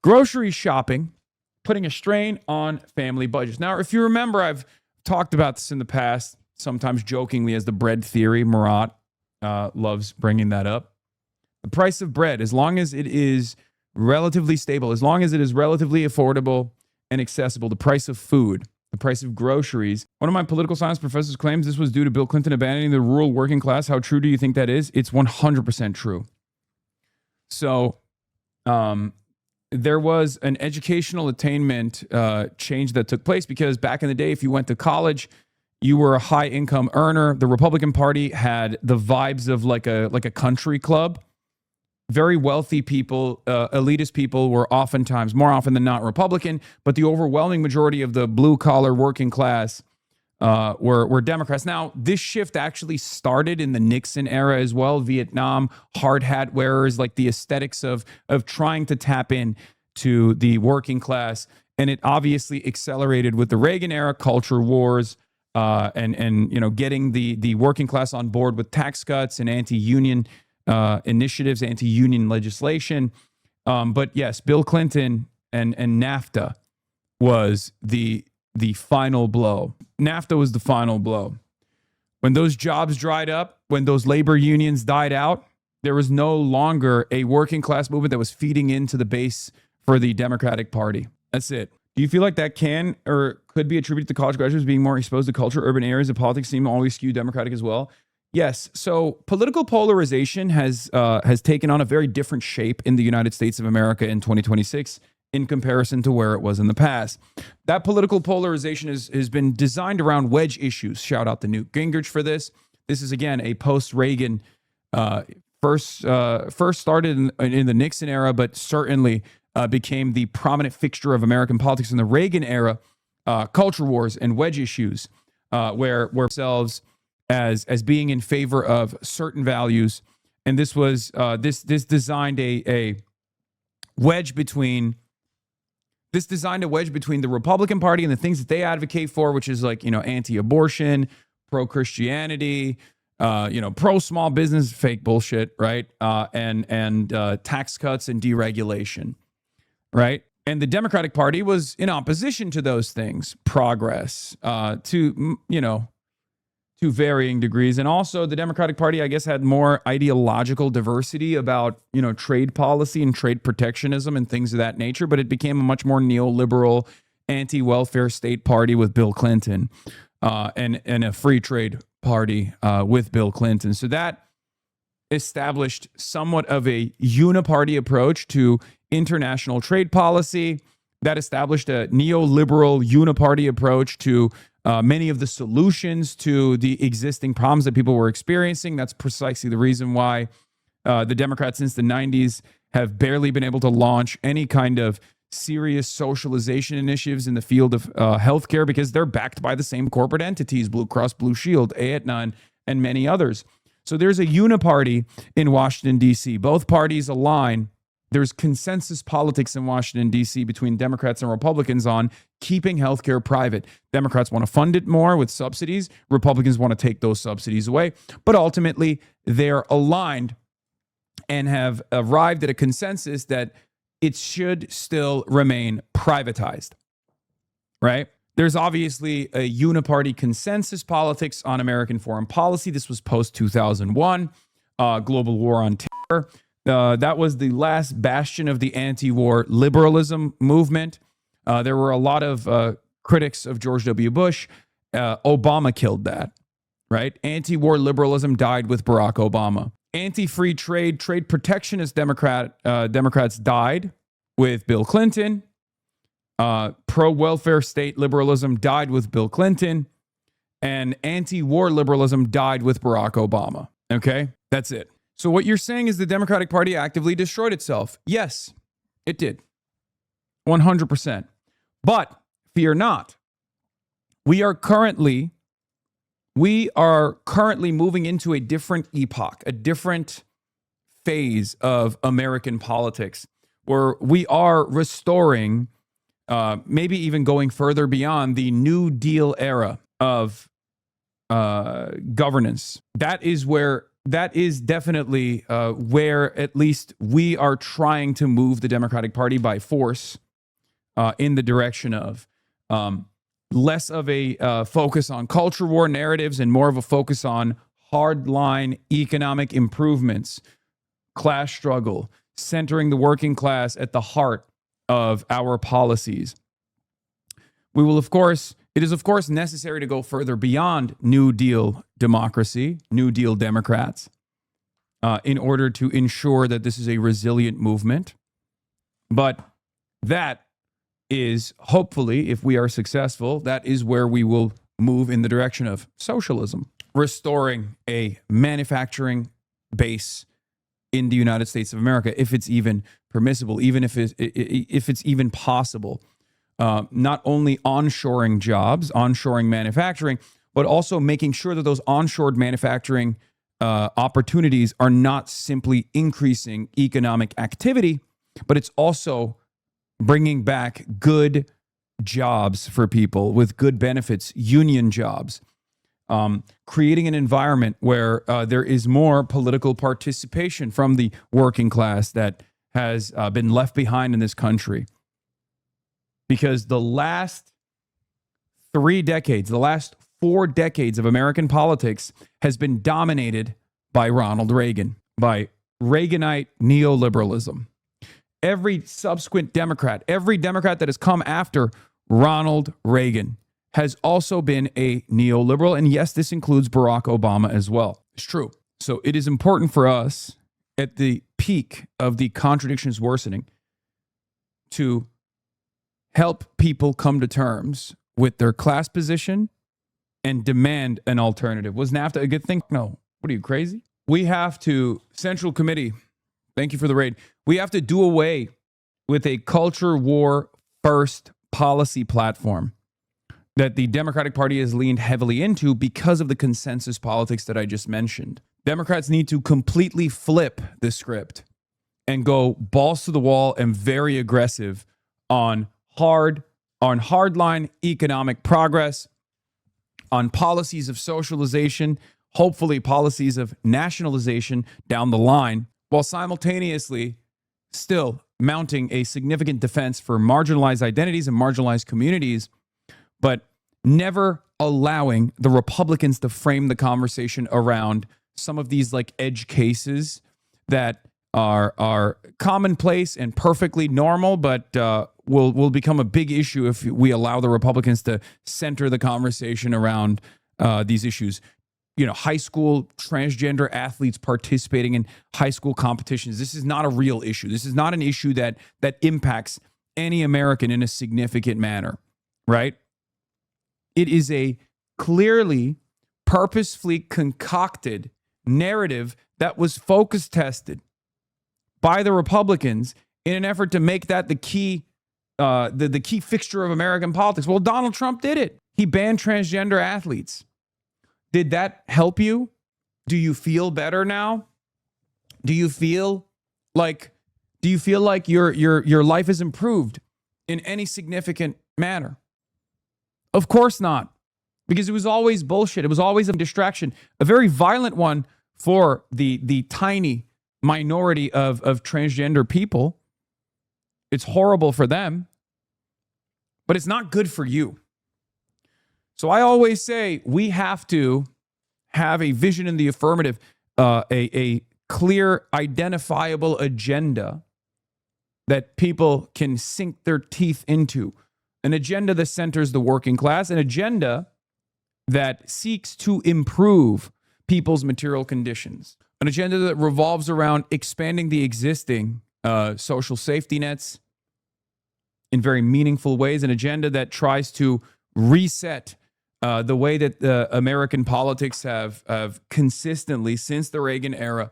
Grocery shopping, putting a strain on family budgets. Now, if you remember, I've talked about this in the past, sometimes jokingly as the bread theory. Marat loves bringing that up. The price of bread, as long as it is relatively stable, as long as it is relatively affordable and accessible, the price of food, the price of groceries. One of my political science professors claims this was due to Bill Clinton abandoning the rural working class. How true do you think that is? It's 100% true. So there was an educational attainment change that took place because back in the day, if you went to college, you were a high income earner. The Republican Party had the vibes of like a country club. Very wealthy people, elitist people were oftentimes, more often than not, Republican, but the overwhelming majority of the blue-collar working class were Democrats. Now, this shift actually started in the Nixon era as well. Vietnam, hard hat wearers, like the aesthetics of trying to tap in to the working class. And it obviously accelerated with the Reagan era, culture wars, and getting the working class on board with tax cuts and anti-union initiatives, anti-union legislation. But yes, Bill Clinton and NAFTA was the final blow. NAFTA was the final blow. When those jobs dried up, when those labor unions died out, there was no longer a working class movement that was feeding into the base for the Democratic Party. That's it. Do you feel like that can or could be attributed to college graduates being more exposed to culture? Urban areas of politics seem always skew Democratic as well. Yes. So political polarization has taken on a very different shape in the United States of America in 2026 in comparison to where it was in the past. That political polarization has been designed around wedge issues. Shout out to Newt Gingrich for this. This is, again, a post-Reagan, first started in the Nixon era, but certainly became the prominent fixture of American politics in the Reagan era, culture wars and wedge issues, where ourselves as being in favor of certain values. And this was this designed a wedge between the Republican Party and the things that they advocate for, which is like, anti-abortion, pro-Christianity, pro-small business, fake bullshit, right? And tax cuts and deregulation, right? And the Democratic Party was in opposition to those things, progress, to varying degrees. And also the Democratic Party, I guess, had more ideological diversity about, trade policy and trade protectionism and things of that nature, but it became a much more neoliberal, anti-welfare state party with Bill Clinton, and a free trade party with Bill Clinton. So that established somewhat of a uniparty approach to international trade policy. That established a neoliberal uniparty approach to many of the solutions to the existing problems that people were experiencing. That's precisely the reason why the Democrats since the 90s have barely been able to launch any kind of serious socialization initiatives in the field of healthcare, because they're backed by the same corporate entities, Blue Cross Blue Shield, Aetna, and many others. So there's a uniparty in Washington, D.C. Both parties align. There's consensus politics in Washington, D.C. between Democrats and Republicans on keeping healthcare private. Democrats want to fund it more with subsidies. Republicans want to take those subsidies away. But ultimately, they're aligned and have arrived at a consensus that it should still remain privatized, right? There's obviously a uniparty consensus politics on American foreign policy. This was post-2001, global war on terror. That was the last bastion of the anti-war liberalism movement. There were a lot of critics of George W. Bush. Obama killed that, right? Anti-war liberalism died with Barack Obama. Anti-free trade, trade protectionist Democrats died with Bill Clinton. Pro-welfare state liberalism died with Bill Clinton. And anti-war liberalism died with Barack Obama. Okay? That's it. So what you're saying is the Democratic Party actively destroyed itself. Yes, it did. 100%. But fear not. We are currently moving into a different epoch, a different phase of American politics, where we are restoring, maybe even going further beyond the New Deal era of governance. That is where that is definitely where at least we are trying to move the Democratic Party by force in the direction of less of a focus on culture war narratives and more of a focus on hardline economic improvements, class struggle, centering the working class at the heart of our policies. We will, of course, it is, of course, necessary to go further beyond New Deal democracy, New Deal Democrats, in order to ensure that this is a resilient movement. But that is, hopefully, if we are successful, that is where we will move in the direction of socialism, restoring a manufacturing base in the United States of America, if it's even permissible, even if it's even possible. Not only onshoring jobs, onshoring manufacturing, but also making sure that those onshored manufacturing opportunities are not simply increasing economic activity, but it's also bringing back good jobs for people with good benefits, union jobs, creating an environment where there is more political participation from the working class that has been left behind in this country. Because the last 3 decades, the last 4 decades of American politics has been dominated by Ronald Reagan, by Reaganite neoliberalism. Every subsequent Democrat, every Democrat that has come after Ronald Reagan has also been a neoliberal. And yes, this includes Barack Obama as well. It's true. So it is important for us at the peak of the contradictions worsening to help people come to terms with their class position and demand an alternative. Was NAFTA a good thing? No. What are you, crazy? We have to, Central Committee, thank you for the raid. We have to do away with a culture war first policy platform that the Democratic Party has leaned heavily into because of the consensus politics that I just mentioned. Democrats need to completely flip the script and go balls to the wall and very aggressive on hardline economic progress, on policies of socialization, hopefully policies of nationalization down the line, while simultaneously still mounting a significant defense for marginalized identities and marginalized communities, but never allowing the Republicans to frame the conversation around some of these like edge cases that are commonplace and perfectly normal, but will become a big issue if we allow the Republicans to center the conversation around these issues. You know, high school transgender athletes participating in high school competitions. This is not a real issue. This is not an issue that impacts any American in a significant manner, right? It is a clearly, purposefully concocted narrative that was focus tested by the Republicans in an effort to make that the key fixture of American politics. Well, Donald Trump did it. He banned transgender athletes. Did that help you? Do you feel better now? Do you feel like your life has improved in any significant manner? Of course not, because it was always bullshit. It was always a distraction, a very violent one for the tiny minority of transgender people. It's horrible for them, but it's not good for you. So I always say we have to have a vision in the affirmative, a clear, identifiable agenda that people can sink their teeth into, an agenda that centers the working class, an agenda that seeks to improve people's material conditions, an agenda that revolves around expanding the existing social safety nets in very meaningful ways, an agenda that tries to reset the way that American politics have consistently, since the Reagan era,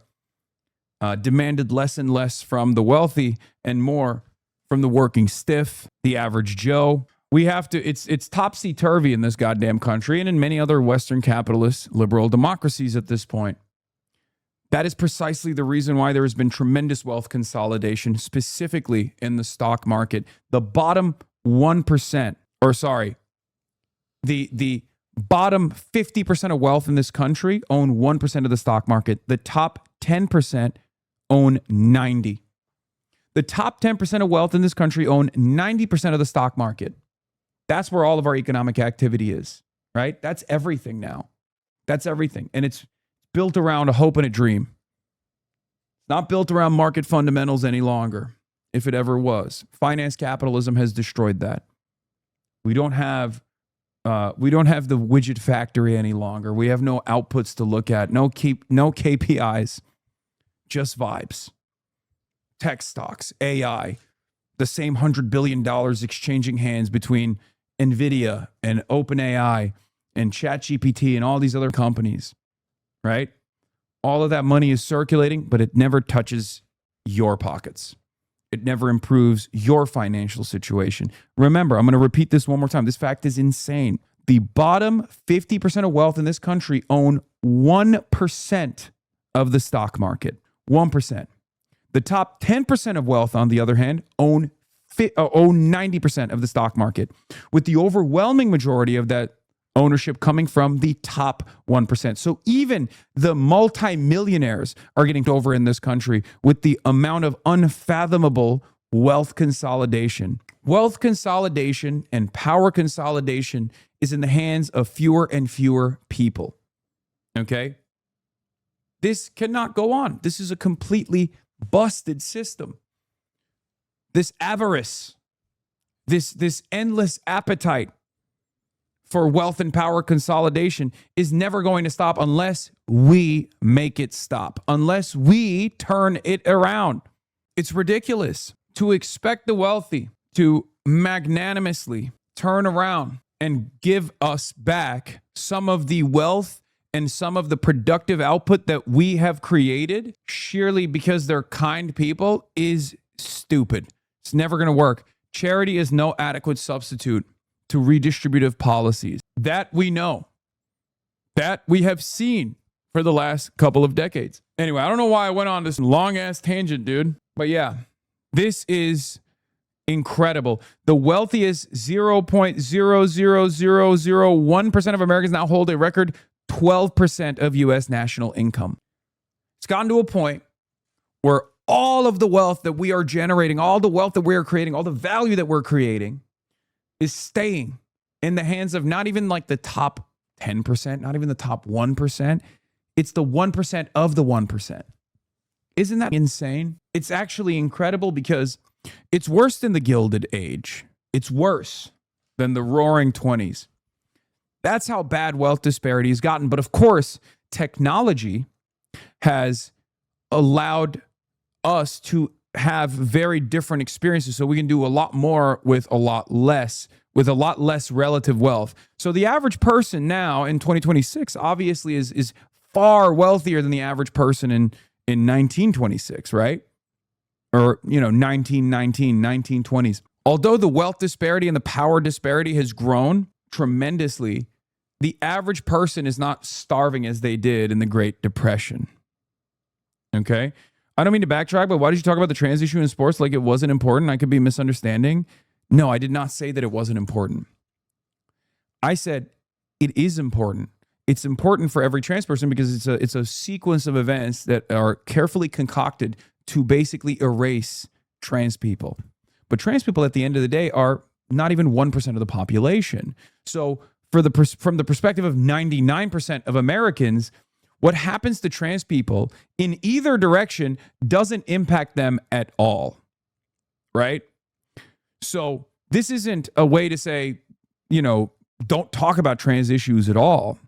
demanded less and less from the wealthy and more from the working stiff, the average Joe. We have to, it's topsy-turvy in this goddamn country and in many other Western capitalist liberal democracies at this point. That is precisely the reason why there has been tremendous wealth consolidation, specifically in the stock market. The bottom 1%, or sorry, the bottom 50% of wealth in this country own 1% of the stock market. The top 10% own 90. The top 10% of wealth in this country own 90% of the stock market. That's where all of our economic activity is, right? That's everything now. That's everything. And it's built around a hope and a dream. It's not built around market fundamentals any longer, if it ever was. Finance capitalism has destroyed that. We don't have the widget factory any longer. We have no outputs to look at, no KPIs, just vibes. Tech stocks, AI, the same $100 billion exchanging hands between NVIDIA and OpenAI and ChatGPT and all these other companies, right? All of that money is circulating, but it never touches your pockets. It never improves your financial situation. Remember, I'm going to repeat this one more time. This fact is insane. The bottom 50% of wealth in this country own 1% of the stock market. 1%. The top 10% of wealth, on the other hand, own 90% of the stock market, with the overwhelming majority of that ownership coming from the top 1%. So even the multimillionaires are getting over in this country with the amount of unfathomable wealth consolidation. Wealth consolidation and power consolidation is in the hands of fewer and fewer people. Okay? This cannot go on. This is a completely busted system. This avarice, this endless appetite for wealth and power consolidation is never going to stop unless we make it stop, unless we turn it around. It's ridiculous to expect the wealthy to magnanimously turn around and give us back some of the wealth and some of the productive output that we have created sheerly because they're kind people is stupid. It's never going to work. Charity is no adequate substitute to redistributive policies. That we know. That we have seen for the last couple of decades. Anyway, I don't know why I went on this long-ass tangent, dude. But yeah, this is incredible. The wealthiest 0.00001% of Americans now hold a record 12% of U.S. national income. It's gotten to a point where all of the wealth that we are generating, all the wealth that we are creating, all the value that we're creating is staying in the hands of not even like the top 10%, not even the top 1%. It's the 1% of the 1%. Isn't that insane? It's actually incredible because it's worse than the Gilded Age. It's worse than the Roaring 20s. That's how bad wealth disparity has gotten. But of course, technology has allowed us to have very different experiences, so we can do a lot more with a lot less relative wealth. So the average person now in 2026 obviously is far wealthier than the average person in 1926, right? Or, 1919, 1920s. Although the wealth disparity and the power disparity has grown tremendously, the average person is not starving as they did in the Great Depression. Okay? I don't mean to backtrack, but why did you talk about the trans issue in sports like it wasn't important? I could be misunderstanding. No, I did not say that it wasn't important. I said it is important. It's important for every trans person because it's a sequence of events that are carefully concocted to basically erase trans people. But trans people at the end of the day are not even 1% of the population. So from the perspective of 99% of Americans, what happens to trans people in either direction doesn't impact them at all, right? So this isn't a way to say, don't talk about trans issues at all.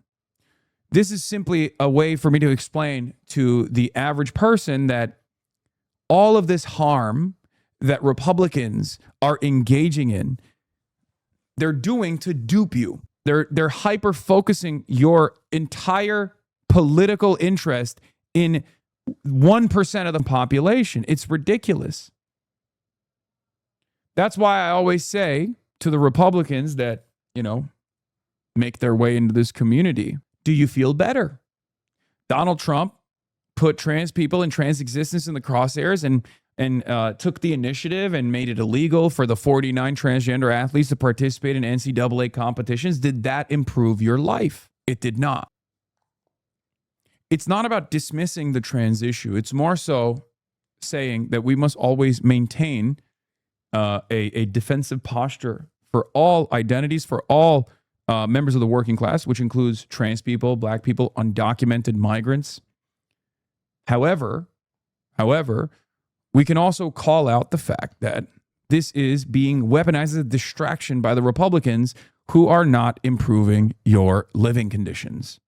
This is simply a way for me to explain to the average person that all of this harm that Republicans are engaging in, they're doing to dupe you. They're hyper-focusing your entire political interest in 1% of the population. It's ridiculous. That's why I always say to the Republicans that, make their way into this community, do you feel better? Donald Trump put trans people and trans existence in the crosshairs and and took the initiative and made it illegal for the 49 transgender athletes to participate in NCAA competitions, did that improve your life? It did not. It's not about dismissing the trans issue. It's more so saying that we must always maintain a defensive posture for all identities, for all members of the working class, which includes trans people, black people, undocumented migrants. However, we can also call out the fact that this is being weaponized as a distraction by the Republicans who are not improving your living conditions.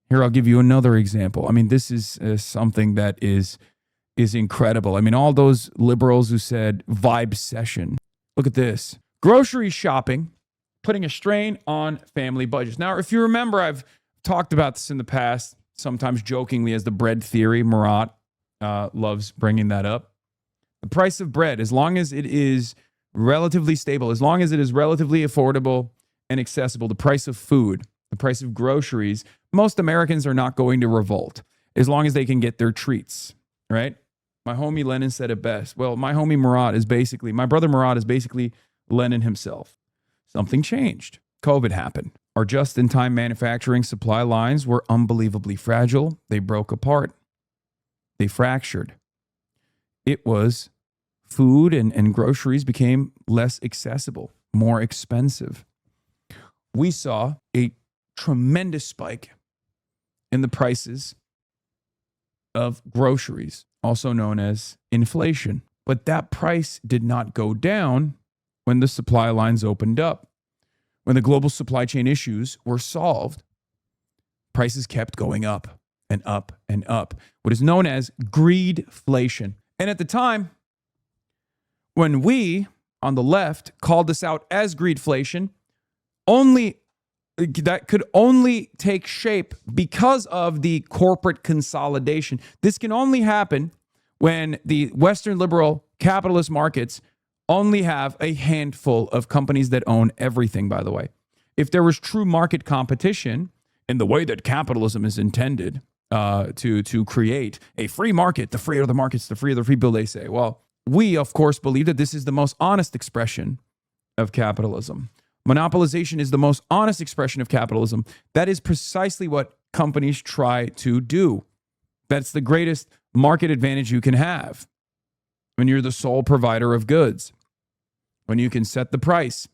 Here, I'll give you another example. I mean, this is something that is incredible. I mean, all those liberals who said vibe session. Look at this. Grocery shopping, putting a strain on family budgets. Now, if you remember, I've talked about this in the past, sometimes jokingly as the bread theory. Murat loves bringing that up. The price of bread, as long as it is relatively stable, as long as it is relatively affordable and accessible, the price of food, the price of groceries, most Americans are not going to revolt as long as they can get their treats, right? My homie Lenin said it best. Well, my homie Murat is basically, my brother Murat is basically Lenin himself. Something changed. COVID happened. Our just-in-time manufacturing supply lines were unbelievably fragile. They broke apart. They fractured. It was food and groceries became less accessible, more expensive. We saw a tremendous spike in the prices of groceries, also known as inflation. But that price did not go down when the supply lines opened up. When the global supply chain issues were solved, prices kept going up and up and up, what is known as greedflation. And at the time, when we on the left called this out as greedflation, that could only take shape because of the corporate consolidation. This can only happen when the Western liberal capitalist markets only have a handful of companies that own everything, by the way. If there was true market competition in the way that capitalism is intended to create a free market, the freer the markets, the freer the free bill, they say. Well, we, of course, believe that this is the most honest expression of capitalism. Monopolization is the most honest expression of capitalism. That is precisely what companies try to do. That's the greatest market advantage you can have when you're the sole provider of goods, when you can set the price.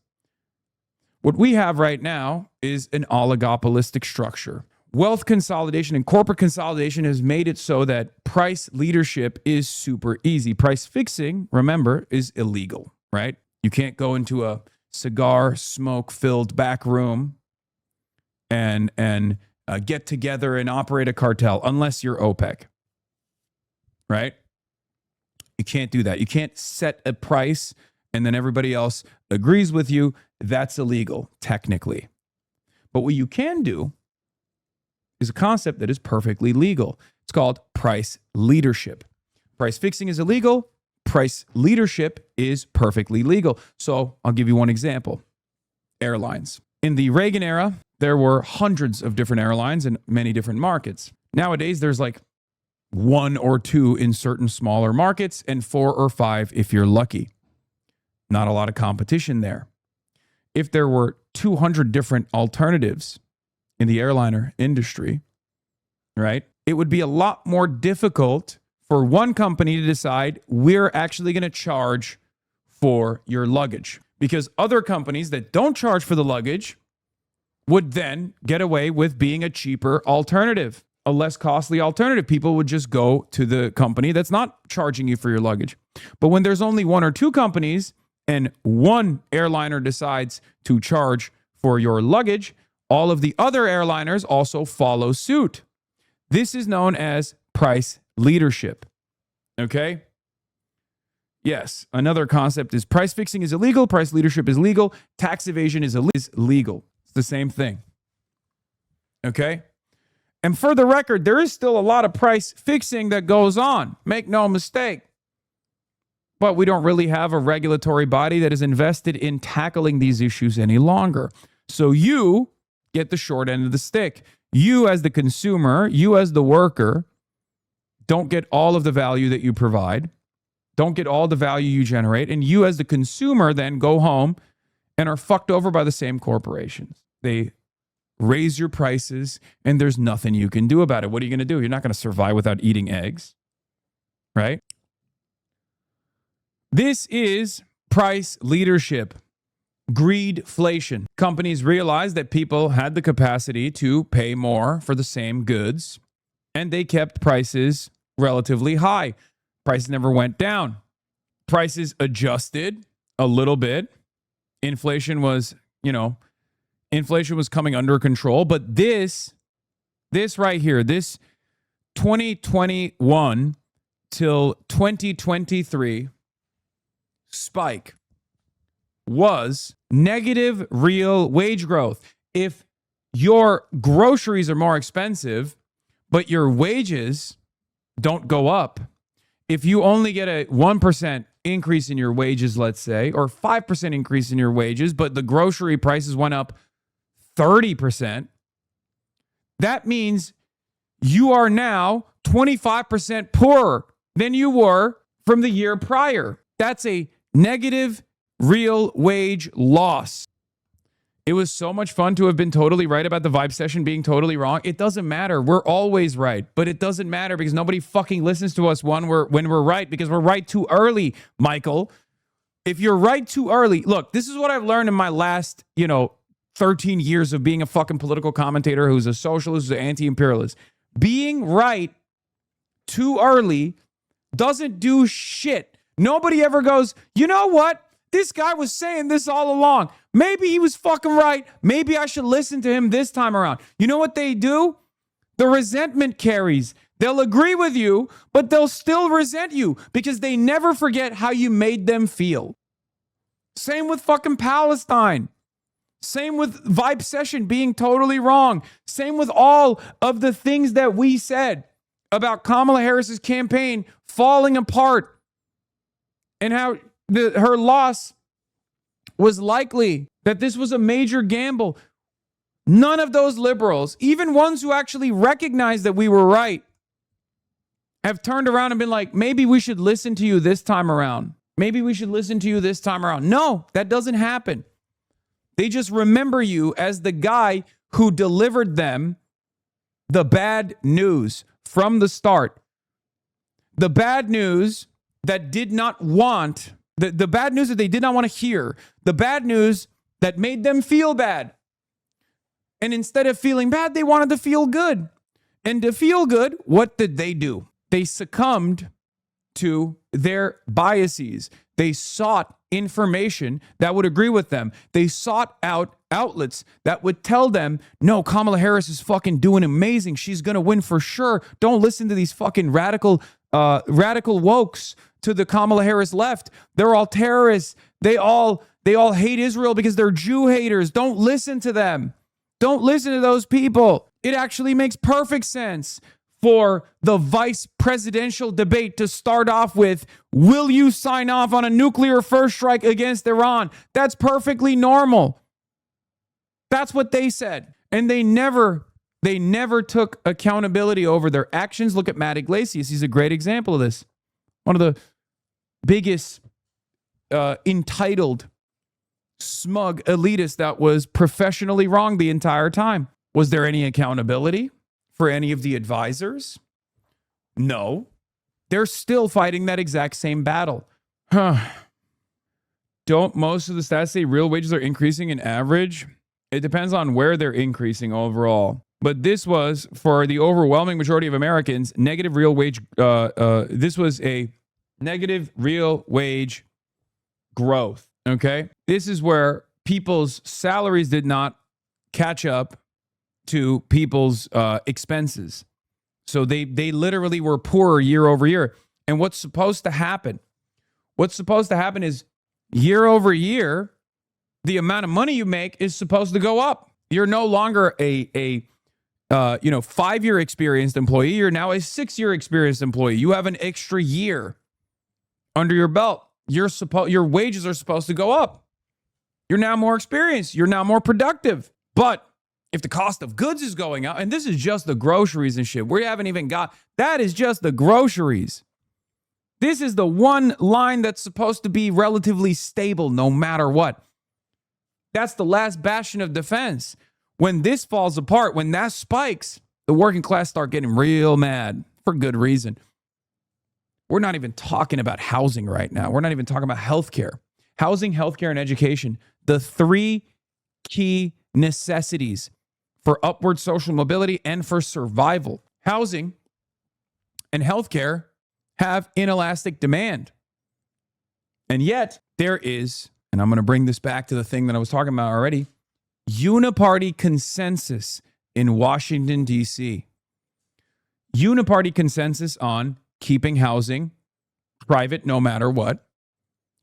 What we have right now is an oligopolistic structure. Wealth consolidation and corporate consolidation has made it so that price leadership is super easy. Price fixing, remember, is illegal, right? You can't go into a cigar smoke-filled back room and get together and operate a cartel unless you're OPEC, right? You can't do that. You can't set a price and then everybody else agrees with you. That's illegal, technically. But what you can do is a concept that is perfectly legal. It's called price leadership. Price fixing is illegal. Price leadership is perfectly legal. So I'll give you one example. Airlines. In the Reagan era, there were hundreds of different airlines in many different markets. Nowadays, there's like one or two in certain smaller markets and 4 or 5 if you're lucky. Not a lot of competition there. If there were 200 different alternatives in the airliner industry, right, it would be a lot more difficult for one company to decide we're actually going to charge for your luggage, because other companies that don't charge for the luggage would then get away with being a cheaper alternative, a less costly alternative. People would just go to the company that's not charging you for your luggage. But when there's only 1 or 2 companies and one airliner decides to charge for your luggage, all of the other airliners also follow suit. This is known as price leadership. Okay? Yes, another concept is price fixing is illegal, price leadership is legal, tax evasion is legal. It's the same thing. Okay? And for the record, there is still a lot of price fixing that goes on. Make no mistake. But we don't really have a regulatory body that is invested in tackling these issues any longer. So you get the short end of the stick. You as the consumer, you as the worker, don't get all of the value that you provide. don't get all the value you generate, and you as the consumer then go home and are fucked over by the same corporations. They raise your prices, and there's nothing you can do about it. What are you going to do? You're not going to survive without eating eggs, right? This is price leadership, greedflation. Companies realized that people had the capacity to pay more for the same goods, and they kept prices relatively high. Prices never went down. Prices adjusted a little bit. Inflation was coming under control, but this right here, this 2021 till 2023 spike was negative real wage growth. If your groceries are more expensive, but your wages don't go up, if you only get a 1% increase in your wages, let's say, or 5% increase in your wages, but the grocery prices went up 30%, that means you are now 25% poorer than you were from the year prior. That's a negative real wage loss. It was so much fun to have been totally right about the vibe session being totally wrong. It doesn't matter. We're always right, but it doesn't matter because nobody fucking listens to us when we're right, because we're right too early, Michael. If you're right too early, look, this is what I've learned in my last, 13 years of being a fucking political commentator who's a socialist, who's an anti-imperialist. Being right too early doesn't do shit. Nobody ever goes, you know what? This guy was saying this all along. Maybe he was fucking right. Maybe I should listen to him this time around. You know what they do? The resentment carries. They'll agree with you, but they'll still resent you because they never forget how you made them feel. Same with fucking Palestine. Same with Vibe Session being totally wrong. Same with all of the things that we said about Kamala Harris's campaign falling apart and how her loss was likely, that this was a major gamble. None of those liberals, even ones who actually recognized that we were right, have turned around and been like, maybe we should listen to you this time around. Maybe we should listen to you this time around. No, that doesn't happen. They just remember you as the guy who delivered them the bad news from the start. The bad news that did not want, the bad news that they did not want to hear. The bad news that made them feel bad. And instead of feeling bad, they wanted to feel good. And to feel good, what did they do? They succumbed to their biases. They sought information that would agree with them. They sought out outlets that would tell them, no, Kamala Harris is fucking doing amazing. She's going to win for sure. Don't listen to these fucking radical wokes to the Kamala Harris left. They're all terrorists. They all hate Israel because they're Jew haters. Don't listen to them. Don't listen to those people. It actually makes perfect sense for the vice presidential debate to start off with, will you sign off on a nuclear first strike against Iran? That's perfectly normal. That's what they said. And they never took accountability over their actions. Look at Matt Iglesias. He's a great example of this. One of the biggest entitled, smug elitists that was professionally wrong the entire time. Was there any accountability for any of the advisors? No. They're still fighting that exact same battle. Don't most of the stats say real wages are increasing in average? It depends on where they're increasing overall. But this was, for the overwhelming majority of Americans, negative real wage. This was a negative real wage growth. Okay? This is where people's salaries did not catch up to people's expenses. So they literally were poorer year over year. And what's supposed to happen? What's supposed to happen is year over year, the amount of money you make is supposed to go up. You're no longer a 5-year experienced employee. You're now a 6-year experienced employee. You have an extra year under your belt. Your wages are supposed to go up. You're now more experienced. You're now more productive. But if the cost of goods is going up, and this is just the groceries and shit, we haven't even got, that is just the groceries. This is the one line that's supposed to be relatively stable no matter what. That's the last bastion of defense. When this falls apart, when that spikes, the working class start getting real mad for good reason. We're not even talking about housing right now. We're not even talking about healthcare. Housing, healthcare, and education, the three key necessities for upward social mobility and for survival. Housing and healthcare have inelastic demand. And yet there is, and I'm going to bring this back to the thing that I was talking about already, uniparty consensus in Washington, D.C. Uniparty consensus on keeping housing private no matter what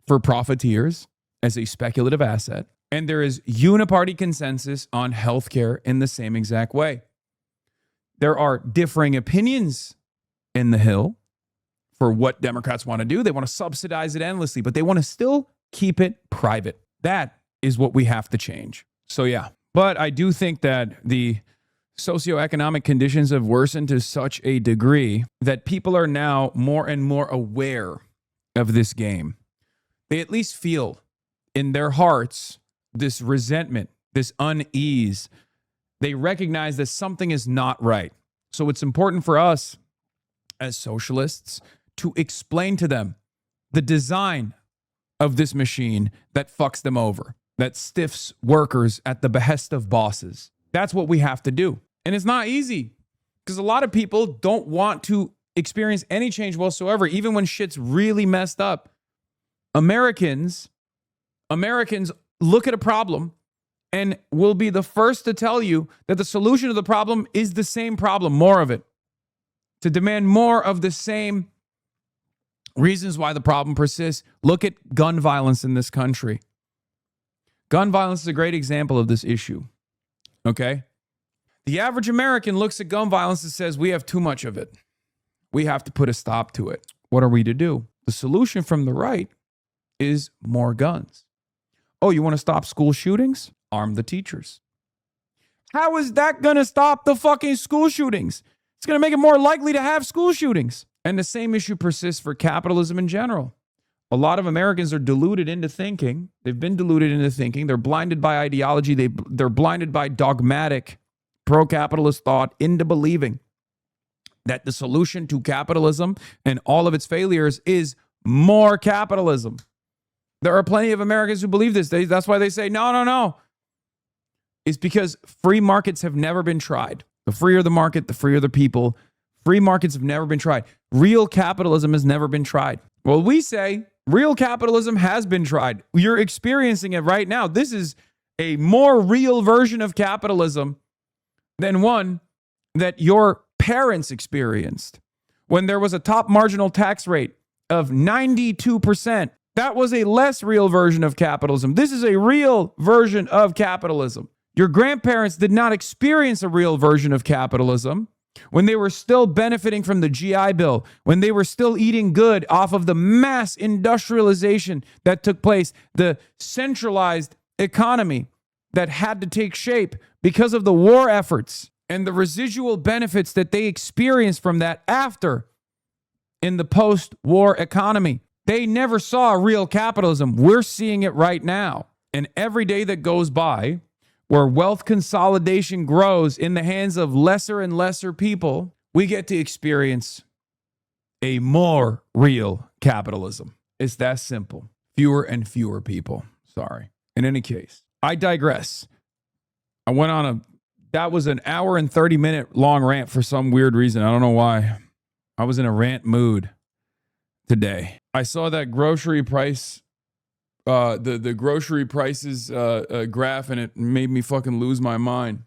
for profiteers as a speculative asset. And there is uniparty consensus on healthcare in the same exact way. There are differing opinions in the Hill for what Democrats want to do. They want to subsidize it endlessly, but they want to still keep it private. That is what we have to change. So yeah, but I do think that the socioeconomic conditions have worsened to such a degree that people are now more and more aware of this game. They at least feel in their hearts this resentment, this unease. They recognize that something is not right. So it's important for us as socialists to explain to them the design of this machine that fucks them over, that stiffs workers at the behest of bosses. That's what we have to do. And it's not easy because a lot of people don't want to experience any change whatsoever, even when shit's really messed up. Americans look at a problem and will be the first to tell you that the solution to the problem is the same problem, more of it. To demand more of the same reasons why the problem persists. Look at gun violence in this country. Gun violence is a great example of this issue. Okay? The average American looks at gun violence and says, we have too much of it. We have to put a stop to it. What are we to do? The solution from the right is more guns. Oh, you want to stop school shootings? Arm the teachers. How is that going to stop the fucking school shootings? It's going to make it more likely to have school shootings. And the same issue persists for capitalism in general. A lot of Americans are deluded into thinking. They've been deluded into thinking. They're blinded by ideology. They're blinded by dogmatic pro-capitalist thought into believing that the solution to capitalism and all of its failures is more capitalism. There are plenty of Americans who believe this. That's why they say, no. It's because free markets have never been tried. The freer the market, the freer the people. Free markets have never been tried. Real capitalism has never been tried. Well, we say real capitalism has been tried. You're experiencing it right now. This is a more real version of capitalism than one that your parents experienced. When there was a top marginal tax rate of 92%, that was a less real version of capitalism. This is a real version of capitalism. Your grandparents did not experience a real version of capitalism when they were still benefiting from the GI Bill, when they were still eating good off of the mass industrialization that took place, the centralized economy that had to take shape because of the war efforts and the residual benefits that they experienced from that after in the post-war economy. They never saw real capitalism. We're seeing it right now. And every day that goes by where wealth consolidation grows in the hands of lesser and lesser people, we get to experience a more real capitalism. It's that simple. Fewer and fewer people. Sorry. In any case, I digress. I went on that was an hour and 30-minute long rant for some weird reason. I don't know why. I was in a rant mood today. I saw that grocery price, the grocery prices graph, and it made me fucking lose my mind.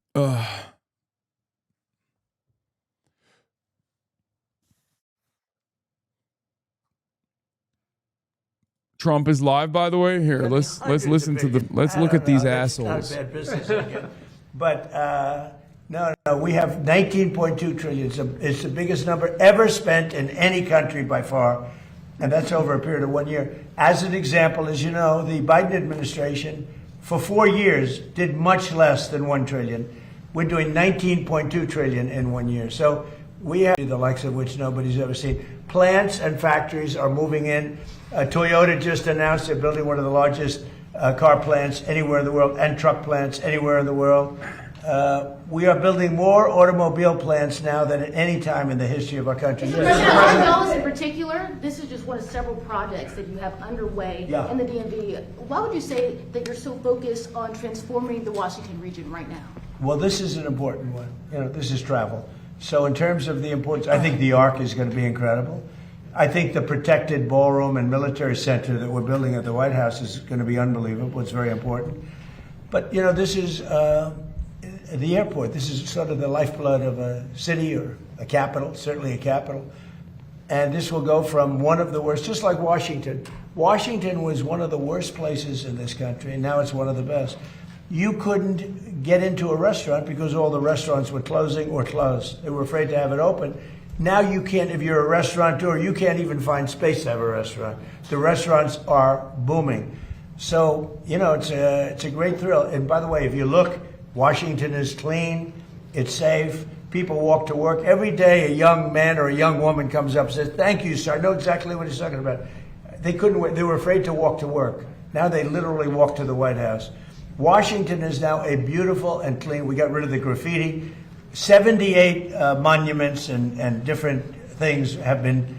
Trump is live, by the way. Here, let's listen to let's look at these assholes. But no, we have 19.2 trillion. It's the biggest number ever spent in any country by far, and that's over a period of 1 year. As an example, as you know, the Biden administration for 4 years did much less than 1 trillion. We're doing 19.2 trillion in 1 year. So We have the likes of which nobody's ever seen. Plants and factories are moving in. Toyota just announced they're building one of the largest car plants anywhere in the world, and truck plants anywhere in the world. We are building more automobile plants now than at any time in the history of our country. Mr. President, automobiles in particular, this is just one of several projects that you have underway in the DMV. Why would you say that you're so focused on transforming the Washington region right now? Well, this is an important one. This is travel. So in terms of the importance, I think the Arc is going to be incredible. I think the protected ballroom and military center that we're building at the White House is going to be unbelievable. It's very important. But, this is the airport. This is sort of the lifeblood of a city or a capital, certainly a capital. And this will go from one of the worst, just like Washington. Washington was one of the worst places in this country, and now it's one of the best. You couldn't get into a restaurant because all the restaurants were closing or closed. They were afraid to have it open. Now you can't, if you're a restaurateur, you can't even find space to have a restaurant. The restaurants are booming. So, it's a great thrill. And by the way, if you look, Washington is clean, it's safe, people walk to work. Every day a young man or a young woman comes up and says, "Thank you, sir." I know exactly what he's talking about. They couldn't wait. They were afraid to walk to work. Now they literally walk to the White House. Washington is now a beautiful and clean. We got rid of the graffiti. 78 monuments and different things have been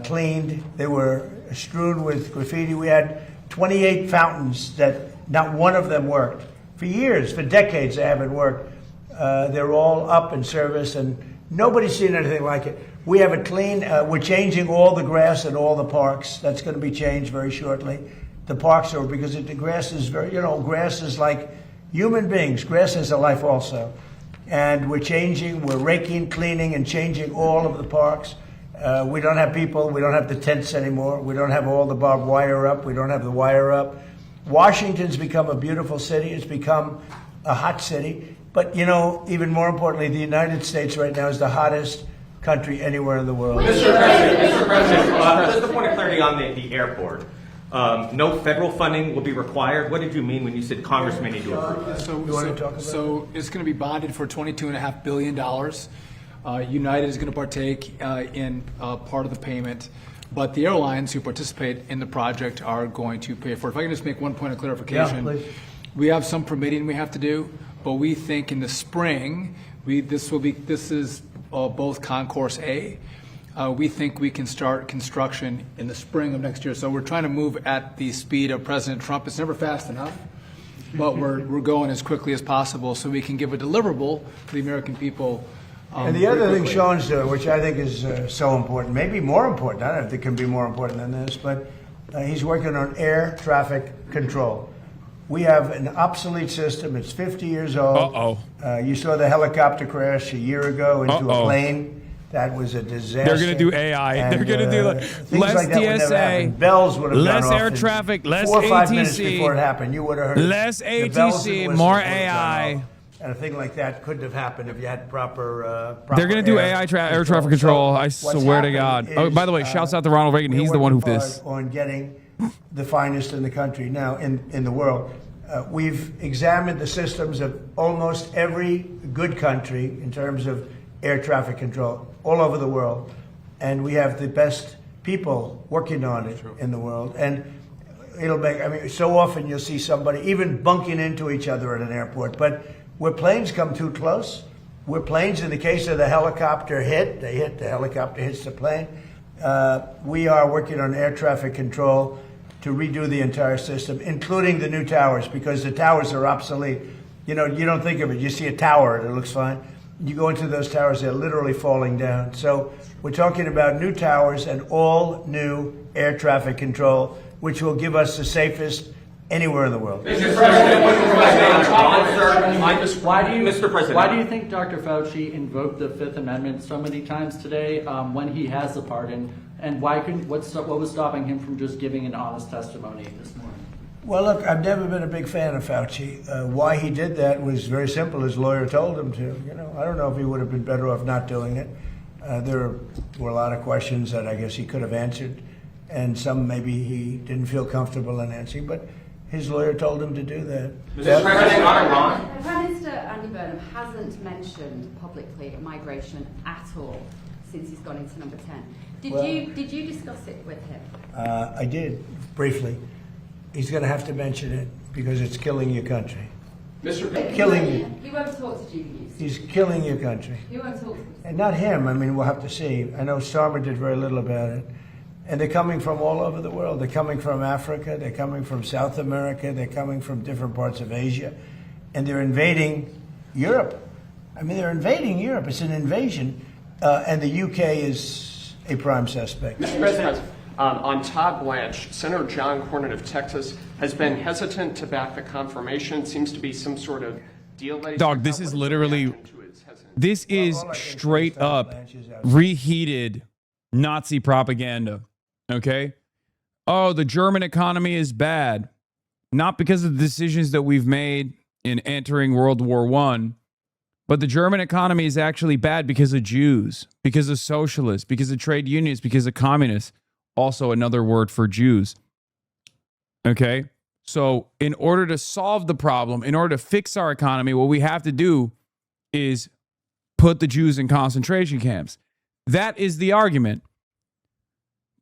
cleaned. They were strewn with graffiti. We had 28 fountains that not one of them worked. For years, for decades, they haven't worked. They're all up in service, and nobody's seen anything like it. We have it clean. We're changing all the grass in all the parks. That's going to be changed very shortly. The parks are, because the grass is very, grass is like human beings. Grass has a life also. And we're raking, cleaning, and changing all of the parks. We don't have people, we don't have the tents anymore. We don't have all the barbed wire up. We don't have the wire up. Washington's become a beautiful city. It's become a hot city. But, even more importantly, the United States right now is the hottest country anywhere in the world. Mr. President, just a point of clarity on the airport. No federal funding will be required. What did you mean when you said Congress may need to approve? So it's going to be bonded for $22.5 billion. United is going to partake in part of the payment, but the airlines who participate in the project are going to pay for it. If I can just make one point of clarification. Yeah, we have some permitting we have to do, but we think in the spring, this is both Concourse A. We think we can start construction in the spring of next year. So we're trying to move at the speed of President Trump. It's never fast enough, but we're going as quickly as possible so we can give a deliverable to the American people. And the other thing Sean's doing, which I think is so important, maybe more important, I don't know if it can be more important than this, but he's working on air traffic control. We have an obsolete system. It's 50 years old. You saw the helicopter crash a year ago into a plane. That was a disaster. They're going to do AI. And, they're going to do less like TSA, bells would have less gone off air in traffic, less 4 or 5 ATC, minutes before it happened. You would have heard less the bells and ATC, whistles more would have gone AI. off. And a thing like that couldn't have happened if you had proper They're going to do AI air traffic control. I swear to God. Oh, by the way, shouts out to Ronald Reagan. He's the one who this. On getting the finest in the country now in the world. We've examined the systems of almost every good country in terms of air traffic control all over the world, and we have the best people working on it in the world. And it'll make, so often you'll see somebody even bunking into each other at an airport, but where planes come too close, where planes, in the case of the helicopter the helicopter hits the plane, we are working on air traffic control to redo the entire system, including the new towers, because the towers are obsolete. You don't think of it. You see a tower, and it looks fine. You go into those towers, they're literally falling down. So we're talking about new towers and all new air traffic control, which will give us the safest anywhere in the world. Mr. President, Why do you think Dr. Fauci invoked the Fifth Amendment so many times today when he has the pardon? And what was stopping him from just giving an honest testimony this morning? Well, look, I've never been a big fan of Fauci. Why he did that was very simple. His lawyer told him to. I don't know if he would have been better off not doing it. There were a lot of questions that I guess he could have answered, and some maybe he didn't feel comfortable in answering. But His lawyer told him to do that. Mr. President, on Iran, Prime Minister Andy Burnham hasn't mentioned publicly migration at all since he's gone into number 10. Did you discuss it with him? I did, briefly. He's going to have to mention it because it's killing your country. Killing you. He won't talk to GBUs. He's killing your country. He won't talk to them. And not him. I mean, we'll have to see. I know Starmer did very little about it. And they're coming from all over the world. They're coming from Africa. They're coming from South America. They're coming from different parts of Asia. And they're invading Europe. I mean, they're invading Europe. It's an invasion. And the UK is a prime suspect. Mr. President, on Todd Blanche, Senator John Cornyn of Texas has been hesitant to back the confirmation. Seems to be some sort of deal that he's Dog, this is literally, this is straight up reheated Nazi propaganda. Okay? Oh, the German economy is bad. Not because of the decisions that we've made in entering World War I, but the German economy is actually bad because of Jews, because of socialists, because of trade unions, because of communists. Also another word for Jews. Okay? So in order to solve the problem, in order to fix our economy, what we have to do is put the Jews in concentration camps. That is the argument.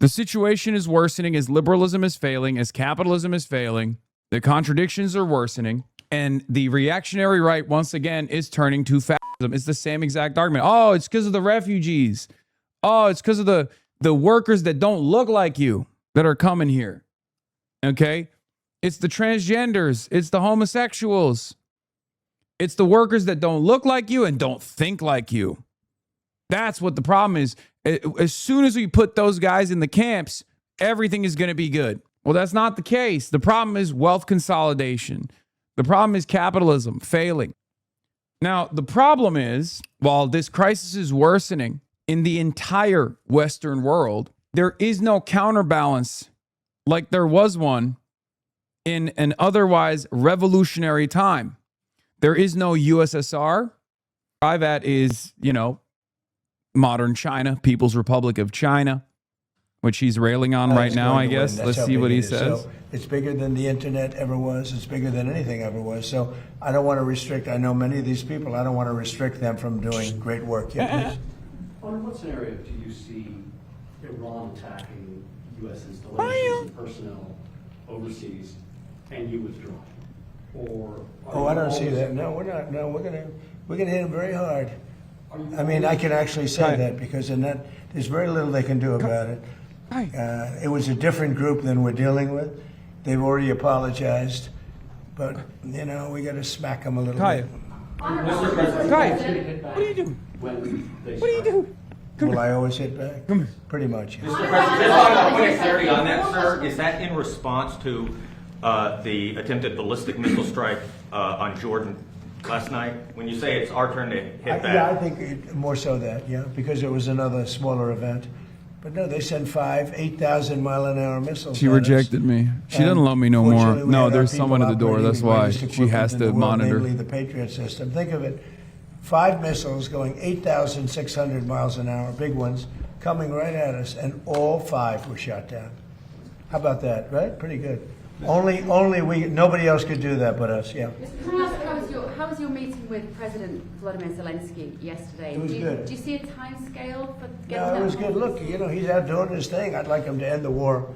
The situation is worsening as liberalism is failing, as capitalism is failing. The contradictions are worsening. And the reactionary right, once again, is turning to fascism. It's the same exact argument. Oh, it's because of the refugees. Oh, it's because of the workers that don't look like you that are coming here. Okay? It's the transgenders. It's the homosexuals. It's the workers that don't look like you and don't think like you. That's what the problem is. As soon as we put those guys in the camps, everything is going to be good. Well, that's not the case. The problem is wealth consolidation. The problem is capitalism failing. Now, the problem is, while this crisis is worsening in the entire Western world, there is no counterbalance like there was one in an otherwise revolutionary time. There is no USSR. That is, modern China, People's Republic of China, which he's railing on right now, I guess. Let's see what he says. So it's bigger than the internet ever was. It's bigger than anything ever was. So I don't want to restrict. I know many of these people. I don't want to restrict them from doing great work. Yeah, please. On what scenario do you see Iran attacking U.S. installations and personnel overseas and you withdrawing? I don't see that. No, we're not. No, we're gonna hit them very hard. I mean, I can actually say that because in that there's very little they can do about it. It was a different group than we're dealing with. They've already apologized, but we got to smack them a little bit. Mr. President, What are you doing? What do you do? Will I always hit back? Pretty much. Yeah. Mr. President, just on a point of clarity on that, sir, is that in response to the attempted ballistic missile strike on Jordan last night? When you say it's our turn to hit back? Yeah, I think more so that, because it was another smaller event. But no, they sent 8,000-mile-an-hour missiles. She rejected me. She doesn't love me no more. No, there's someone at the door. That's why she has to monitor. Namely, the Patriot system. Think of it: 5 missiles going 8,600 miles an hour, big ones, coming right at us, and all 5 were shot down. How about that? Right? Pretty good. Only we. Nobody else could do that but us. Yeah. How was your meeting with President Volodymyr Zelensky yesterday? It was good. Do you see a time scale for getting No, that? it was good. Look, he's out doing his thing. I'd like him to end the war.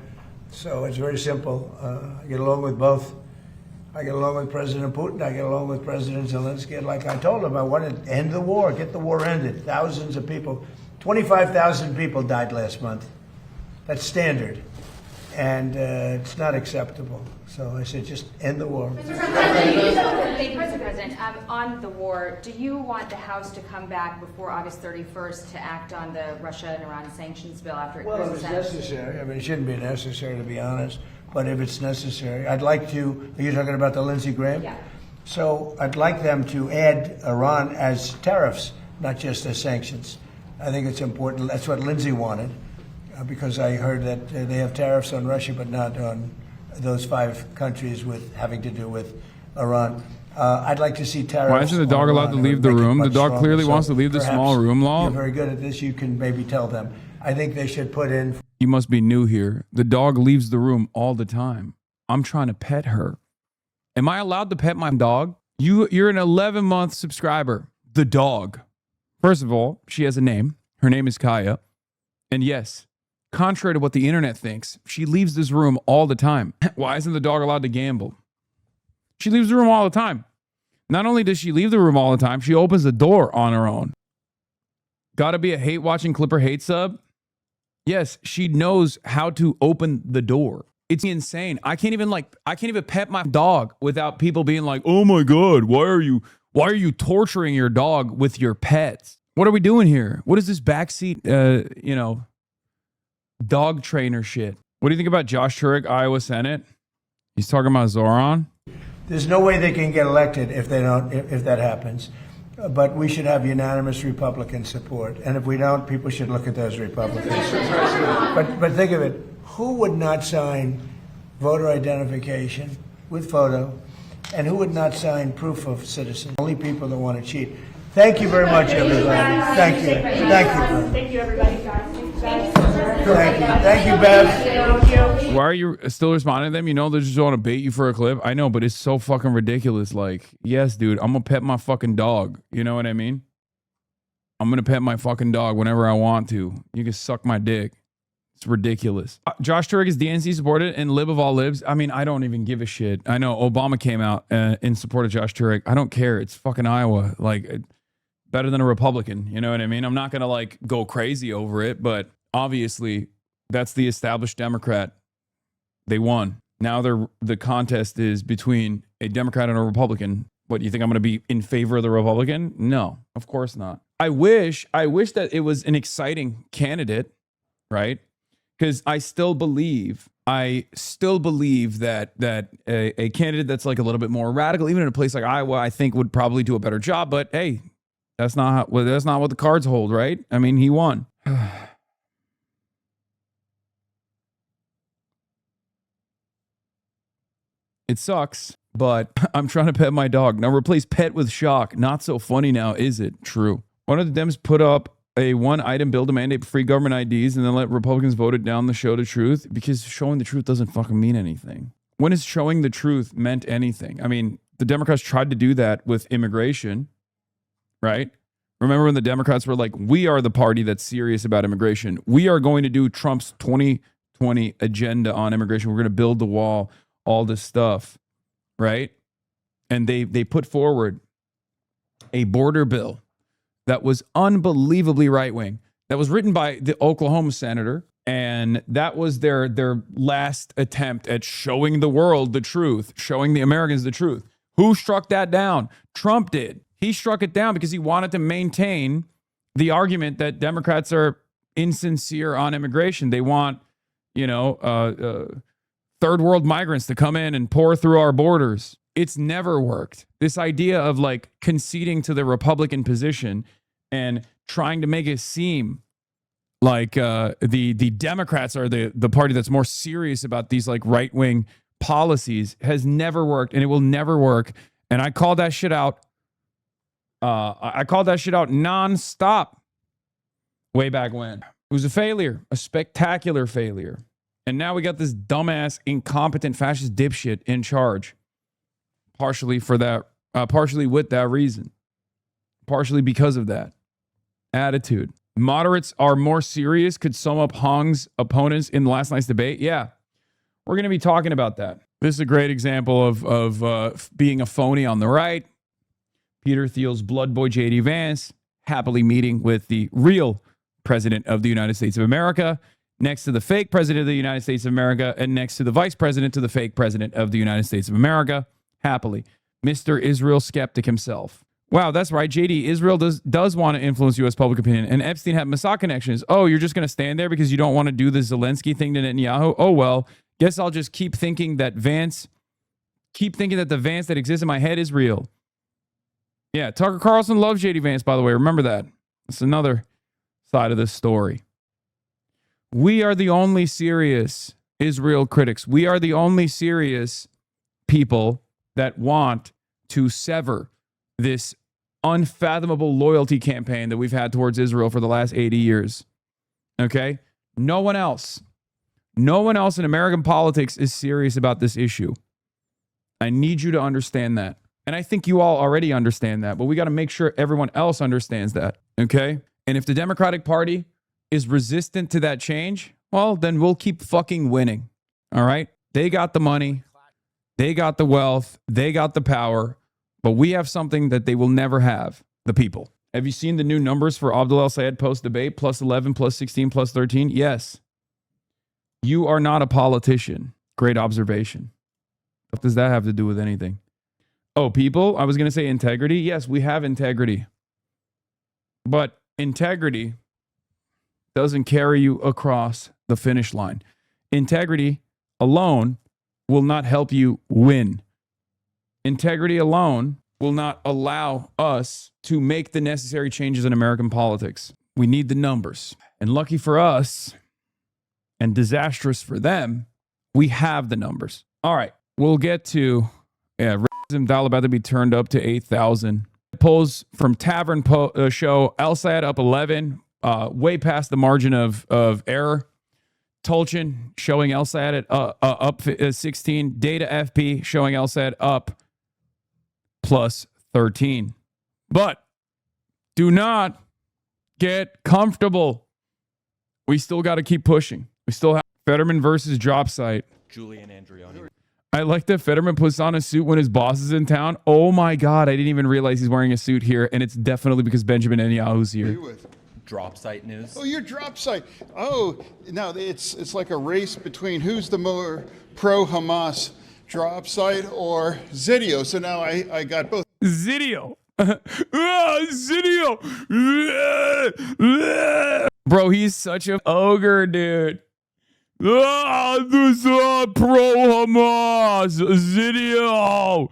So it's very simple. I get along with both. I get along with President Putin. I get along with President Zelensky. And like I told him, I want to end the war, get the war ended. Thousands of people, 25,000 people died last month. That's standard. And it's not acceptable. So I said, just end the war. Mr. President, on the war, do you want the House to come back before August 31st to act on the Russia and Iran sanctions bill after it Well, clears if the it's Senate? necessary. I mean, it shouldn't be necessary, to be honest. But if it's necessary, I'd like to. Are you talking about the Lindsey Graham? Yeah. So I'd like them to add Iran as tariffs, not just as sanctions. I think it's important. That's what Lindsey wanted, because I heard that they have tariffs on Russia, but not on those 5 countries with having to do with Iran. I'd like to see tariffs. Why isn't the dog allowed to leave the room? The dog clearly wants to leave the small room, Law. You're very good at this. You can maybe tell them. I think they should put in. You must be new here. The dog leaves the room all the time. I'm trying to pet her. Am I allowed to pet my dog? You're an 11-month subscriber. The dog. First of all, she has a name. Her name is Kaya. And yes, contrary to what the internet thinks, she leaves this room all the time. Why isn't the dog allowed to gamble? She leaves the room all the time. Not only does she leave the room all the time, she opens the door on her own. Gotta be a hate-watching Clipper hate sub? Yes, she knows how to open the door. It's insane. I can't even pet my dog without people being like, "Oh my God, why are you torturing your dog with your pets? What are we doing here? What is this backseat, dog trainer shit?" What do you think about Josh Turek, Iowa Senate? He's talking about Zoran. There's no way they can get elected if that happens. But we should have unanimous Republican support. And if we don't, people should look at those Republicans. But think of it. Who would not sign voter identification with photo? And who would not sign proof of citizenship? Only people that want to cheat. Thank you very much, everybody. Thank you. Thank you, everybody, guys. Thank you, Bev. Why are you still responding to them? You know they just want to bait you for a clip. I know, but it's so fucking ridiculous. Like, yes, dude, I'm gonna pet my fucking dog. You know what I mean? I'm gonna pet my fucking dog whenever I want to. You can suck my dick. It's ridiculous. Josh Turek is DNC supported and lib of all libs. I mean, I don't even give a shit. I know Obama came out in support of Josh Turek. I don't care. It's fucking Iowa. Like, better than a Republican. You know what I mean? I'm not gonna like go crazy over it, but obviously that's the established Democrat. They won. Now the contest is between a Democrat and a Republican. What, you think I'm going to be in favor of the Republican? No, of course not. I wish that it was an exciting candidate, right? Because I still believe that a candidate that's like a little bit more radical, even in a place like Iowa, I think would probably do a better job. But hey, that's not what the cards hold, right? I mean, he won. It sucks, but I'm trying to pet my dog. Now replace pet with shock. Not so funny now, is it? True. Why don't the Dems put up a one-item bill to mandate free government IDs and then let Republicans vote it down the show the truth? Because showing the truth doesn't fucking mean anything. When has showing the truth meant anything? I mean, the Democrats tried to do that with immigration, right? Remember when the Democrats were like, we are the party that's serious about immigration. We are going to do Trump's 2020 agenda on immigration. We're going to build the wall. All this stuff, right? And they put forward a border bill that was unbelievably right-wing, that was written by the Oklahoma senator, and that was their last attempt at showing the world the truth, showing the Americans the truth. Who struck that down? Trump did. He struck it down because he wanted to maintain the argument that Democrats are insincere on immigration. They want, third world migrants to come in and pour through our borders. It's never worked. This idea of like conceding to the Republican position and trying to make it seem like the Democrats are the party that's more serious about these like right-wing policies has never worked, and it will never work. And I called that shit out. I called that shit out nonstop way back when. It was a failure, a spectacular failure. And now we got this dumbass, incompetent, fascist dipshit in charge. Partially for that, partially with that reason. Partially because of that attitude. Moderates are more serious, could sum up Hong's opponents in last night's debate. Yeah, we're going to be talking about that. This is a great example of being a phony on the right. Peter Thiel's blood boy, J.D. Vance, happily meeting with the real president of the United States of America, next to the fake president of the United States of America, and next to the vice president to the fake president of the United States of America. Happily. Mr. Israel skeptic himself. Wow, that's right, JD. Israel does want to influence U.S. public opinion, and Epstein had Mossad connections. Oh, you're just going to stand there because you don't want to do the Zelensky thing to Netanyahu? Oh, well, guess I'll just keep thinking that the Vance that exists in my head is real. Yeah, Tucker Carlson loves JD Vance, by the way. Remember that. That's another side of this story. We are the only serious Israel critics. We are the only serious people that want to sever this unfathomable loyalty campaign that we've had towards Israel for the last 80 years. Okay? No one else No one else in American politics is serious about this issue. I need you to understand that. And I think you all already understand that, but we got to make sure everyone else understands that. Okay? And if the Democratic Party is resistant to that change, well, then we'll keep fucking winning. All right? They got the money. They got the wealth. They got the power. But we have something that they will never have, the people. Have you seen the new numbers for Abdul El-Sayed post-debate? Plus 11, plus 16, plus 13? Yes. You are not a politician. Great observation. What does that have to do with anything? Oh, people? I was going to say integrity. Yes, we have integrity. But integrity doesn't carry you across the finish line. Integrity alone will not help you win. Integrity alone will not allow us to make the necessary changes in American politics. We need the numbers. And lucky for us, and disastrous for them, we have the numbers. All right, we'll get to, racism dial about to be turned up to 8,000. Polls from Tavern show El-Sayed up 11, way past the margin of error. Tolchin showing El-Sayed at up 16. Data FP showing El-Sayed up plus 13. But do not get comfortable. We still got to keep pushing. We still have Fetterman versus Drop Site. Julian Andreoni. I like that Fetterman puts on a suit when his boss is in town. Oh my God, I didn't even realize he's wearing a suit here, and it's definitely because Benjamin Netanyahu's here. Drop site news. Oh, you're drop site. Oh, no, it's like a race between who's the more pro-Hamas, drop site or Zidio. So now I got both. Zidio. Zidio. Bro, he's such an ogre, dude. This pro-Hamas. Zidio.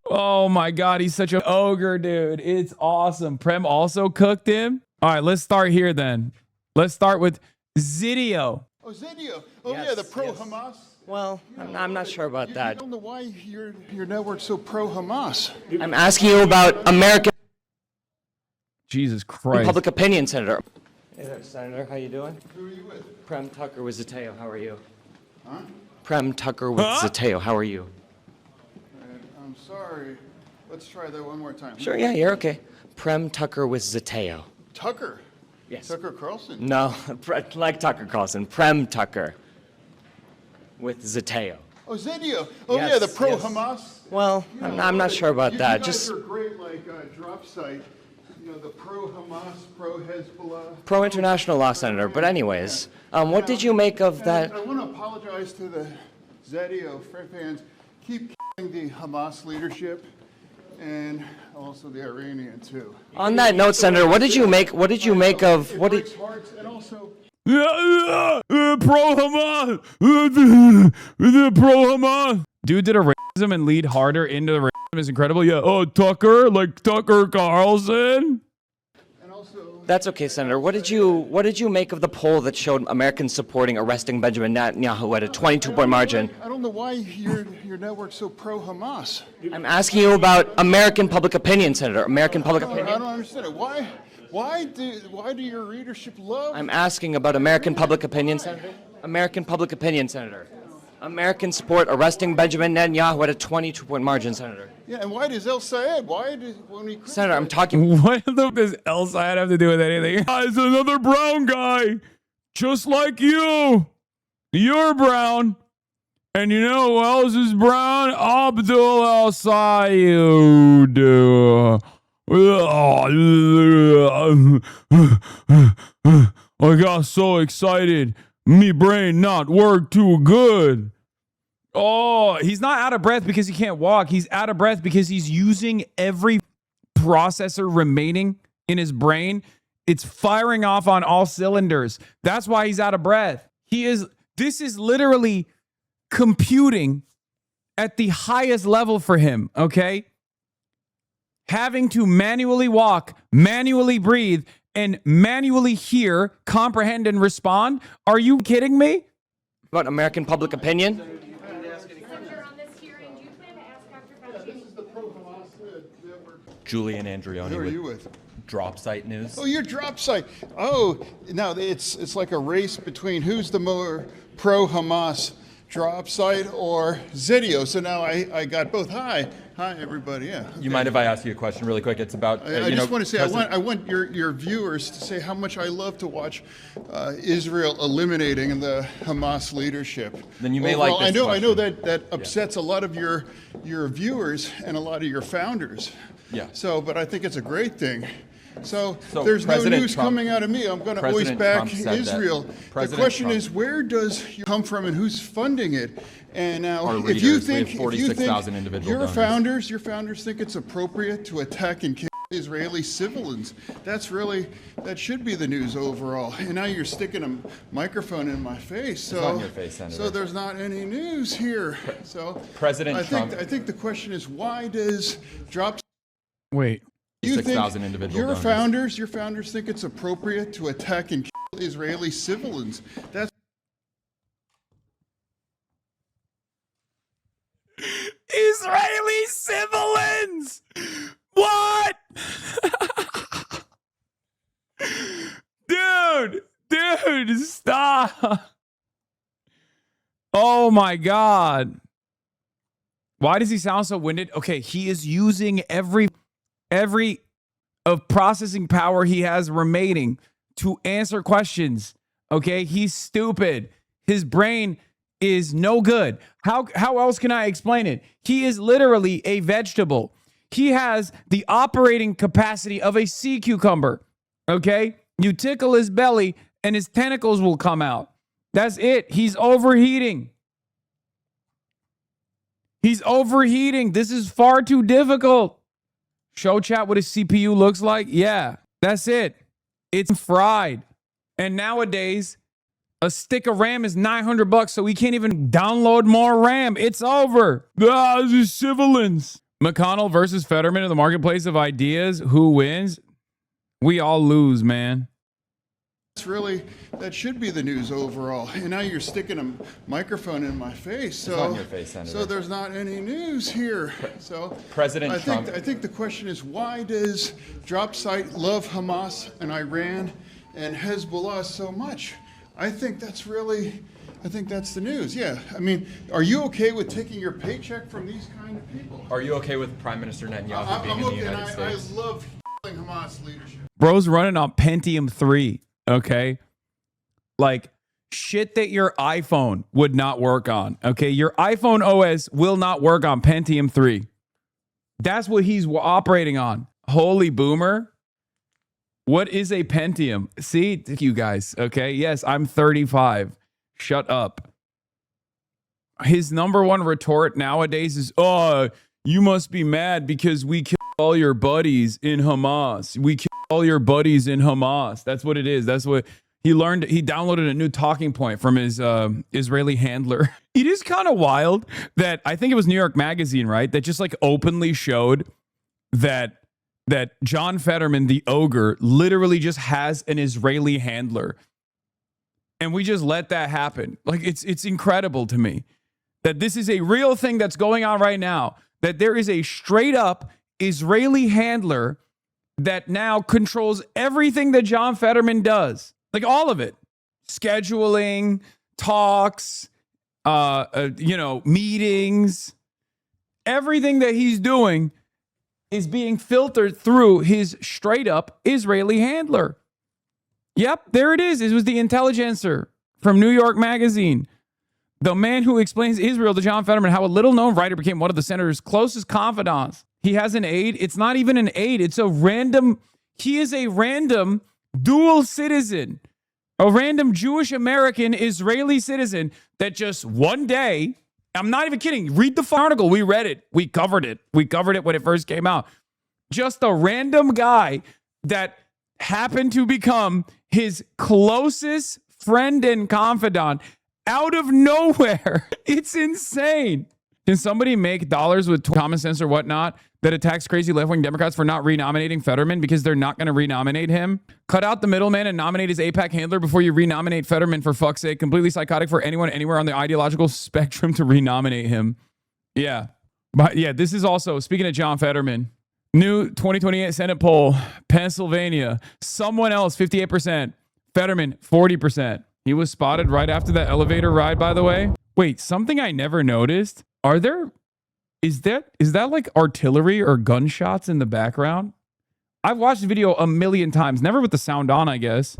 Oh my God, he's such an ogre, dude. It's awesome. Prem also cooked him. All right, let's start here then. Let's start with Zidio. Oh, Zidio. Oh, yes, yeah, the pro-Hamas. Yes. Well, I'm not sure about that. I don't know why your network's so pro-Hamas. I'm asking you about American Jesus Christ. Public opinion, Senator. Hey there, Senator. How you doing? Who are you with? Prem Tucker with Zateo. How are you? Huh? Prem Tucker with Zateo. How are you? I'm sorry. Let's try that one more time. Sure, yeah, you're okay. Prem Tucker with Zateo. Tucker? Yes. Tucker Carlson? No, like Tucker Carlson. Prem Tucker with Zateo. Oh, Zidio. Oh, yes, yeah, the pro-Hamas. Yes. Well, I'm not sure about that. You guys are great, like drop site. You know, the pro-Hamas, pro-Hezbollah. Pro-international law, Senator. But anyways, what did you make of that? I want to apologize to the Zidio fans. Keep the Hamas leadership and also the Iranian too. On that note, Senator, what did you make? What did you make of what did? And also. Pro-Hamas. Pro-Hamas. Dude did a racism and lead harder into the racism is incredible. Yeah. Oh, Tucker, like Tucker Carlson. That's okay, Senator. What did you make of the poll that showed Americans supporting arresting Benjamin Netanyahu at a 22-point margin? I don't know why your network's so pro-Hamas. I'm asking you about American public opinion, Senator. American public opinion. I don't understand it. Why do your readership love? I'm asking about American public opinion, Senator. American public opinion, Senator. American support arresting Benjamin Netanyahu at a 22-point margin, Senator. Yeah, and why does El-Sayed? Senator, I'm talking. What does El-Sayed have to do with anything? It's another brown guy, just like you. You're brown. And you know who else is brown? Abdul El-Sayed. I got so excited. Me brain not work too good. Oh, he's not out of breath because he can't walk. He's out of breath because he's using every processor remaining in his brain. It's firing off on all cylinders. That's why he's out of breath. This is literally computing at the highest level for him, okay? Having to manually walk, manually breathe, and manually hear, comprehend, and respond? Are you kidding me? About American public opinion? Manager on this hearing, do you plan to ask Dr. Fauci? This is the pro-Hamas network. Julian Andreoni. Who are you with? Drop Site News. Oh, you're Drop Site. Oh, no, it's like a race between who's the more pro-Hamas, Drop Site or Zidio. So now I got both. Hi, everybody. Yeah. Okay. You mind if I ask you a question really quick? It's about. I just want to say I want your viewers to say how much I love to watch Israel eliminating the Hamas leadership. Then you may like this I know question. that upsets a lot of your viewers and a lot of your founders. Yeah. So, but I think it's a great thing. So there's President no news Trump- coming out of me. I'm going to always President back Trump said that. Israel. The President question Trump- is, where does you come from and who's funding it? And now, Our if you readers, we have think 46,000 individual donors. your founders think it's appropriate to attack and kill Israeli civilians, that should be the news overall. And now you're sticking a microphone in my face. So, It's not in your face, Senator. So there's not any news here. So President Trump- I think the question is, why does drop? Wait. You think 6,000 individual donors. your founders think it's appropriate to attack and kill Israeli civilians? That's Israeli civilians! What? Dude, stop. Oh my God. Why does he sound so winded? Okay, he is using every of processing power he has remaining to answer questions. Okay, he's stupid. His brain is no good. How else can I explain it? He is literally a vegetable. He has the operating capacity of a sea cucumber. Okay, you tickle his belly and his tentacles will come out. That's it. He's overheating. He's overheating. This is far too difficult. Show chat what his CPU looks like. Yeah, that's it. It's fried. And nowadays, a stick of RAM is $900, so we can't even download more RAM. It's over. This is civilians. McConnell versus Fetterman in the marketplace of ideas. Who wins? We all lose, man. that should be the news overall. And now you're sticking a microphone in my face. So, It's not in your face, Senator. So there's not any news here. So President Trump- I think the question is, why does Drop Site love Hamas and Iran and Hezbollah so much? I think that's the news. Yeah. I mean, are you okay with taking your paycheck from these kind of people? Are you okay with Prime Minister Netanyahu being I'm in the okay, United and States? I love Hamas leadership. Bro's running on Pentium 3, okay? Like shit that your iPhone would not work on, okay? Your iPhone OS will not work on Pentium 3. That's what he's operating on. Holy boomer. What is a Pentium? See, you guys, okay? Yes, I'm 35. Shut up. His number one retort nowadays is, oh, you must be mad because we killed all your buddies in Hamas. We killed all your buddies in Hamas. That's what it is. That's what he learned. He downloaded a new talking point from his Israeli handler. It is kind of wild that I think it was New York Magazine, right? That just like openly showed that John Fetterman, the ogre, literally just has an Israeli handler. And we just let that happen. Like it's incredible to me that this is a real thing that's going on right now. That there is a straight up Israeli handler that now controls everything that John Fetterman does. Like all of it. Scheduling, talks, meetings. Everything that he's doing is being filtered through his straight up Israeli handler. Yep, there it is. It was the Intelligencer from New York Magazine. The man who explains Israel to John Fetterman, how a little-known writer became one of the senator's closest confidants. He has an aide. It's not even an aide. It's a random... He is a random dual citizen. A random Jewish-American Israeli citizen that just one day... I'm not even kidding. Read the article. We read it. We covered it. We covered it when it first came out. Just a random guy that happened to become his closest friend and confidant out of nowhere. It's insane. Can somebody make dollars with common sense or whatnot that attacks crazy left-wing Democrats for not renominating Fetterman because they're not going to renominate him? Cut out the middleman and nominate his AIPAC handler before you renominate Fetterman, for fuck's sake. Completely psychotic for anyone anywhere on the ideological spectrum to renominate him. Yeah. But yeah, this is also, speaking of John Fetterman, new 2028 Senate poll, Pennsylvania, someone else, 58%, Fetterman, 40%. He was spotted right after that elevator ride, by the way. Wait, something I never noticed. Is that like artillery or gunshots in the background? I've watched the video a million times, never with the sound on, I guess.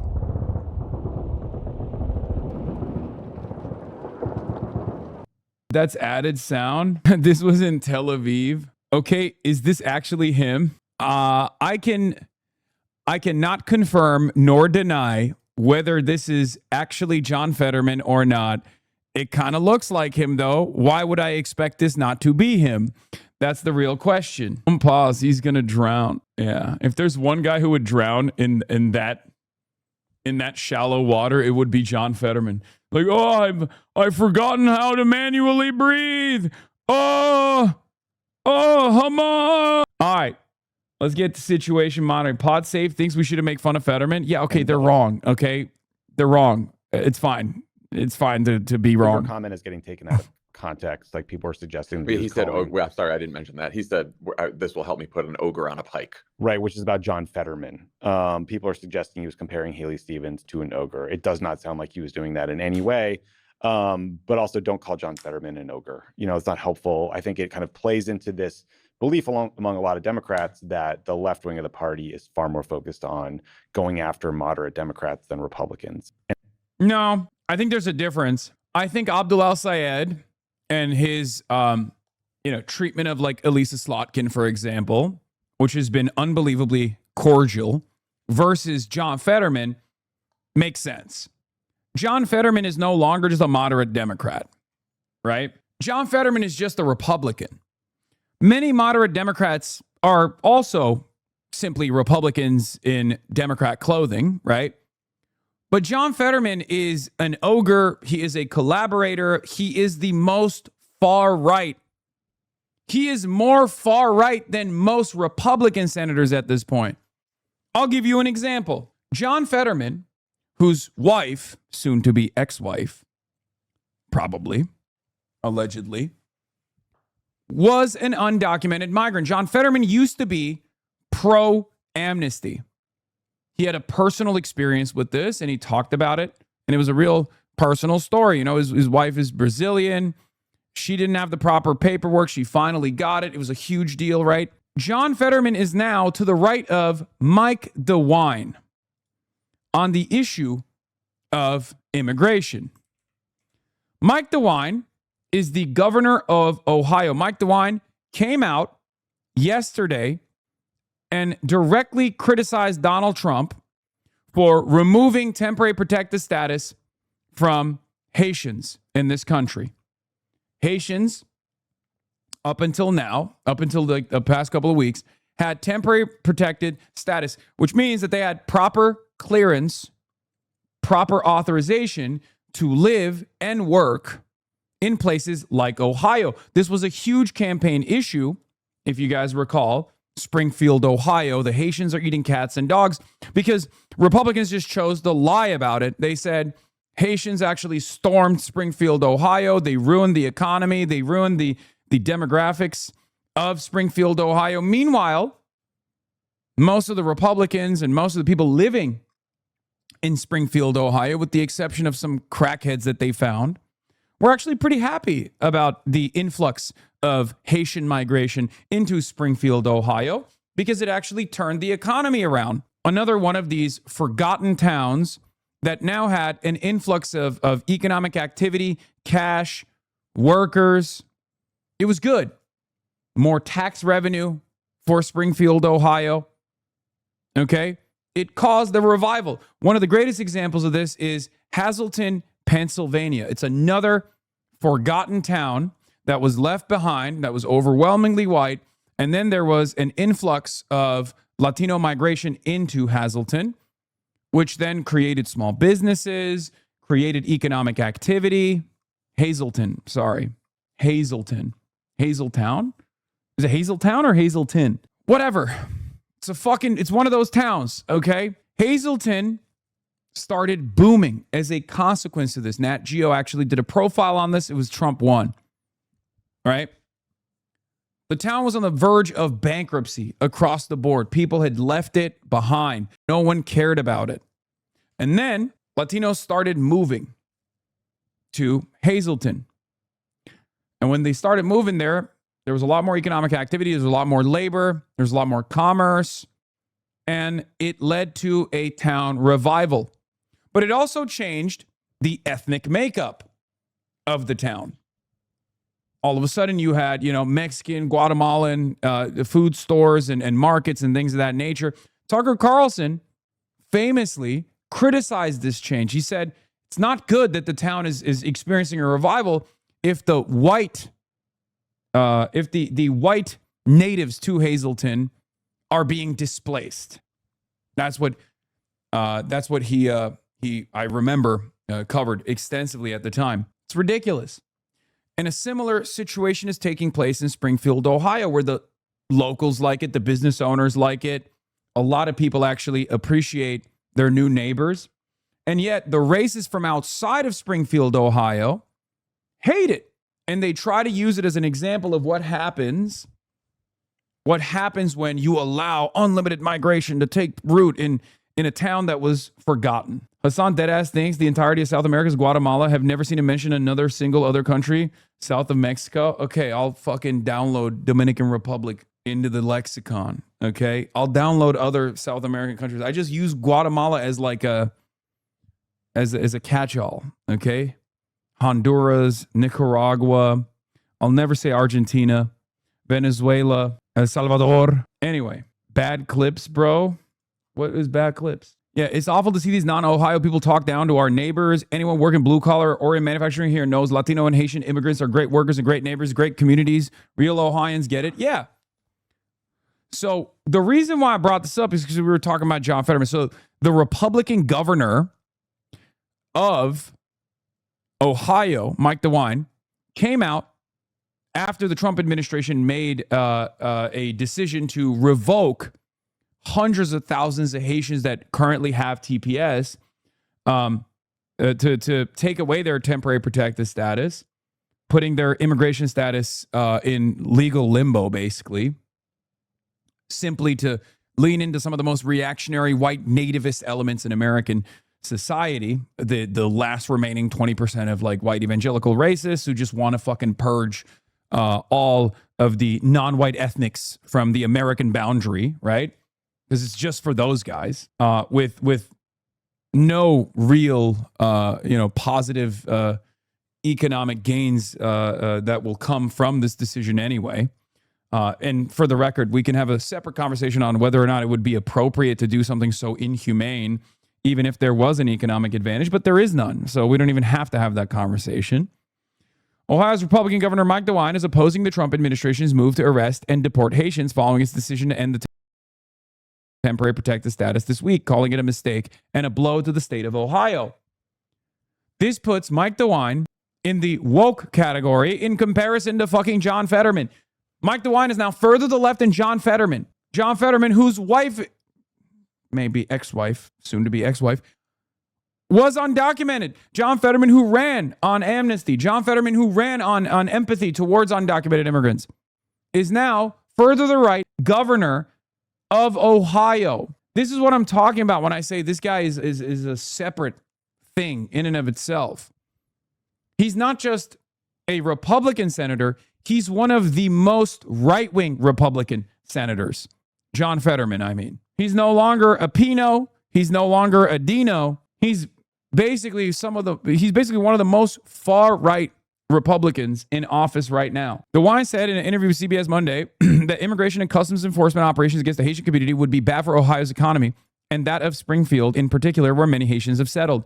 That's added sound. This was in Tel Aviv. Okay, is this actually him? I cannot confirm nor deny whether this is actually John Fetterman or not. It kind of looks like him, though. Why would I expect this not to be him? That's the real question. Pause. He's gonna drown. Yeah. If there's one guy who would drown in that shallow water, it would be John Fetterman. Like, oh, I've forgotten how to manually breathe. Oh, Hamas. All right. Let's get to situation monitoring. Pod Safe thinks we should make fun of Fetterman. Yeah, okay, they're wrong. Okay, they're wrong. It's fine. It's fine to be wrong. Your comment is getting taken out of context. Like people are suggesting. He said, "Oh, well, sorry, I didn't mention that." He said, "This will help me put an ogre on a pike." Right, which is about John Fetterman. People are suggesting he was comparing Haley Stevens to an ogre. It does not sound like he was doing that in any way. But also, don't call John Fetterman an ogre. You know, it's not helpful. I think it kind of plays into this belief among a lot of Democrats that the left wing of the party is far more focused on going after moderate Democrats than Republicans. No, I think there's a difference. I think Abdul al-Sayed and his treatment of like Elisa Slotkin, for example, which has been unbelievably cordial, versus John Fetterman makes sense. John Fetterman is no longer just a moderate Democrat, right? John Fetterman is just a Republican. Many moderate Democrats are also simply Republicans in Democrat clothing, right? But John Fetterman is an ogre. He is a collaborator. He is the most far right. He is more far right than most Republican senators at this point. I'll give you an example. John Fetterman, whose wife, soon to be ex-wife, probably, allegedly, was an undocumented migrant. John Fetterman used to be pro-amnesty. He had a personal experience with this, and he talked about it, and it was a real personal story. You know, his wife is Brazilian. She didn't have the proper paperwork. She finally got it. It was a huge deal, right? John Fetterman is now to the right of Mike DeWine on the issue of immigration. Mike DeWine is the governor of Ohio. Mike DeWine came out yesterday and directly criticized Donald Trump for removing temporary protected status from Haitians in this country. Haitians, up until now, up until the past couple of weeks, had temporary protected status, which means that they had proper clearance, proper authorization to live and work in places like Ohio. This was a huge campaign issue, if you guys recall. Springfield, Ohio, the Haitians are eating cats and dogs because Republicans just chose to lie about it. They said Haitians actually stormed Springfield, Ohio. They ruined the economy. They ruined the demographics of Springfield, Ohio. Meanwhile, most of the Republicans and most of the people living in Springfield, Ohio, with the exception of some crackheads that they found, were actually pretty happy about the influx of Haitian migration into Springfield, Ohio, because it actually turned the economy around. Another one of these forgotten towns that now had an influx of economic activity, cash, workers. It was good. More tax revenue for Springfield, Ohio. Okay? It caused the revival. One of the greatest examples of this is Hazleton, Pennsylvania. It's another forgotten town that was left behind, that was overwhelmingly white. And then there was an influx of Latino migration into Hazleton, which then created small businesses, created economic activity. Hazleton. Hazletown? Is it Hazeltown or Hazleton? Whatever. It's one of those towns, okay? Hazleton started booming as a consequence of this. Nat Geo actually did a profile on this. It was Trump won, right? The town was on the verge of bankruptcy across the board. People had left it behind. No one cared about it. And then Latinos started moving to Hazleton. And when they started moving there was a lot more economic activity. There was a lot more labor. There was a lot more commerce. And it led to a town revival. But it also changed the ethnic makeup of the town. All of a sudden you had, Mexican, Guatemalan food stores and markets and things of that nature. Tucker Carlson famously criticized this change. He said, it's not good that the town is experiencing a revival if the white natives to Hazleton are being displaced. That's what he I remember covered extensively at the time. It's ridiculous. And a similar situation is taking place in Springfield, Ohio, where the locals like it, the business owners like it. A lot of people actually appreciate their new neighbors. And yet the racists from outside of Springfield, Ohio, hate it. And they try to use it as an example of what happens when you allow unlimited migration to take root in a town that was forgotten. Hasan deadass thinks the entirety of South America's Guatemala. Have never seen him mention another single other country south of Mexico. Okay, I'll fucking download Dominican Republic into the lexicon. Okay, I'll download other South American countries. I just use Guatemala as like as a catch-all. Okay, Honduras, Nicaragua. I'll never say Argentina, Venezuela, El Salvador. Anyway, bad clips, bro. What is bad clips? Yeah, it's awful to see these non-Ohio people talk down to our neighbors. Anyone working blue collar or in manufacturing here knows Latino and Haitian immigrants are great workers and great neighbors, great communities. Real Ohioans get it. Yeah. So the reason why I brought this up is because we were talking about John Fetterman. So the Republican governor of Ohio, Mike DeWine, came out after the Trump administration made a decision to revoke hundreds of thousands of Haitians that currently have TPS to take away their temporary protected status, putting their immigration status in legal limbo, basically, simply to lean into some of the most reactionary white nativist elements in American society, the last remaining 20% of like white evangelical racists who just want to fucking purge all of the non-white ethnics from the American boundary, right? Because it's just for those guys with no real positive economic gains that will come from this decision anyway. And for the record, we can have a separate conversation on whether or not it would be appropriate to do something so inhumane, even if there was an economic advantage, but there is none. So we don't even have to have that conversation. Ohio's Republican Governor Mike DeWine is opposing the Trump administration's move to arrest and deport Haitians following its decision to end the temporary protected status this week, calling it a mistake and a blow to the state of Ohio. This puts Mike DeWine in the woke category in comparison to fucking John Fetterman. Mike DeWine is now further to the left than John Fetterman. John Fetterman, whose wife, maybe ex-wife, soon to be ex-wife, was undocumented. John Fetterman, who ran on amnesty. John Fetterman, who ran on empathy towards undocumented immigrants, is now further to the right governor of Ohio. This is what I'm talking about when I say this guy is a separate thing in and of itself. He's not just a Republican senator. He's one of the most right-wing Republican senators. John Fetterman, I mean. He's no longer a Pino. He's no longer a Dino. He's basically one of the most far-right Republicans in office right now. DeWine said in an interview with CBS Monday that immigration and customs enforcement operations against the Haitian community would be bad for Ohio's economy and that of Springfield in particular, where many Haitians have settled.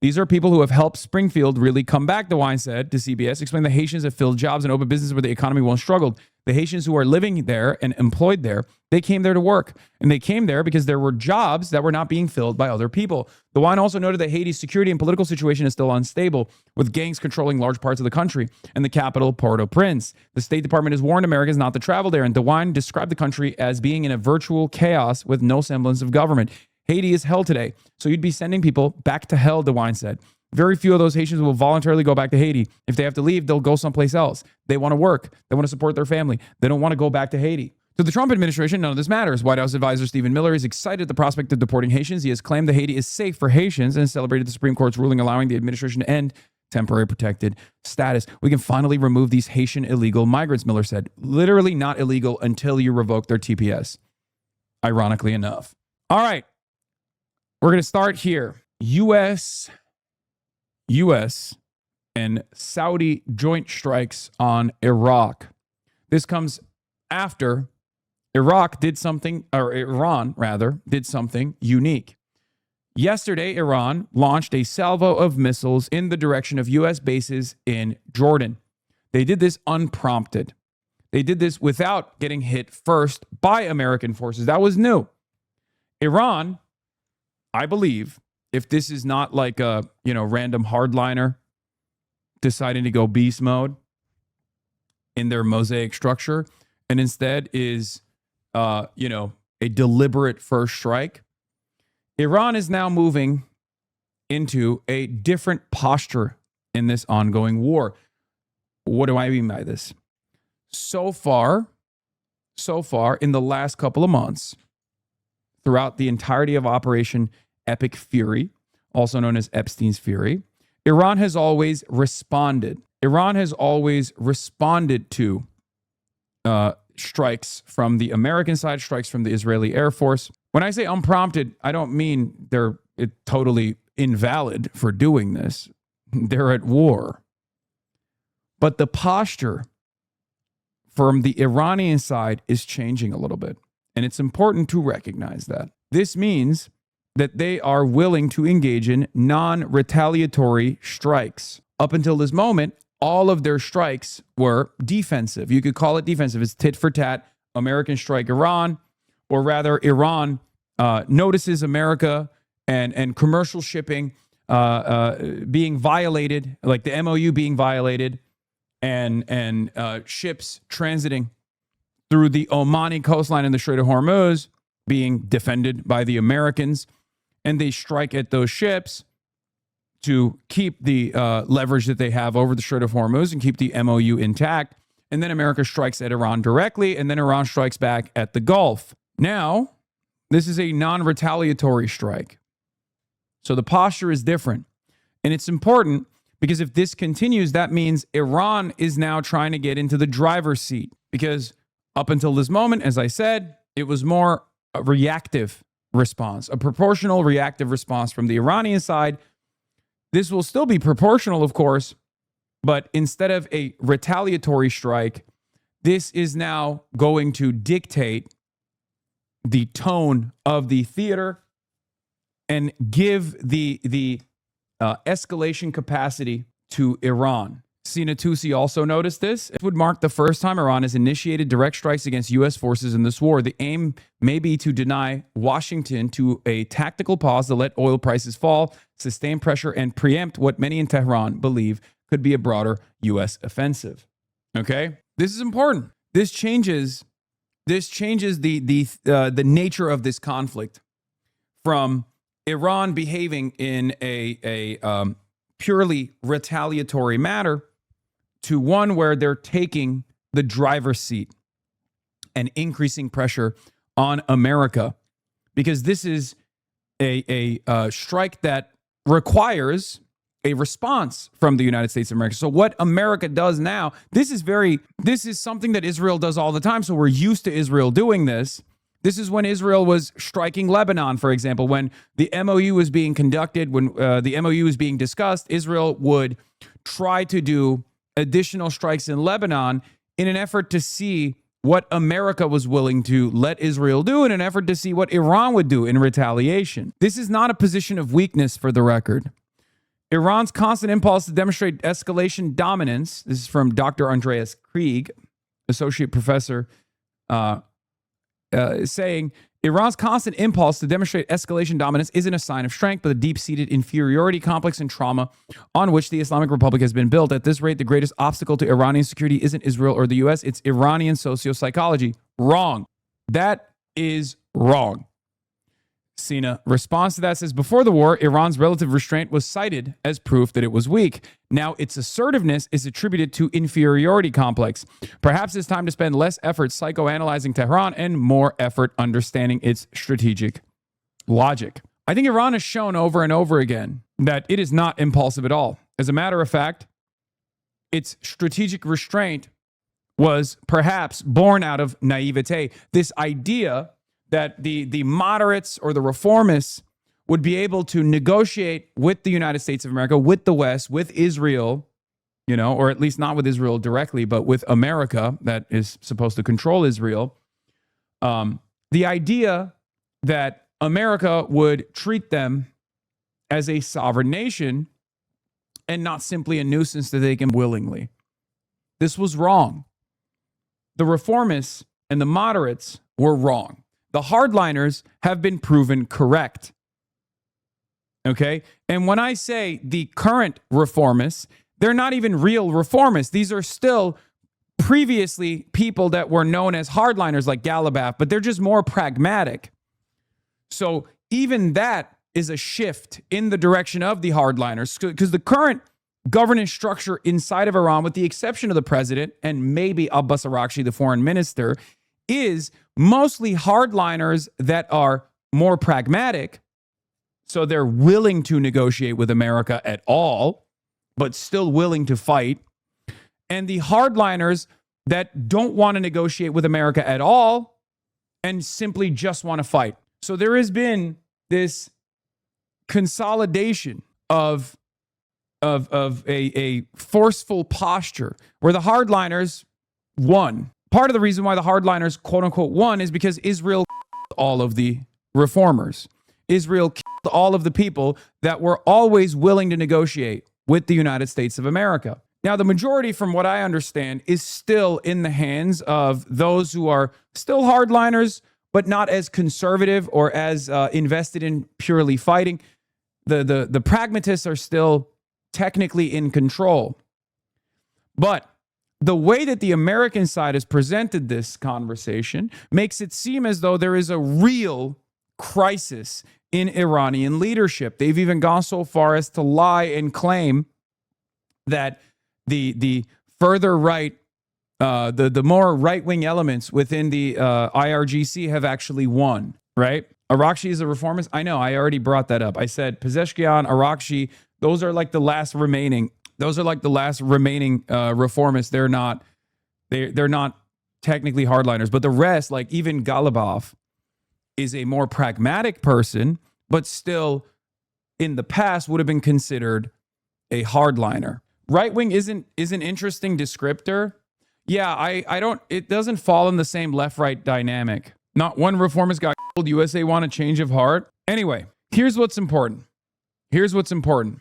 These are people who have helped Springfield really come back, DeWine said to CBS, explaining the Haitians have filled jobs and opened businesses where the economy once struggled. The Haitians who are living there and employed there, they came there to work. And they came there because there were jobs that were not being filled by other people. DeWine also noted that Haiti's security and political situation is still unstable, with gangs controlling large parts of the country and the capital, Port-au-Prince. The State Department has warned Americans not to travel there, and DeWine described the country as being in a virtual chaos with no semblance of government. Haiti is hell today, so you'd be sending people back to hell, DeWine said. Very few of those Haitians will voluntarily go back to Haiti. If they have to leave, they'll go someplace else. They want to work. They want to support their family. They don't want to go back to Haiti. To the Trump administration, none of this matters. White House advisor Stephen Miller is excited at the prospect of deporting Haitians. He has claimed that Haiti is safe for Haitians and celebrated the Supreme Court's ruling allowing the administration to end temporary protected status. We can finally remove these Haitian illegal migrants, Miller said. Literally not illegal until you revoke their TPS. Ironically enough. All right. We're going to start here. U.S. and Saudi joint strikes on Iraq. This comes after Iran did something unique. Yesterday, Iran launched a salvo of missiles in the direction of U.S. bases in Jordan. They did this unprompted. They did this without getting hit first by American forces. That was new. Iran, I believe, if this is not like a, random hardliner deciding to go beast mode in their mosaic structure, and instead is, a deliberate first strike, Iran is now moving into a different posture in this ongoing war. What do I mean by this? So far, in the last couple of months, throughout the entirety of Operation Epic Fury, also known as Epstein's Fury, Iran has always responded. Iran has always responded to strikes from the American side, strikes from the Israeli Air Force. When I say unprompted, I don't mean they're totally invalid for doing this. They're at war. But the posture from the Iranian side is changing a little bit. And it's important to recognize that. This means that they are willing to engage in non-retaliatory strikes. Up until this moment, all of their strikes were defensive. You could call it defensive. It's tit for tat. American strike Iran, or rather Iran notices America and commercial shipping being violated, like the MOU being violated, and ships transiting through the Omani coastline in the Strait of Hormuz being defended by the Americans, and they strike at those ships to keep the leverage that they have over the Strait of Hormuz and keep the MOU intact. And then America strikes at Iran directly, and then Iran strikes back at the Gulf. Now, this is a non-retaliatory strike. So the posture is different. And it's important because if this continues, that means Iran is now trying to get into the driver's seat. Because up until this moment, as I said, it was more a reactive response, a proportional reactive response from the Iranian side. This will still be proportional, of course, but instead of a retaliatory strike, this is now going to dictate the tone of the theater and give the escalation capacity to Iran. Sina Tusi also noticed this. It would mark the first time Iran has initiated direct strikes against U.S. forces in this war. The aim may be to deny Washington to a tactical pause to let oil prices fall, sustain pressure, and preempt what many in Tehran believe could be a broader U.S. offensive. Okay? This is important. This changes the nature of this conflict from Iran behaving in a purely retaliatory manner to one where they're taking the driver's seat and increasing pressure on America, because this is a strike that requires a response from the United States of America. So what America does now, this is something that Israel does all the time. So we're used to Israel doing this. This is when Israel was striking Lebanon, for example, when the MOU was being conducted, when the MOU was being discussed, Israel would try to do additional strikes in Lebanon in an effort to see what America was willing to let Israel do, in an effort to see what Iran would do in retaliation. This is not a position of weakness, for the record. Iran's constant impulse to demonstrate escalation dominance, this is from Dr. Andreas Krieg, associate professor, saying, Iran's constant impulse to demonstrate escalation dominance isn't a sign of strength, but a deep-seated inferiority complex and trauma on which the Islamic Republic has been built. At this rate, the greatest obstacle to Iranian security isn't Israel or the U.S., it's Iranian sociopsychology. Wrong. That is wrong. Sina responds to that, says, before the war, Iran's relative restraint was cited as proof that it was weak. Now its assertiveness is attributed to inferiority complex. Perhaps it's time to spend less effort psychoanalyzing Tehran and more effort understanding its strategic logic. I think Iran has shown over and over again that it is not impulsive at all. As a matter of fact, its strategic restraint was perhaps born out of naivete. This idea that the moderates or the reformists would be able to negotiate with the United States of America, with the West, with Israel, or at least not with Israel directly, but with America that is supposed to control Israel. The idea that America would treat them as a sovereign nation and not simply a nuisance that they can willingly. This was wrong. The reformists and the moderates were wrong. The hardliners have been proven correct. Okay? And when I say the current reformists, they're not even real reformists. These are still previously people that were known as hardliners like Galabaf, but they're just more pragmatic. So even that is a shift in the direction of the hardliners, because the current governance structure inside of Iran, with the exception of the president and maybe Abbas Araghchi, the foreign minister, is mostly hardliners that are more pragmatic. So they're willing to negotiate with America at all, but still willing to fight. And the hardliners that don't want to negotiate with America at all and simply just want to fight. So there has been this consolidation of a forceful posture where the hardliners won. Part of the reason why the hardliners, quote unquote, won is because Israel killed all of the reformers. Israel killed all of the people that were always willing to negotiate with the United States of America. Now, the majority, from what I understand, is still in the hands of those who are still hardliners, but not as conservative or as invested in purely fighting. The pragmatists are still technically in control. But the way that the American side has presented this conversation makes it seem as though there is a real crisis in Iranian leadership. They've even gone so far as to lie and claim that the further right, the more right-wing elements within the IRGC have actually won, right? Araghchi is a reformist. I know, I already brought that up. I said Pezeshkian, Araghchi, those are like the last remaining. Those are like the last remaining reformists. They're not technically hardliners, but the rest, like even Galibaf, is a more pragmatic person, but still in the past would have been considered a hardliner. Right wing isn't an interesting descriptor. Yeah, I don't. It doesn't fall in the same left-right dynamic. Not one reformist got killed. USA want a change of heart. Anyway, here's what's important. Here's what's important.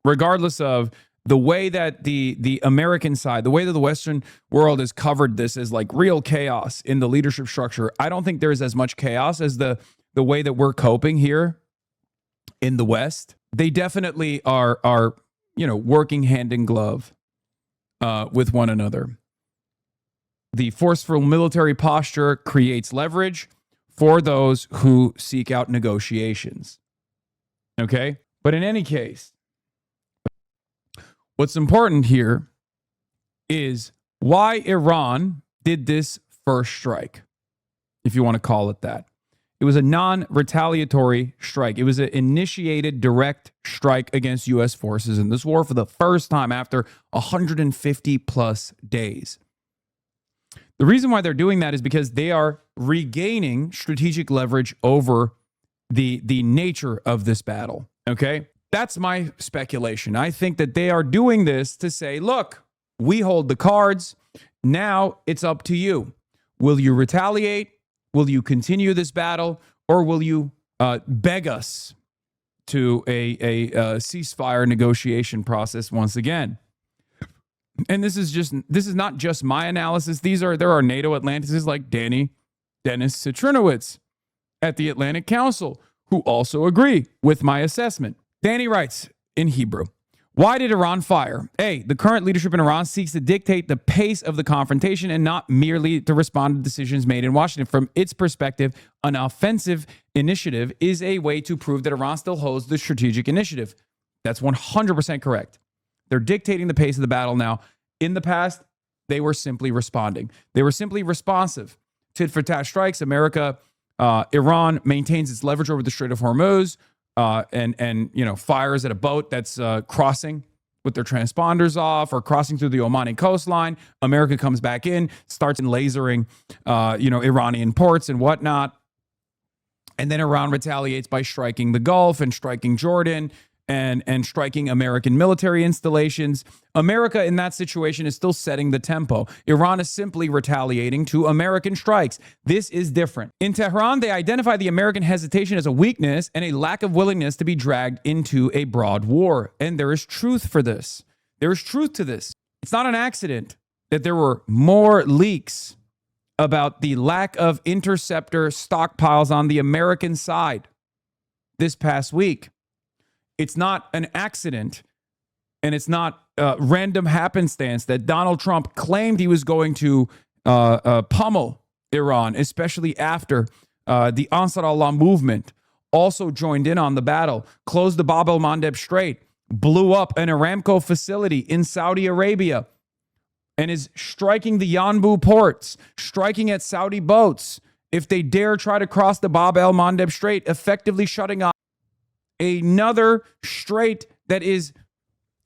Regardless of the way that the American side, the way that the Western world has covered this as like real chaos in the leadership structure, I don't think there's as much chaos as the way that we're coping here in the West. They definitely are working hand in glove with one another. The forceful military posture creates leverage for those who seek out negotiations. Okay? But in any case, what's important here is why Iran did this first strike, if you want to call it that. It was a non-retaliatory strike. It was an initiated direct strike against U.S. forces in this war for the first time after 150 plus days. The reason why they're doing that is because they are regaining strategic leverage over the nature of this battle. Okay? That's my speculation. I think that they are doing this to say, look, we hold the cards. Now it's up to you. Will you retaliate? Will you continue this battle? Or will you beg us to a ceasefire negotiation process once again? And this is not just my analysis. There are NATO Atlantists like Dennis Citrinowicz at the Atlantic Council who also agree with my assessment. Danny writes in Hebrew, Why did Iran fire? A, the current leadership in Iran seeks to dictate the pace of the confrontation and not merely to respond to decisions made in Washington. From its perspective, an offensive initiative is a way to prove that Iran still holds the strategic initiative. That's 100% correct. They're dictating the pace of the battle now. In the past, they were simply responding. They were simply responsive. Tit for tat strikes. Iran maintains its leverage over the Strait of Hormuz. And fires at a boat that's crossing with their transponders off or crossing through the Omani coastline. America comes back in, starts lasering, Iranian ports and whatnot. And then Iran retaliates by striking the Gulf and striking Jordan and striking American military installations. America in that situation is still setting the tempo. Iran is simply retaliating to American strikes. This is different. In Tehran, they identify the American hesitation as a weakness and a lack of willingness to be dragged into a broad war. And there is truth for this. There is truth to this. It's not an accident that there were more leaks about the lack of interceptor stockpiles on the American side this past week. It's not an accident, and it's not random happenstance that Donald Trump claimed he was going to pummel Iran, especially after the Ansar Allah movement also joined in on the battle, closed the Bab el-Mandeb Strait, blew up an Aramco facility in Saudi Arabia, and is striking the Yanbu ports, striking at Saudi boats if they dare try to cross the Bab el-Mandeb Strait, effectively shutting off another strait that is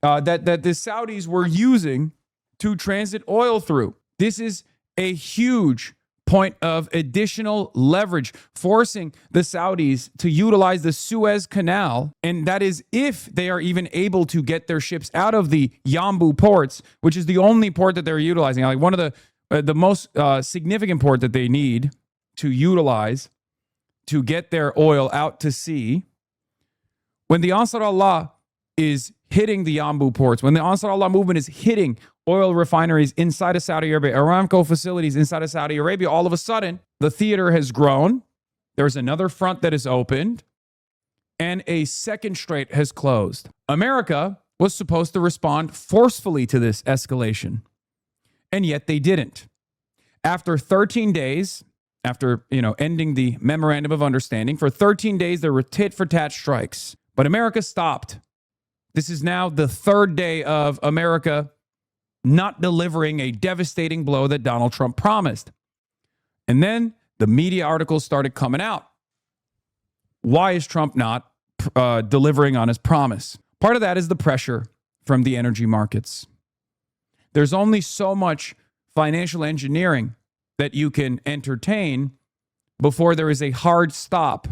that the Saudis were using to transit oil through. This is a huge point of additional leverage, forcing the Saudis to utilize the Suez Canal, and that is if they are even able to get their ships out of the Yanbu ports, which is the only port that they're utilizing. Like one of the most significant port that they need to utilize to get their oil out to sea. When the Ansar Allah is hitting the Yanbu ports, when the Ansar Allah movement is hitting oil refineries inside of Saudi Arabia, Aramco facilities inside of Saudi Arabia, all of a sudden, the theater has grown. There's another front that is opened, and a second strait has closed. America was supposed to respond forcefully to this escalation, and yet they didn't. After 13 days, after ending the memorandum of understanding, for 13 days, there were tit-for-tat strikes. But America stopped. This is now the third day of America not delivering a devastating blow that Donald Trump promised. And then the media articles started coming out. Why is Trump not delivering on his promise? Part of that is the pressure from the energy markets. There's only so much financial engineering that you can entertain before there is a hard stop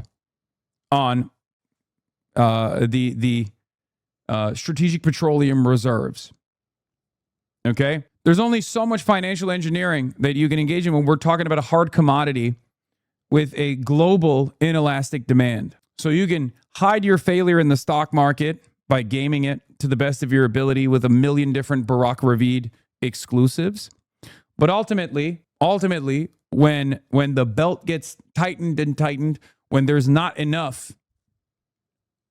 on the strategic petroleum reserves. Okay? There's only so much financial engineering that you can engage in when we're talking about a hard commodity with a global inelastic demand. So you can hide your failure in the stock market by gaming it to the best of your ability with a million different Barack Ravid exclusives. But ultimately, when the belt gets tightened and tightened, when there's not enough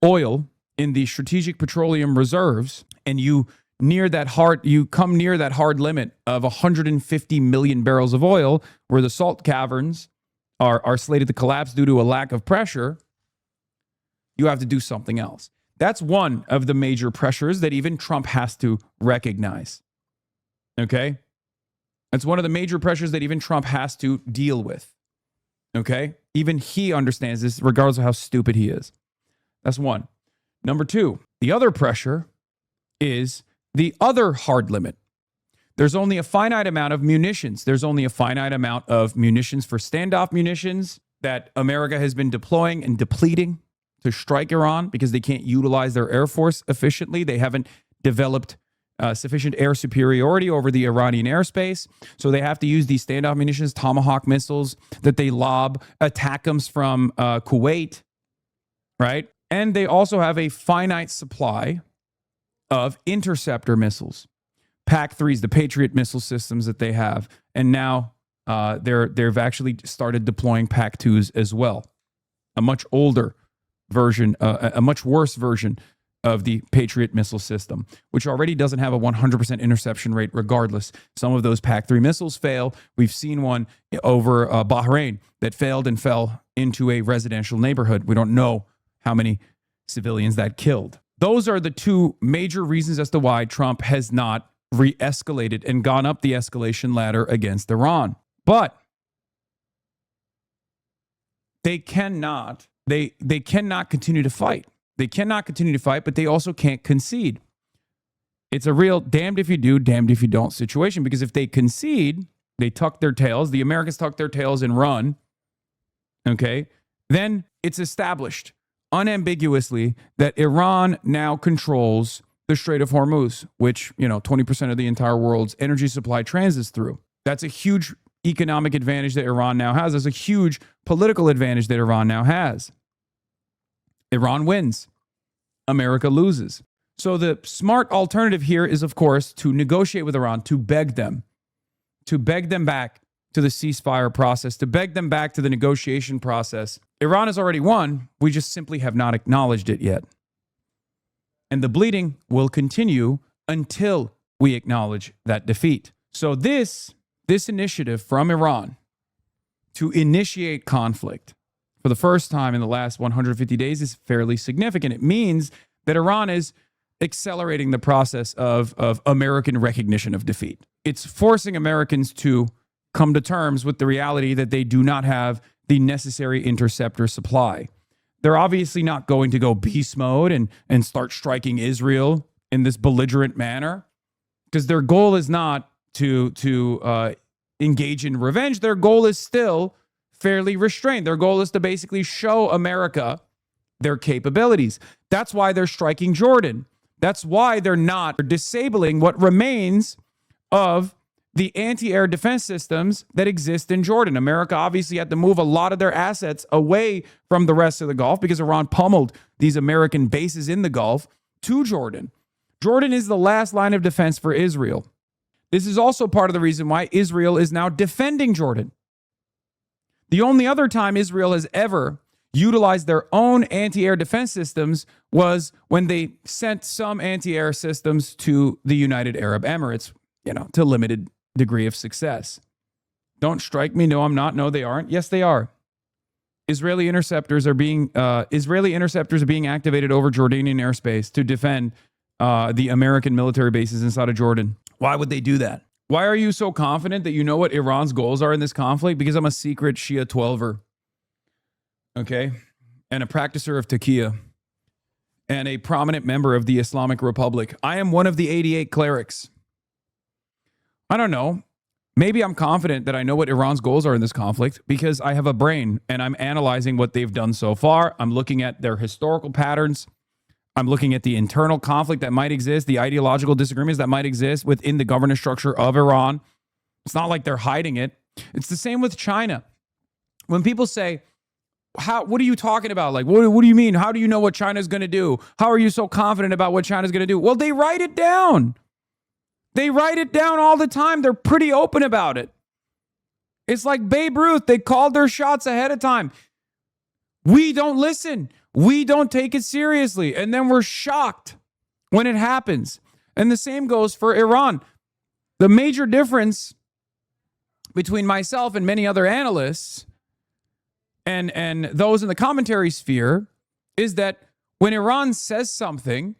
oil in the strategic petroleum reserves, and you come near that hard limit of 150 million barrels of oil, where the salt caverns are slated to collapse due to a lack of pressure, you have to do something else. That's one of the major pressures that even Trump has to recognize. Okay? That's one of the major pressures that even Trump has to deal with. Okay? Even he understands this, regardless of how stupid he is. That's one. Number two, the other pressure is the other hard limit. There's only a finite amount of munitions. There's only a finite amount of munitions for standoff munitions that America has been deploying and depleting to strike Iran because they can't utilize their air force efficiently. They haven't developed sufficient air superiority over the Iranian airspace. So they have to use these standoff munitions, Tomahawk missiles that they lob, ATACMS from Kuwait, right? And they also have a finite supply of interceptor missiles, PAC-3s, the Patriot missile systems that they have. And now they've actually started deploying PAC-2s as well. A much older version, a much worse version of the Patriot missile system, which already doesn't have a 100% interception rate regardless. Some of those PAC-3 missiles fail. We've seen one over Bahrain that failed and fell into a residential neighborhood. We don't know how many civilians that killed. Those are the two major reasons as to why Trump has not re-escalated and gone up the escalation ladder against Iran. But they cannot continue to fight. They cannot continue to fight, but they also can't concede. It's a real damned if you do, damned if you don't situation, because if they concede, they tuck their tails, the Americans tuck their tails and run, okay, then it's established unambiguously that Iran now controls the Strait of Hormuz, which, 20% of the entire world's energy supply transits through. That's a huge economic advantage that Iran now has. There's a huge political advantage that Iran now has. Iran wins. America loses. So the smart alternative here is, of course, to negotiate with Iran, to beg them back to the ceasefire process, to beg them back to the negotiation process. Iran has already won. We just simply have not acknowledged it yet. And the bleeding will continue until we acknowledge that defeat. So this initiative from Iran to initiate conflict for the first time in the last 150 days is fairly significant. It means that Iran is accelerating the process of American recognition of defeat. It's forcing Americans to come to terms with the reality that they do not have the necessary interceptor supply. They're obviously not going to go beast mode and start striking Israel in this belligerent manner, because their goal is not to engage in revenge. Their goal is still fairly restrained. Their goal is to basically show America their capabilities. That's why they're striking Jordan. That's why they're not disabling what remains of the anti-air defense systems that exist in Jordan. America obviously had to move a lot of their assets away from the rest of the Gulf because Iran pummeled these American bases in the Gulf to Jordan. Jordan is the last line of defense for Israel. This is also part of the reason why Israel is now defending Jordan. The only other time Israel has ever utilized their own anti-air defense systems was when they sent some anti-air systems to the United Arab Emirates, to a limited degree of success. Don't strike me. No, I'm not. No, they aren't. Yes, they are. Israeli interceptors are being activated over Jordanian airspace to defend the American military bases inside of Jordan. Why would they do that? Why are you so confident that you know what Iran's goals are in this conflict? Because I'm a secret Shia 12er, okay, and a practicer of taqiyya, and a prominent member of the Islamic Republic. I am one of the 88 clerics. I don't know. Maybe I'm confident that I know what Iran's goals are in this conflict because I have a brain and I'm analyzing what they've done so far. I'm looking at their historical patterns. I'm looking at the internal conflict that might exist, the ideological disagreements that might exist within the governance structure of Iran. It's not like they're hiding it. It's the same with China. When people say, what are you talking about? Like, what do you mean? How do you know what China's going to do? How are you so confident about what China's going to do? Well, they write it down. They write it down all the time. They're pretty open about it. It's like Babe Ruth. They called their shots ahead of time. We don't listen. We don't take it seriously. And then we're shocked when it happens. And the same goes for Iran. The major difference between myself and many other analysts and those in the commentary sphere is that when Iran says something,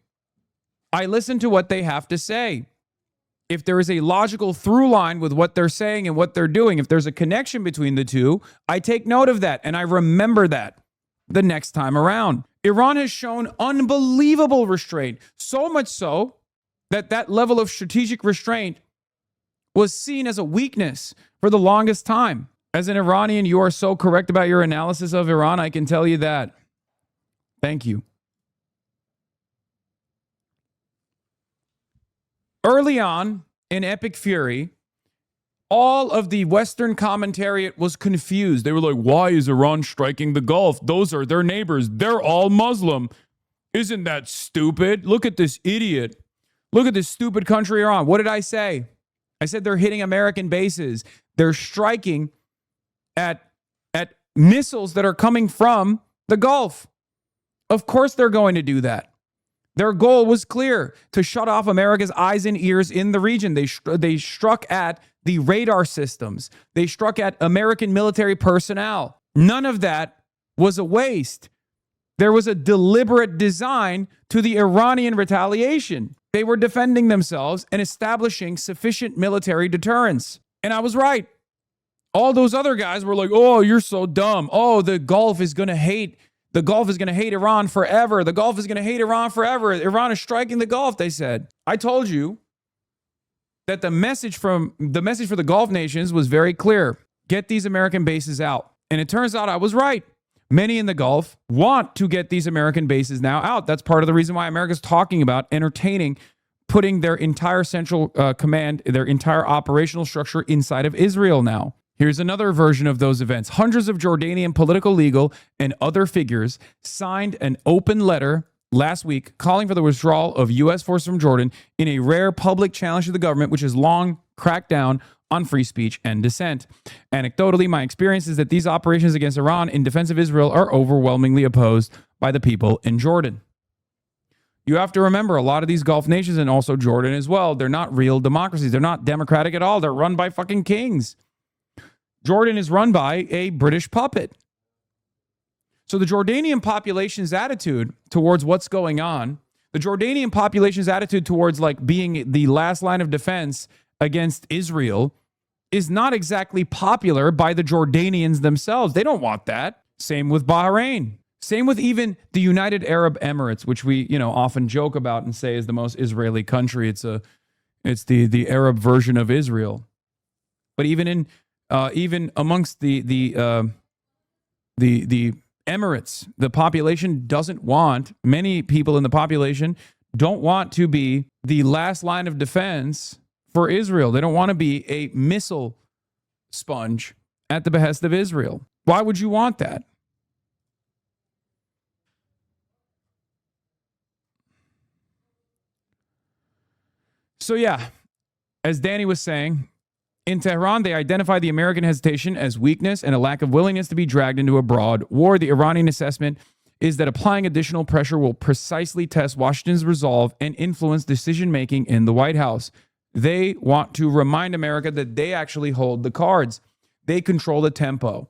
I listen to what they have to say. If there is a logical through line with what they're saying and what they're doing, if there's a connection between the two, I take note of that and I remember that the next time around. Iran has shown unbelievable restraint, so much so that that level of strategic restraint was seen as a weakness for the longest time. As an Iranian, you are so correct about your analysis of Iran. I can tell you that. Thank you. Early on in Epic Fury, all of the Western commentariat was confused. They were like, why is Iran striking the Gulf? Those are their neighbors. They're all Muslim. Isn't that stupid? Look at this idiot. Look at this stupid country Iran. What did I say? I said they're hitting American bases. They're striking at missiles that are coming from the Gulf. Of course they're going to do that. Their goal was clear: to shut off America's eyes and ears in the region. They struck at the radar systems. They struck at American military personnel. None of that was a waste. There was a deliberate design to the Iranian retaliation. They were defending themselves and establishing sufficient military deterrence. And I was right. All those other guys were like, oh, you're so dumb. Oh, the Gulf is going to hate Iran forever. The Gulf is going to hate Iran forever. Iran is striking the Gulf, they said. I told you that the message for the Gulf nations was very clear. Get these American bases out. And it turns out I was right. Many in the Gulf want to get these American bases now out. That's part of the reason why America's talking about entertaining putting their entire central command, their entire operational structure inside of Israel now. Here's another version of those events. Hundreds of Jordanian political, legal, and other figures signed an open letter last week calling for the withdrawal of U.S. forces from Jordan in a rare public challenge to the government, which has long cracked down on free speech and dissent. Anecdotally, my experience is that these operations against Iran in defense of Israel are overwhelmingly opposed by the people in Jordan. You have to remember, a lot of these Gulf nations, and also Jordan as well, they're not real democracies. They're not democratic at all. They're run by fucking kings. Jordan is run by a British puppet. So the Jordanian population's attitude towards what's going on, the Jordanian population's attitude towards like being the last line of defense against Israel is not exactly popular by the Jordanians themselves. They don't want that. Same with Bahrain. Same with even the United Arab Emirates, which we, often joke about and say is the most Israeli country. It's the Arab version of Israel. But even amongst the Emirates, the population doesn't want, many people in the population don't want to be the last line of defense for Israel. They don't want to be a missile sponge at the behest of Israel. Why would you want that? So yeah, as Danny was saying, in Tehran, they identify the American hesitation as weakness and a lack of willingness to be dragged into a broad war. The Iranian assessment is that applying additional pressure will precisely test Washington's resolve and influence decision-making in the White House. They want to remind America that they actually hold the cards. They control the tempo.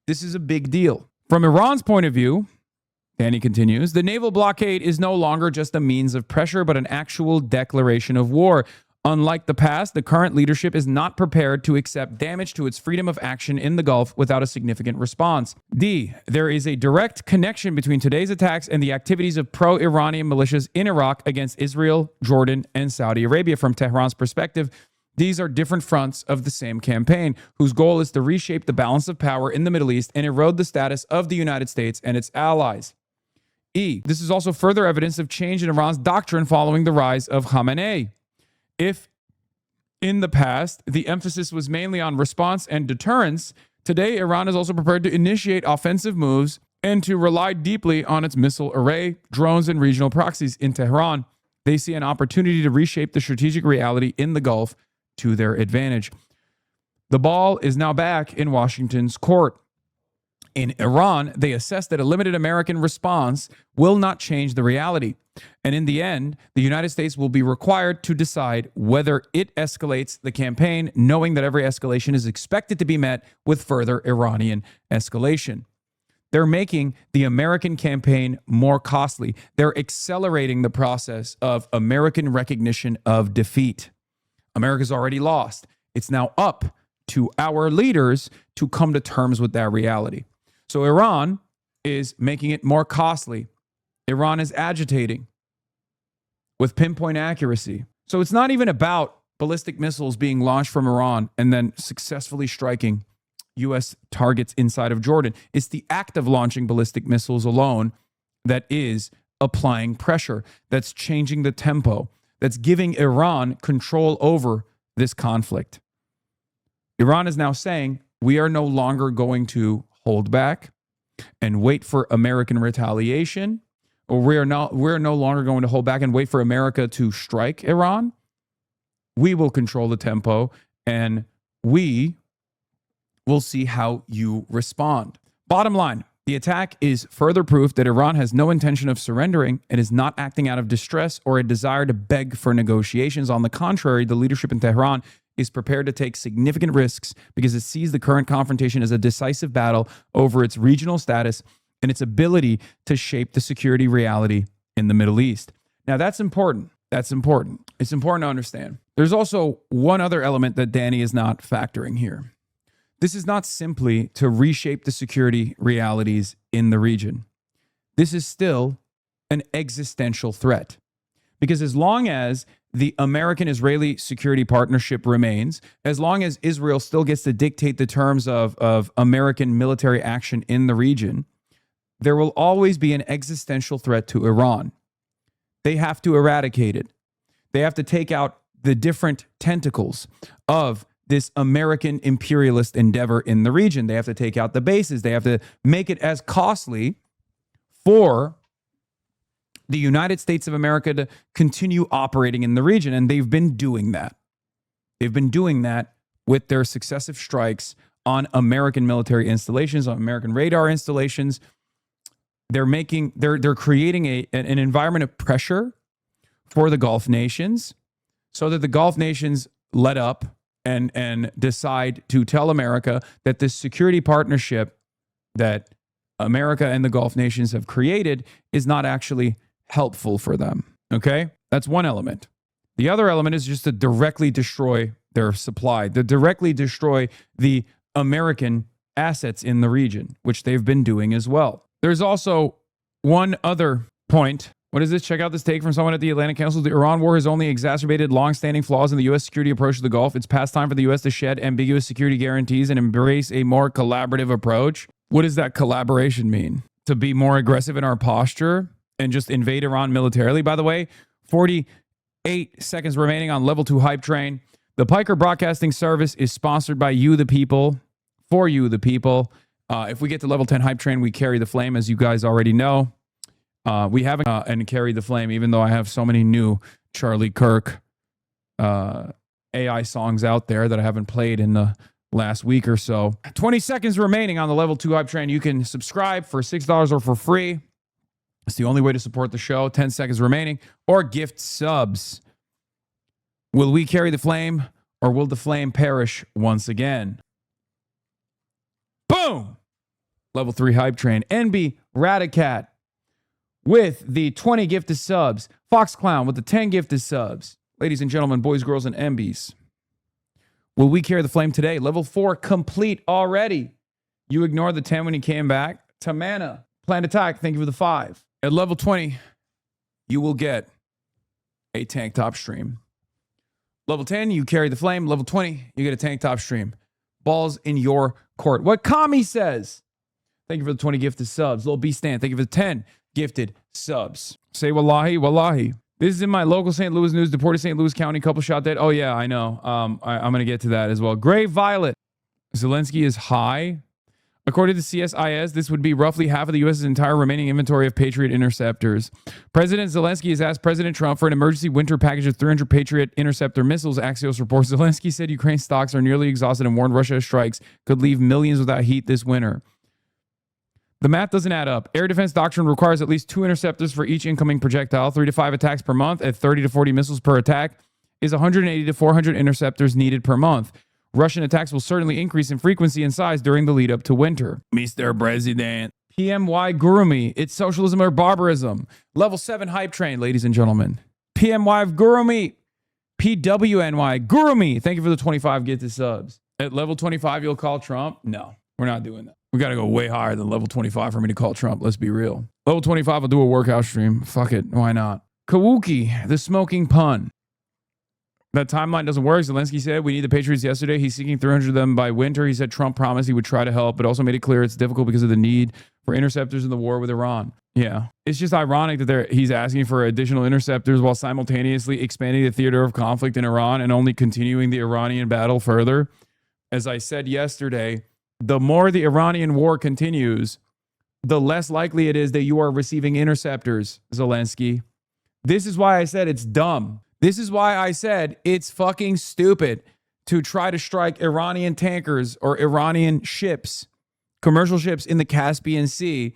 This is a big deal. From Iran's point of view, Danny continues, the naval blockade is no longer just a means of pressure, but an actual declaration of war. Unlike the past, the current leadership is not prepared to accept damage to its freedom of action in the Gulf without a significant response. D, there is a direct connection between today's attacks and the activities of pro-Iranian militias in Iraq against Israel, Jordan, and Saudi Arabia. From Tehran's perspective, these are different fronts of the same campaign, whose goal is to reshape the balance of power in the Middle East and erode the status of the United States and its allies. E, this is also further evidence of change in Iran's doctrine following the rise of Khamenei. If in the past, the emphasis was mainly on response and deterrence, today Iran is also prepared to initiate offensive moves and to rely deeply on its missile array, drones, and regional proxies. In Tehran, they see an opportunity to reshape the strategic reality in the Gulf to their advantage. The ball is now back in Washington's court. In Iran, they assess that a limited American response will not change the reality. And in the end, the United States will be required to decide whether it escalates the campaign, knowing that every escalation is expected to be met with further Iranian escalation. They're making the American campaign more costly. They're accelerating the process of American recognition of defeat. America's already lost. It's now up to our leaders to come to terms with that reality. So Iran is making it more costly. Iran is agitating with pinpoint accuracy. So it's not even about ballistic missiles being launched from Iran and then successfully striking U.S. targets inside of Jordan. It's the act of launching ballistic missiles alone that is applying pressure, that's changing the tempo, that's giving Iran control over this conflict. Iran is now saying, we are no longer going to hold back and wait for American retaliation, or we're no longer going to hold back and wait for America to strike Iran. We will control the tempo, and we will see how you respond. Bottom line, The attack is further proof that Iran has no intention of surrendering and is not acting out of distress or a desire to beg for negotiations. On the contrary, the leadership in Tehran is prepared to take significant risks because it sees the current confrontation as a decisive battle over its regional status and its ability to shape the security reality in the Middle East. Now, that's important. That's important. It's important to understand. There's also one other element that Danny is not factoring here. This is not simply to reshape the security realities in the region. This is still an existential threat. Because as long as the American-Israeli security partnership remains, as long as Israel still gets to dictate the terms of American military action in the region, there will always be an existential threat to Iran. They have to eradicate it. They have to take out the different tentacles of this American imperialist endeavor in the region. They have to take out the bases. They have to make it as costly for the United States of America to continue operating in the region. And they've been doing that. They've been doing that with their successive strikes on American military installations, on American radar installations. They're creating an environment of pressure for the Gulf nations so that the Gulf nations let up and decide to tell America that this security partnership that America and the Gulf nations have created is not actually helpful for them. Okay? That's one element. The other element is just to directly destroy their supply, to directly destroy the American assets in the region, which they've been doing as well. There's also one other point. What is this? Check out this take from someone at the Atlantic Council. The Iran war has only exacerbated long-standing flaws in the U.S. security approach to the Gulf. It's past time for the U.S. to shed ambiguous security guarantees and embrace a more collaborative approach. What does that collaboration mean? To be more aggressive in our posture and just invade Iran militarily? By the way, 48 seconds remaining on Level 2 Hype Train. The Piker Broadcasting Service is sponsored by you, the people, for you, the people. If we get to Level 10 Hype Train, we carry the flame, as you guys already know. We haven't and carry the flame, even though I have so many new Charlie Kirk AI songs out there that I haven't played in the last week or so. 20 seconds remaining on the Level 2 Hype Train. You can subscribe for $6 or for free. It's the only way to support the show. 10 seconds remaining. Or gift subs. Will we carry the flame, or will the flame perish once again? Boom! Level 3 Hype Train. NB Radicat with the 20 gifted subs. Fox Clown with the 10 gifted subs. Ladies and gentlemen, boys, girls, and MBs. Will we carry the flame today? Level 4 complete already. You ignored the 10 when he came back. Tamana, Planned Attack, thank you for the 5. At level 20, you will get a tank top stream. Level 10, you carry the flame. Level 20, you get a tank top stream. Balls in your court. What Kami says. Thank you for the 20 gifted subs. Lil B Stan, thank you for the 10 gifted subs. Say wallahi, wallahi. This is in my local St. Louis news. Deported St. Louis County couple shot dead. Oh, yeah, I know. I'm going to get to that as well. Gray Violet. Zelensky is high. According to CSIS, this would be roughly half of the U.S.'s entire remaining inventory of Patriot interceptors. President Zelensky has asked President Trump for an emergency winter package of 300 Patriot interceptor missiles, Axios reports. Zelensky said Ukraine's stocks are nearly exhausted and warned Russia's strikes could leave millions without heat this winter. The math doesn't add up. Air defense doctrine requires at least 2 interceptors for each incoming projectile. 3 to 5 attacks per month at 30 to 40 missiles per attack is 180 to 400 interceptors needed per month. Russian attacks will certainly increase in frequency and size during the lead up to winter. Mr. President. PMY Gurumi. It's socialism or barbarism. Level 7 Hype Train, ladies and gentlemen. PMY Gurumi. PWNY Gurumi. Thank you for the 25 gifted subs. At level 25, you'll call Trump? No, we're not doing that. We got to go way higher than level 25 for me to call Trump. Let's be real. Level 25, I'll do a workout stream. Fuck it. Why not? Kawuki, the smoking pun. That timeline doesn't work. Zelensky said we need the Patriots yesterday. He's seeking 300 of them by winter. He said Trump promised he would try to help, but also made it clear it's difficult because of the need for interceptors in the war with Iran. Yeah. It's just ironic that he's asking for additional interceptors while simultaneously expanding the theater of conflict in Iran and only continuing the Iranian battle further. As I said yesterday, the more the Iranian war continues, the less likely it is that you are receiving interceptors, Zelensky. This is why I said it's dumb. This is why I said it's fucking stupid to try to strike Iranian tankers or Iranian ships commercial ships in the Caspian Sea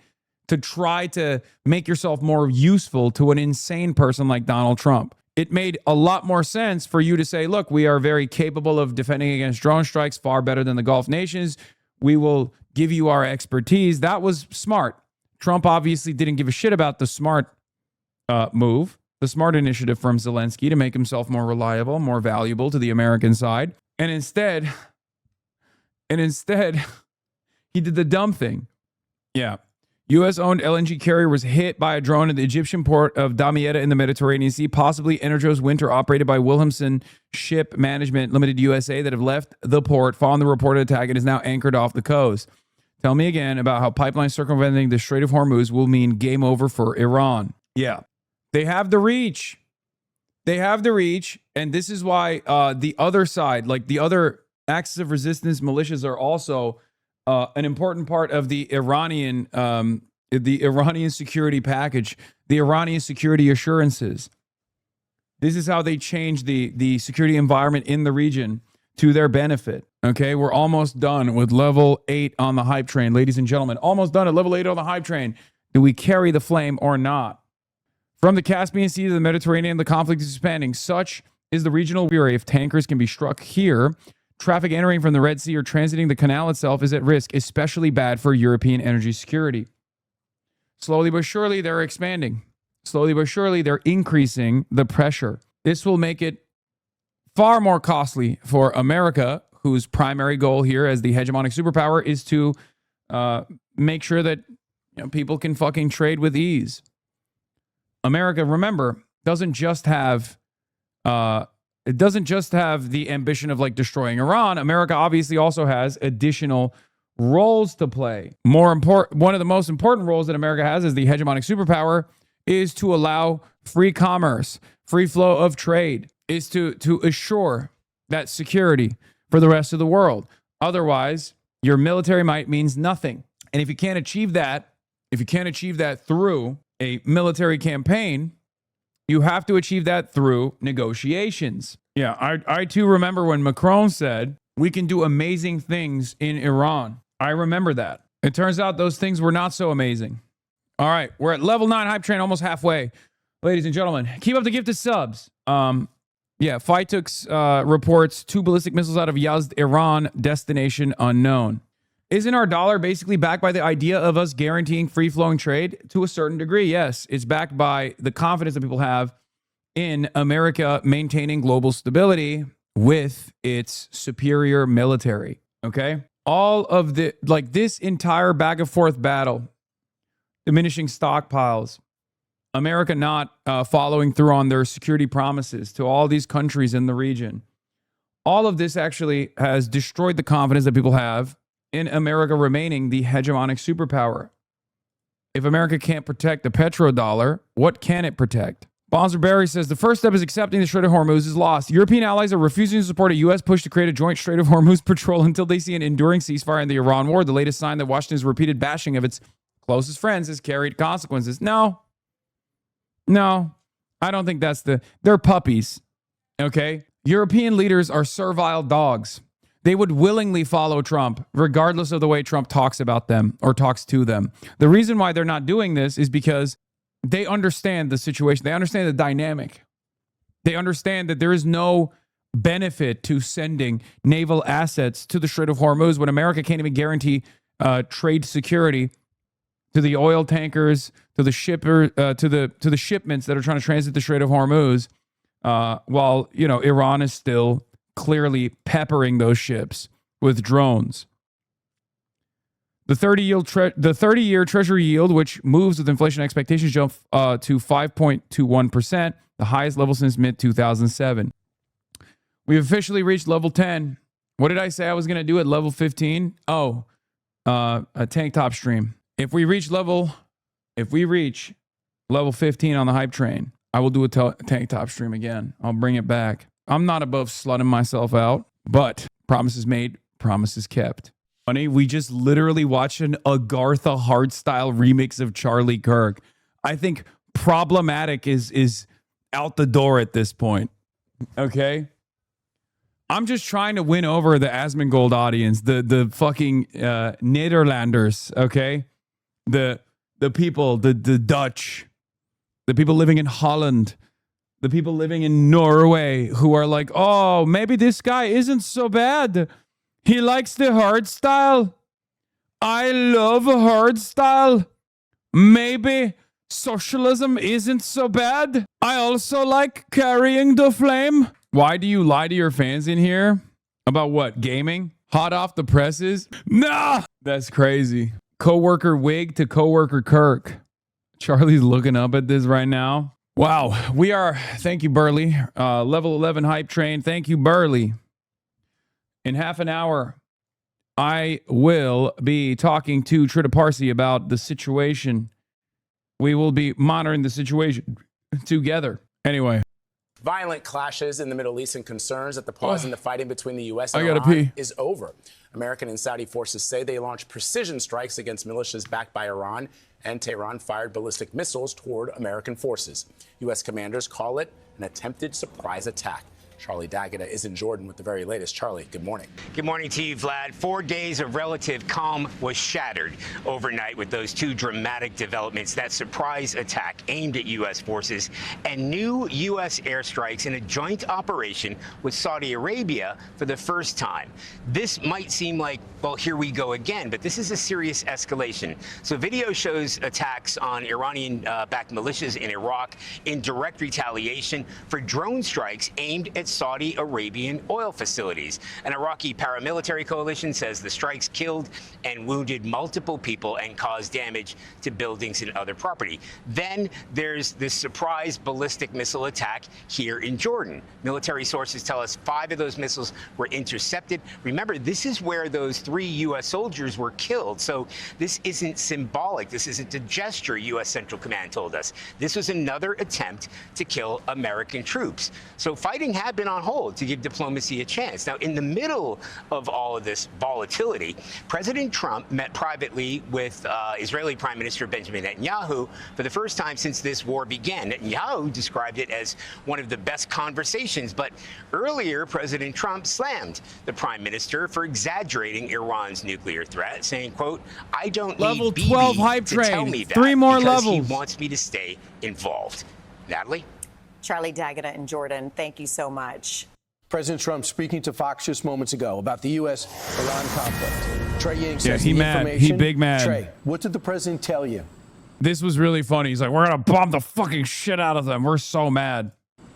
to try to make yourself more useful to an insane person like Donald Trump. It made a lot more sense for you to say, look, we are very capable of defending against drone strikes, far better than the Gulf nations. We will give you our expertise. That was smart. Trump obviously didn't give a shit about the smart move, the smart initiative from Zelensky to make himself more reliable, more valuable to the American side. And instead, he did the dumb thing. Yeah. U.S.-owned LNG carrier was hit by a drone at the Egyptian port of Damietta in the Mediterranean Sea, possibly Energos Winter, operated by Wilhelmsen Ship Management Limited USA, that have left the port following the reported attack and is now anchored off the coast. Tell me again about how pipelines circumventing the Strait of Hormuz will mean game over for Iran. Yeah. They have the reach. They have the reach, and this is why the other side, like the other axis of resistance militias, are also an important part of the Iranian security package, the Iranian security assurances. This is how they change the security environment in the region to their benefit. Okay, we're almost done with level 8 on the hype train, ladies and gentlemen. Almost done at level 8 on the hype train. Do we carry the flame or not? From the Caspian Sea to the Mediterranean, the conflict is expanding. Such is the regional fury. If tankers can be struck here, traffic entering from the Red Sea or transiting the canal itself is at risk, especially bad for European energy security. Slowly but surely, they're expanding. Slowly but surely, they're increasing the pressure. This will make it far more costly for America, whose primary goal here as the hegemonic superpower is to make sure that people can fucking trade with ease. America, remember, doesn't just have the ambition of like destroying Iran. America obviously also has additional roles to play. One of the most important roles that America has as the hegemonic superpower is to allow free commerce, free flow of trade, is to assure that security for the rest of the world. Otherwise, your military might means nothing. And if you can't achieve that through a military campaign, you have to achieve that through negotiations. Yeah, I too remember when Macron said, we can do amazing things in Iran. I remember that. It turns out those things were not so amazing. All right, we're at level 9 hype train, almost halfway. Ladies and gentlemen, keep up the gifted subs. Phytux reports 2 ballistic missiles out of Yazd, Iran, destination unknown. Isn't our dollar basically backed by the idea of us guaranteeing free-flowing trade? To a certain degree, yes. It's backed by the confidence that people have in America maintaining global stability with its superior military, okay? All of this entire back-and-forth battle, diminishing stockpiles, America not following through on their security promises to all these countries in the region, all of this actually has destroyed the confidence that people have in America remaining the hegemonic superpower. If America can't protect the petrodollar, what can it protect? Bonzer Barry says the first step is accepting the Strait of Hormuz is lost. European allies are refusing to support a U.S. push to create a joint Strait of Hormuz patrol until they see an enduring ceasefire in the Iran war. The latest sign that Washington's repeated bashing of its closest friends has carried consequences. No, I don't think they're puppies, okay? European leaders are servile dogs. They would willingly follow Trump, regardless of the way Trump talks about them or talks to them. The reason why they're not doing this is because they understand the situation. They understand the dynamic. They understand that there is no benefit to sending naval assets to the Strait of Hormuz when America can't even guarantee trade security to the oil tankers, to the to the shipments that are trying to transit the Strait of Hormuz, while Iran is still clearly peppering those ships with drones. The 30-year Treasury yield, which moves with inflation expectations, jumped to 5.21%, the highest level since mid-2007. We've officially reached level 10. What did I say I was going to do at level 15? Oh, a tank top stream. If we reach level 15 on the hype train, I will do a tank top stream again. I'll bring it back. I'm not above slutting myself out, but promises made, promises kept. Funny, we just literally watched an Agartha hardstyle remix of Charlie Kirk. I think problematic is out the door at this point. Okay? I'm just trying to win over the Asmongold audience, the fucking Nederlanders, okay? The people, the Dutch, the people living in Holland, the people living in Norway who are like, oh, maybe this guy isn't so bad. He likes the hard style. I love hard style. Maybe socialism isn't so bad. I also like carrying the flame. Why do you lie to your fans in here? About what? Gaming? Hot off the presses? Nah! That's crazy. Coworker Wig to coworker Kirk. Charlie's looking up at this right now. Wow. We are, thank you, Burley. Level 11 hype train. Thank you, Burley. In half an hour, I will be talking to Trita Parsi about the situation. We will be monitoring the situation together. Anyway. Violent clashes in the Middle East and concerns that the pause in the fighting between the U.S. and Iran is over. American and Saudi forces say they launched precision strikes against militias backed by Iran, and Tehran fired ballistic missiles toward American forces. U.S. commanders call it an attempted surprise attack. Charlie D'Agata is in Jordan with the very latest. Charlie, good morning. Good morning to you, Vlad. 4 days of relative calm was shattered overnight with those two dramatic developments, that surprise attack aimed at U.S. forces and new U.S. airstrikes in a joint operation with Saudi Arabia for the first time. This might seem like, well, here we go again, but this is a serious escalation. So video shows attacks on Iranian-backed militias in Iraq in direct retaliation for drone strikes aimed at Saudi Arabian oil facilities. An Iraqi paramilitary coalition says the strikes killed and wounded multiple people and caused damage to buildings and other property. Then there's this surprise ballistic missile attack here in Jordan. Military sources tell us 5 of those missiles were intercepted. Remember, this is where those 3 U.S. soldiers were killed. So this isn't symbolic. This isn't a gesture, U.S. Central Command told us. This was another attempt to kill American troops. So fighting had been on hold to give diplomacy a chance. Now, in the middle of all of this volatility, President Trump met privately with Israeli Prime Minister Benjamin Netanyahu for the first time since this war began. Netanyahu described it as one of the best conversations, but earlier President Trump slammed the Prime Minister for exaggerating Iran's nuclear threat, saying, quote, I don't Level need 12 Bibi hype to train. tell me that 3 more because levels. he wants me to stay involved. Natalie? Charlie D'Agata in Jordan, thank you so much. President Trump speaking to Fox just moments ago about the U.S.-Iran conflict. Trey Yang says he the mad. He information- big mad. Trey, what did the president tell you? This was really funny. He's like, we're going to bomb the fucking shit out of them. We're so mad.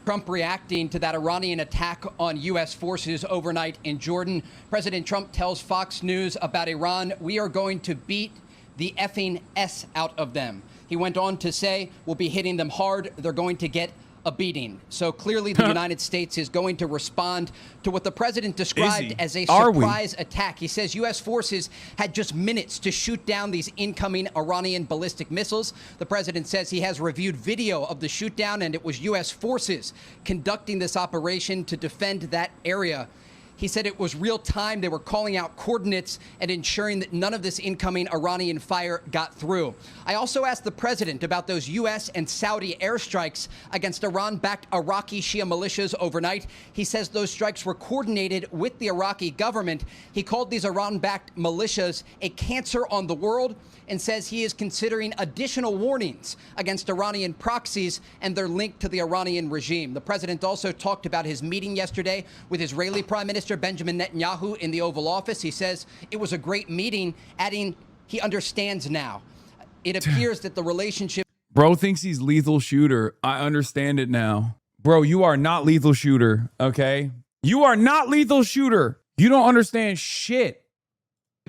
Trump reacting to that Iranian attack on U.S. forces overnight in Jordan. President Trump tells Fox News about Iran, we are going to beat the effing S out of them. He went on to say, we'll be hitting them hard. They're going to get a beating. So clearly the United States is going to respond to what the president described as a surprise attack. He says U.S. forces had just minutes to shoot down these incoming Iranian ballistic missiles. The president says he has reviewed video of the shoot down and it was U.S. forces conducting this operation to defend that area. He said it was real time. They were calling out coordinates and ensuring that none of this incoming Iranian fire got through. I also asked the president about those U.S. and Saudi airstrikes against Iran-backed Iraqi Shia militias overnight. He says those strikes were coordinated with the Iraqi government. He called these Iran-backed militias a cancer on the world and says he is considering additional warnings against Iranian proxies and their link to the Iranian regime. The president also talked about his meeting yesterday with Israeli Prime Minister Benjamin Netanyahu in the Oval Office. He says it was a great meeting, adding he understands now. It appears that the relationship... Bro thinks he's lethal shooter. I understand it now. Bro, you are not lethal shooter, okay? You are not lethal shooter. You don't understand shit.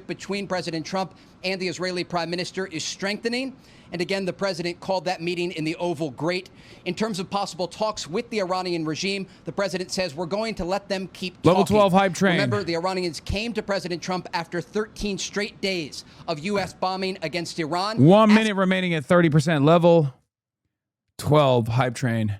Between President Trump and the Israeli Prime Minister is strengthening. And again, the president called that meeting in the Oval great. In terms of possible talks with the Iranian regime, the president says we're going to let them keep talking. Level 12 hype train. Remember, the Iranians came to President Trump after 13 straight days of U.S. bombing against Iran. 1 minute remaining at 30% level. 12 hype train.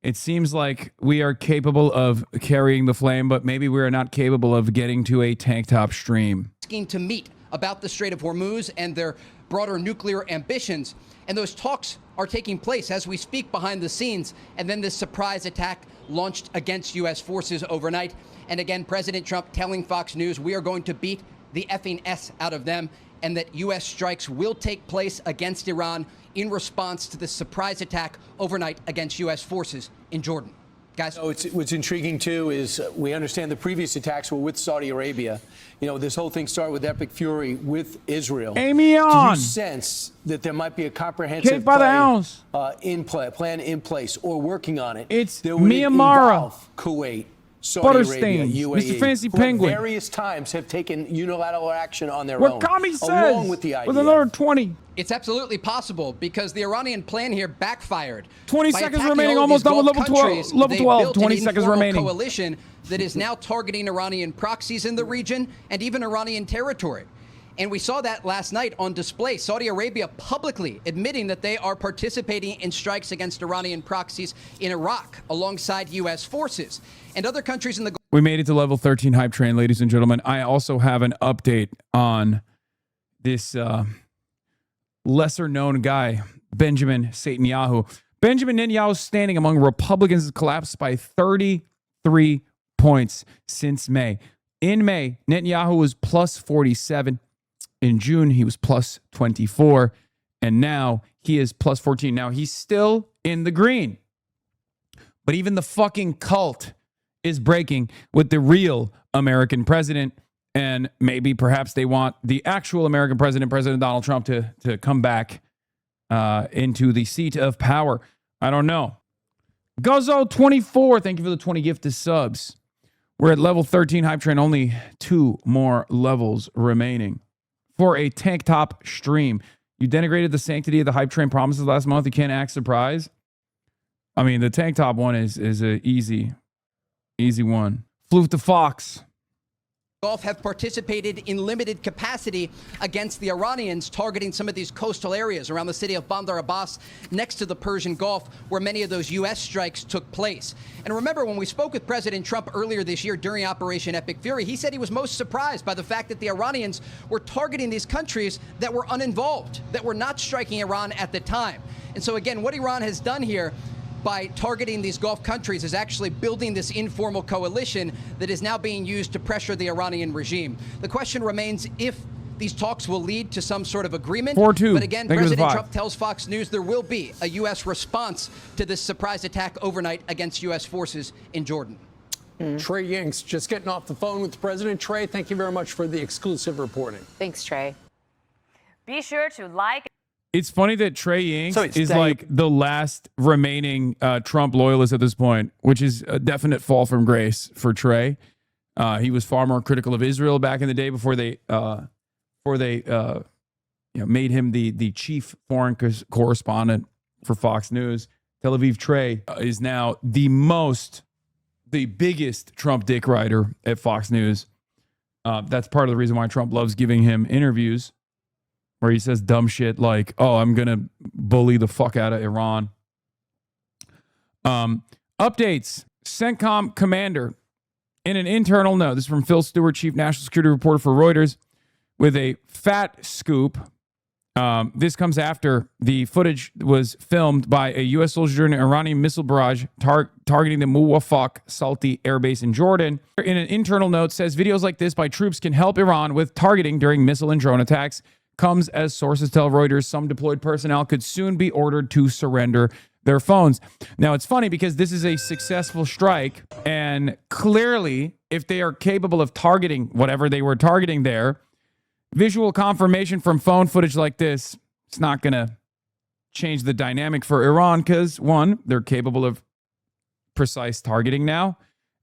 It seems like we are capable of carrying the flame, but maybe we are not capable of getting to a tank top stream. Asking to meet about the Strait of Hormuz and their broader nuclear ambitions. And those talks are taking place as we speak behind the scenes. And then this surprise attack launched against U.S. forces overnight. And again, President Trump telling Fox News, we are going to beat the effing S out of them, and that U.S. strikes will take place against Iran in response to this surprise attack overnight against U.S. forces in Jordan. Guys? So what's intriguing, too, is we understand the previous attacks were with Saudi Arabia. You know, this whole thing started with epic fury with Israel. Amy Do on. you sense that there might be a comprehensive Cake by the ounce. plan in place or working on it? It's that would Myanmar. involve Kuwait, Saudi Arabia, Butterstains, UAE, Mr. Fancy who at Penguin. various times have taken unilateral action on their What own, Kami says, along with the IDF. with another 20. It's absolutely possible because the Iranian plan here backfired. 20 By seconds attacking remaining, all of almost these done with Gulf level 12. countries, Level they 12, built 20 an seconds informal remaining. coalition that is now targeting Iranian proxies in the region and even Iranian territory. And we saw that last night on display. Saudi Arabia publicly admitting that they are participating in strikes against Iranian proxies in Iraq alongside U.S. forces. And other countries in the We made it to level 13 hype train, ladies and gentlemen. I also have an update on this lesser known guy, Benjamin Netanyahu. Benjamin Netanyahu's standing among Republicans has collapsed by 33 points since May. In May, Netanyahu was plus 47. In June, he was plus 24. And now he is plus 14. Now he's still in the green. But even the fucking cult is breaking with the real American president. And maybe perhaps they want the actual American president, President Donald Trump, to come back into the seat of power. I don't know. Guzzo24, thank you for the 20 gifted subs. We're at level 13 hype train, only 2 more levels remaining for a tank top stream. You denigrated the sanctity of the hype train promises last month. You can't act surprised. I mean, the tank top one is an easy one. Flew to Fox. Gulf have participated in limited capacity against the Iranians, targeting some of these coastal areas around the city of Bandar Abbas next to the Persian Gulf, where many of those U.S. strikes took place. And remember, when we spoke with President Trump earlier this year during Operation Epic Fury, he said he was most surprised by the fact that the Iranians were targeting these countries that were uninvolved, that were not striking Iran at the time. And so again, what Iran has done here by targeting these Gulf countries is actually building this informal coalition that is now being used to pressure the Iranian regime. The question remains if these talks will lead to some sort of agreement. 4-2. But again, Thank you for the President 5. Trump tells Fox News there will be a U.S. response to this surprise attack overnight against U.S. forces in Jordan. Trey Yanks just getting off the phone with the president. Trey, thank you very much for the exclusive reporting. Thanks, Trey. Be sure to like. It's funny that Trey Yanks is like the last remaining Trump loyalist at this point, which is a definite fall from grace for Trey. He was far more critical of Israel back in the day before they made him the chief foreign correspondent for Fox News. Tel Aviv Trey is now the biggest Trump dick rider at Fox News. That's part of the reason why Trump loves giving him interviews where he says dumb shit like, oh, I'm going to bully the fuck out of Iran. Updates. CENTCOM commander in an internal note. This is from Phil Stewart, chief national security reporter for Reuters, with a fat scoop. This comes after the footage was filmed by a U.S. soldier during an Iranian missile barrage targeting the Muwafaq Salti air base in Jordan. In an internal note, says videos like this by troops can help Iran with targeting during missile and drone attacks. Comes as sources tell Reuters some deployed personnel could soon be ordered to surrender their phones. Now, it's funny because this is a successful strike, and clearly, if they are capable of targeting whatever they were targeting there, visual confirmation from phone footage like this, it's not going to change the dynamic for Iran because, one, they're capable of precise targeting now,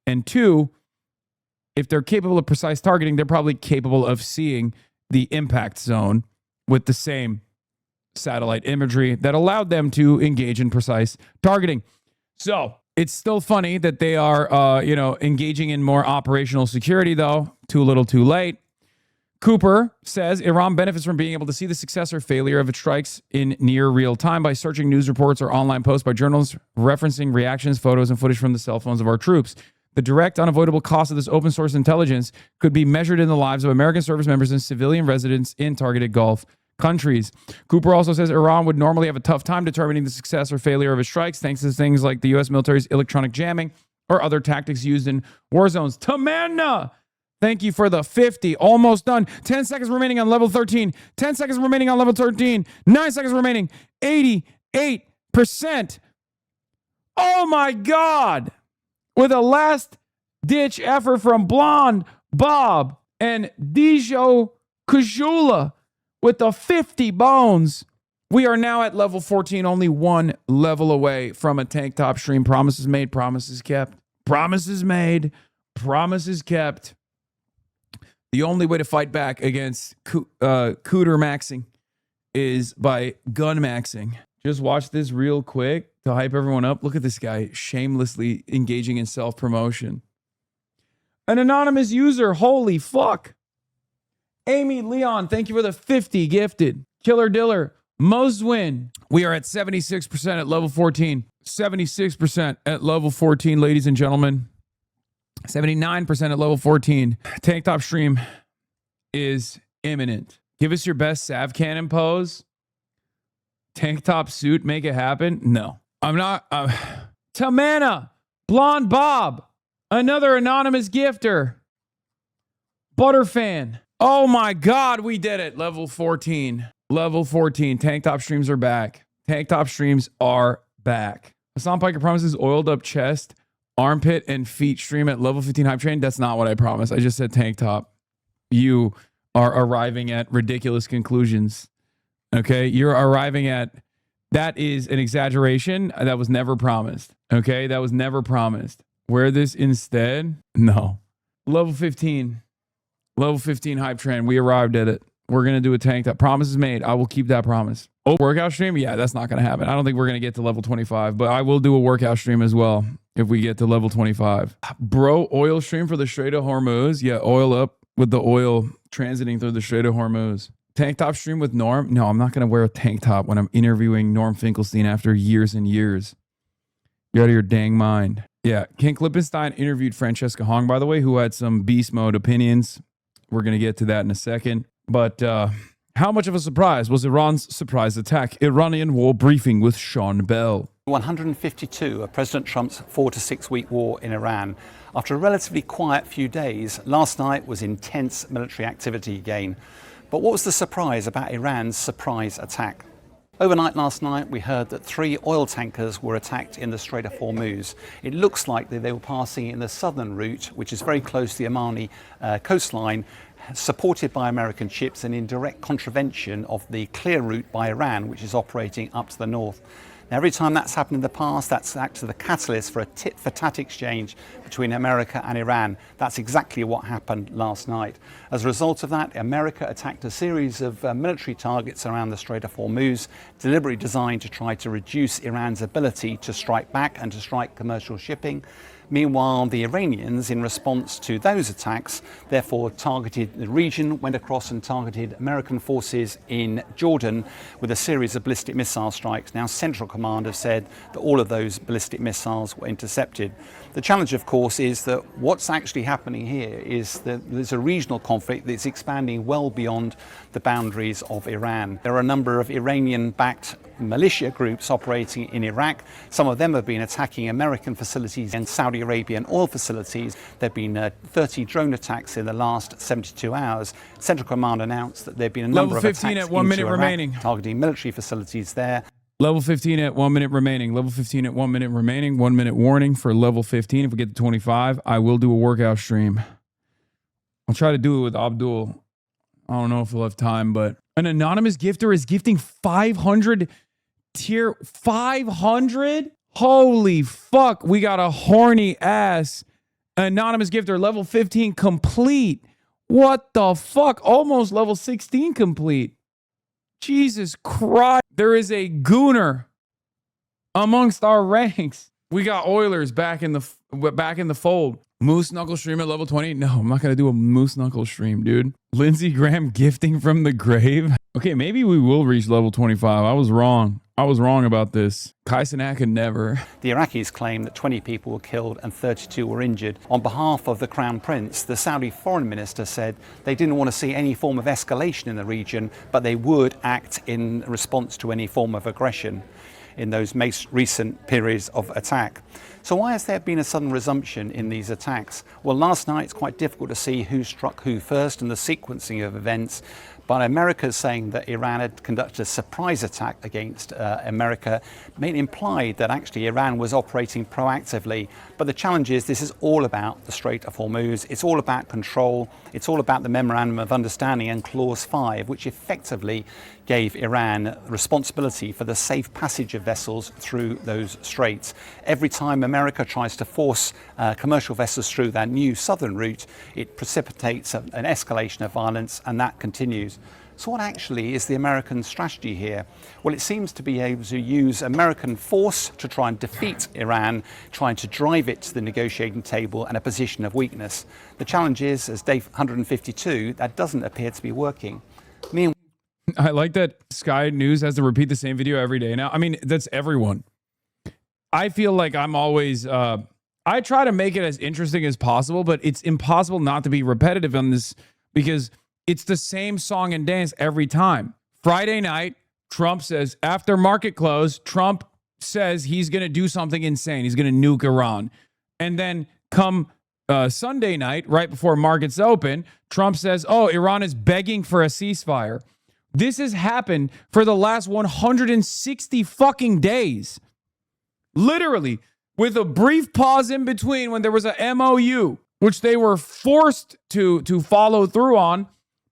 and two, if they're capable of precise targeting, they're probably capable of seeing the impact zone with the same satellite imagery that allowed them to engage in precise targeting. So it's still funny that they are, engaging in more operational security, though. Too little, too late. Cooper says Iran benefits from being able to see the success or failure of its strikes in near real time by searching news reports or online posts by journalists referencing reactions, photos, and footage from the cell phones of our troops. The direct, unavoidable cost of this open source intelligence could be measured in the lives of American service members and civilian residents in targeted Gulf countries. Cooper also says Iran would normally have a tough time determining the success or failure of its strikes thanks to things like the U.S. military's electronic jamming or other tactics used in war zones. Tamanna, thank you for the 50. Almost done. 10 seconds remaining on level 13. 10 seconds remaining on level 13. 9 seconds remaining. 88%. Oh my God. With a last-ditch effort from Blonde Bob and Dijo Kajula with the 50 bones, we are now at level 14, only one level away from a tank top stream. Promises made, promises kept. Promises made, promises kept. The only way to fight back against cooter maxing is by gun maxing. Just watch this real quick to hype everyone up. Look at this guy shamelessly engaging in self-promotion. An anonymous user, holy fuck. Amy Leon, thank you for the 50 gifted. Killer Diller, Moswin. We are at 76% at level 14. 76% at level 14, ladies and gentlemen. 79% at level 14. Tank top stream is imminent. Give us your best Sav Cannon pose. Tank top suit, make it happen. No, I'm not. Tamanna, Blonde Bob, another anonymous gifter. Butterfan. Oh my God, we did it. Level 14. Level 14. Tank top streams are back. Tank top streams are back. Hasan Piker promises oiled up chest, armpit, and feet stream at level 15 hype train. That's not what I promised. I just said tank top. You are arriving at ridiculous conclusions. Okay, you're arriving at, that is an exaggeration. That was never promised. Okay, that was never promised. Wear this instead? No. Level 15. Level 15 hype train. We arrived at it. We're going to do a tank top. Promise is made. I will keep that promise. Oh, workout stream? Yeah, that's not going to happen. I don't think we're going to get to level 25, but I will do a workout stream as well if we get to level 25. Bro, oil stream for the Strait of Hormuz? Yeah, oil up with the oil transiting through the Strait of Hormuz. Tank top stream with Norm? No, I'm not going to wear a tank top when I'm interviewing Norm Finkelstein after years and years. You're out of your dang mind. Yeah, King Klippenstein interviewed Francesca Hong, by the way, who had some beast mode opinions. We're going to get to that in a second. But how much of a surprise was Iran's surprise attack? Iranian war briefing with Sean Bell. 152 of President Trump's 4 to 6 week war in Iran. After a relatively quiet few days, last night was intense military activity again. But what was the surprise about Iran's surprise attack? Overnight last night, we heard that 3 oil tankers were attacked in the Strait of Hormuz. It looks like that they were passing in the southern route, which is very close to the Omani coastline, supported by American ships and in direct contravention of the clear route by Iran, which is operating up to the north. Now, every time that's happened in the past, that's acted as the catalyst for a tit-for-tat exchange between America and Iran. That's exactly what happened last night. As a result of that, America attacked a series of military targets around the Strait of Hormuz, deliberately designed to try to reduce Iran's ability to strike back and to strike commercial shipping. Meanwhile, the Iranians, in response to those attacks, therefore targeted the region, went across and targeted American forces in Jordan with a series of ballistic missile strikes. Now, Central Command have said that all of those ballistic missiles were intercepted. The challenge, of course, is that what's actually happening here is that there's a regional conflict that's expanding well beyond the boundaries of Iran. There are a number of Iranian-backed militia groups operating in Iraq. Some of them have been attacking American facilities and Saudi Arabian oil facilities. There have been 30 drone attacks in the last 72 hours. Central Command announced that there have been a number of attacks at 1 minute into Iraq, remaining, targeting military facilities there. Level 15 at 1 minute remaining. Level 15 at 1 minute remaining. 1 minute warning for level 15. If we get to 25, I will do a workout stream. I'll try to do it with Abdul. I don't know if we'll have time, but an anonymous gifter is gifting 500 tier 500. Holy fuck. We got a horny ass anonymous gifter. Level 15 complete. What the fuck? Almost level 16 complete. Jesus Christ. There is a gooner amongst our ranks. We got Oilers back in the fold. Moose Knuckle stream at level 20. No, I'm not going to do a Moose Knuckle stream, dude. Lindsey Graham gifting from the grave. Okay, maybe we will reach level 25. I was wrong. I was wrong about this. Kaisenak could never. The Iraqis claim that 20 people were killed and 32 were injured. On behalf of the Crown Prince, the Saudi foreign minister said they didn't want to see any form of escalation in the region, but they would act in response to any form of aggression in those most recent periods of attack. So why has there been a sudden resumption in these attacks? Well, last night it's quite difficult to see who struck who first and the sequencing of events. But America is saying that Iran had conducted a surprise attack against America, made it implied that actually Iran was operating proactively. But the challenge is this is all about the Strait of Hormuz. It's all about control. It's all about the Memorandum of Understanding and Clause 5, which effectively gave Iran responsibility for the safe passage of vessels through those straits. Every time America tries to force commercial vessels through that new southern route, it precipitates an escalation of violence, and that continues. So what actually is the American strategy here? Well, it seems to be able to use American force to try and defeat Iran, trying to drive it to the negotiating table and a position of weakness. The challenge is, as day 152, that doesn't appear to be working. I like that Sky News has to repeat the same video every day now. I mean, that's everyone. I feel like I'm always, I try to make it as interesting as possible, but it's impossible not to be repetitive on this because it's the same song and dance every time. Friday night, Trump says, after market close, Trump says he's going to do something insane. He's going to nuke Iran. And then come Sunday night, right before markets open, Trump says, oh, Iran is begging for a ceasefire. This has happened for the last 160 fucking days. Literally, with a brief pause in between when there was a MOU, which they were forced to follow through on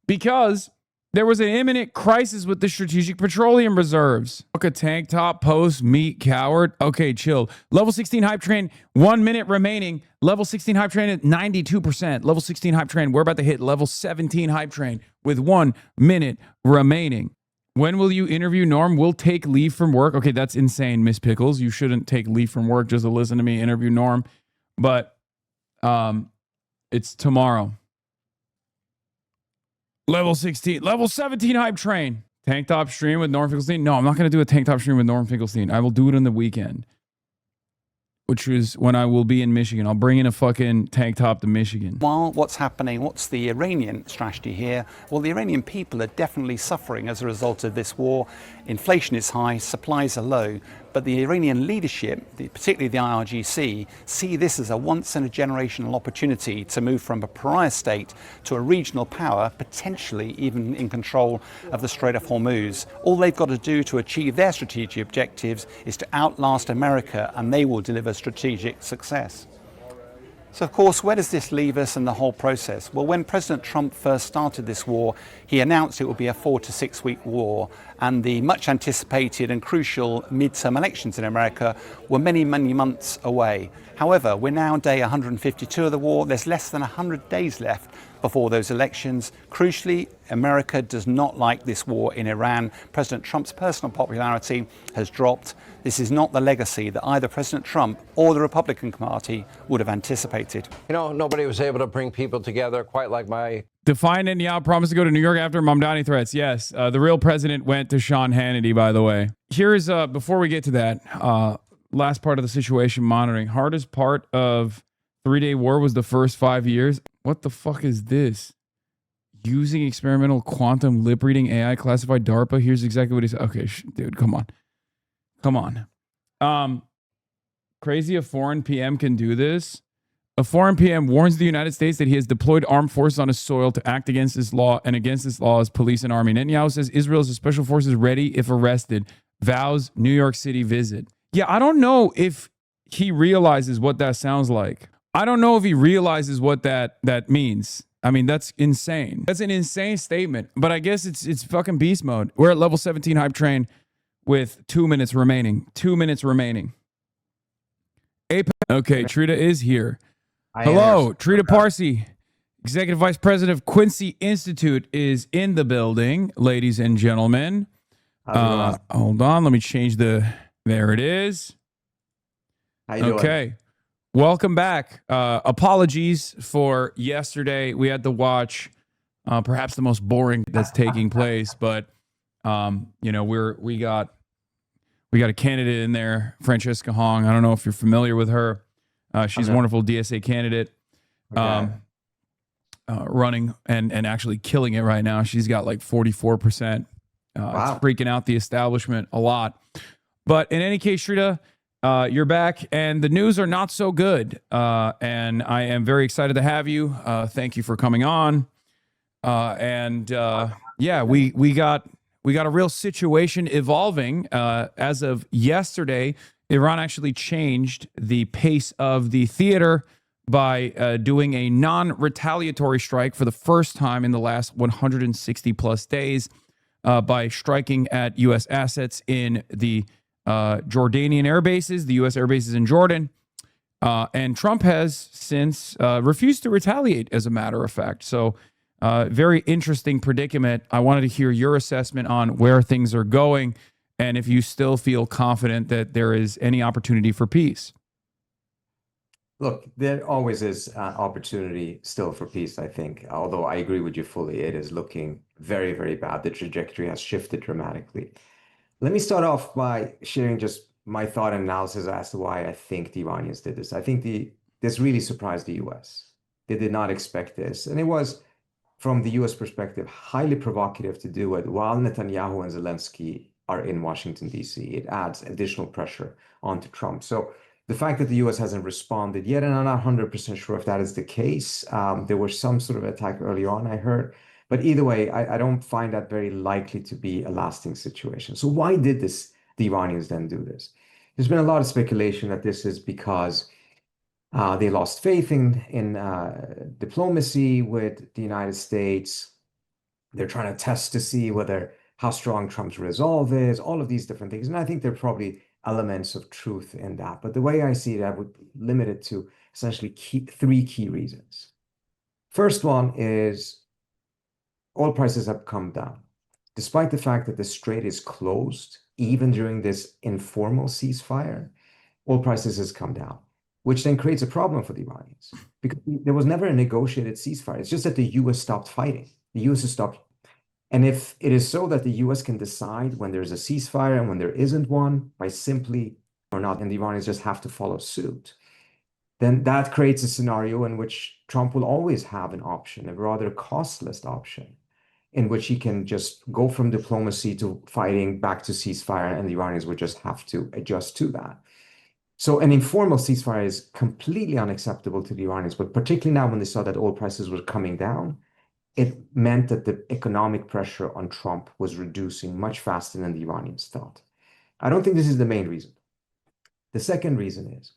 because there was an imminent crisis with the strategic petroleum reserves. Look, a tank top, post, meat, coward. Okay, chill. Level 16 hype train, 1 minute remaining. Level 16 hype train at 92%. Level 16 hype train, we're about to hit level 17 hype train with 1 minute remaining. When will you interview Norm? We'll take leave from work. Okay, that's insane, Miss Pickles. You shouldn't take leave from work just to listen to me interview Norm. But it's tomorrow. Level 16, level 17 hype train. Tank top stream with Norm Finkelstein. No, I'm not going to do a tank top stream with Norm Finkelstein. I will do it on the weekend, which is when I will be in Michigan. I'll bring in a fucking tank top to Michigan. Well, what's happening? What's the Iranian strategy here? Well, the Iranian people are definitely suffering as a result of this war. Inflation is high, supplies are low, but the Iranian leadership, particularly the IRGC, see this as a once-in-a-generational opportunity to move from a pariah state to a regional power, potentially even in control of the Strait of Hormuz. All they've got to do to achieve their strategic objectives is to outlast America, and they will deliver strategic success. So, of course, where does this leave us in the whole process? Well, when President Trump first started this war, he announced it would be a 4 to 6 week war, and the much anticipated and crucial midterm elections in America were many, many months away. However, we're now on day 152 of the war. There's less than 100 days left before those elections. Crucially, America does not like this war in Iran. President Trump's personal popularity has dropped. This is not the legacy that either President Trump or the Republican Party would have anticipated. You know, nobody was able to bring people together quite like my... Define Netanyahu promised to go to New York after Mamdani threats. Yes, the real president went to Sean Hannity, by the way. Here's, before we get to that, last part of the situation monitoring. Hardest part of 3-day war was the first 5 years. What the fuck is this? Using experimental quantum lip reading AI classified DARPA. Here's exactly what he said. Okay, dude, come on. Come on. Crazy a foreign PM can do this. A foreign PM warns the United States that he has deployed armed forces on his soil to act against this law, and against this law is police and army. Netanyahu says Israel's special forces ready if arrested. Vows New York City visit. Yeah, I don't know if he realizes what that sounds like. I don't know if he realizes what that means. I mean, that's insane. That's an insane statement. But I guess it's fucking beast mode. We're at level 17 hype train with 2 minutes remaining. 2 minutes remaining. Okay, Trita is here. Hello, Trita Parsi, Executive Vice President of Quincy Institute, is in the building, ladies and gentlemen. Hold on, let me change there it is. How you doing? Okay. Welcome back. Apologies for yesterday. We had to watch perhaps the most boring that's taking place, but you know, we got We got a candidate in there, Francesca Hong. I don't know if you're familiar with her. She's a wonderful DSA candidate. Running and actually killing it right now. She's got like 44%. It's freaking out the establishment a lot. But in any case, Shrita, you're back, and the news are not so good. And I am very excited to have you. Thank you for coming on. Yeah, we got a real situation evolving. As of yesterday, Iran actually changed the pace of the theater by doing a non-retaliatory strike for the first time in the last 160 plus days by striking at U.S. assets in the Jordanian air bases, the U.S. air bases in Jordan. And Trump has since refused to retaliate, as a matter of fact. So very interesting predicament. I wanted to hear your assessment on where things are going and if you still feel confident that there is any opportunity for peace. Look, there always is opportunity still for peace, I think. Although I agree with you fully, it is looking very, very bad. The trajectory has shifted dramatically. Let me start off by sharing just my thought and analysis as to why I think the Iranians did this. I think this really surprised the US. They did not expect this. And it was, from the US perspective, highly provocative to do it while Netanyahu and Zelensky are in Washington, D.C. It adds additional pressure onto Trump. So the fact that the U.S. hasn't responded yet, and I'm not 100% sure if that is the case. There was some sort of attack early on, I heard. But either way, I don't find that very likely to be a lasting situation. So why did the Iranians then do this? There's been a lot of speculation that this is because they lost faith in diplomacy with the United States. They're trying to test to see how strong Trump's resolve is, all of these different things. And I think there are probably elements of truth in that. But the way I see it, I would limit it to essentially three key reasons. First one is oil prices have come down. Despite the fact that the strait is closed, even during this informal ceasefire, oil prices has come down, which then creates a problem for the Iranians because there was never a negotiated ceasefire. It's just that the U.S. stopped fighting. The U.S. has stopped. And if it is so that the U.S. can decide when there's a ceasefire and when there isn't one by simply or not, and the Iranians just have to follow suit, then that creates a scenario in which Trump will always have an option, a rather costless option, in which he can just go from diplomacy to fighting back to ceasefire, and the Iranians would just have to adjust to that. So an informal ceasefire is completely unacceptable to the Iranians, but particularly now when they saw that oil prices were coming down, it meant that the economic pressure on Trump was reducing much faster than the Iranians thought. I don't think this is the main reason. The second reason is,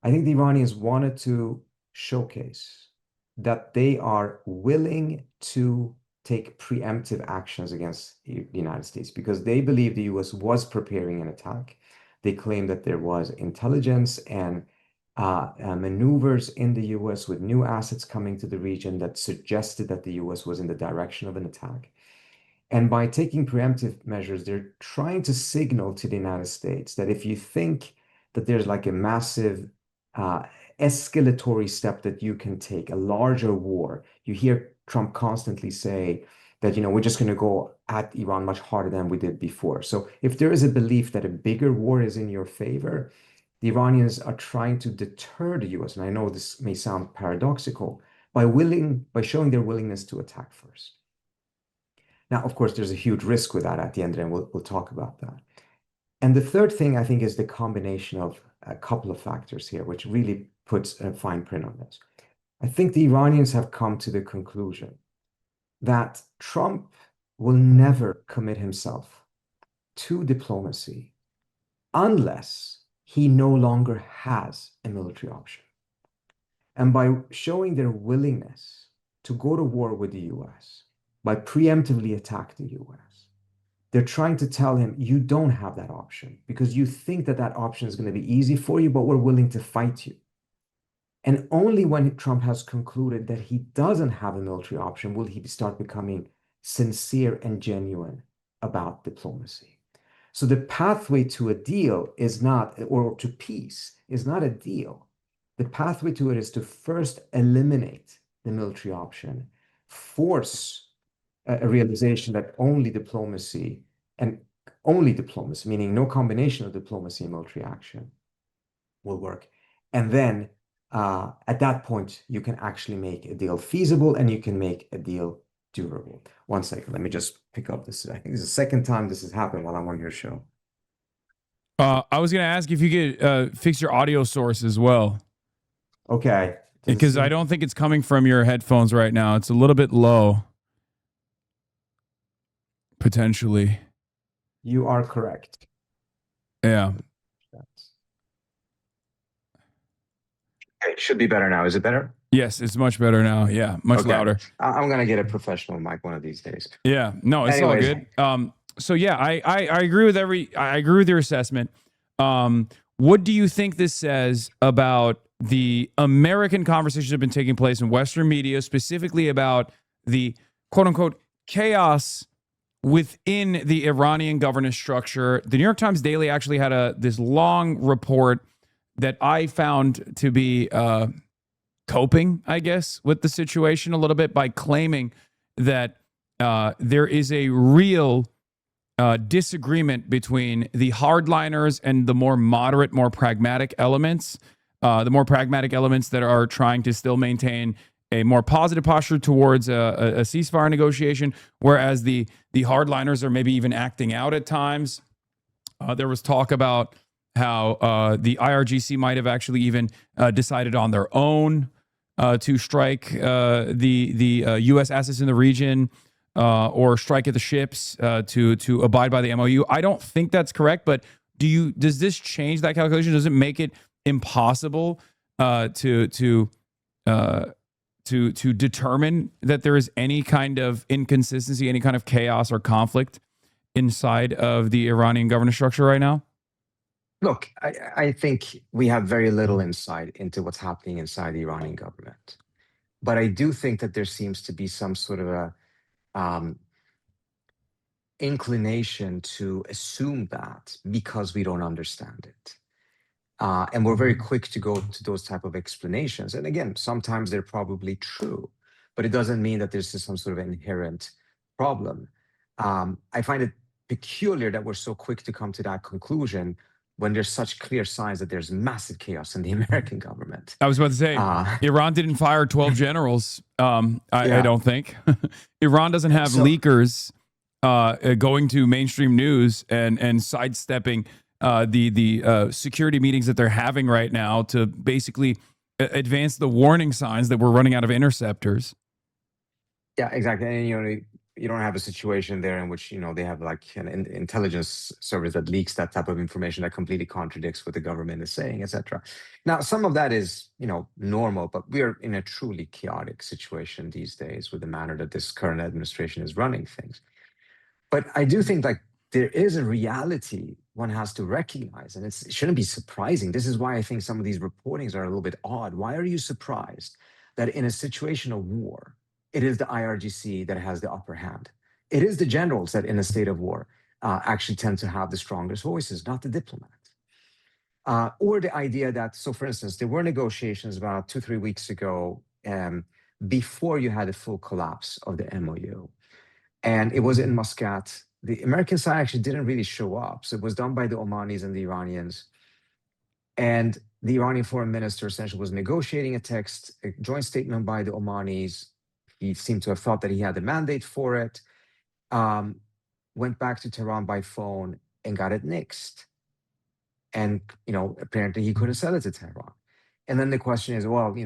I think the Iranians wanted to showcase that they are willing to take preemptive actions against the United States because they believe the US was preparing an attack. They claim that there was intelligence and maneuvers in the US with new assets coming to the region that suggested that the US was in the direction of an attack. And by taking preemptive measures, they're trying to signal to the United States that if you think that there's like a massive escalatory step that you can take, a larger war, you hear Trump constantly say that, we're just going to go at Iran much harder than we did before. So if there is a belief that a bigger war is in your favor, the Iranians are trying to deter the US, and I know this may sound paradoxical, by showing their willingness to attack first. Now, of course, there's a huge risk with that at the end, and we'll talk about that. And the third thing, I think, is the combination of a couple of factors here, which really puts a fine print on this. I think the Iranians have come to the conclusion that Trump will never commit himself to diplomacy unless he no longer has a military option. And by showing their willingness to go to war with the US, by preemptively attack the US, they're trying to tell him, you don't have that option because you think that that option is going to be easy for you, but we're willing to fight you. And only when Trump has concluded that he doesn't have a military option will he start becoming sincere and genuine about diplomacy. So the pathway to a deal is not, or to peace, is not a deal. The pathway to it is to first eliminate the military option, force a realization that only diplomacy and only diplomacy, meaning no combination of diplomacy and military action, will work. And then at that point, you can actually make a deal feasible and you can make a deal durable. 1 second, let me just pick up this. I think this is the second time this has happened while I'm on your show. I was going to ask if you could fix your audio source as well. Okay. Because I don't think it's coming from your headphones right now. It's a little bit low. Potentially. You are correct. Yeah. Okay, it should be better now. Is it better? Yes, it's much better now. Yeah, much louder. I'm going to get a professional mic one of these days. Yeah, no, it's all good. So yeah, I agree with I agree with your assessment. What do you think this says about the American conversations that have been taking place in Western media, specifically about the quote unquote chaos within the Iranian governance structure? The New York Times Daily actually had this long report that I found to be coping, I guess, with the situation a little bit by claiming that there is a real disagreement between the hardliners and the more moderate, more pragmatic elements. The more pragmatic elements that are trying to still maintain a more positive posture towards a ceasefire negotiation, whereas the hardliners are maybe even acting out at times. There was talk about how the IRGC might have actually even decided on their own to strike the U.S. assets in the region or strike at the ships to abide by the MOU. I don't think that's correct, but does this change that calculation? Does it make it impossible to determine that there is any kind of inconsistency, any kind of chaos or conflict inside of the Iranian governance structure right now? Look, I think we have very little insight into what's happening inside the Iranian government. But I do think that there seems to be some sort of a inclination to assume that because we don't understand it. And we're very quick to go to those type of explanations. And again, sometimes they're probably true, but it doesn't mean that there's some sort of inherent problem. I find it peculiar that we're so quick to come to that conclusion when there's such clear signs that there's massive chaos in the American government. I was about to say, Iran didn't fire 12 generals, I don't think. Iran doesn't have leakers going to mainstream news and sidestepping the security meetings that they're having right now to basically advance the warning signs that we're running out of interceptors. Yeah, exactly. And you don't have a situation there in which they have like an intelligence service that leaks that type of information that completely contradicts what the government is saying, etc. Now, some of that is normal, but we are in a truly chaotic situation these days with the manner that this current administration is running things. But I do think like there is a reality one has to recognize, and it shouldn't be surprising. This is why I think some of these reportings are a little bit odd. Why are you surprised that in a situation of war, it is the IRGC that has the upper hand? It is the generals that in a state of war actually tend to have the strongest voices, not the diplomats. Or the idea that, so for instance, there were negotiations about 2-3 weeks ago before you had a full collapse of the MOU. And it was in Muscat. The American side actually didn't really show up. So it was done by the Omanis and the Iranians. And the Iranian foreign minister essentially was negotiating a text, a joint statement by the Omanis. He seemed to have thought that he had the mandate for it, went back to Tehran by phone and got it nixed. And, apparently he couldn't sell it to Tehran. And then the question is, well,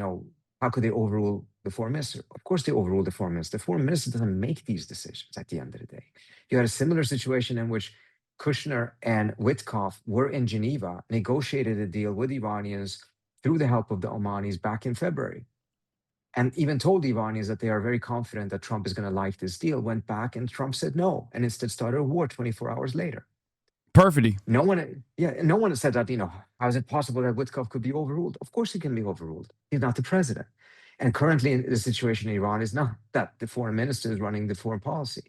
how could they overrule the foreign minister? Of course they overruled the foreign minister. The foreign minister doesn't make these decisions at the end of the day. You had a similar situation in which Kushner and Witkoff were in Geneva, negotiated a deal with Iranians through the help of the Omanis back in February. And even told the Iranians that they are very confident that Trump is going to like this deal, went back and Trump said no, and instead started a war 24 hours later. Perfidy. No one has said that, how is it possible that Witkoff could be overruled? Of course he can be overruled. He's not the president. And currently the situation in Iran is not that the foreign minister is running the foreign policy.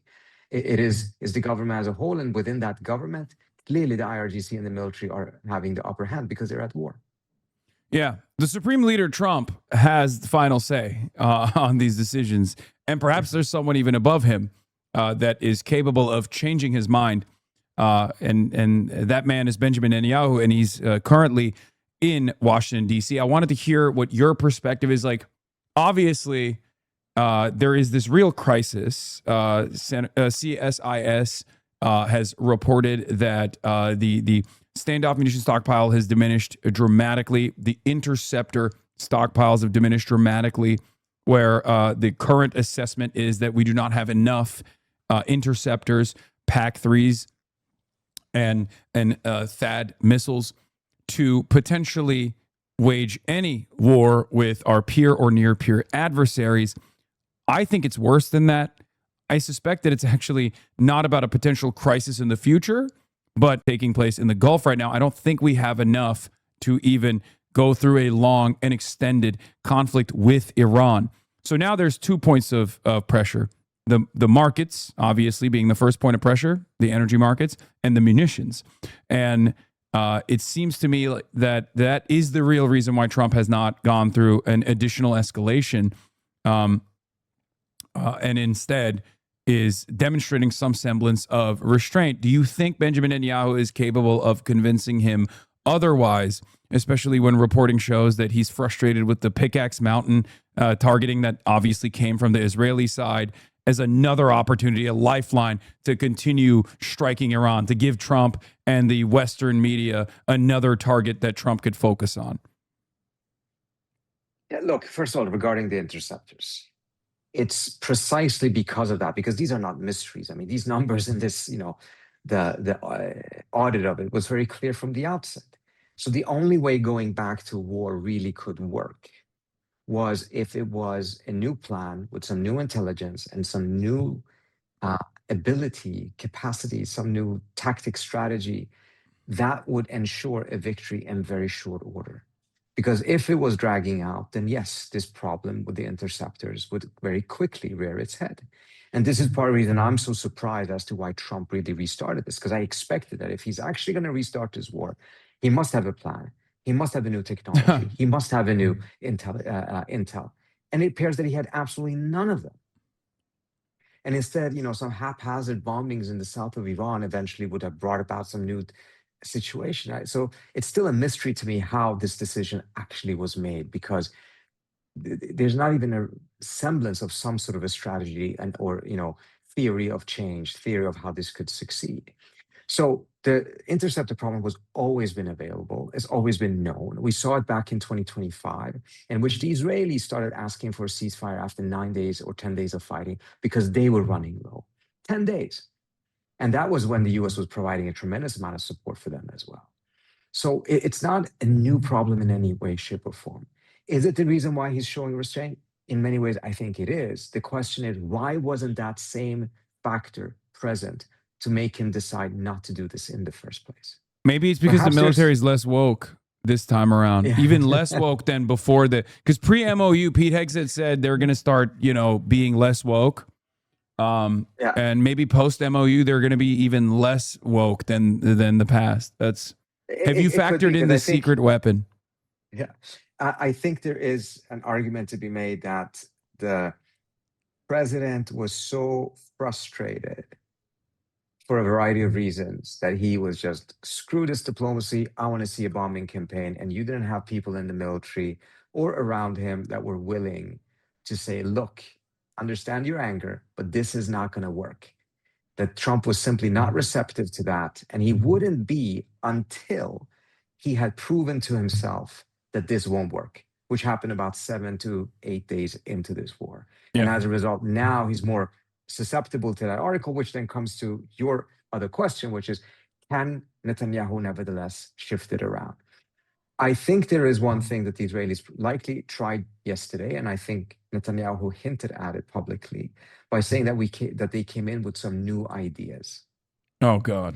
It is the government as a whole, and within that government, clearly the IRGC and the military are having the upper hand because they're at war. Yeah, the Supreme Leader Trump has the final say on these decisions, and perhaps there's someone even above him that is capable of changing his mind And that man is Benjamin Netanyahu, and he's currently in Washington, D.C. I wanted to hear what your perspective is. Like, obviously, there is this real crisis. CSIS has reported that the standoff munition stockpile has diminished dramatically. The interceptor stockpiles have diminished dramatically, where the current assessment is that we do not have enough interceptors, PAC-3s, and THAAD missiles to potentially wage any war with our peer or near peer adversaries. I think it's worse than that. I suspect that it's actually not about a potential crisis in the future, but taking place in the Gulf right now. I don't think we have enough to even go through a long and extended conflict with Iran. So now there's 2 points of pressure. The markets, obviously, being the first point of pressure, the energy markets, and the munitions. And it seems to me like that is the real reason why Trump has not gone through an additional escalation, and instead is demonstrating some semblance of restraint. Do you think Benjamin Netanyahu is capable of convincing him otherwise, especially when reporting shows that he's frustrated with the Pickaxe Mountain targeting that obviously came from the Israeli side as another opportunity, a lifeline to continue striking Iran, to give Trump and the Western media another target that Trump could focus on? Yeah, look, first of all, regarding the interceptors, it's precisely because of that, because these are not mysteries. I mean, these numbers in this, the audit of it was very clear from the outset. So the only way going back to war really could work was if it was a new plan with some new intelligence and some new ability, capacity, some new tactic strategy that would ensure a victory in very short order. Because if it was dragging out, then yes, this problem with the interceptors would very quickly rear its head. And this is part of the reason I'm so surprised as to why Trump really restarted this, because I expected that if he's actually going to restart this war, he must have a plan. He must have a new technology. He must have a new intel. And it appears that he had absolutely none of them. And instead, some haphazard bombings in the south of Iran eventually would have brought about some new situation. Right? So it's still a mystery to me how this decision actually was made, because there's not even a semblance of some sort of a strategy or theory of change, theory of how this could succeed. So the interceptor problem has always been available. It's always been known. We saw it back in 2025, in which the Israelis started asking for a ceasefire after 9 days or 10 days of fighting because they were running low. 10 days. And that was when the US was providing a tremendous amount of support for them as well. So it's not a new problem in any way, shape, or form. Is it the reason why he's showing restraint? In many ways, I think it is. The question is, why wasn't that same factor present to make him decide not to do this in the first place? Maybe it's because the military is less woke this time around, even less woke than before because pre-MOU, Pete Hegseth said they're going to start, being less woke. And maybe post-MOU, they're going to be even less woke than the past. Have you factored in the secret weapon? Yeah. I think there is an argument to be made that the president was so frustrated for a variety of reasons that he was just, screw this diplomacy, I want to see a bombing campaign. And you didn't have people in the military or around him that were willing to say, look, understand your anger, but this is not going to work. That Trump was simply not receptive to that. And he wouldn't be until he had proven to himself that this won't work, which happened about 7 to 8 days into this war. Yeah. And as a result, now he's more susceptible to that article, which then comes to your other question, which is, can Netanyahu nevertheless shift it around? I think there is one thing that the Israelis likely tried yesterday, and I think Netanyahu hinted at it publicly by saying that they came in with some new ideas. Oh, God.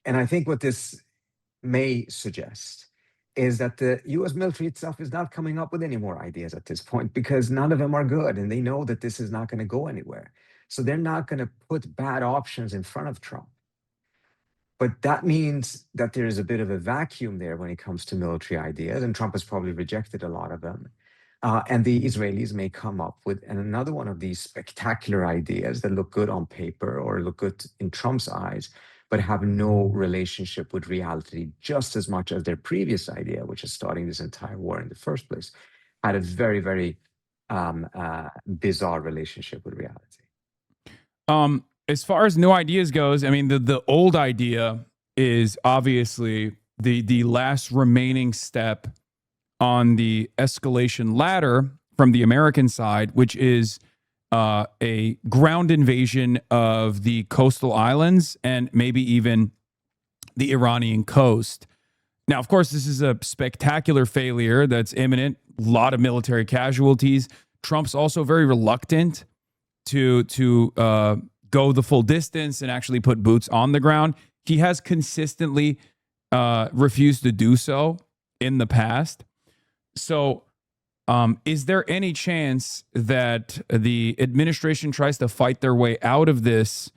And I think what this may suggest is that the U.S. military itself is not coming up with any more ideas at this point, because none of them are good, and they know that this is not going to go anywhere. So they're not going to put bad options in front of Trump. But that means that there is a bit of a vacuum there when it comes to military ideas, and Trump has probably rejected a lot of them. And the Israelis may come up with another one of these spectacular ideas that look good on paper or look good in Trump's eyes, but have no relationship with reality just as much as their previous idea, which is starting this entire war in the first place, had a very, very bizarre relationship with reality. As far as new ideas goes, I mean, the old idea is obviously the last remaining step on the escalation ladder from the American side, which is a ground invasion of the coastal islands and maybe even the Iranian coast. Now, of course, this is a spectacular failure that's imminent, a lot of military casualties. Trump's also very reluctant to go the full distance and actually put boots on the ground. He has consistently refused to do so in the past. So is there any chance that the administration tries to fight their way out of this,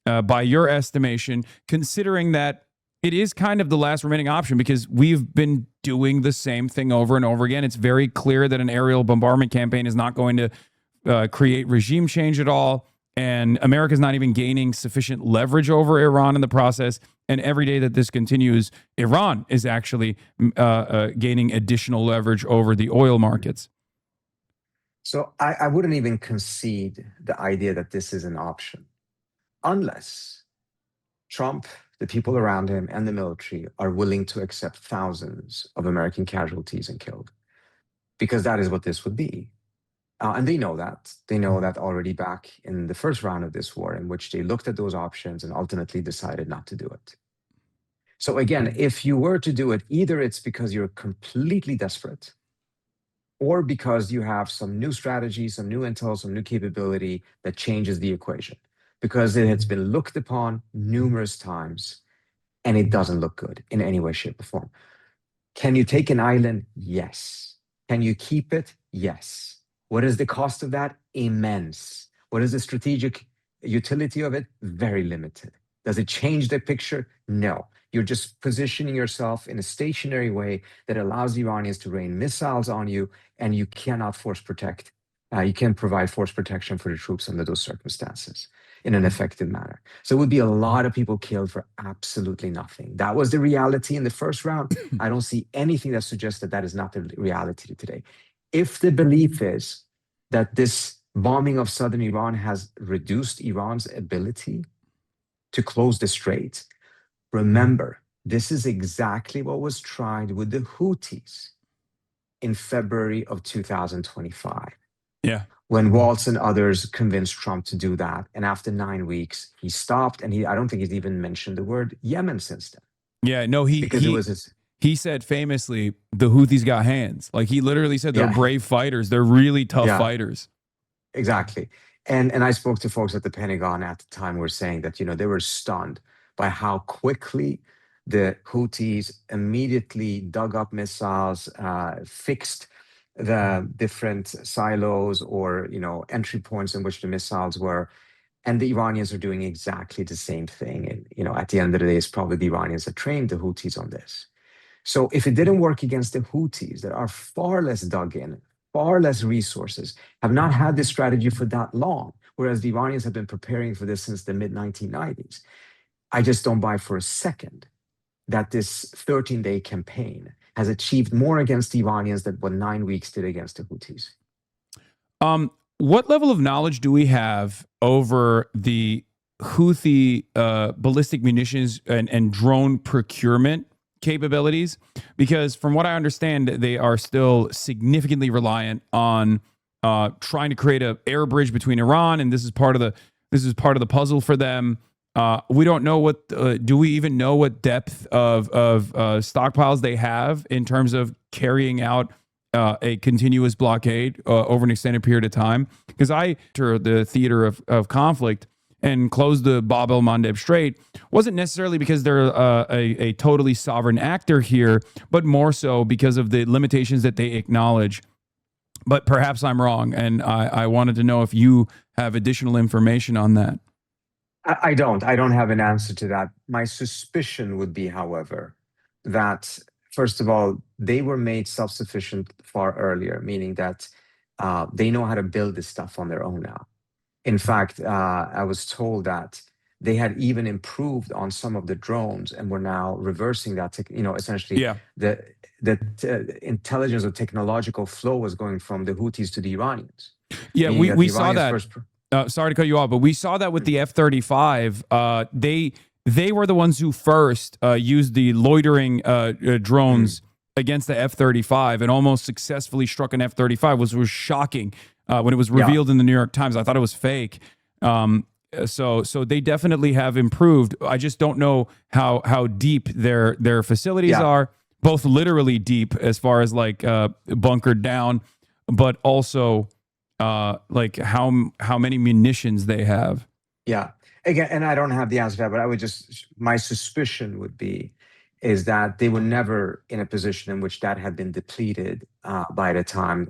by your estimation, considering that it is kind of the last remaining option because we've been doing the same thing over and over again? It's very clear that an aerial bombardment campaign is not going to create regime change at all. And America's not even gaining sufficient leverage over Iran in the process. And every day that this continues, Iran is actually gaining additional leverage over the oil markets. So I wouldn't even concede the idea that this is an option unless Trump, the people around him, and the military are willing to accept thousands of American casualties and killed, because that is what this would be. And they know that. They know that already back in the first round of this war, in which they looked at those options and ultimately decided not to do it. So again, if you were to do it, either it's because you're completely desperate, or because you have some new strategy, some new intel, some new capability that changes the equation. Because it has been looked upon numerous times, and it doesn't look good in any way, shape, or form. Can you take an island? Yes. Can you keep it? Yes. What is the cost of that? Immense. What is the strategic utility of it? Very limited. Does it change the picture? No. You're just positioning yourself in a stationary way that allows the Iranians to rain missiles on you, and you cannot force protect. You can provide force protection for the troops under those circumstances in an effective manner. So it would be a lot of people killed for absolutely nothing. That was the reality in the first round. I don't see anything that suggests that that is not the reality today. If the belief is that this bombing of southern Iran has reduced Iran's ability to close the strait, remember, this is exactly what was tried with the Houthis in February of 2025. Yeah. When Waltz and others convinced Trump to do that. And after 9 weeks, he stopped, and I don't think he's even mentioned the word Yemen since then. Yeah, no, he said famously, the Houthis got hands. Like, he literally said they're brave fighters. They're really tough fighters. Exactly. And I spoke to folks at the Pentagon at the time who were saying that, they were stunned by how quickly the Houthis immediately dug up missiles, fixed the different silos or, entry points in which the missiles were. And the Iranians are doing exactly the same thing. And, at the end of the day, it's probably the Iranians that trained the Houthis on this. So if it didn't work against the Houthis that are far less dug in, far less resources, have not had this strategy for that long, whereas the Iranians have been preparing for this since the mid-1990s, I just don't buy for a second that this 13-day campaign has achieved more against the Iranians than what 9 weeks did against the Houthis. What level of knowledge do we have over the Houthi ballistic munitions and drone procurement capabilities? Because from what I understand, they are still significantly reliant on trying to create an air bridge between Iran, and this is part of the puzzle for them. We don't know what. Do we even know what depth of stockpiles they have in terms of carrying out a continuous blockade over an extended period of time? Because I entered the theater of conflict and closed the Bab el-Mandeb Strait wasn't necessarily because they're a totally sovereign actor here, but more so because of the limitations that they acknowledge. But perhaps I'm wrong, and I wanted to know if you have additional information on that. I don't have an answer to that. My suspicion would be, however, that first of all, they were made self-sufficient far earlier, meaning that they know how to build this stuff on their own now. In fact, I was told that they had even improved on some of the drones and were now reversing that, essentially the intelligence or technological flow was going from the Houthis to the Iranians. Yeah, Meaning we the saw Iranians that. Sorry to cut you off, but we saw that with the F-35. They were the ones who first used the loitering drones against the F-35 and almost successfully struck an F-35, which was shocking when it was revealed in the New York Times. I thought it was fake. So they definitely have improved. I just don't know how deep their facilities are, both literally deep as far as like bunkered down, but also like how many munitions they have. Yeah. Again, and I don't have the answer to that, but my suspicion would be is that they were never in a position in which that had been depleted by the time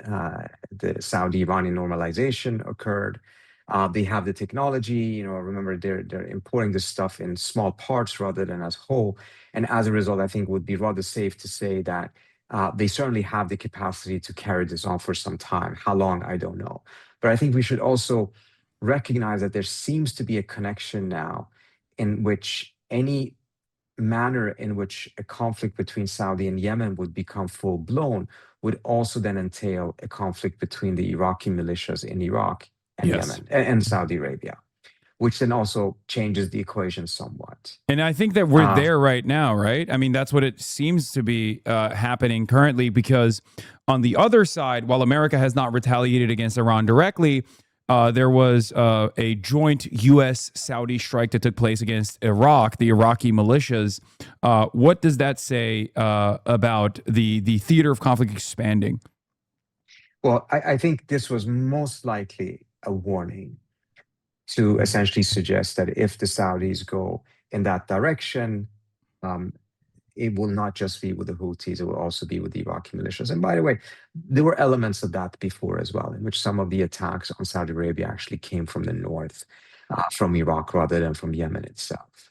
the Saudi-Iranian normalization occurred. They have the technology, remember they're importing this stuff in small parts rather than as whole. And as a result, I think it would be rather safe to say that they certainly have the capacity to carry this on for some time. How long, I don't know. But I think we should also recognize that there seems to be a connection now in which any manner in which a conflict between Saudi and Yemen would become full-blown would also then entail a conflict between the Iraqi militias in Iraq and Yemen and Saudi Arabia, which then also changes the equation somewhat. And I think that we're there right now, right? I mean, that's what it seems to be happening currently, because on the other side, while America has not retaliated against Iran directly, there was a joint U.S.-Saudi strike that took place against Iraq, the Iraqi militias. What does that say about the theater of conflict expanding? Well, I think this was most likely a warning to essentially suggest that if the Saudis go in that direction, it will not just be with the Houthis, it will also be with the Iraqi militias. And by the way, there were elements of that before as well, in which some of the attacks on Saudi Arabia actually came from the north, from Iraq rather than from Yemen itself.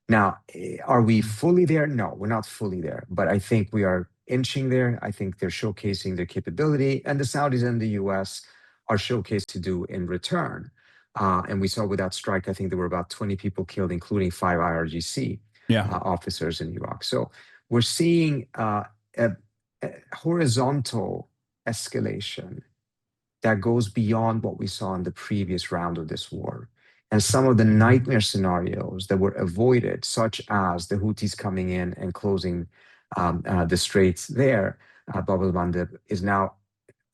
Now, are we fully there? No, we're not fully there, but I think we are inching there. I think they're showcasing their capability, and the Saudis and the US are showcased to do in return. And we saw with that strike, I think there were about 20 people killed, including 5 IRGC officers in Iraq. So we're seeing a horizontal escalation that goes beyond what we saw in the previous round of this war. And some of the nightmare scenarios that were avoided, such as the Houthis coming in and closing the straits there, Bab el-Mandeb, is now,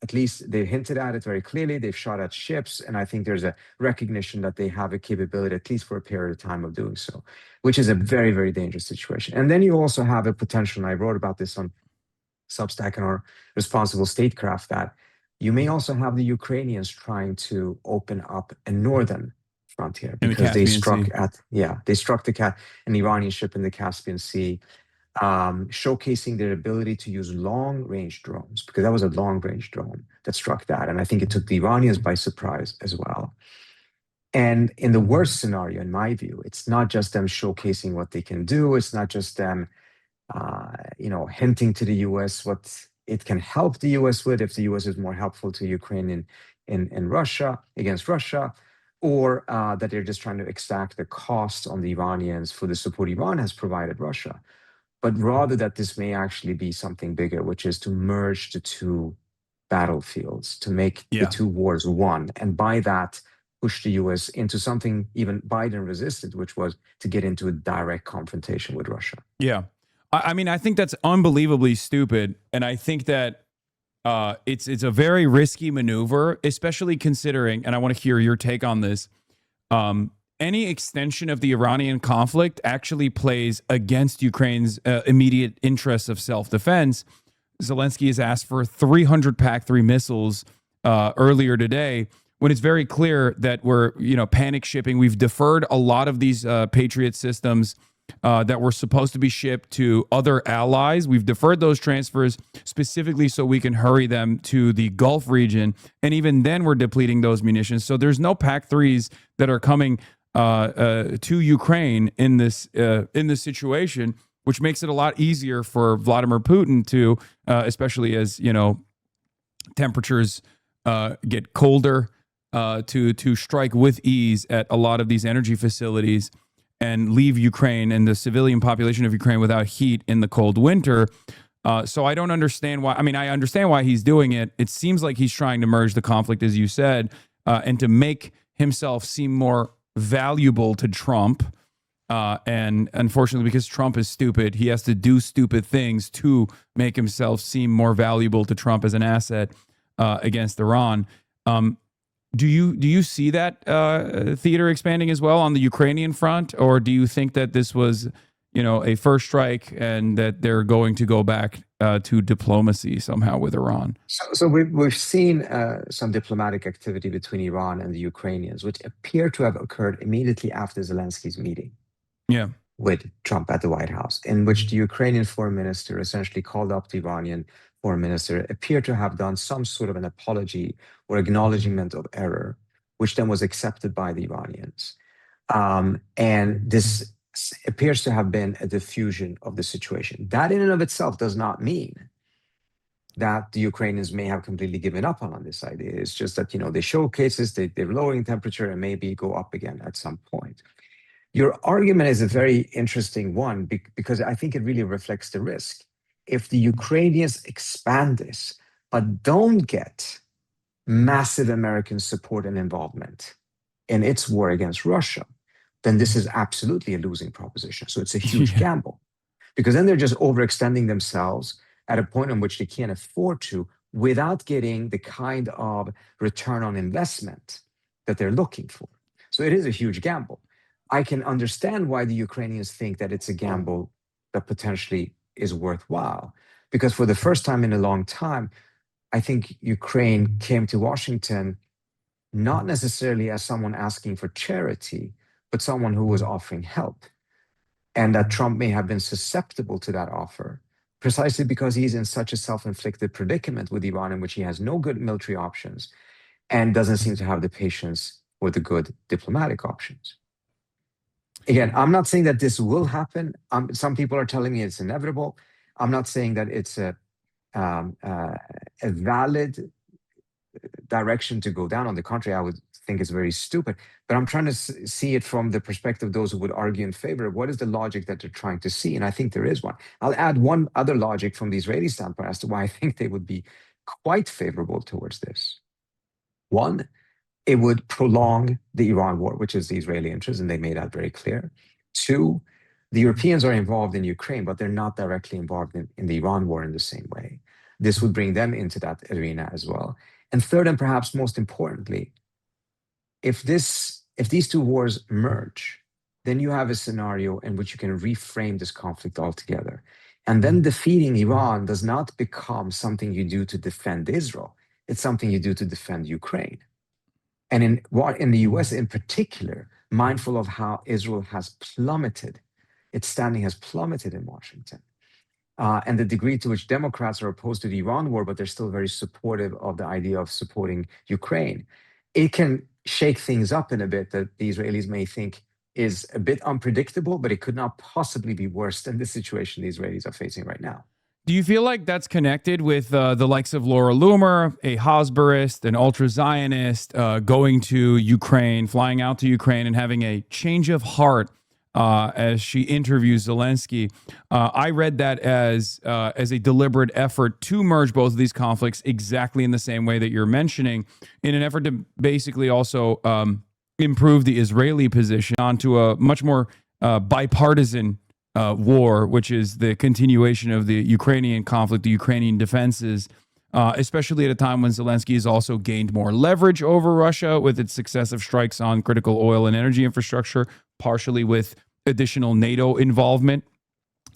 at least they've hinted at it very clearly. They've shot at ships, and I think there's a recognition that they have a capability, at least for a period of time, of doing so, which is a very, very dangerous situation. And then you also have a potential, and I wrote about this on Substack and our Responsible Statecraft, that you may also have the Ukrainians trying to open up a northern frontier, because they struck an Iranian ship in the Caspian Sea, showcasing their ability to use long-range drones, because that was a long-range drone that struck that. And I think it took the Iranians by surprise as well. And in the worst scenario, in my view, it's not just them showcasing what they can do. It's not just them, hinting to the U.S. what it can help the U.S. with, if the U.S. is more helpful to Ukraine in Russia, against Russia, or that they're just trying to extract the cost on the Iranians for the support Iran has provided Russia. But rather that this may actually be something bigger, which is to merge the two battlefields, to make the two wars one, and by that push the U.S. into something even Biden resisted, which was to get into a direct confrontation with Russia. Yeah. I mean, I think that's unbelievably stupid, and I think that it's a very risky maneuver, especially considering, and I want to hear your take on this, any extension of the Iranian conflict actually plays against Ukraine's immediate interests of self-defense. Zelensky has asked for 300 PAC-3 missiles earlier today, when it's very clear that we're, panic shipping. We've deferred a lot of these Patriot systems that were supposed to be shipped to other allies. We've deferred those transfers specifically so we can hurry them to the Gulf region. And even then, we're depleting those munitions. So there's no PAC-3s that are coming to Ukraine in this situation, which makes it a lot easier for Vladimir Putin to, especially as temperatures get colder to strike with ease at a lot of these energy facilities and leave Ukraine and the civilian population of Ukraine without heat in the cold winter. So I don't understand why. I mean, I understand why he's doing it. It seems like he's trying to merge the conflict, as you said, and to make himself seem more valuable to Trump. And unfortunately, because Trump is stupid, he has to do stupid things to make himself seem more valuable to Trump as an asset against Iran. Do you see that theater expanding as well on the Ukrainian front, or do you think that this was, a first strike and that they're going to go back to diplomacy somehow with Iran? So we've seen some diplomatic activity between Iran and the Ukrainians, which appear to have occurred immediately after Zelensky's meeting. Yeah. With Trump at the White House, in which the Ukrainian foreign minister essentially called up the Iranian foreign minister, appeared to have done some sort of an apology or acknowledgement of error, which then was accepted by the Iranians. And this appears to have been a diffusion of the situation. That in and of itself does not mean that the Ukrainians may have completely given up on this idea. It's just that, they show cases, they're lowering temperature and maybe go up again at some point. Your argument is a very interesting one because I think it really reflects the risk. If the Ukrainians expand this, but don't get massive American support and involvement in its war against Russia, then this is absolutely a losing proposition. So it's a huge gamble, because then they're just overextending themselves at a point in which they can't afford to without getting the kind of return on investment that they're looking for. So it is a huge gamble. I can understand why the Ukrainians think that it's a gamble that potentially is worthwhile, because for the first time in a long time, I think Ukraine came to Washington not necessarily as someone asking for charity, but someone who was offering help. And that Trump may have been susceptible to that offer precisely because he's in such a self-inflicted predicament with Iran in which he has no good military options and doesn't seem to have the patience or the good diplomatic options. Again, I'm not saying that this will happen. Some people are telling me it's inevitable. I'm not saying that it's a valid direction to go down. On the contrary, I would think it's very stupid. But I'm trying to see it from the perspective of those who would argue in favor of what is the logic that they're trying to see. And I think there is one. I'll add one other logic from the Israeli standpoint as to why I think they would be quite favorable towards this. One, it would prolong the Iran war, which is the Israeli interest, and they made that very clear. Two, the Europeans are involved in Ukraine, but they're not directly involved in the Iran war in the same way. This would bring them into that arena as well. And third, and perhaps most importantly, if these two wars merge, then you have a scenario in which you can reframe this conflict altogether. And then defeating Iran does not become something you do to defend Israel. It's something you do to defend Ukraine. And in the US in particular, mindful of how Israel has plummeted, its standing has plummeted in Washington. And the degree to which Democrats are opposed to the Iran war, but they're still very supportive of the idea of supporting Ukraine, it can shake things up in a bit that the Israelis may think is a bit unpredictable, but it could not possibly be worse than the situation the Israelis are facing right now. Do you feel like that's connected with the likes of Laura Loomer, a Hasbarist, an ultra-Zionist, going to Ukraine, flying out to Ukraine and having a change of heart as she interviews Zelensky? I read that as a deliberate effort to merge both of these conflicts exactly in the same way that you're mentioning, in an effort to basically also improve the Israeli position onto a much more bipartisan war, which is the continuation of the Ukrainian conflict, the Ukrainian defenses, especially at a time when Zelensky has also gained more leverage over Russia with its successive strikes on critical oil and energy infrastructure, partially with additional NATO involvement.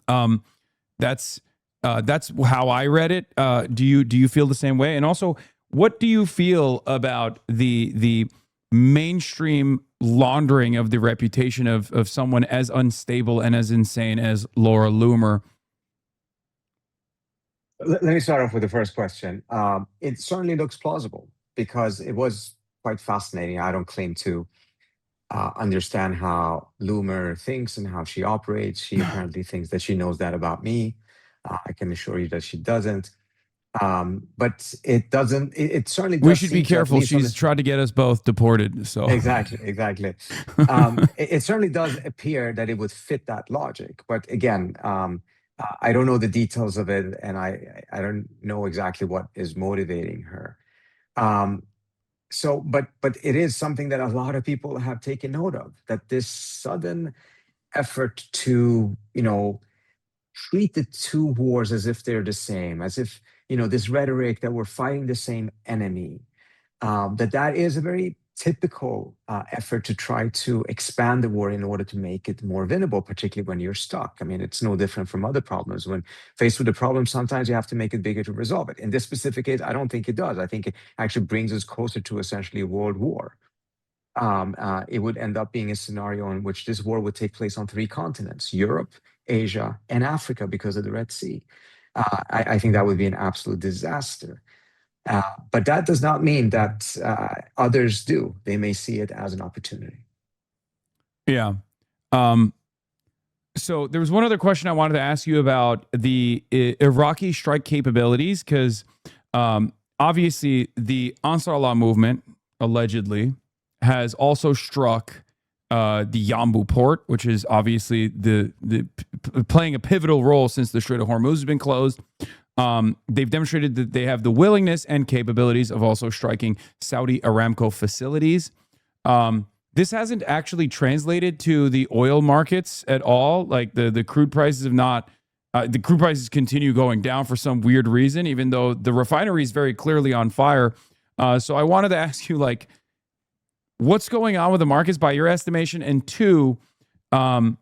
That's how I read it. Do you feel the same way? And also, what do you feel about the mainstream laundering of the reputation of someone as unstable and as insane as Laura Loomer? Let me start off with the first question. It certainly looks plausible because it was quite fascinating. I don't claim to understand how Loomer thinks and how she operates. She apparently thinks that she knows that about me. I can assure you that she doesn't. But it doesn't. It certainly does. We should be seem to, at careful. least on She's tried to get us both deported. So exactly. It certainly does appear that it would fit that logic. But again, I don't know the details of it, and I don't know exactly what is motivating her. But it is something that a lot of people have taken note of, that this sudden effort to, treat the two wars as if they're the same, as if, this rhetoric that we're fighting the same enemy, that is a very typical effort to try to expand the war in order to make it more winnable, particularly when you're stuck. I mean, it's no different from other problems. When faced with a problem, sometimes you have to make it bigger to resolve it. In this specific case, I don't think it does. I think it actually brings us closer to essentially a world war. It would end up being a scenario in which this war would take place on 3 continents: Europe, Asia, and Africa, because of the Red Sea. I think that would be an absolute disaster. But that does not mean that others do. They may see it as an opportunity. Yeah. So there was one other question I wanted to ask you about the Iraqi strike capabilities, because obviously the Ansar Allah movement allegedly has also struck the Yanbu port, which is obviously the playing a pivotal role since the Strait of Hormuz has been closed. They've demonstrated that they have the willingness and capabilities of also striking Saudi Aramco facilities. This hasn't actually translated to the oil markets at all. Like the crude prices have not. The crude prices continue going down for some weird reason, even though the refinery is very clearly on fire. So I wanted to ask you, like, what's going on with the markets by your estimation? And 2, the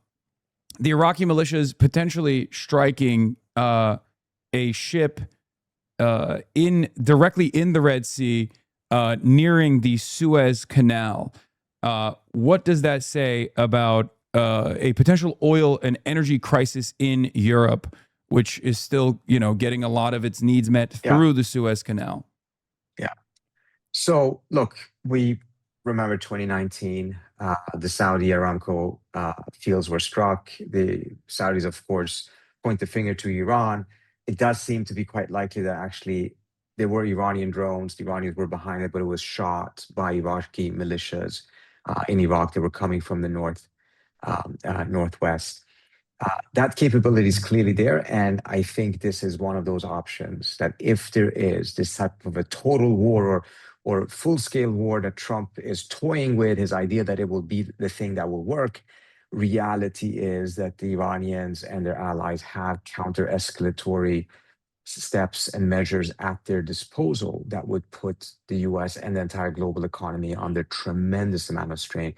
Iraqi militias potentially striking a ship directly in the Red Sea, nearing the Suez Canal. What does that say about a potential oil and energy crisis in Europe, which is still, getting a lot of its needs met through the Suez Canal? Yeah. So look, we remember 2019, the Saudi Aramco fields were struck. The Saudis, of course, point the finger to Iran. It does seem to be quite likely that actually there were Iranian drones. The Iranians were behind it, but it was shot by Iraqi militias in Iraq that were coming from the northwest. That capability is clearly there, and I think this is one of those options that if there is this type of a total war or full-scale war that Trump is toying with, his idea that it will be the thing that will work, reality is that the Iranians and their allies have counter-escalatory steps and measures at their disposal that would put the US and the entire global economy under tremendous amount of strain,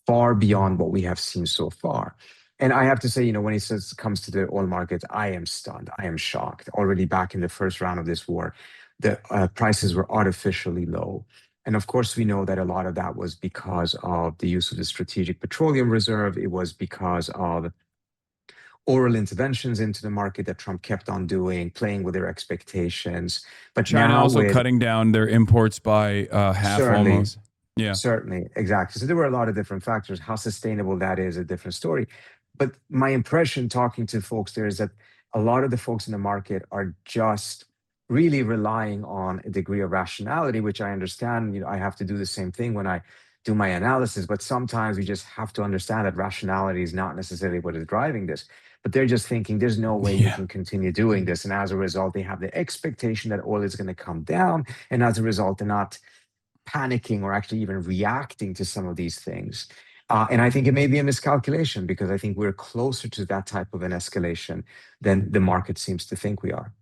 far beyond what we have seen so far. And I have to say, when he comes to the oil market, I am stunned. I am shocked. Already back in the first round of this war, the prices were artificially low. And of course, we know that a lot of that was because of the use of the Strategic Petroleum Reserve. It was because of oral interventions into the market that Trump kept on doing, playing with their expectations. But China now also cutting down their imports by half almost. Yeah, certainly. Exactly. So there were a lot of different factors. How sustainable that is a different story. But my impression talking to folks there is that a lot of the folks in the market are just really relying on a degree of rationality, which I understand. I have to do the same thing when I do my analysis, but sometimes we just have to understand that rationality is not necessarily what is driving this. But they're just thinking there's no way you can continue doing this. And as a result, they have the expectation that oil is going to come down. And as a result, they're not panicking or actually even reacting to some of these things. And I think it may be a miscalculation, because I think we're closer to that type of an escalation than the market seems to think we are.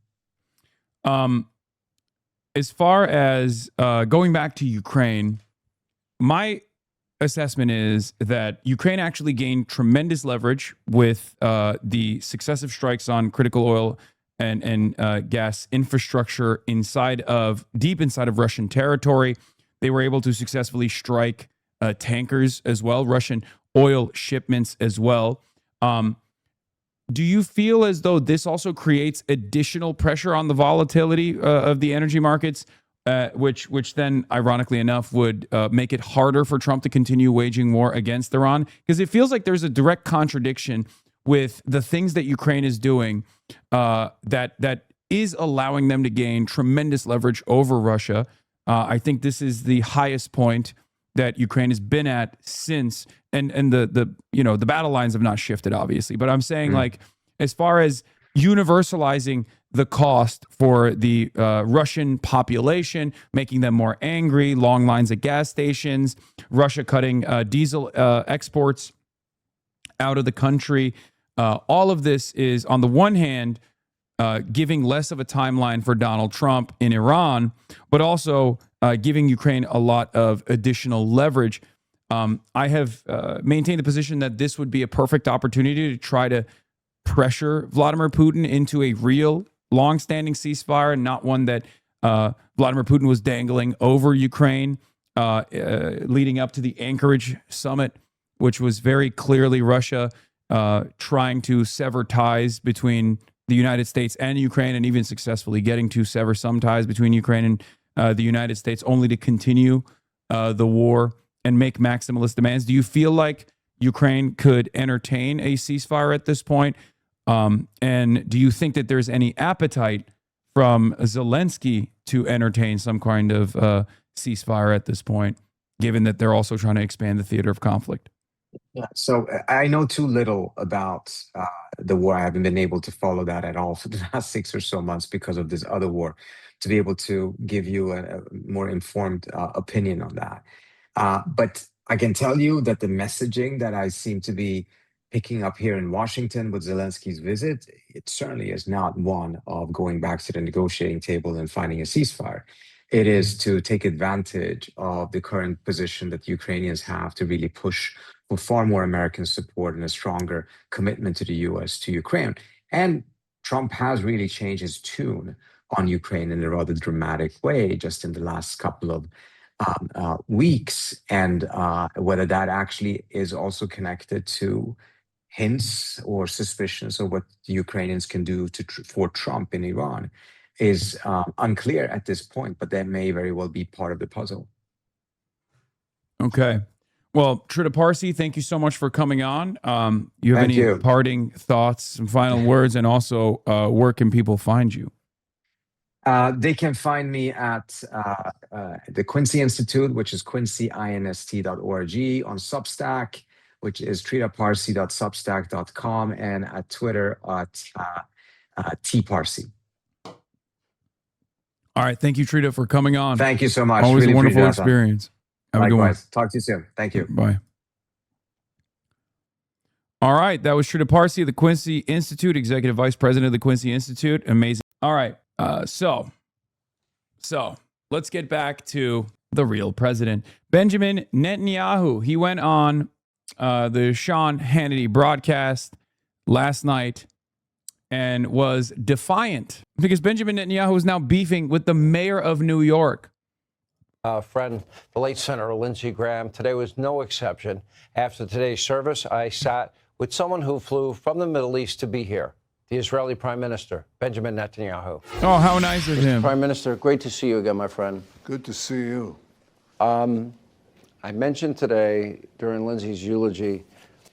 As far as going back to Ukraine, my assessment is that Ukraine actually gained tremendous leverage with the successive strikes on critical oil and gas infrastructure deep inside of Russian territory. They were able to successfully strike tankers as well, Russian oil shipments as well. Do you feel as though this also creates additional pressure on the volatility of the energy markets, which then, ironically enough, would make it harder for Trump to continue waging war against Iran? Because it feels like there's a direct contradiction with the things that Ukraine is doing that is allowing them to gain tremendous leverage over Russia. I think this is the highest point that Ukraine has been at since, and the battle lines have not shifted, obviously. But I'm saying, like, as far as universalizing the cost for the Russian population, making them more angry, long lines at gas stations, Russia cutting diesel exports out of the country. All of this is, on the one hand, giving less of a timeline for Donald Trump in Iran, but also giving Ukraine a lot of additional leverage. I have maintained the position that this would be a perfect opportunity to try to pressure Vladimir Putin into a real long-standing ceasefire, and not one that Vladimir Putin was dangling over Ukraine leading up to the Anchorage summit, which was very clearly Russia trying to sever ties between the United States and Ukraine, and even successfully getting to sever some ties between Ukraine and the United States, only to continue the war and make maximalist demands. Do you feel like Ukraine could entertain a ceasefire at this point? And do you think that there's any appetite from Zelensky to entertain some kind of ceasefire at this point, given that they're also trying to expand the theater of conflict? Yeah, so I know too little about the war. I haven't been able to follow that at all for the last 6 or so months because of this other war, to be able to give you a more informed opinion on that. But I can tell you that the messaging that I seem to be picking up here in Washington with Zelensky's visit, it certainly is not one of going back to the negotiating table and finding a ceasefire. It is to take advantage of the current position that Ukrainians have to really push for far more American support and a stronger commitment to the US, to Ukraine. And Trump has really changed his tune on Ukraine in a rather dramatic way just in the last couple of weeks. And whether that actually is also connected to hints or suspicions of what the Ukrainians can do for Trump in Iran is unclear at this point, but that may very well be part of the puzzle. Okay. Well, Trita Parsi, thank you so much for coming on. You have any parting thoughts, some final words, and also where can people find you? They can find me at the Quincy Institute, which is quincyinst.org, on Substack, which is tritaparsi.substack.com, and at Twitter at tparsi. All right. Thank you, Trita, for coming on. Thank you so much. Always Really a wonderful appreciate it, experience. Have Likewise. a good one. Talk to you soon. Thank you. Bye. All right. That was Trita Parsi of the Quincy Institute, Executive Vice President of the Quincy Institute. Amazing. All right. So let's get back to the real president, Benjamin Netanyahu. He went on the Sean Hannity broadcast last night and was defiant because Benjamin Netanyahu is now beefing with the mayor of New York. Friend, the late Senator Lindsey Graham. Today was no exception. After today's service, I sat with someone who flew from the Middle East to be here, the Israeli Prime Minister, Benjamin Netanyahu. Oh, how nice of him. Prime Minister, great to see you again, my friend. Good to see you. I mentioned today during Lindsey's eulogy,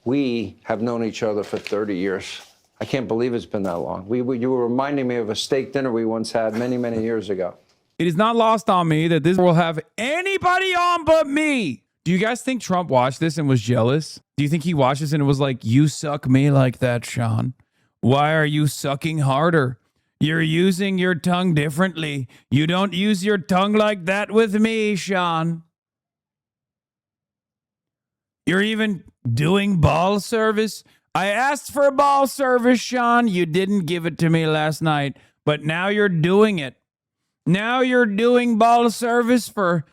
we have known each other for 30 years. I can't believe it's been that long. You were reminding me of a steak dinner we once had many, many years ago. It is not lost on me that this will have anybody on but me. Do you guys think Trump watched this and was jealous? Do you think he watched this and it was like, you suck me like that, Sean? Why are you sucking harder? You're using your tongue differently. You don't use your tongue like that with me, Sean. You're even doing ball service. I asked for ball service, Sean. You didn't give it to me last night, but now you're doing it. Now you're doing ball service for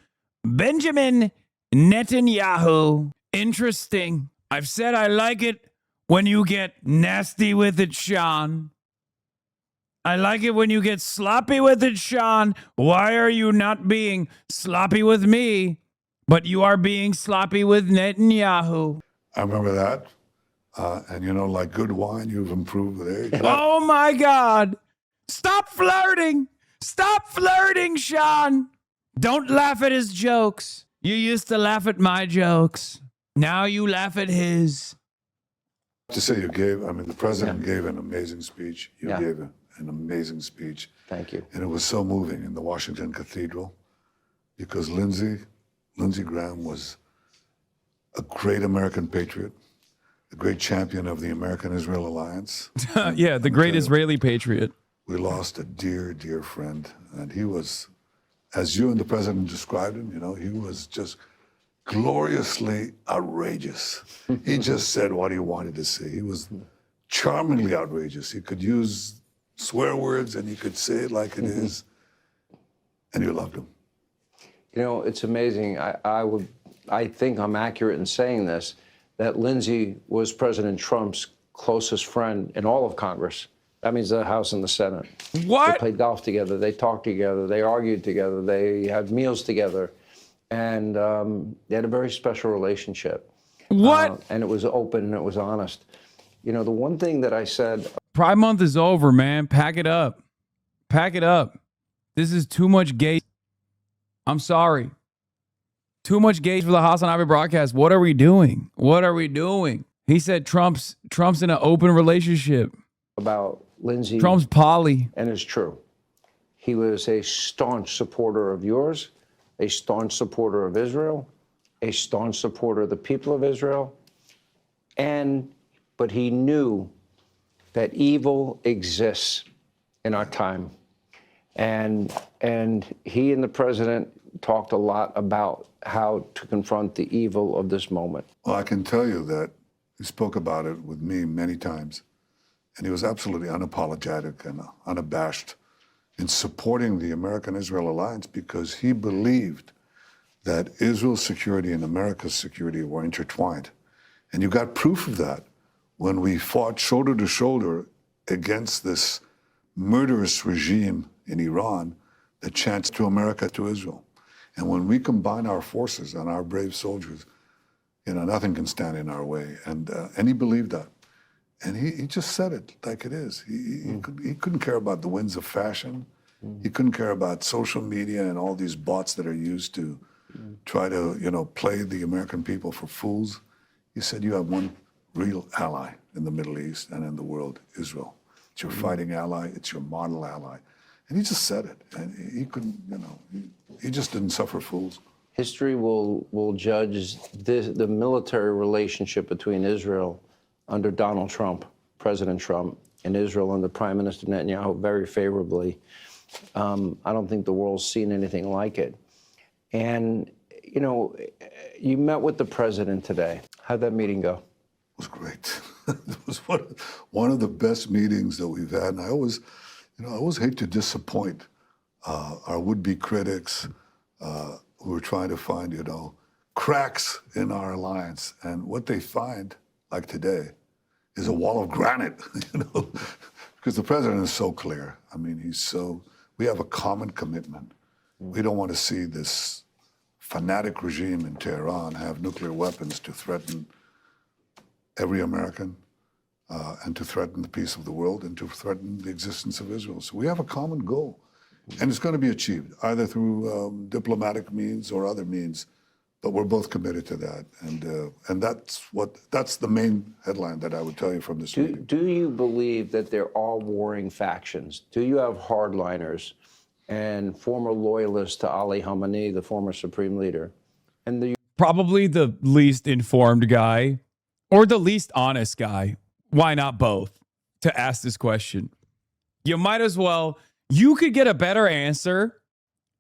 Benjamin Netanyahu. Interesting. I've said I like it when you get nasty with it, Sean. I like it when you get sloppy with it, Sean. Why are you not being sloppy with me, but you are being sloppy with Netanyahu? I remember that. And you know, like good wine, you've improved with age. Oh my God. Stop flirting. Stop flirting, Sean. Don't laugh at his jokes. You used to laugh at my jokes. Now you laugh at his. To say the president gave an amazing speech. You Yeah. gave an amazing speech. Thank you. And it was so moving in the Washington Cathedral because Lindsey Graham was a great American patriot, a great champion of the American-Israel alliance. Yeah, the great Israeli patriot. We lost a dear, dear friend. And he was, as you and the president described him, he was just gloriously outrageous. He just said what he wanted to say. He was charmingly outrageous. He could use swear words and he could say it like it is. And you loved him. It's amazing. I think I'm accurate in saying this, that Lindsey was President Trump's closest friend in all of Congress. That means the House and the Senate. What? They played golf together. They talked together. They argued together. They had meals together. And they had a very special relationship. What? And it was open and it was honest. The one thing that I said... Pride Month is over, man. Pack it up. Pack it up. This is too much gay. I'm sorry. Too much gauge for the HasanAbi broadcast. What are we doing? What are we doing? He said Trump's in an open relationship. About Lindsey. Trump's poly. And it's true. He was a staunch supporter of yours, a staunch supporter of Israel, a staunch supporter of the people of Israel. But he knew that evil exists in our time. And he and the president talked a lot about how to confront the evil of this moment. Well, I can tell you that he spoke about it with me many times, and he was absolutely unapologetic and unabashed in supporting the American-Israel alliance because he believed that Israel's security and America's security were intertwined. And you got proof of that when we fought shoulder to shoulder against this murderous regime in Iran that chants to America, to Israel. And when we combine our forces and our brave soldiers, nothing can stand in our way. And he believed that. And he just said it like it is. He couldn't care about the winds of fashion. He couldn't care about social media and all these bots that are used to try to, play the American people for fools. He said, you have one real ally in the Middle East and in the world, Israel. It's your fighting ally. It's your model ally. And he just said it. And he couldn't, he just didn't suffer fools. History will judge the military relationship between Israel under Donald Trump, President Trump, and Israel under Prime Minister Netanyahu very favorably. I don't think the world's seen anything like it. And, you met with the president today. How'd that meeting go? It was great. It was one of the best meetings that we've had. And I always hate to disappoint our would-be critics who are trying to find, cracks in our alliance. And what they find, like today, is a wall of granite, because the president is so clear. I mean, we have a common commitment. We don't want to see this fanatic regime in Tehran have nuclear weapons to threaten every American and to threaten the peace of the world and to threaten the existence of Israel. So we have a common goal, and it's going to be achieved either through diplomatic means or other means, but we're both committed to that. And that's the main headline that I would tell you from this meeting. Do you believe that there are warring factions? Do you have hardliners and former loyalists to Ali Khamenei, the former supreme leader? And probably the least informed guy or the least honest guy. Why not both? To ask this question. You might as well, you could get a better answer,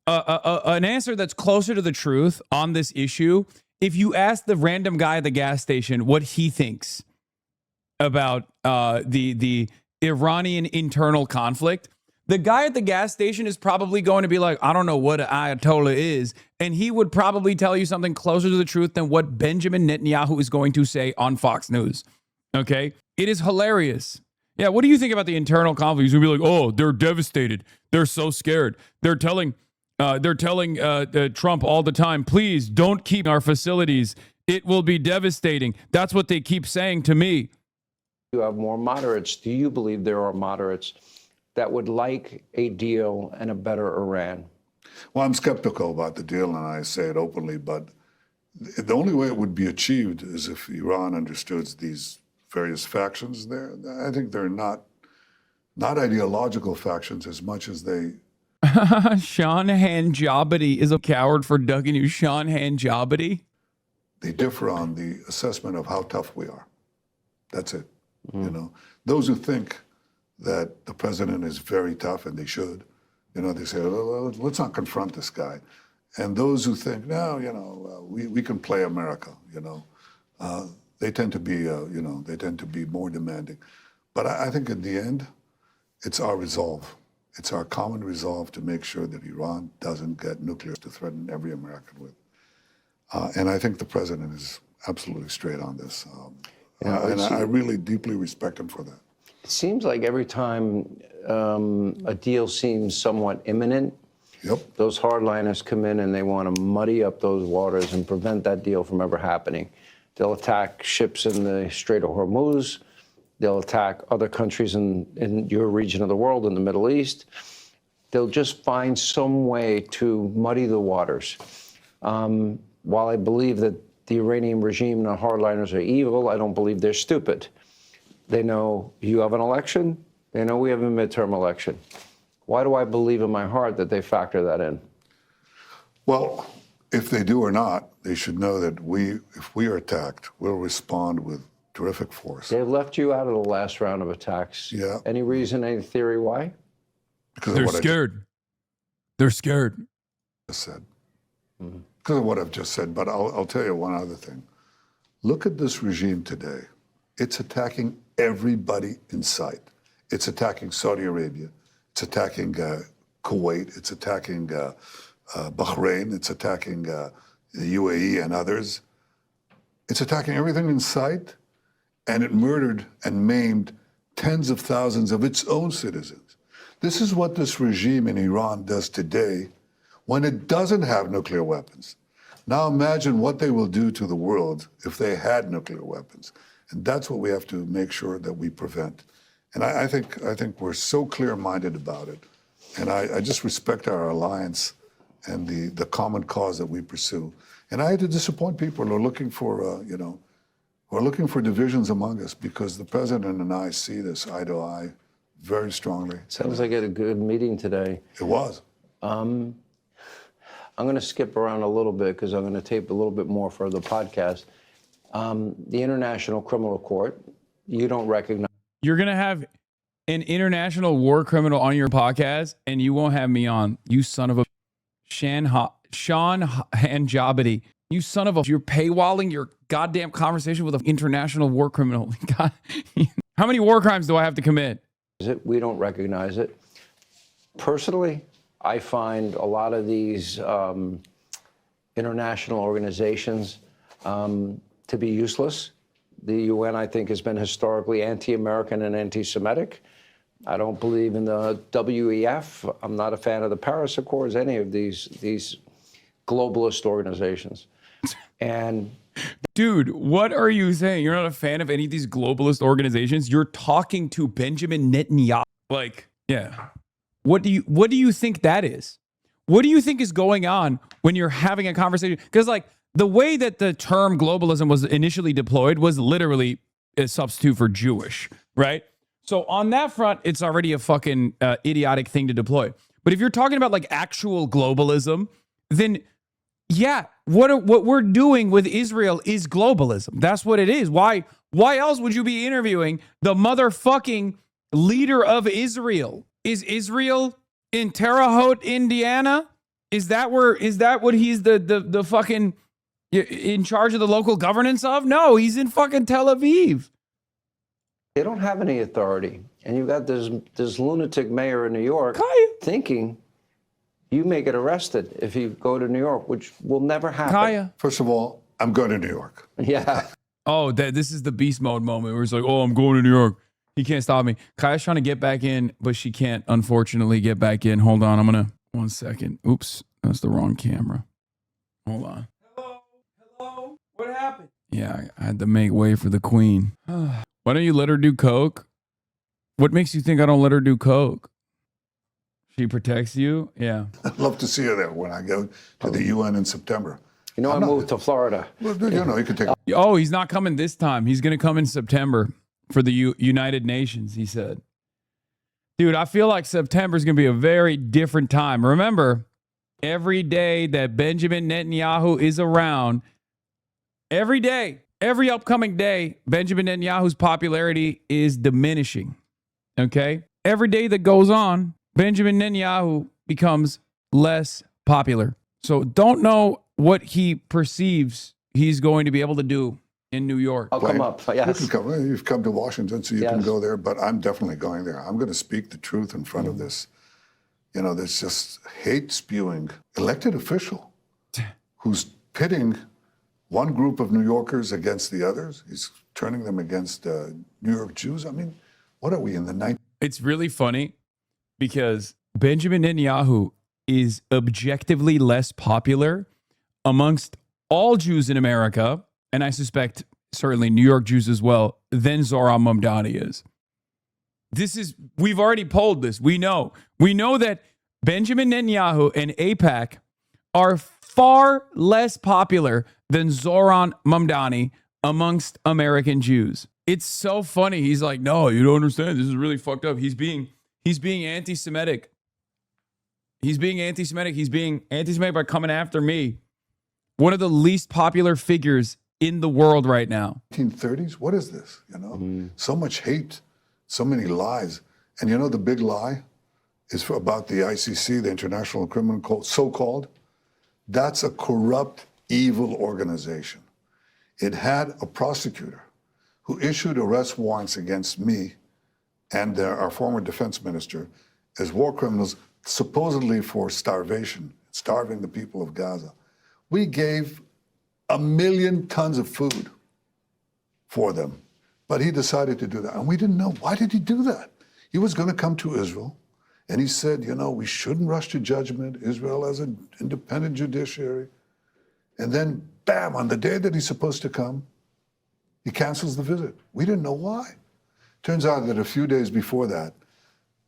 an answer that's closer to the truth on this issue if you ask the random guy at the gas station what he thinks about the Iranian internal conflict. The guy at the gas station is probably going to be like, I don't know what an Ayatollah is. And he would probably tell you something closer to the truth than what Benjamin Netanyahu is going to say on Fox News. Okay? It is hilarious. Yeah, what do you think about the internal conflict? He's going to be like, oh, they're devastated. They're so scared. They're telling Trump all the time, please don't keep our facilities. It will be devastating. That's what they keep saying to me. You have more moderates. Do you believe there are moderates that would like a deal and a better Iran? Well, I'm skeptical about the deal, and I say it openly, but the only way it would be achieved is if Iran understood these various factions. I think they're not ideological factions as much as they. Sean HasanAbi is a coward for ducking you. Sean HasanAbi. They differ on the assessment of how tough we are. That's it. You know, those who think that the president is very tough, and they should, you know, they say, let's not confront this guy. And those who think, no, you know, we can play America, you know, they tend to be, you know, they tend to be more demanding. But I think in the end, it's our resolve. It's our common resolve to make sure that Iran doesn't get nuclear to threaten every American with. And I think the president is absolutely straight on this. And I really deeply respect him for that. It seems like every time a deal seems somewhat imminent, those hardliners come in and they want to muddy up those waters and prevent that deal from ever happening. They'll attack ships in the Strait of Hormuz. They'll attack other countries in your region of the world, in the Middle East. They'll just find some way to muddy the waters. While I believe that the Iranian regime and the hardliners are evil, I don't believe they're stupid. They know you have an election. They know we have a midterm election. Why do I believe in my heart that they factor that in? Well, if they do or not, they should know that if we are attacked, we'll respond with terrific force. They've left you out of the last round of attacks. Yeah. Any reason, any theory why? Because they're scared. They're scared. Said. Because of what I've just said. But I'll tell you one other thing. Look at this regime today. It's attacking everybody in sight. It's attacking Saudi Arabia. It's attacking Kuwait. It's attacking Bahrain. It's attacking the UAE and others. It's attacking everything in sight, and it murdered and maimed tens of thousands of its own citizens. This is what this regime in Iran does today when it doesn't have nuclear weapons. Now imagine what they will do to the world if they had nuclear weapons. And that's what we have to make sure that we prevent. And I think we're so clear-minded about it. And I just respect our alliance and the common cause that we pursue. And I had to disappoint people who are looking for, you know, who are looking for divisions among us, because the president and I see this eye to eye very strongly. Sounds like a good meeting today. It was. I'm going to skip around a little bit because I'm going to tape a little bit more for the podcast. The International Criminal Court, you don't recognize. You're going to have an international war criminal on your podcast, and you won't have me on. You son of a... Sean HasanAbi. You son of a... You're paywalling your goddamn conversation with an international war criminal. God. How many war crimes do I have to commit? We don't recognize it. Personally, I find a lot of these international organizations to be useless. The UN, I think, has been historically anti-American and anti-Semitic. I don't believe in the WEF. I'm not a fan of the Paris Accords, any of these globalist organizations. And dude, what are you saying? You're not a fan of any of these globalist organizations? You're talking to Benjamin Netanyahu. Like, yeah. What do you think that is? What do you think is going on when you're having a conversation? Because like the way that the term globalism was initially deployed was literally a substitute for Jewish, right? So on that front, it's already a fucking idiotic thing to deploy. But if you're talking about like actual globalism, then yeah, what we're doing with Israel is globalism. That's what it is. Why else would you be interviewing the motherfucking leader of Israel? Is Israel in Terre Haute, Indiana? Is that what he's the fucking in charge of the local governance of? No, he's in fucking Tel Aviv. They don't have any authority. And you've got this lunatic mayor in New York thinking you may get arrested if you go to New York, which will never happen. First of all, I'm going to New York. Yeah. Oh, this is the beast mode moment where it's like, oh, I'm going to New York. He can't stop me. Kaya's trying to get back in, but she can't, unfortunately, get back in. Hold on. I'm going to... 1 second. Oops. That's the wrong camera. Hold on. Hello? What happened? Yeah, I had to make way for the queen. Why don't you let her do coke? What makes you think I don't let her do coke? She protects you? Yeah. I'd love to see her there when I go to the UN in September. You know, I moved to Florida. Well, you know, you could take... Oh, he's not coming this time. He's going to come in September. for the United Nations, he said. Dude, I feel like September is going to be a very different time. Remember, every day that Benjamin Netanyahu is around, every day, every upcoming day, Benjamin Netanyahu's popularity is diminishing. Okay? Every day that goes on, Benjamin Netanyahu becomes less popular. So don't know what he perceives he's going to be able to do in New York. I'll come up. Yes. You can come. You've come to Washington, so you can go there, but I'm definitely going there. I'm going to speak the truth in front of this. You know, there's just hate spewing elected official who's pitting one group of New Yorkers against the others. He's turning them against New York Jews. I mean, what are we in the 90s? It's really funny because Benjamin Netanyahu is objectively less popular amongst all Jews in America, and I suspect certainly New York Jews as well, than Zohran Mamdani is. We've already polled this. We know that Benjamin Netanyahu and AIPAC are far less popular than Zohran Mamdani amongst American Jews. It's so funny. He's like, no, you don't understand. This is really fucked up. He's being anti-Semitic. He's being anti-Semitic. He's being anti-Semitic by coming after me. One of the least popular figures in the world right now. 1930s? What is this? You know, so much hate, so many lies. And you know, the big lie is about the ICC, the International Criminal Court, so-called. That's a corrupt, evil organization. It had a prosecutor who issued arrest warrants against me and our former defense minister as war criminals, supposedly for starvation, starving the people of Gaza. We gave 1 million tons of food for them, but he decided to do that. And we didn't know. Why did he do that? He was going to come to Israel, and he said, you know, we shouldn't rush to judgment. Israel has an independent judiciary. And then, bam, on the day that he's supposed to come, he cancels the visit. We didn't know why. Turns out that a few days before that,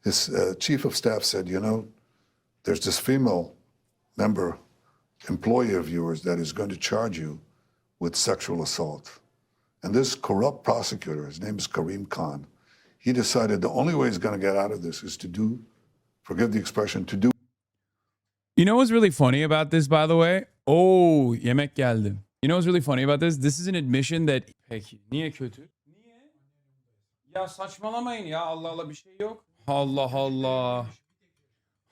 his chief of staff said, you know, there's this female member, employee of yours that is going to charge you with sexual assault. And this corrupt prosecutor, his name is Karim Khan, he decided the only way he's going to get out of this is to do, forgive the expression, to do. You know what's really funny about this, by the way? Oh, yemek geldi. You know what's really funny about this? This is an admission that... Peki, niye kötü? Niye? Ya saçmalamayın ya. Allah Allah bir şey yok. Allah Allah.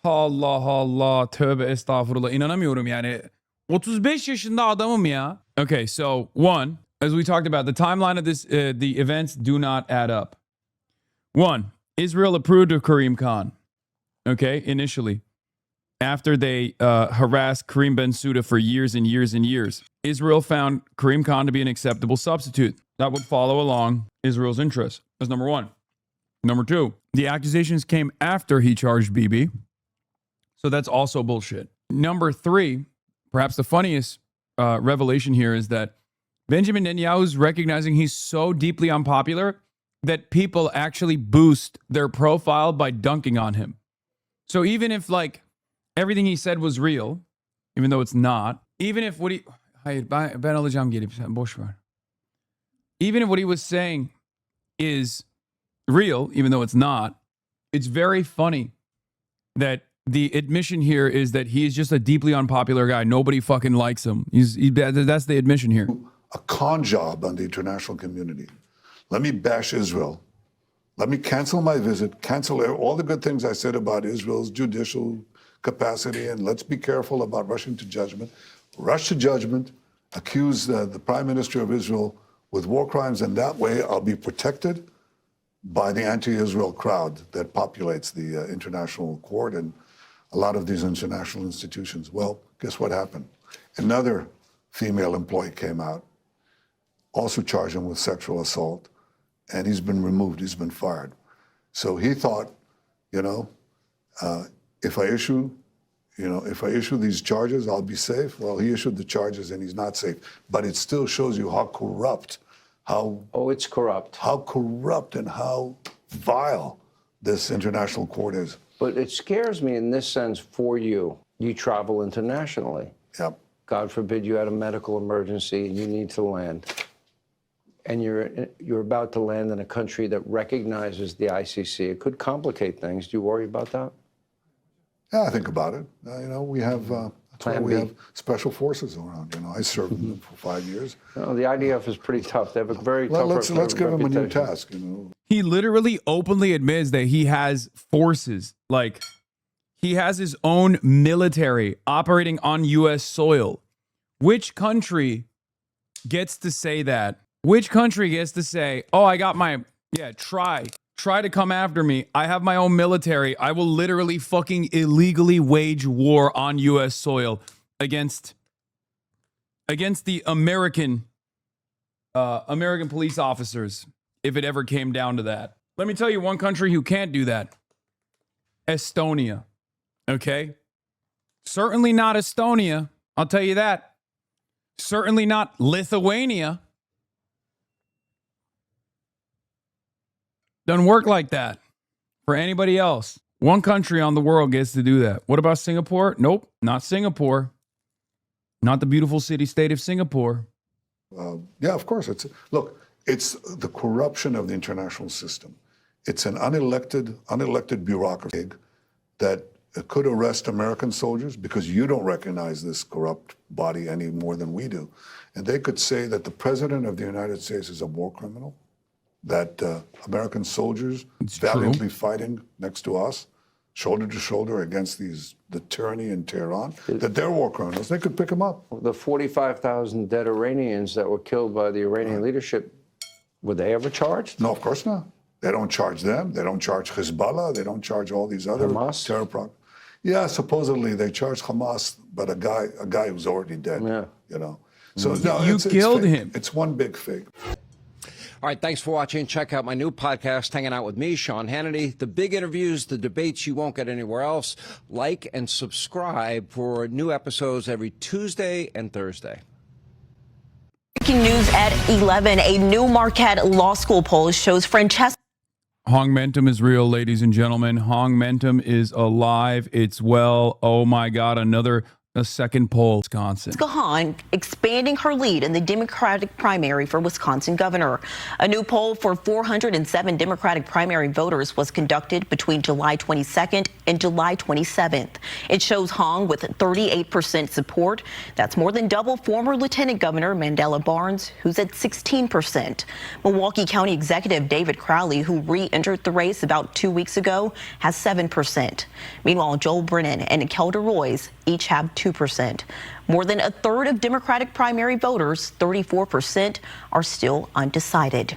Allah Allah. Tövbe estağfurullah. İnanamıyorum yani. 35 yaşında adamım ya. Okay, so one, as we talked about, the timeline of this, the events do not add up. One, Israel approved of Karim Khan. Okay, initially. After they harassed Karim Ben-Suda for years and years and years, Israel found Karim Khan to be an acceptable substitute that would follow along Israel's interests. That's number one. Number two, the accusations came after he charged Bibi. So that's also bullshit. Number three, perhaps the funniest revelation here is that Benjamin Netanyahu is recognizing he's so deeply unpopular that people actually boost their profile by dunking on him. So even if like everything he said was real, even though it's not, even if what he... Hayır, ben alacağım gelip sen boş ver. Even if what he was saying is real, even though it's not, it's very funny that the admission here is that he is just a deeply unpopular guy. Nobody fucking likes him. That's the admission here. A con job on the international community. Let me bash Israel. Let me cancel my visit, cancel all the good things I said about Israel's judicial capacity, and let's be careful about rushing to judgment. Rush to judgment, accuse the Prime Minister of Israel with war crimes, and that way I'll be protected by the anti-Israel crowd that populates the international court and a lot of these international institutions. Well, guess what happened? Another female employee came out, also charged him with sexual assault, and he's been removed, he's been fired. So he thought, you know, if I issue these charges, I'll be safe. Well, he issued the charges and he's not safe. But it still shows you how corrupt, it's corrupt. How corrupt and how vile this international court is. But it scares me in this sense for you. You travel internationally. Yep. God forbid you had a medical emergency and you need to land. and you're about to land in a country that recognizes the ICC. It could complicate things. Do you worry about that? Yeah, I think about it. We have that's why we have special forces around. I served with them for 5 years. No, the IDF is pretty tough. They have a very tough Let's give them a new reputation. task. He literally openly admits that he has forces. Like, he has his own military operating on U.S. soil. Which country gets to say that? Which country gets to say, oh, I got my, try to come after me. I have my own military. I will literally fucking illegally wage war on U.S. soil against the American police officers, if it ever came down to that. Let me tell you one country who can't do that. Estonia. Okay? Certainly not Estonia. I'll tell you that. Certainly not Lithuania. Doesn't work like that for anybody else. One country on the world gets to do that. What about Singapore? Nope, not Singapore. Not the beautiful city-state of Singapore. Yeah, of course. It's the corruption of the international system. It's an unelected bureaucracy that could arrest American soldiers because you don't recognize this corrupt body any more than we do. And they could say that the President of the United States is a war criminal, that American soldiers valiantly fighting next to us, shoulder to shoulder against the tyranny in Tehran, that they're war criminals. They could pick them up. The 45,000 dead Iranians that were killed by the Iranian leadership, were they ever charged? No, of course not. They don't charge them. They don't charge Hezbollah. They don't charge all these other terror programs. Yeah, supposedly they charge Hamas, but a guy who's already dead. Yeah. So no, you killed him. It's one big fake. All right, thanks for watching. Check out my new podcast, Hanging Out with me, Sean Hannity. The big interviews, the debates you won't get anywhere else. Like and subscribe for new episodes every Tuesday and Thursday. Breaking news at 11. A new Marquette Law School poll shows Francesca Hongmentum is real, ladies and gentlemen. Hongmentum is alive. It's well. Oh my God, a second poll. Wisconsin. Hahn expanding her lead in the Democratic primary for Wisconsin governor. A new poll for 407 Democratic primary voters was conducted between July 22nd and July 27th. It shows Hong with 38% support. That's more than double former Lieutenant Governor Mandela Barnes, who's at 16%. Milwaukee County Executive David Crowley, who re-entered the race about 2 weeks ago, has 7%. Meanwhile, Joel Brennan and Kelda Royce each have 2%. More than a third of Democratic primary voters, 34%, are still undecided.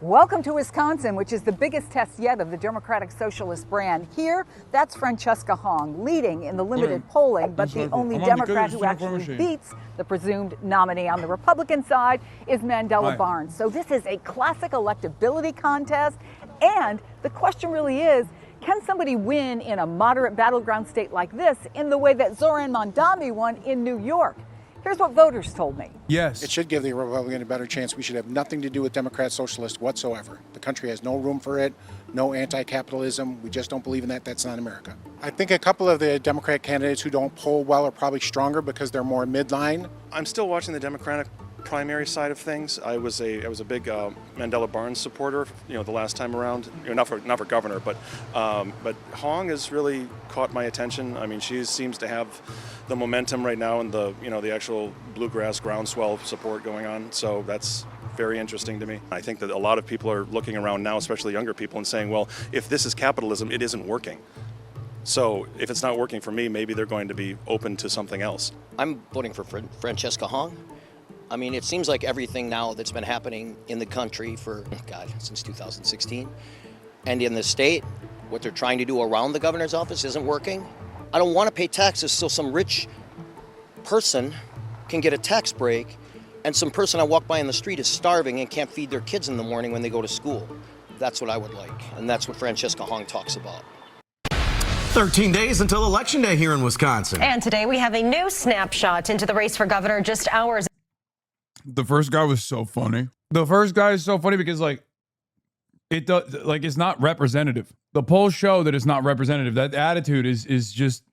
Welcome to Wisconsin, which is the biggest test yet of the Democratic Socialist brand. Here, that's Francesca Hong leading in the limited polling, but the only Democrat who actually beats the presumed nominee on the Republican side is Mandela Barnes. So this is a classic electability contest, and the question really is, can somebody win in a moderate battleground state like this in the way that Zoran Mondani won in New York? Here's what voters told me. Yes. It should give the Republican a better chance. We should have nothing to do with Democrat socialists whatsoever. The country has no room for it, no anti-capitalism. We just don't believe in that. That's not America. I think a couple of the Democrat candidates who don't poll well are probably stronger because they're more midline. I'm still watching the Democratic primary side of things. I was a big Mandela Barnes supporter, the last time around. Not for governor, but Hong has really caught my attention. I mean, she seems to have the momentum right now and the actual bluegrass groundswell support going on. So that's very interesting to me. I think that a lot of people are looking around now, especially younger people, and saying, well, if this is capitalism, it isn't working. So if it's not working for me, maybe they're going to be open to something else. I'm voting for Francesca Hong. I mean, it seems like everything now that's been happening in the country since 2016, and in the state, what they're trying to do around the governor's office isn't working. I don't want to pay taxes so some rich person can get a tax break, and some person I walk by in the street is starving and can't feed their kids in the morning when they go to school. That's what I would like, and that's what Francesca Hong talks about. 13 days until Election Day here in Wisconsin. And today we have a new snapshot into the race for governor just hours. The first guy was so funny. The first guy is so funny because it's not representative. The polls show that it's not representative. That attitude is just,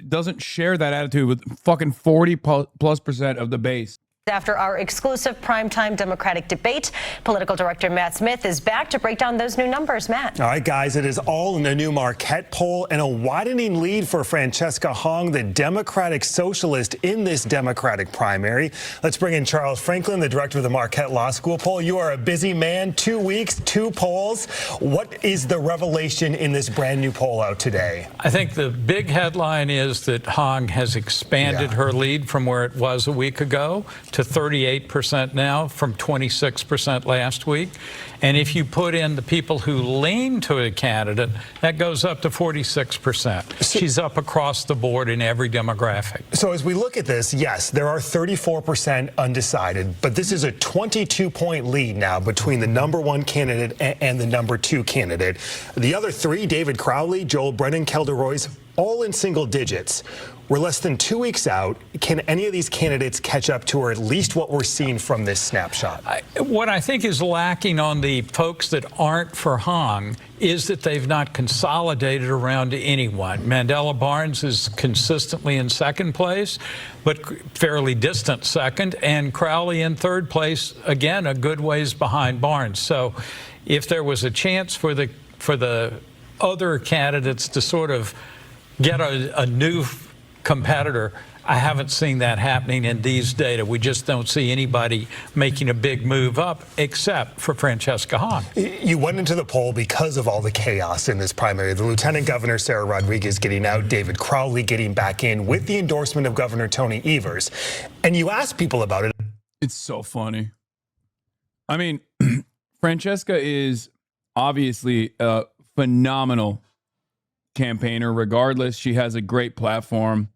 doesn't share that attitude with fucking 40+% of the base. After our exclusive primetime Democratic debate, political director Matt Smith is back to break down those new numbers. Matt. All right, guys, it is all in a new Marquette poll and a widening lead for Francesca Hong, the Democratic socialist in this Democratic primary. Let's bring in Charles Franklin, the director of the Marquette Law School poll. You are a busy man, 2 weeks, 2 polls. What is the revelation in this brand new poll out today? I think the big headline is that Hong has expanded her lead from where it was a week ago to 38% now from 26% last week. And if you put in the people who lean to a candidate, that goes up to 46%. She's up across the board in every demographic. So as we look at this, yes, there are 34% undecided, but this is a 22-point lead now between the #1 candidate and the #2 candidate. The other 3, David Crowley, Joel Brennan, Kelda Royce, all in single digits. We're less than 2 weeks out. Can any of these candidates catch up to, or at least what we're seeing from this snapshot? What I think is lacking on the folks that aren't for Hong is that they've not consolidated around anyone. Mandela Barnes is consistently in second place, but fairly distant second, and Crowley in third place, again, a good ways behind Barnes. So if there was a chance for the other candidates to sort of get a new competitor, I haven't seen that happening in these data. We just don't see anybody making a big move up except for Francesca Hong. You went into the poll because of all the chaos in this primary. The Lieutenant Governor, Sarah Rodriguez, getting out, David Crowley getting back in with the endorsement of Governor Tony Evers. And you asked people about it. It's so funny. I mean, Francesca is obviously a phenomenal campaigner. Regardless, she has a great platform.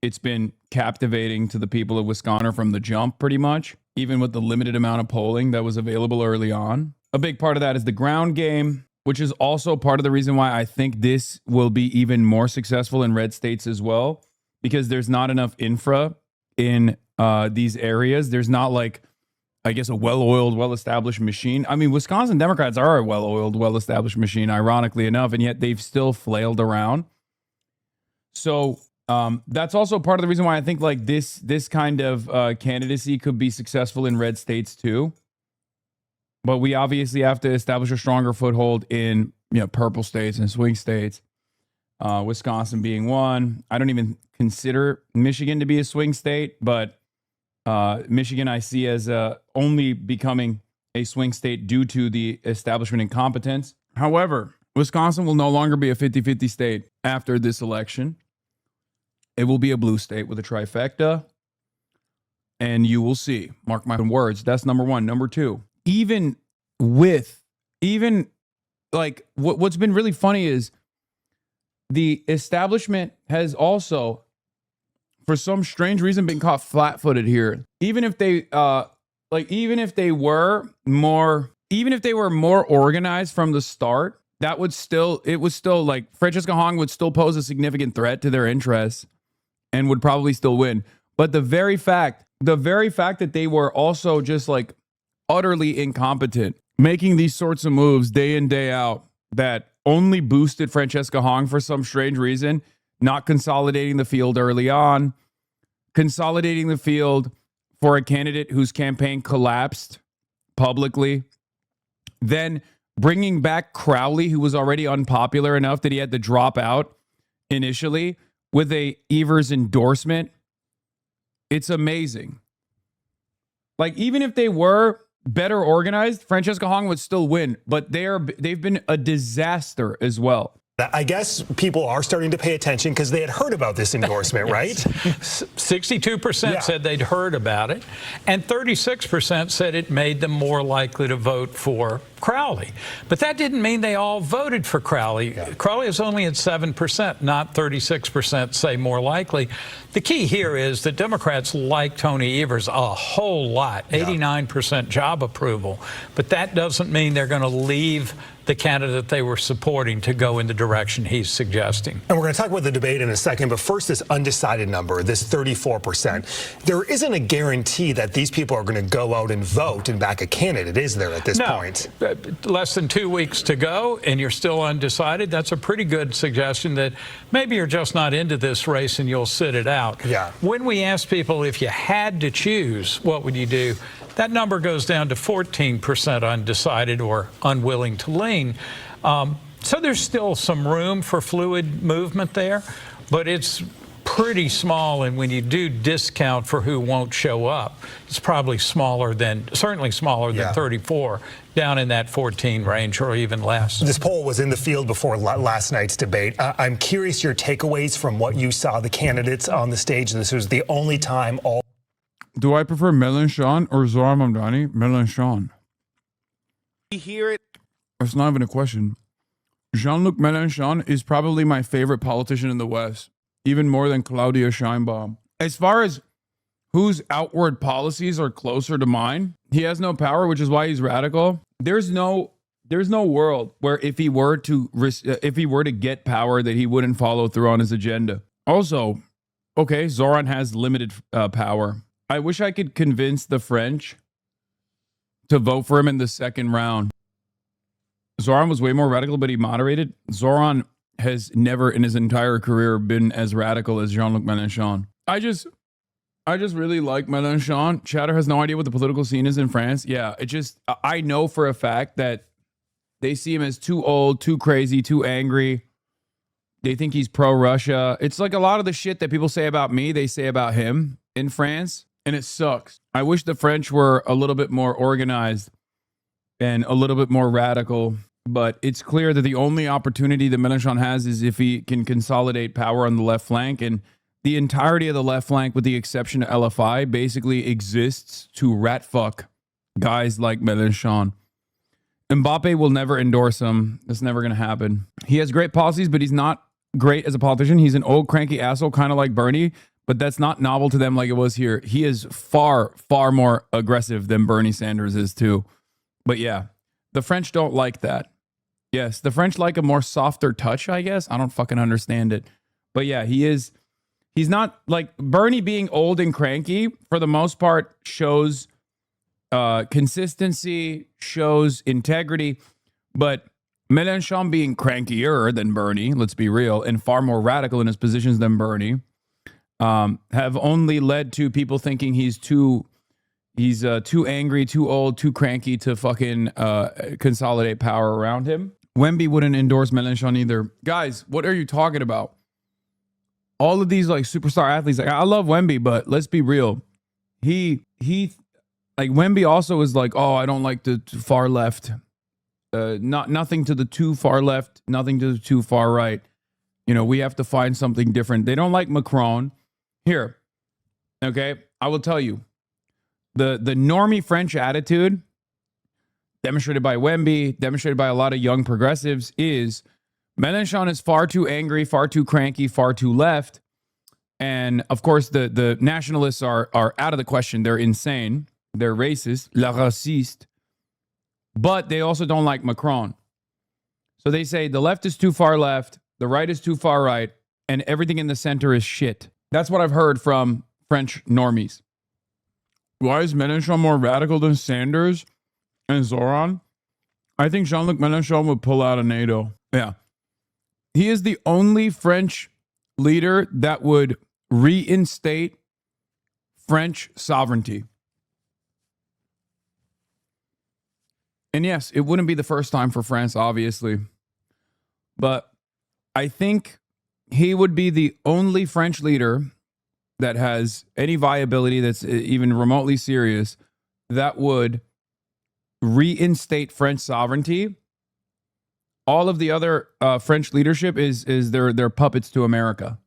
It's been captivating to the people of Wisconsin from the jump, pretty much, even with the limited amount of polling that was available early on. A big part of that is the ground game, which is also part of the reason why I think this will be even more successful in red states as well, because there's not enough infra in these areas. There's not, like, I guess, a well-oiled, well-established machine. I mean, Wisconsin Democrats are a well-oiled, well-established machine, ironically enough, and yet they've still flailed around. So that's also part of the reason why I think like this kind of candidacy could be successful in red states too. But we obviously have to establish a stronger foothold in purple states and swing states. Wisconsin being one. I don't even consider Michigan to be a swing state, but Michigan I see as only becoming a swing state due to the establishment incompetence. However, Wisconsin will no longer be a 50-50 state after this election. It will be a blue state with a trifecta, and you will see. Mark my words. That's number one. Number two, even like what's been really funny is the establishment has also, for some strange reason, been caught flat-footed here. Even if they were more organized from the start, it would still like Francesca Hong would still pose a significant threat to their interests and would probably still win. But the very fact that they were also just like utterly incompetent, making these sorts of moves day in, day out, that only boosted Francesca Hong for some strange reason, not consolidating the field early on, consolidating the field for a candidate whose campaign collapsed publicly, then bringing back Crowley, who was already unpopular enough that he had to drop out initially, with a Evers endorsement. It's amazing. Like, even if they were better organized, Francesca Hong would still win, but they've been a disaster as well. I guess people are starting to pay attention because they had heard about this endorsement, right? 62% said they'd heard about it, and 36% said it made them more likely to vote for Crowley. But that didn't mean they all voted for Crowley. Crowley is only at 7%, not 36% say more likely. The key here is that Democrats like Tony Evers a whole lot, 89% job approval. But that doesn't mean they're going to leave the candidate they were supporting to go in the direction he's suggesting. And we're going to talk about the debate in a second, but first this undecided number, this 34%. There isn't a guarantee that these people are going to go out and vote and back a candidate, is there, at this point? less than 2 weeks to go and you're still undecided, that's a pretty good suggestion that maybe you're just not into this race and you'll sit it out. Yeah. When we ask people if you had to choose, what would you do? That number goes down to 14% undecided or unwilling to lean. So there's still some room for fluid movement there, but it's pretty small, and when you do discount for who won't show up, it's probably certainly smaller than 34, down in that 14 range or even less. This poll was in the field before last night's debate. I'm curious your takeaways from what you saw the candidates on the stage. This was the only time all. Do I prefer Mélenchon or Zohran Mamdani? Mélenchon. You hear it? It's not even a question. Jean-Luc Mélenchon is probably my favorite politician in the West, even more than Claudia Sheinbaum. As far as whose outward policies are closer to mine, he has no power, which is why he's radical. There's no world where if he were to get power that he wouldn't follow through on his agenda. Also, okay, Zoran has limited power. I wish I could convince the French to vote for him in the second round. Zoran was way more radical, but he moderated. Zoran has never in his entire career been as radical as Jean-Luc Mélenchon. I just really like Mélenchon. Chatter has no idea what the political scene is in France. Yeah, I know for a fact that they see him as too old, too crazy, too angry. They think he's pro-Russia. It's like a lot of the shit that people say about me, they say about him in France, and it sucks. I wish the French were a little bit more organized and a little bit more radical. But it's clear that the only opportunity that Mélenchon has is if he can consolidate power on the left flank. And the entirety of the left flank, with the exception of LFI, basically exists to rat fuck guys like Mélenchon. Mbappe will never endorse him. That's never going to happen. He has great policies, but he's not great as a politician. He's an old, cranky asshole, kind of like Bernie. But that's not novel to them like it was here. He is far, far more aggressive than Bernie Sanders is, too. But yeah, the French don't like that. Yes, the French like a more softer touch, I guess. I don't fucking understand it. But yeah, he's not like Bernie being old and cranky, for the most part, shows consistency, shows integrity. But Mélenchon being crankier than Bernie, let's be real, and far more radical in his positions than Bernie, have only led to people thinking he's too angry, too old, too cranky to fucking consolidate power around him. Wemby wouldn't endorse Mélenchon either. Guys, what are you talking about? All of these like superstar athletes, like I love Wemby, but let's be real. He like Wemby also is like, oh, I don't like the far left. Nothing to the too far left, nothing to the too far right. You know, we have to find something different. They don't like Macron. Here, okay, I will tell you. The normie French attitude, demonstrated by Wemby, demonstrated by a lot of young progressives, is Mélenchon is far too angry, far too cranky, far too left. And of course, the nationalists are out of the question. They're insane. They're racist, la raciste. But they also don't like Macron. So they say the left is too far left, the right is too far right, and everything in the center is shit. That's what I've heard from French normies. Why is Mélenchon more radical than Sanders and Zoran? I think Jean-Luc Mélenchon would pull out of NATO. Yeah. He is the only French leader that would reinstate French sovereignty. And yes, it wouldn't be the first time for France, obviously. But I think he would be the only French leader that has any viability that's even remotely serious that would reinstate French sovereignty. All of the other French leadership is they're puppets to America.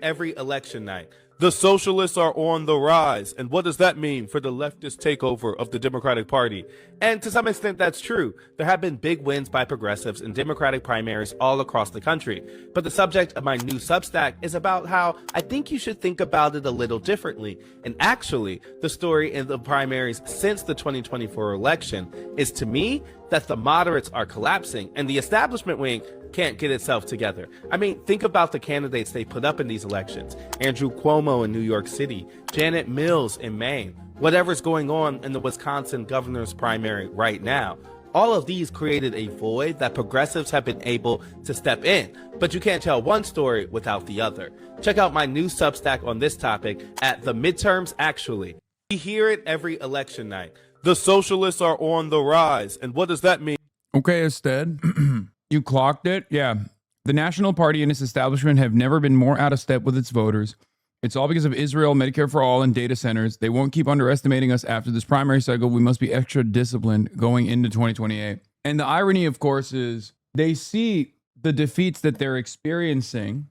Every election night, the socialists are on the rise. And what does that mean for the leftist takeover of the Democratic Party? And to some extent, that's true. There have been big wins by progressives in Democratic primaries all across the country. But the subject of my new Substack is about how I think you should think about it a little differently. And actually, the story in the primaries since the 2024 election is, to me, that the moderates are collapsing and the establishment wing can't get itself together. I mean, think about the candidates they put up in these elections. Andrew Cuomo in New York City, Janet Mills in Maine, whatever's going on in the Wisconsin governor's primary right now. All of these created a void that progressives have been able to step in, but you can't tell one story without the other. Check out my new Substack on this topic at The Midterms Actually. We hear it every election night. The socialists are on the rise. And what does that mean? Okay, Ested, you clocked it. Yeah. The National Party and its establishment have never been more out of step with its voters. It's all because of Israel, Medicare for all, and data centers. They won't keep underestimating us after this primary cycle. We must be extra disciplined going into 2028. And the irony, of course, is they see the defeats that they're experiencing.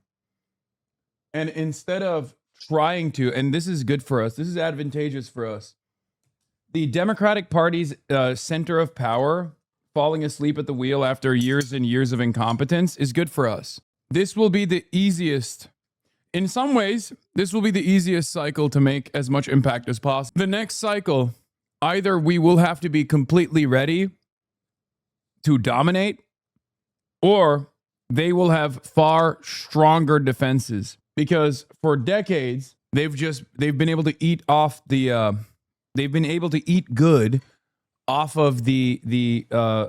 And instead of trying to, and this is good for us, this is advantageous for us, the Democratic Party's center of power falling asleep at the wheel after years and years of incompetence is good for us. This will be the easiest. In some ways, this will be the easiest cycle to make as much impact as possible. The next cycle, either we will have to be completely ready to dominate, or they will have far stronger defenses. Because for decades, they've been able to eat off the they've been able to eat good off of the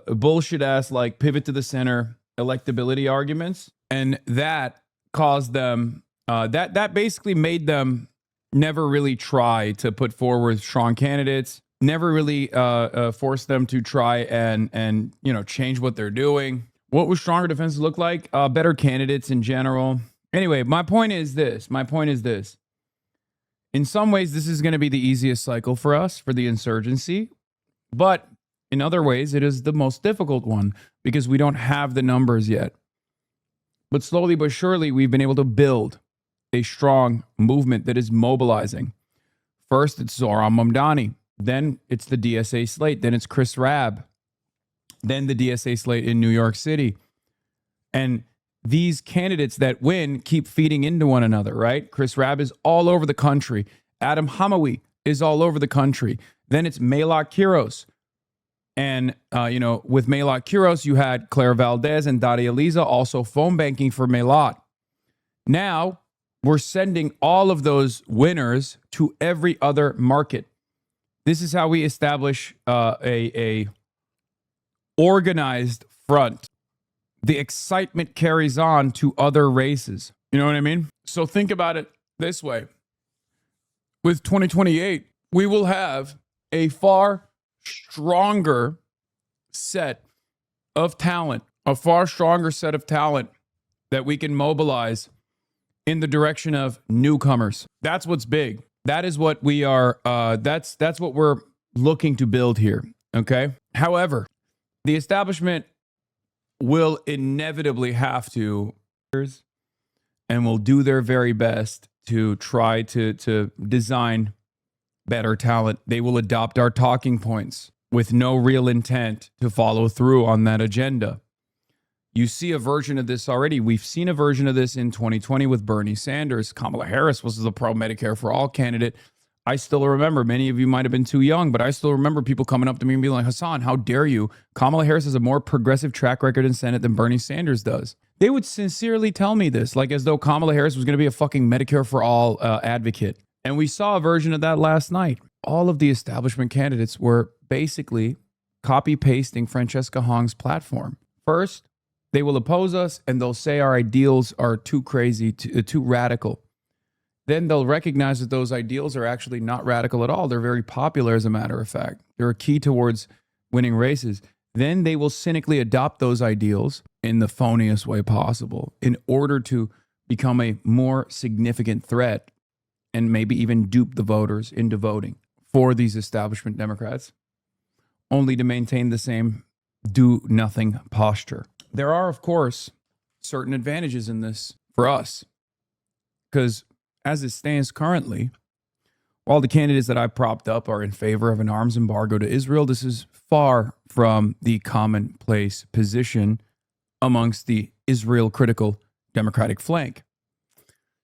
bullshit ass like pivot to the center electability arguments, and that caused them. That basically made them never really try to put forward strong candidates, never really force them to try and change what they're doing. What would stronger defenses look like? Better candidates in general. Anyway, my point is this. In some ways, this is going to be the easiest cycle for us, for the insurgency. But in other ways, it is the most difficult one because we don't have the numbers yet. But slowly but surely, we've been able to build a strong movement that is mobilizing. First, it's Zohran Mamdani. Then it's the DSA slate. Then it's Chris Rabb. Then the DSA slate in New York City. And these candidates that win keep feeding into one another, right? Chris Rabb is all over the country. Adam Hamawi is all over the country. Then it's Melot Quiros. And, with Melot Quiros, you had Claire Valdez and Daria Liza also phone banking for Melot. Now, we're sending all of those winners to every other market. This is how we establish a organized front. The excitement carries on to other races. You know what I mean? So think about it this way. With 2028, we will have a far stronger set of talent, that we can mobilize in the direction of newcomers. That's what's big. That is what we are, that's what we're looking to build here, okay? However, the establishment will inevitably have to, and will do their very best to try to design better talent. They will adopt our talking points with no real intent to follow through on that agenda. You see a version of this already. We've seen a version of this in 2020 with Bernie Sanders. Kamala Harris was the pro-Medicare for all candidate. I still remember, many of you might have been too young, but I still remember people coming up to me and being like, Hasan, how dare you? Kamala Harris has a more progressive track record in Senate than Bernie Sanders does. They would sincerely tell me this, like as though Kamala Harris was going to be a fucking Medicare for all advocate. And we saw a version of that last night. All of the establishment candidates were basically copy-pasting Francesca Hong's platform. First, they will oppose us and they'll say our ideals are too crazy, too radical. Then they'll recognize that those ideals are actually not radical at all. They're very popular, as a matter of fact. They're a key towards winning races. Then they will cynically adopt those ideals in the phoniest way possible in order to become a more significant threat and maybe even dupe the voters into voting for these establishment Democrats, only to maintain the same do-nothing posture. There are, of course, certain advantages in this for us, because as it stands currently, while the candidates that I've propped up are in favor of an arms embargo to Israel, this is far from the commonplace position amongst the Israel-critical Democratic flank.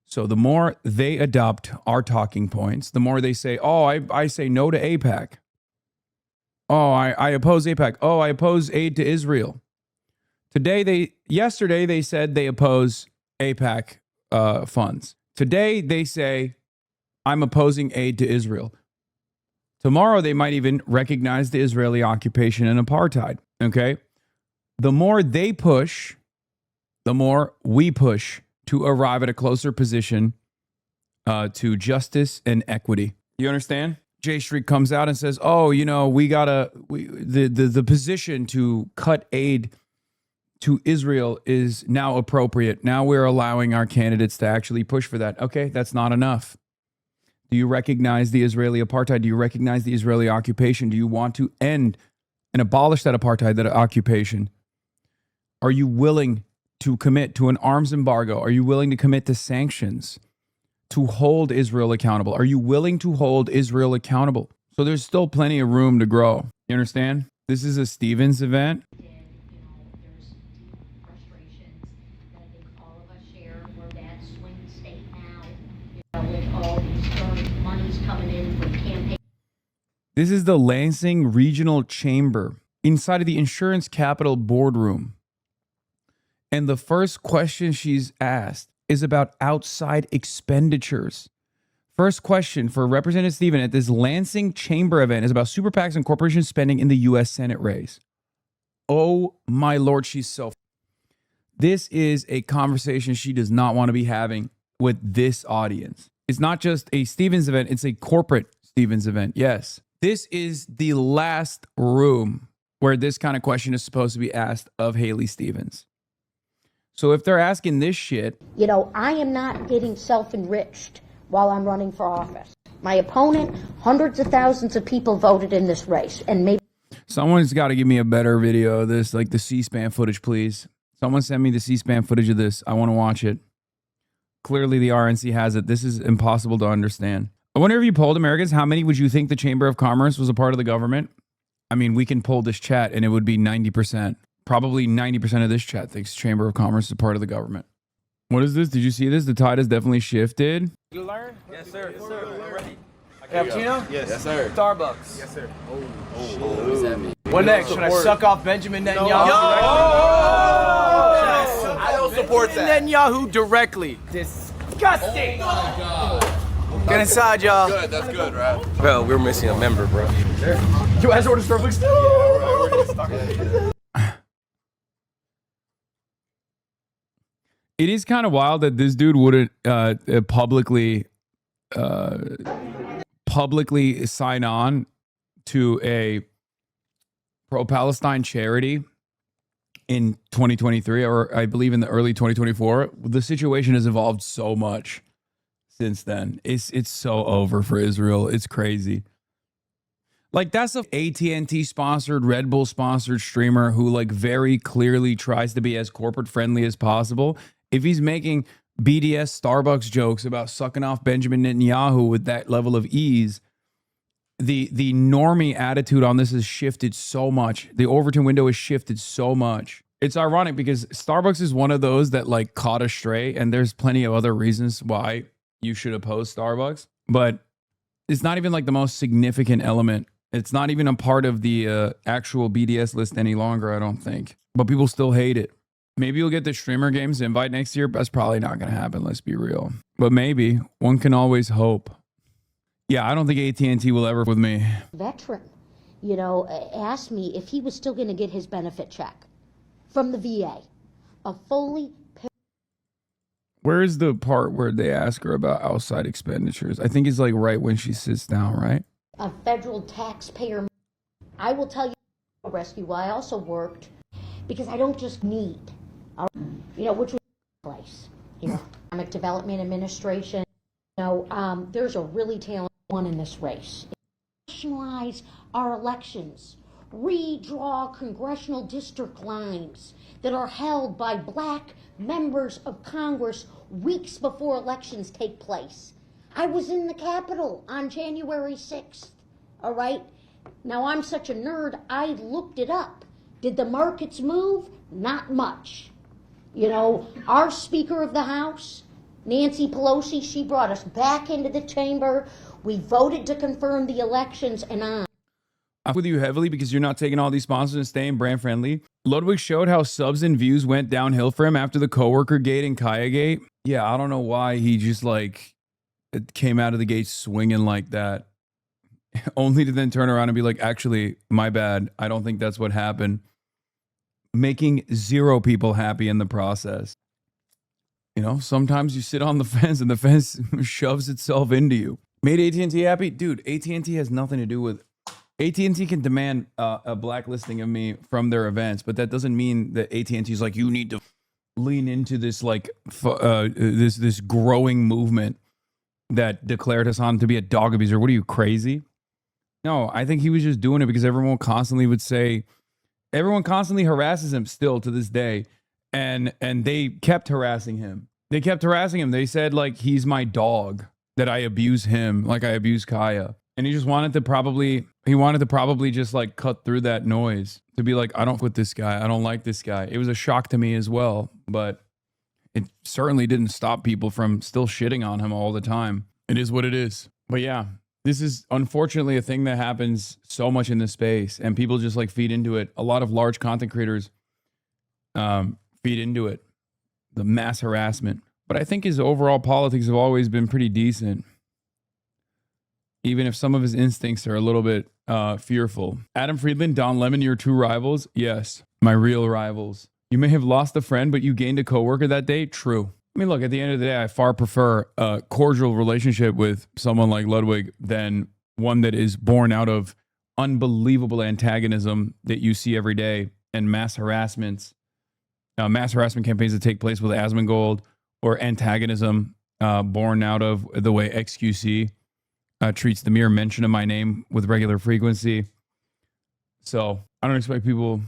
So the more they adopt our talking points, the more they say, oh, I say no to AIPAC. Oh, I oppose AIPAC. Oh, I oppose aid to Israel. Yesterday they said they oppose AIPAC funds. Today they say I'm opposing aid to Israel. Tomorrow, they might even recognize the Israeli occupation and apartheid. Okay. The more they push, the more we push to arrive at a closer position to justice and equity. You understand? J Street comes out and says, oh, you know, the position to cut aid to Israel is now appropriate. Now we're allowing our candidates to actually push for that. Okay, that's not enough. Do you recognize the Israeli apartheid? Do you recognize the Israeli occupation? Do you want to end and abolish that apartheid, that occupation? Are you willing to commit to an arms embargo? Are you willing to commit to sanctions to hold Israel accountable? Are you willing to hold Israel accountable? So there's still plenty of room to grow. You understand? This is a Stevens event. This is the Lansing Regional Chamber inside of the Insurance Capital boardroom. And the first question she's asked is about outside expenditures. First question for Representative Stephen at this Lansing Chamber event is about super PACs and corporation spending in the U.S. Senate race. Oh my Lord, she's so... This is a conversation she does not want to be having with this audience. It's not just a Stevens event, it's a corporate Stevens event. Yes. This is the last room where this kind of question is supposed to be asked of Haley Stevens. So if they're asking this shit... You know, I am not getting self-enriched while I'm running for office. My opponent, hundreds of thousands of people voted in this race, and maybe... Someone's got to give me a better video of this, like the C-SPAN footage, please. Someone send me the C-SPAN footage of this. I want to watch it. Clearly the RNC has it. This is impossible to understand. I wonder if you polled Americans, how many would you think the Chamber of Commerce was a part of the government? I mean, we can poll this chat and it would be 90%. Probably 90% of this chat thinks Chamber of Commerce is a part of the government. What is this? Did you see this? The tide has definitely shifted. You learn? Yes, sir. Yes, sir. I'm ready. Cappuccino? Yes, sir. Starbucks? Yes, sir. What does that mean? What next? Should I suck off Benjamin Netanyahu? I don't support that. Netanyahu directly. Disgusting. Oh my God. Get inside, y'all. Good, that's good, right? Bro, we're missing a member, bro. You guys order Starbucks too? It is kind of wild that this dude wouldn't publicly sign on to a pro-Palestine charity in 2023, or I believe in the early 2024. The situation has evolved so much since then. It's so over for Israel. It's crazy. Like, that's a AT&T sponsored, Red Bull sponsored streamer who like very clearly tries to be as corporate friendly as possible. If he's making BDS Starbucks jokes about sucking off Benjamin Netanyahu with that level of ease, the normie attitude on this has shifted so much. The Overton window has shifted so much. It's ironic because Starbucks is one of those that like caught astray, and there's plenty of other reasons why you should oppose Starbucks, but it's not even like the most significant element. It's not even a part of the actual BDS list any longer, I don't think. But people still hate it. Maybe you'll get the Streamer Games invite next year. That's probably not going to happen, let's be real. But maybe. One can always hope. Yeah, I don't think AT&T will ever with me. veteran, you know, asked me if he was still going to get his benefit check from the VA. A fully paid... Where is the part where they ask her about outside expenditures? I think it's like right when she sits down, right? A federal taxpayer. I will tell you, rescue, I also worked because I don't just need, you know, which was place, you know, Economic Development Administration. You know, there's a really talented one in this race. Nationalize our elections, redraw congressional district lines that are held by black members of Congress weeks before elections take place. I was in the Capitol on January 6th, all right? Now, I'm such a nerd, I looked it up. Did the markets move? Not much. You know, our Speaker of the House, Nancy Pelosi, she brought us back into the chamber. We voted to confirm the elections, and I'm with you heavily because you're not taking all these sponsors and staying brand friendly. Ludwig showed how subs and views went downhill for him after the coworker gate and Kaya gate. Yeah, I don't know why he just like it came out of the gate swinging like that. only to then turn around and be like, actually, my bad. I don't think that's what happened. Making 0 people happy in the process. You know, sometimes you sit on the fence and the fence shoves itself into you. Made AT&T happy? Dude, AT&T has nothing to do with... AT&T can demand a blacklisting of me from their events, but that doesn't mean that AT&T is like, you need to lean into this like this growing movement that declared Hasan to be a dog abuser. What are you, crazy? No, I think he was just doing it because everyone constantly harasses him still to this day. And they kept harassing him. They said like, he's my dog, that I abuse him like I abuse Kaya. And he just wanted to probably just like cut through that noise to be like, I don't with this guy. I don't like this guy. It was a shock to me as well, but it certainly didn't stop people from still shitting on him all the time. It is what it is. But yeah, this is unfortunately a thing that happens so much in this space, and people just like feed into it. A lot of large content creators feed into it, the mass harassment. But I think his overall politics have always been pretty decent, even if some of his instincts are a little bit fearful. Adam Friedland, Don Lemon, your 2 rivals? Yes, my real rivals. You may have lost a friend, but you gained a coworker that day? True. I mean, look, at the end of the day, I far prefer a cordial relationship with someone like Ludwig than one that is born out of unbelievable antagonism that you see every day and mass harassment campaigns that take place with Asmongold, or antagonism born out of the way XQC treats the mere mention of my name with regular frequency. So I don't expect people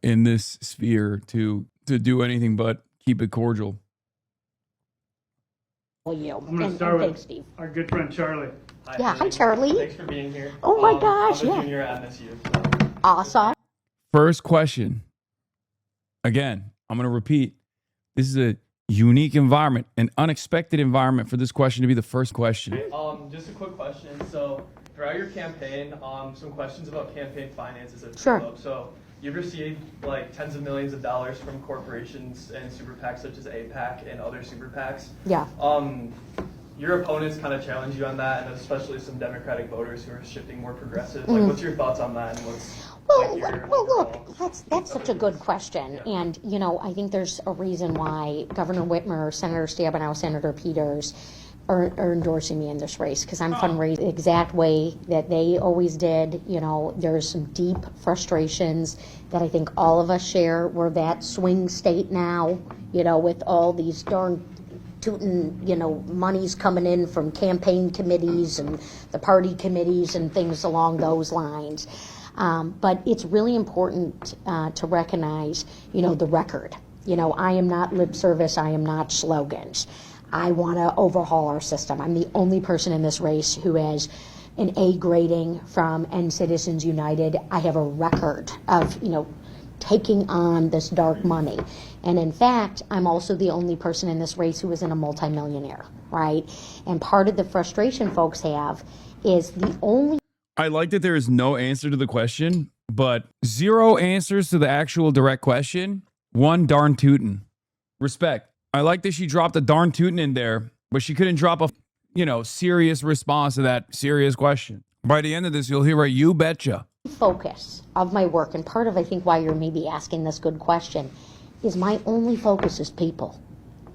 in this sphere to do anything but keep it cordial. I'm going to start with Steve. Our good friend Charlie. Hi, Charlie. Thanks for being here. Oh my gosh, I'm a junior at MSU. Awesome. First question. Again, I'm going to repeat. This is a unique environment, an unexpected environment for this question to be the first question. Just a quick question. So throughout your campaign, some questions about campaign finances have Sure. come up. So you've received like tens of millions of dollars from corporations and super PACs such as AIPAC and other super PACs. Yeah. Your opponents kind of challenge you on that, and especially some Democratic voters who are shifting more progressive. Like, what's your thoughts on that? And what's Look, that's such a good question. Yeah. And, you know, I think there's a reason why Governor Whitmer, Senator Stabenow, Senator Peters are endorsing me in this race, because I'm fundraising the exact way that they always did. You know, there's some deep frustrations that I think all of us share. We're that swing state now, you know, with all these darn tootin', you know, monies coming in from campaign committees and the party committees and things along those lines. But it's really important to recognize, you know, the record. You know, I am not lip service. I am not slogans. I want to overhaul our system. I'm the only person in this race who has an A grading from End Citizens United. I have a record of, you know, taking on this dark money. And in fact, I'm also the only person in this race who isn't a multimillionaire, right? And part of the frustration folks have is the only... I like that there is no answer to the question, but 0 answers to the actual direct question. 1 darn tootin'. Respect. I like that she dropped a darn tootin' in there, but she couldn't drop a, you know, serious response to that serious question. By the end of this, you'll hear a you betcha. Focus of my work, and part of I think why you're maybe asking this good question, is my only focus is people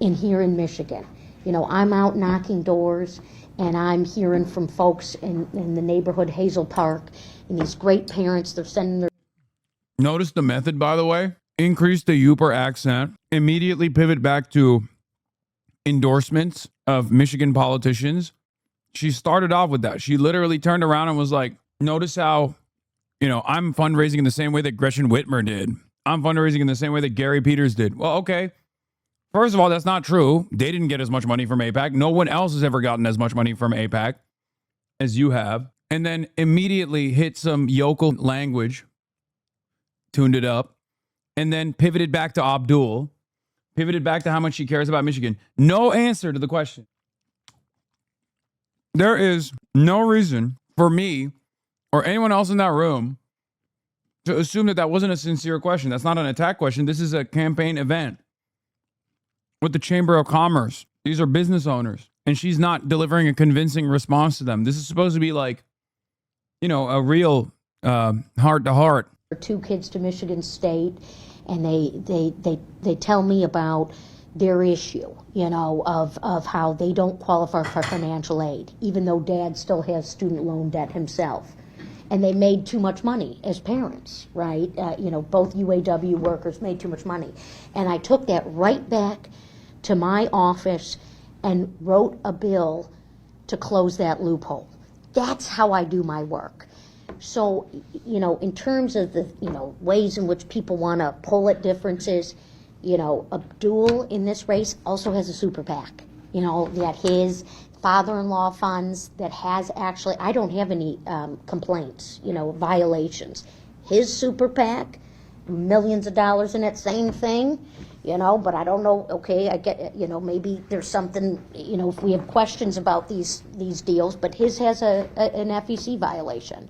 in here in Michigan. You know, I'm out knocking doors and I'm hearing from folks in the neighborhood, Hazel Park, and these great parents, they're sending their... Notice the method, by the way. Increase the Yooper accent. Immediately pivot back to endorsements of Michigan politicians. She started off with that. She literally turned around and was like, notice how, you know, I'm fundraising in the same way that Gretchen Whitmer did. I'm fundraising in the same way that Gary Peters did. Well, okay. First of all, that's not true. They didn't get as much money from AIPAC. No one else has ever gotten as much money from AIPAC as you have. And then immediately hit some yokel language, tuned it up, and then pivoted back to Abdul, pivoted back to how much she cares about Michigan. No answer to the question. There is no reason for me or anyone else in that room to assume that that wasn't a sincere question. That's not an attack question. This is a campaign event with the Chamber of Commerce. These are business owners. And she's not delivering a convincing response to them. This is supposed to be like, you know, a real heart to heart. 2 kids to Michigan State, and they tell me about their issue, you know, of how they don't qualify for financial aid, even though dad still has student loan debt himself. And they made too much money as parents, right? You know, both UAW workers made too much money. And I took that right back to my office and wrote a bill to close that loophole. That's how I do my work. So, you know, in terms of the, you know, ways in which people want to pull at differences, you know, Abdul in this race also has a super PAC, you know, that his father-in-law funds, that has actually, I don't have any complaints, you know, violations. His super PAC, millions of dollars in it, same thing, you know, but I don't know, okay, I get, you know, maybe there's something, you know, if we have questions about these deals, but his has an FEC violation,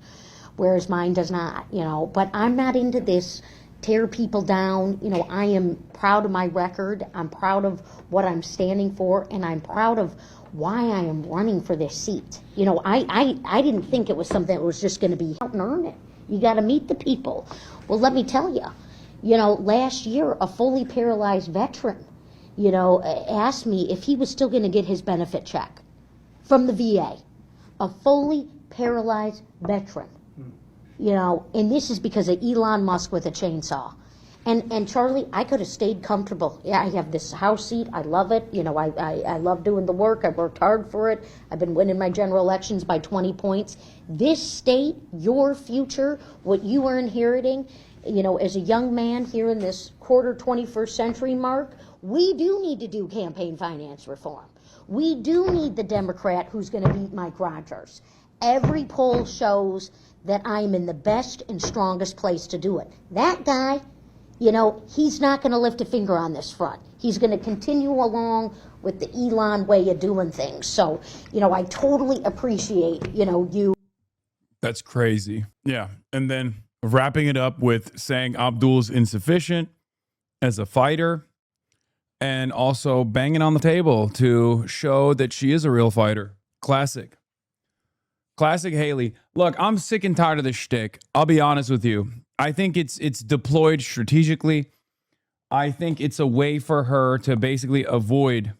whereas mine does not, you know, but I'm not into this tear people down. You know, I am proud of my record. I'm proud of what I'm standing for, and I'm proud of why I am running for this seat. You know, I didn't think it was something that was just going to be out and earn it. You got to meet the people. Well, let me tell you, you know, last year, a fully paralyzed veteran, you know, asked me if he was still going to get his benefit check from the VA. A fully paralyzed veteran. You know, and this is because of Elon Musk with a chainsaw. And Charlie, I could have stayed comfortable. Yeah, I have this house seat. I love it. You know, I love doing the work. I've worked hard for it. I've been winning my general elections by 20 points. This state, your future, what you are inheriting, you know, as a young man here in this quarter 21st century mark, we do need to do campaign finance reform. We do need the Democrat who's going to beat Mike Rogers. Every poll shows that I'm in the best and strongest place to do it. That guy, you know, he's not going to lift a finger on this front. He's going to continue along with the Elon way of doing things. So, you know, I totally appreciate, you know, you. That's crazy. Yeah. And then wrapping it up with saying Abdul's insufficient as a fighter, and also banging on the table to show that she is a real fighter. Classic. Classic Haley. Look, I'm sick and tired of this shtick. I'll be honest with you. I think it's deployed strategically. I think it's a way for her to basically avoid.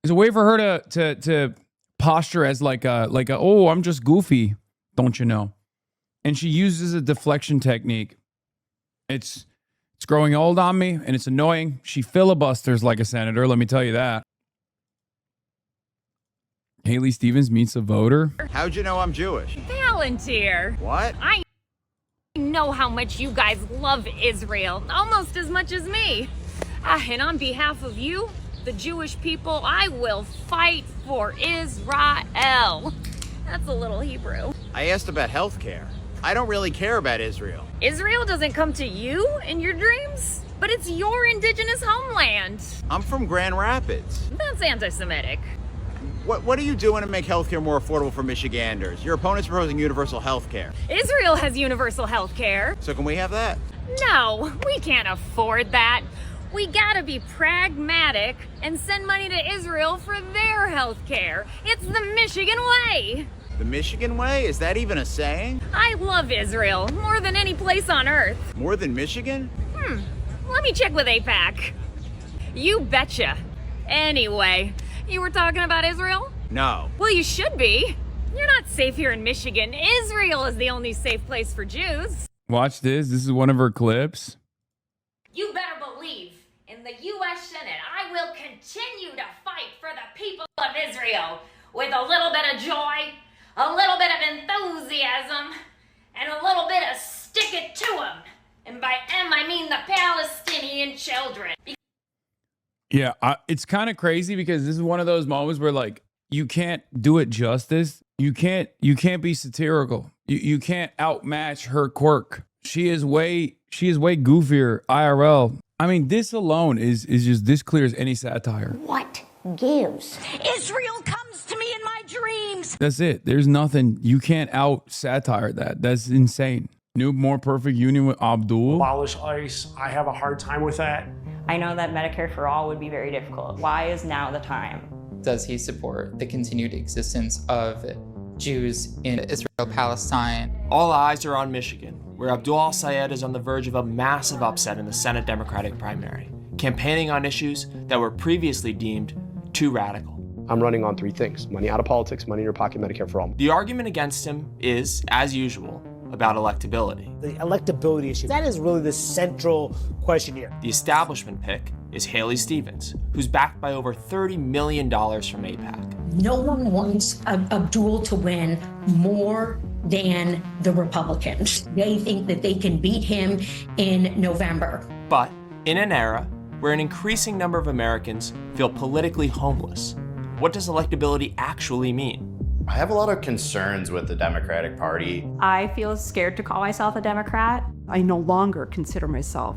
It's a way for her to posture as like a oh, I'm just goofy, don't you know? And she uses a deflection technique. It's growing old on me, and it's annoying. She filibusters like a senator, let me tell you that. Haley Stevens meets a voter. How'd you know I'm Jewish? Volunteer. What? I know how much you guys love Israel, almost as much as me. And on behalf of you, the Jewish people, I will fight for Israel. That's a little Hebrew. I asked about health care. I don't really care about Israel. Israel doesn't come to you in your dreams, but it's your indigenous homeland. I'm from Grand Rapids. That's anti-Semitic. What are you doing to make healthcare more affordable for Michiganders? Your opponent's proposing universal healthcare. Israel has universal health care. So can we have that? No, we can't afford that. We gotta be pragmatic and send money to Israel for their health care. It's the Michigan way. The Michigan way? Is that even a saying? I love Israel more than any place on earth. More than Michigan? Let me check with AIPAC. You betcha. Anyway, you were talking about Israel? No. Well, you should be. You're not safe here in Michigan. Israel is the only safe place for Jews. Watch this. This is one of her clips. You better believe in the U.S. Senate, I will continue to fight for the people of Israel with a little bit of joy, a little bit of enthusiasm, and a little bit of stick it to them. And by them, I mean the Palestinian children. Yeah, it's kind of crazy because this is one of those moments where, like, you can't do it justice. You can't be satirical. You can't outmatch her quirk. She is way goofier IRL. I mean, this alone is just this clear as any satire. What gives? Israel comes to me in my dreams. That's it. There's nothing. You can't out satire that. That's insane. New, more perfect union with Abdul. Abolish ICE. I have a hard time with that. I know that Medicare for all would be very difficult. Why is now the time does he support the continued existence of Jews in Israel-Palestine? All eyes are on Michigan, where Abdul al-Sayed is on the verge of a massive upset in the Senate Democratic primary, campaigning on issues that were previously deemed too radical. I'm running on 3 things: money out of politics, money in your pocket, Medicare for all. The argument against him is, as usual, about electability. The electability issue, that is really the central question here. The establishment pick is Haley Stevens, who's backed by over $30 million from AIPAC. No one wants Abdul to win more than the Republicans. They think that they can beat him in November. But in an era where an increasing number of Americans feel politically homeless, what does electability actually mean? I have a lot of concerns with the Democratic Party. I feel scared to call myself a Democrat. I no longer consider myself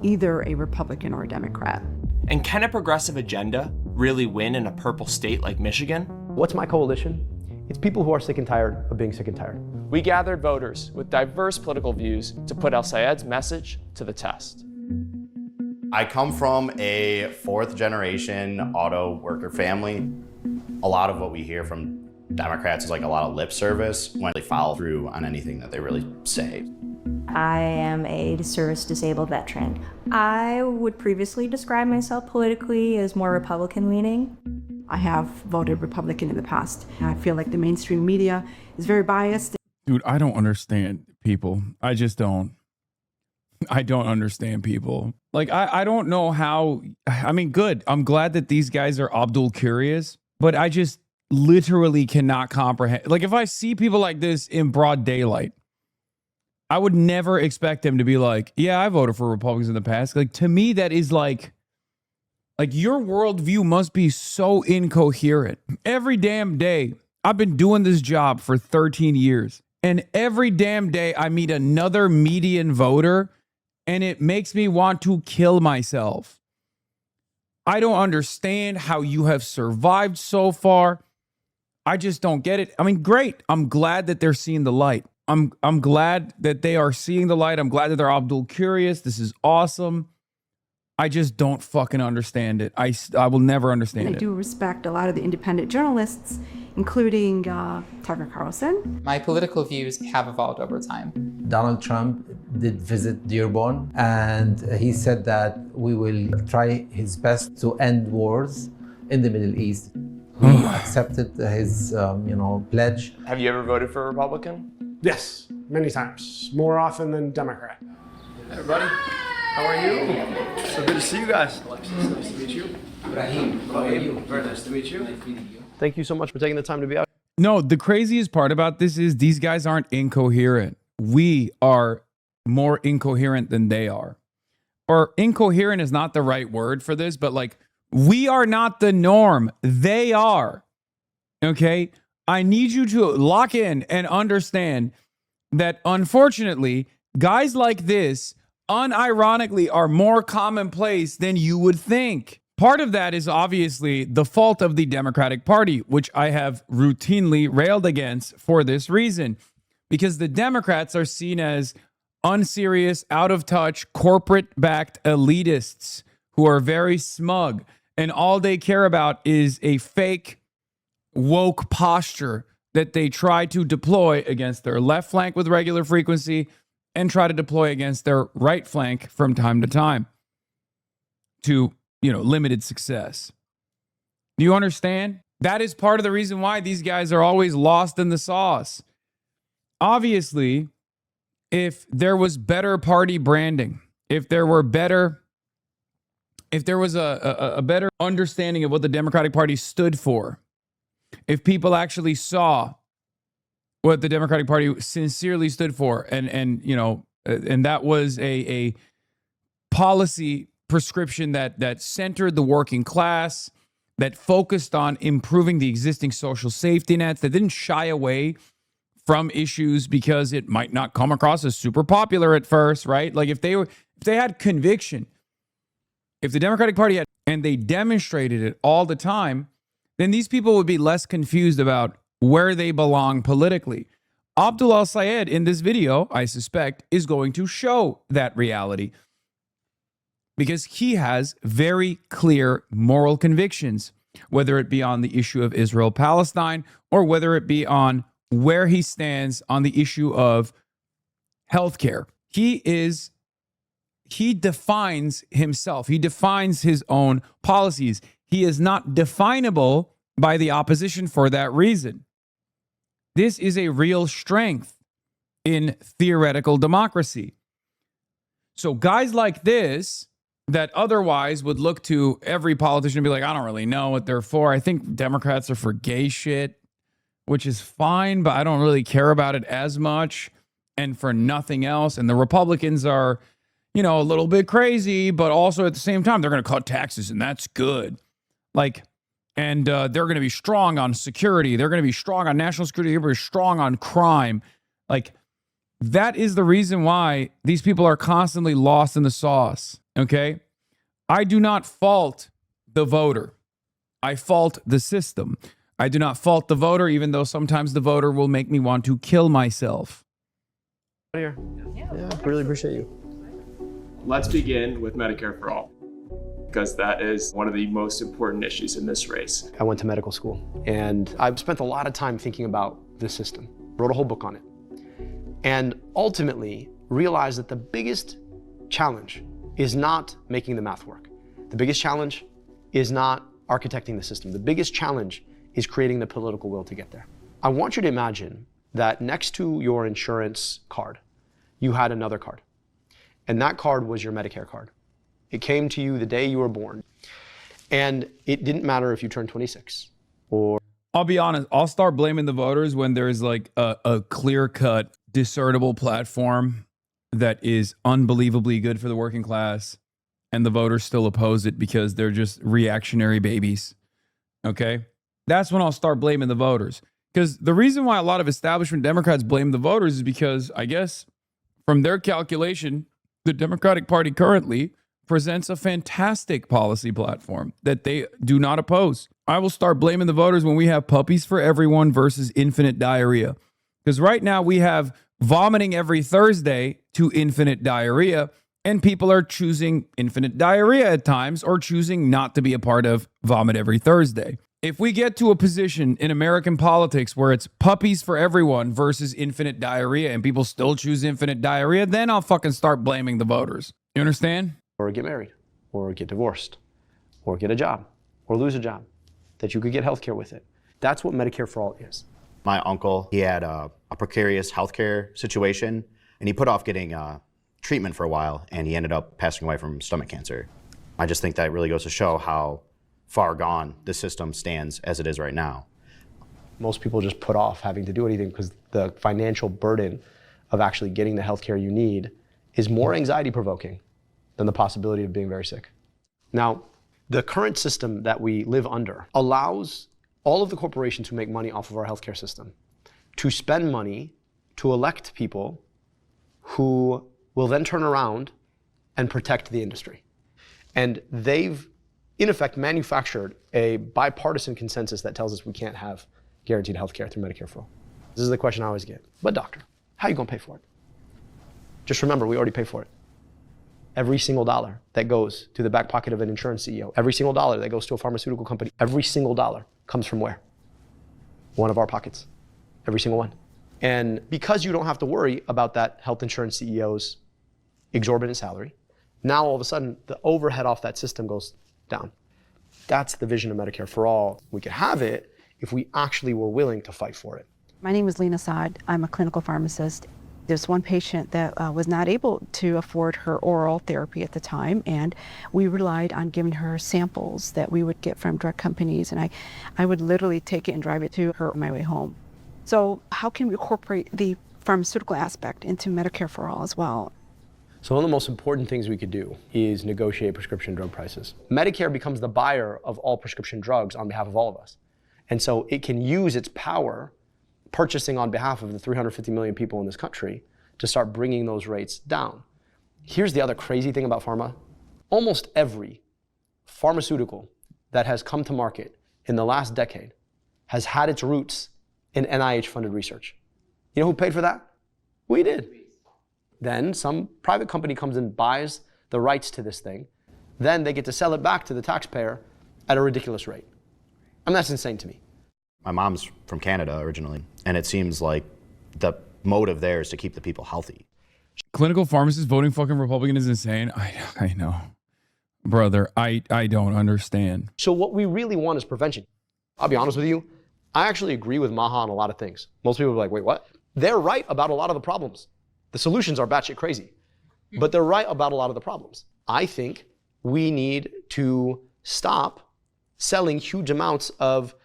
either a Republican or a Democrat. And can a progressive agenda really win in a purple state like Michigan? What's my coalition? It's people who are sick and tired of being sick and tired. We gathered voters with diverse political views to put al-Sayed's message to the test. I come from a 4th generation auto worker family. A lot of what we hear from Democrats is like a lot of lip service when they follow through on anything that they really say. I am a service-disabled veteran. I would previously describe myself politically as more Republican-leaning. I have voted Republican in the past. I feel like the mainstream media is very biased. Dude, I don't understand people. I just don't. I don't understand people. Like, I don't know how. I mean, good. I'm glad that these guys are Abdul curious, but I just literally cannot comprehend. Like, if I see people like this in broad daylight, I would never expect them to be like, yeah, I voted for Republicans in the past. Like, to me, that is like your worldview must be so incoherent. Every damn day, I've been doing this job for 13 years. And every damn day I meet another median voter and it makes me want to kill myself. I don't understand how you have survived so far. I just don't get it. I mean, great. I'm glad that they're seeing the light. I'm glad that they are seeing the light. I'm glad that they're Abdul curious. This is awesome. I just don't fucking understand it. I will never understand it. I do respect a lot of the independent journalists, including Tucker Carlson. My political views have evolved over time. Donald Trump did visit Dearborn, and he said that we will try his best to end wars in the Middle East. We accepted his, pledge. Have you ever voted for a Republican? Yes, many times. More often than Democrat. Hey, everybody. How are you? So good to see you guys. Alexis, nice to meet you. Ibrahim, how are you? Very nice to meet you. Nice meeting you. Thank you so much for taking the time to be out. No, the craziest part about this is these guys aren't incoherent. We are more incoherent than they are. Or incoherent is not the right word for this, but like, we are not the norm. They are. Okay? I need you to lock in and understand that, unfortunately, guys like this unironically are more commonplace than you would think. Part of that is obviously the fault of the Democratic Party, which I have routinely railed against for this reason, because the Democrats are seen as unserious, out of touch, corporate-backed elitists who are very smug, and all they care about is a fake woke posture that they try to deploy against their left flank with regular frequency and try to deploy against their right flank from time to time to, limited success. Do you understand? That is part of the reason why these guys are always lost in the sauce. Obviously, if there was better party branding, if there was a better understanding of what the Democratic Party stood for, if people actually saw what the Democratic Party sincerely stood for, and that was a policy prescription that centered the working class, that focused on improving the existing social safety nets, that didn't shy away from issues because it might not come across as super popular at first, right? Like if they had conviction, if the Democratic Party had, and they demonstrated it all the time, then these people would be less confused about where they belong politically. Abdul al-Sayed in this video, I suspect, is going to show that reality because he has very clear moral convictions. whether it be on the issue of Israel-Palestine or whether it be on where he stands on the issue of healthcare. He defines himself. He defines his own policies. He is not definable by the opposition for that reason. This is a real strength in theoretical democracy. So guys like this that otherwise would look to every politician and be like, I don't really know what they're for. I think Democrats are for gay shit, which is fine, but I don't really care about it as much, and for nothing else. And the Republicans are, you know, a little bit crazy, but also at the same time, they're going to cut taxes, and that's good. Like, and they're going to be strong on security. They're going to be strong on national security. They're going to be strong on crime. Like, that is the reason why these people are constantly lost in the sauce, okay? I do not fault the voter. I fault the system. I do not fault the voter, even though sometimes the voter will make me want to kill myself. Yeah, really appreciate you. Let's begin with Medicare for All, because that is one of the most important issues in this race. I went to medical school, and I've spent a lot of time thinking about the system. Wrote a whole book on it. And ultimately realized that the biggest challenge is not making the math work. The biggest challenge is not architecting the system. The biggest challenge is creating the political will to get there. I want you to imagine that next to your insurance card, you had another card. And that card was your Medicare card. It came to you the day you were born. And it didn't matter if you turned 26 or... I'll be honest, I'll start blaming the voters when there's like a clear-cut, discernible platform that is unbelievably good for the working class, and the voters still oppose it because they're just reactionary babies. Okay? That's when I'll start blaming the voters. Because the reason why a lot of establishment Democrats blame the voters is because, I guess, from their calculation, the Democratic Party currently presents a fantastic policy platform that they do not oppose. I will start blaming the voters when we have puppies for everyone versus infinite diarrhea. Because right now we have vomiting every Thursday to infinite diarrhea, and people are choosing infinite diarrhea at times or choosing not to be a part of vomit every Thursday. If we get to a position in American politics where it's puppies for everyone versus infinite diarrhea and people still choose infinite diarrhea, then I'll fucking start blaming the voters. You understand? Or get married, or get divorced, or get a job, or lose a job, that you could get healthcare with it. That's what Medicare for All is. My uncle, he had a precarious healthcare situation, and he put off getting treatment for a while, and he ended up passing away from stomach cancer. I just think that really goes to show how far gone the system stands as it is right now. Most people just put off having to do anything because the financial burden of actually getting the healthcare you need is more anxiety-provoking than the possibility of being very sick. Now, the current system that we live under allows all of the corporations who make money off of our healthcare system to spend money to elect people who will then turn around and protect the industry. And they've, in effect, manufactured a bipartisan consensus that tells us we can't have guaranteed healthcare through Medicare for All. This is the question I always get. But doctor, how are you gonna pay for it? Just remember, we already pay for it. Every single dollar that goes to the back pocket of an insurance CEO, every single dollar that goes to a pharmaceutical company, every single dollar comes from where? One of our pockets, every single one. And because you don't have to worry about that health insurance CEO's exorbitant salary, now all of a sudden the overhead off that system goes down. That's the vision of Medicare for All. We could have it if we actually were willing to fight for it. My name is Lena Saad. I'm a clinical pharmacist. There's one patient that was not able to afford her oral therapy at the time, and we relied on giving her samples that we would get from drug companies, and I would literally take it and drive it to her on my way home. So how can we incorporate the pharmaceutical aspect into Medicare for All as well? So one of the most important things we could do is negotiate prescription drug prices. Medicare becomes the buyer of all prescription drugs on behalf of all of us. And so it can use its power purchasing on behalf of the 350 million people in this country to start bringing those rates down. Here's the other crazy thing about pharma. Almost every pharmaceutical that has come to market in the last decade has had its roots in NIH-funded research. You know who paid for that? We did. Then some private company comes and buys the rights to this thing. Then they get to sell it back to the taxpayer at a ridiculous rate. I mean, that's insane to me. My mom's from Canada originally, and it seems like the motive there is to keep the people healthy. Clinical pharmacists voting fucking Republican is insane. I know. Brother, I don't understand. So what we really want is prevention. I'll be honest with you, I actually agree with Maha on a lot of things. Most people are like, wait, what? They're right about a lot of the problems. The solutions are batshit crazy, but they're right about a lot of the problems. I think we need to stop selling huge amounts of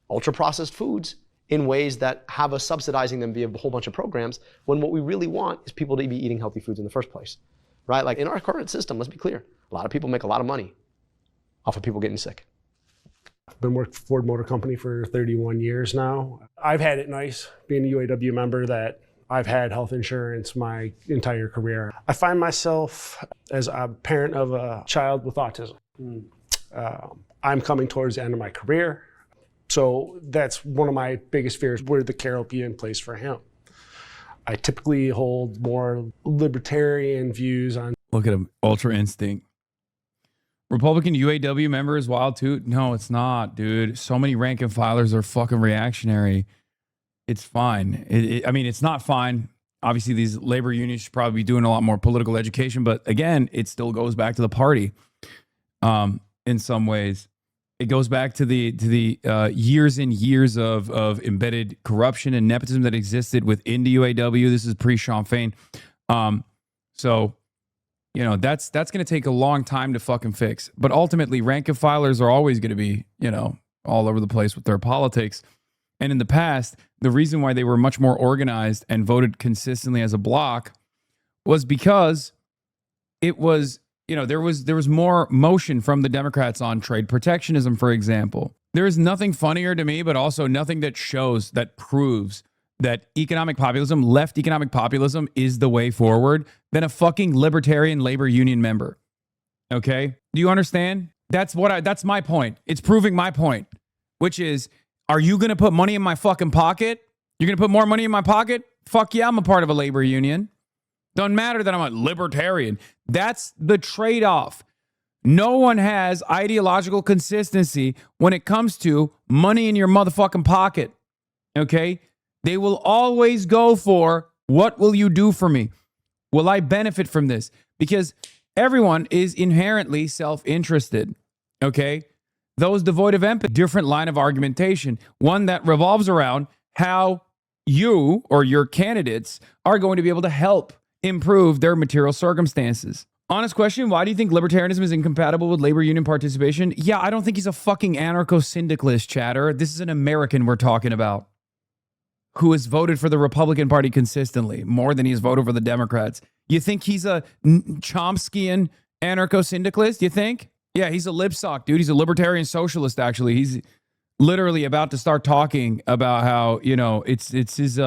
ultra-processed foods in ways that have us subsidizing them via a whole bunch of programs, when what we really want is people to be eating healthy foods in the first place, right? Like in our current system, let's be clear, a lot of people make a lot of money off of people getting sick. I've been working for Ford Motor Company for 31 years now. I've had it nice being a UAW member that I've had health insurance my entire career. I find myself as a parent of a child with autism. I'm coming towards the end of my career. So that's one of my biggest fears, where the care will be in place for him. I typically hold more libertarian views on. Look at him, ultra instinct. Republican UAW member is wild too? No, it's not, dude. So many rank and filers are fucking reactionary. It's fine. I mean, it's not fine. Obviously, these labor unions should probably be doing a lot more political education, but again, it still goes back to the party. In some ways, it goes back to the years and years of embedded corruption and nepotism that existed within the UAW. This is pre-Sean Fain. So, you know, that's going to take a long time to fucking fix. But ultimately, rank and filers are always going to be, you know, all over the place with their politics. And in the past, the reason why they were much more organized and voted consistently as a bloc was because it was, you know, there was more motion from the Democrats on trade protectionism, for example. There is nothing funnier to me, but also nothing that shows, that proves that economic populism, left economic populism, is the way forward than a fucking libertarian labor union member. Okay? Do you understand? That's my point. It's proving my point, which is, are you going to put money in my fucking pocket? You're going to put more money in my pocket? Fuck yeah, I'm a part of a labor union. Doesn't matter that I'm a libertarian. That's the trade-off. No one has ideological consistency when it comes to money in your motherfucking pocket. Okay? They will always go for, what will you do for me? Will I benefit from this? Because everyone is inherently self-interested. Okay? Those devoid of empathy, different line of argumentation, one that revolves around how you or your candidates are going to be able to help improve their material circumstances. Honest question, why do you think libertarianism is incompatible with labor union participation? Yeah, I don't think he's a fucking anarcho-syndicalist, chatter. This is an American we're talking about who has voted for the Republican Party consistently, more than he's voted for the Democrats. You think he's a Chomskyan anarcho-syndicalist, you think? Yeah, he's a lipsock, dude. He's a libertarian socialist, actually. He's literally about to start talking about how, you know, it's his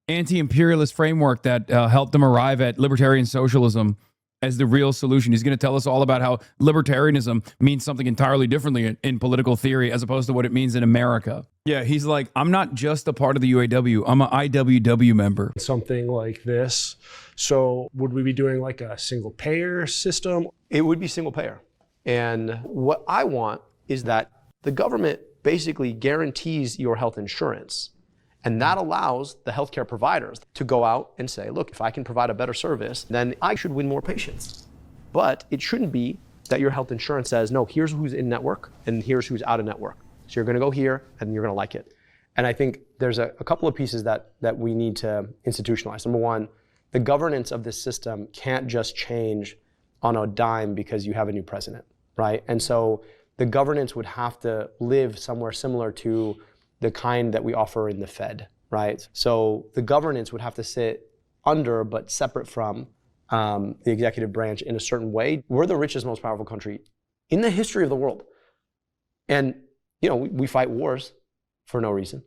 anti-imperialist framework that helped him arrive at libertarian socialism as the real solution. He's going to tell us all about how libertarianism means something entirely differently in political theory as opposed to what it means in America. Yeah, he's like, I'm not just a part of the UAW. I'm an IWW member. Something like this. So would we be doing like a single payer system? It would be single payer. And what I want is that the government basically guarantees your health insurance. And that allows the healthcare providers to go out and say, look, if I can provide a better service, then I should win more patients. But it shouldn't be that your health insurance says, no, here's who's in network and here's who's out of network. So you're going to go here and you're going to like it. And I think there's a couple of pieces that we need to institutionalize. Number one, the governance of this system can't just change on a dime because you have a new president, right? And so the governance would have to live somewhere similar to the kind that we offer in the Fed, right? So the governance would have to sit under but separate from the executive branch in a certain way. We're the richest, most powerful country in the history of the world. And, you know, we fight wars for no reason.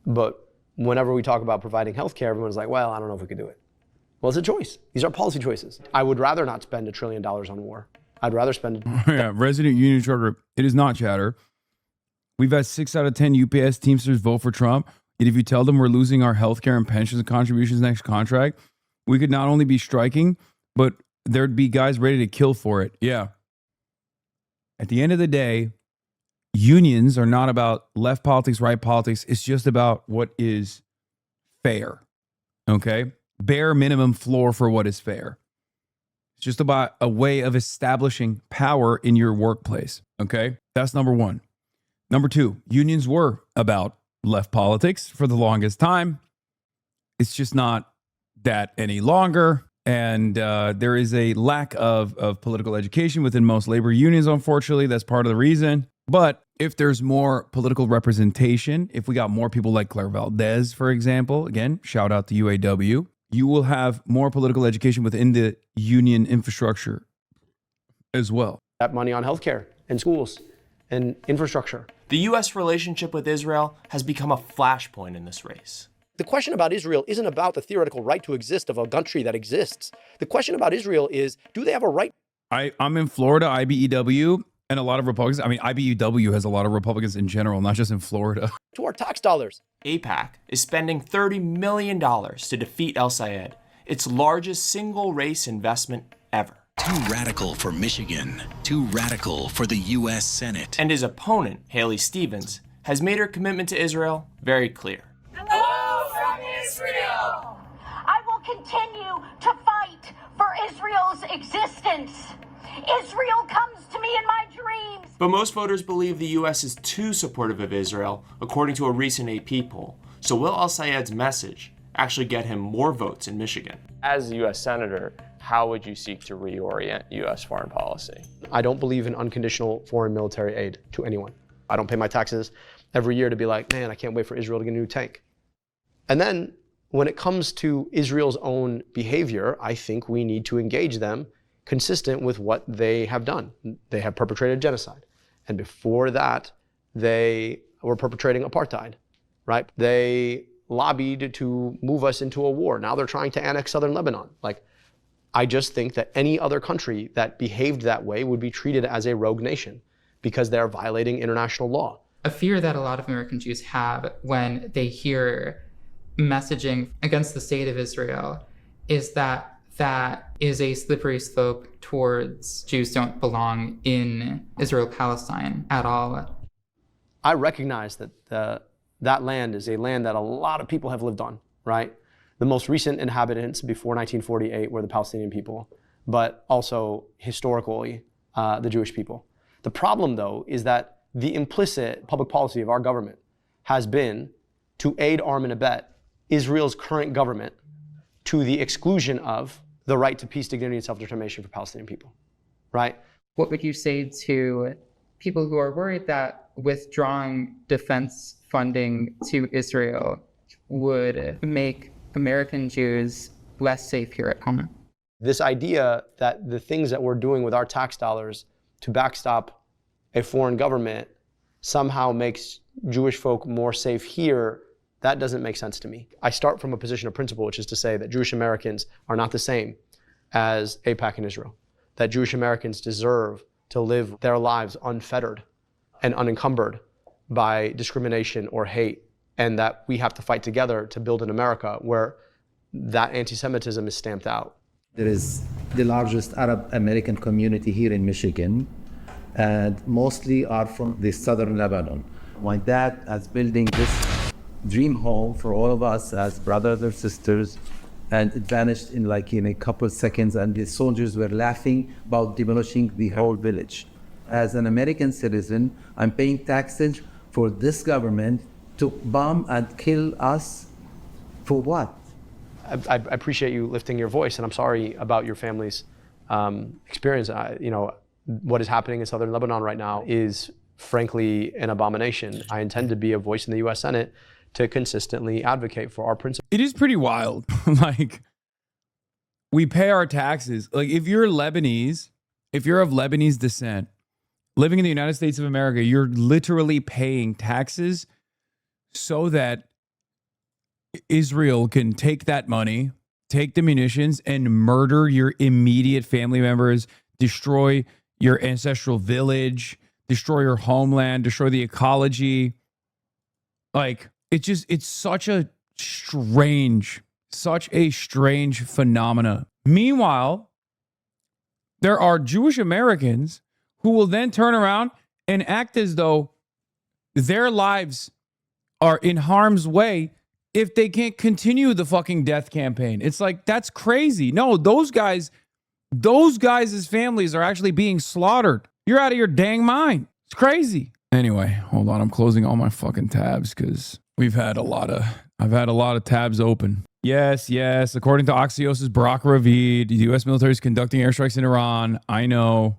But whenever we talk about providing healthcare, everyone's like, well, I don't know if we could do it. Well, it's a choice. These are policy choices. I would rather not spend $1 trillion on war. I'd rather spend Yeah, resident union charter. It is not, chatter. We've had 6 out of 10 UPS Teamsters vote for Trump. Yet if you tell them we're losing our health care and pensions and contributions next contract, we could not only be striking, but there'd be guys ready to kill for it. Yeah. At the end of the day, unions are not about left politics, right politics. It's just about what is fair. Okay? Bare minimum floor for what is fair. It's just about a way of establishing power in your workplace. Okay? That's number one. Number two, unions were about left politics for the longest time. It's just not that any longer. And there is a lack of political education within most labor unions, unfortunately. That's part of the reason. But if there's more political representation, if we got more people like Claire Valdez, for example, again, shout out to UAW, you will have more political education within the union infrastructure as well. That money on healthcare and schools and infrastructure. The U.S. relationship with Israel has become a flashpoint in this race. The question about Israel isn't about the theoretical right to exist of a country that exists. The question about Israel is, do they have a right? I'm in Florida, IBEW, and a lot of Republicans. I mean, IBEW has a lot of Republicans in general, not just in Florida. To our tax dollars. AIPAC is spending $30 million to defeat El Sayed, its largest single race investment ever. Too radical for Michigan, too radical for the U.S. Senate. And his opponent, Haley Stevens, has made her commitment to Israel very clear. Hello from Israel! I will continue to fight for Israel's existence. Israel comes to me in my dreams. But most voters believe the U.S. is too supportive of Israel, according to a recent AP poll. So will El Sayed's message actually get him more votes in Michigan? As a U.S. Senator, how would you seek to reorient U.S. foreign policy? I don't believe in unconditional foreign military aid to anyone. I don't pay my taxes every year to be like, man, I can't wait for Israel to get a new tank. And then when it comes to Israel's own behavior, I think we need to engage them consistent with what they have done. They have perpetrated genocide. And before that, they were perpetrating apartheid, right? They lobbied to move us into a war. Now they're trying to annex southern Lebanon. Like, I just think that any other country that behaved that way would be treated as a rogue nation because they're violating international law. A fear that a lot of American Jews have when they hear messaging against the state of Israel is that that is a slippery slope towards Jews don't belong in Israel-Palestine at all. I recognize that that land is a land that a lot of people have lived on, right? The most recent inhabitants before 1948 were the Palestinian people, but also historically the Jewish people. The problem, though, is that the implicit public policy of our government has been to aid, arm, and abet Israel's current government to the exclusion of the right to peace, dignity, and self-determination for Palestinian people, right? What would you say to people who are worried that withdrawing defense funding to Israel would make American Jews less safe here at home? This idea that the things that we're doing with our tax dollars to backstop a foreign government somehow makes Jewish folk more safe here, that doesn't make sense to me. I start from a position of principle, which is to say that Jewish Americans are not the same as AIPAC in Israel, that Jewish Americans deserve to live their lives unfettered and unencumbered by discrimination or hate, and that we have to fight together to build an America where that anti-Semitism is stamped out. There is the largest Arab American community here in Michigan, and mostly are from the southern Lebanon. My dad is building this dream home for all of us as brothers or sisters, and it vanished in a couple seconds, and the soldiers were laughing about demolishing the whole village. As an American citizen, I'm paying taxes for this government to bomb and kill us for what? I appreciate you lifting your voice, and I'm sorry about your family's experience. What is happening in southern Lebanon right now is frankly an abomination. I intend to be a voice in the U.S. Senate to consistently advocate for our principles. It is pretty wild. We pay our taxes. If you're Lebanese, if you're of Lebanese descent, living in the United States of America, you're literally paying taxes so that Israel can take that money, take the munitions, and murder your immediate family members, destroy your ancestral village, destroy your homeland, destroy the ecology. It's such a strange phenomena. Meanwhile, there are Jewish Americans who will then turn around and act as though their lives are in harm's way if they can't continue the fucking death campaign. It's like, that's crazy. No, those guys' families are actually being slaughtered. You're out of your dang mind. It's crazy. Anyway, hold on. I'm closing all my fucking tabs because I've had a lot of tabs open. Yes. According to Axios' Barack Ravid, the U.S. military is conducting airstrikes in Iran. I know.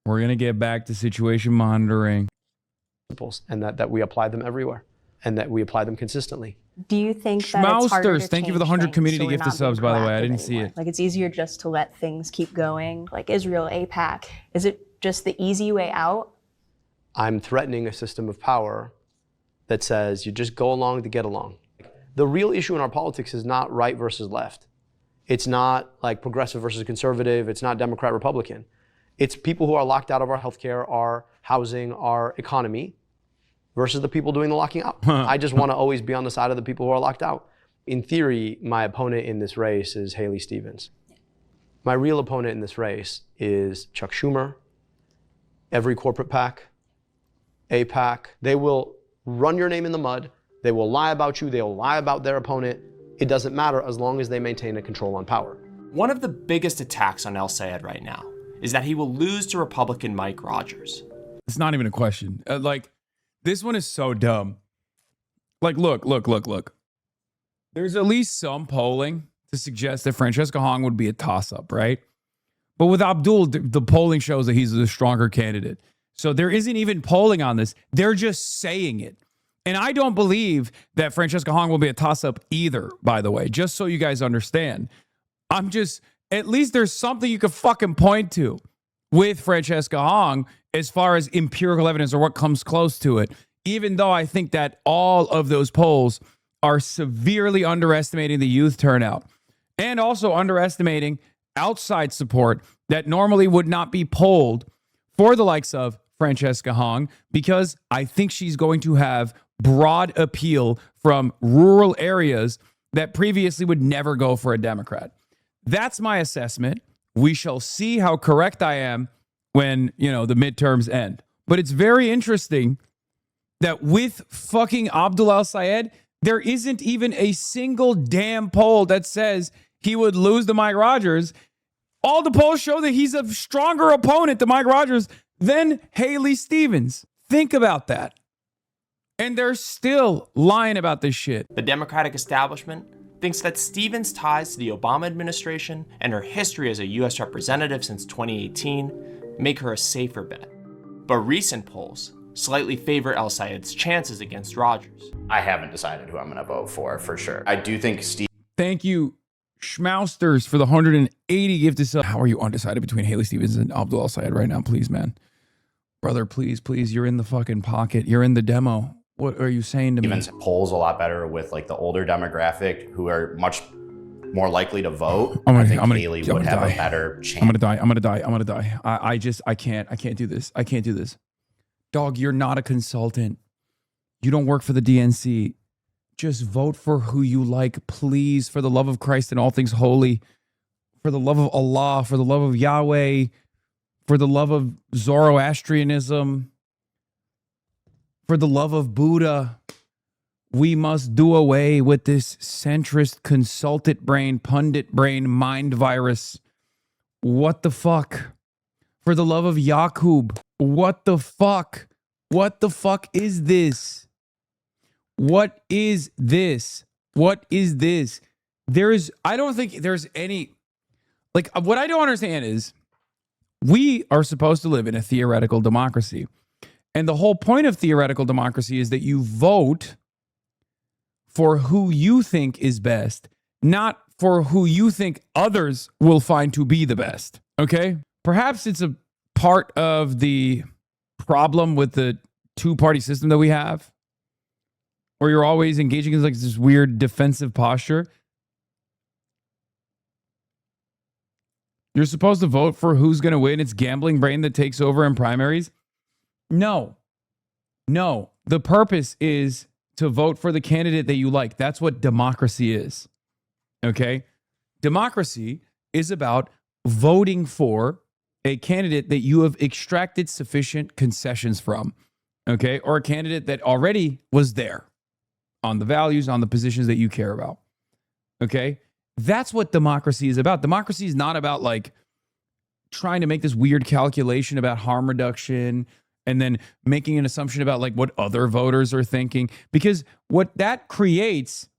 We're going to get back to situation monitoring. And that we apply them everywhere and that we apply them consistently. Do you think that it's harder to thank you for the 100 community gift subs, by the way. I didn't see it. Like, it's easier just to let things keep going, like Israel, AIPAC. Is it just the easy way out? I'm threatening a system of power that says you just go along to get along. The real issue in our politics is not right versus left. It's not like progressive versus conservative. It's not Democrat, Republican. It's people who are locked out of our healthcare, our housing, our economy, versus the people doing the locking out. I just want to always be on the side of the people who are locked out. In theory, my opponent in this race is Haley Stevens. My real opponent in this race is Chuck Schumer, every corporate PAC, AIPAC. They will run your name in the mud. They will lie about you. They will lie about their opponent. It doesn't matter as long as they maintain a control on power. One of the biggest attacks on El-Sayed right now is that he will lose to Republican Mike Rogers. It's not even a question. This one is so dumb. Like, look. There's at least some polling to suggest that Francesca Hong would be a toss-up, right? But with Abdul, the polling shows that he's the stronger candidate. So there isn't even polling on this. They're just saying it. And I don't believe that Francesca Hong will be a toss-up either, by the way, just so you guys understand. At least there's something you could fucking point to with Francesca Hong as far as empirical evidence or what comes close to it, even though I think that all of those polls are severely underestimating the youth turnout and also underestimating outside support that normally would not be polled for the likes of Francesca Hong, because I think she's going to have broad appeal from rural areas that previously would never go for a Democrat. That's my assessment. We shall see how correct I am when, the midterms end. But it's very interesting that with fucking Abdul El-Sayed, there isn't even a single damn poll that says he would lose to Mike Rogers. All the polls show that he's a stronger opponent to Mike Rogers than Haley Stevens. Think about that. And they're still lying about this shit. The Democratic establishment thinks that Stevens' ties to the Obama administration and her history as a U.S. representative since 2018 make her a safer bet. But recent polls slightly favor El-Sayed's chances against Rogers. I haven't decided who I'm going to vote for sure. I do think Steve. Thank you, Schmausters, for the 180 gifted subs. How are you undecided between Haley Stevens and Abdul El-Sayed right now? Please, man. Brother, please, you're in the fucking pocket. You're in the demo. What are you saying to me? Stevens polls a lot better with like the older demographic who are much more likely to vote. I think Haley would have a better chance. I'm gonna die. I can't do this. Dog, you're not a consultant. You don't work for the DNC. Just vote for who you like, please, for the love of Christ and all things holy, for the love of Allah, for the love of Yahweh, for the love of Zoroastrianism, for the love of Buddha. We must do away with this centrist, consultant brain, pundit brain, mind virus. What the fuck? For the love of Yaqub. What the fuck? What the fuck is this? What is this? What is this? I don't think there's any, what I don't understand is we are supposed to live in a theoretical democracy. And the whole point of theoretical democracy is that you vote for who you think is best, not for who you think others will find to be the best. Okay? Perhaps it's a part of the problem with the two-party system that we have, where you're always engaging in this weird defensive posture. You're supposed to vote for who's going to win. It's gambling brain that takes over in primaries. No. The purpose is to vote for the candidate that you like. That's what democracy is. Okay? Democracy is about voting for a candidate that you have extracted sufficient concessions from, okay? Or a candidate that already was there on the values, on the positions that you care about, okay? That's what democracy is about. Democracy is not about like trying to make this weird calculation about harm reduction and then making an assumption about like what other voters are thinking, because what that creates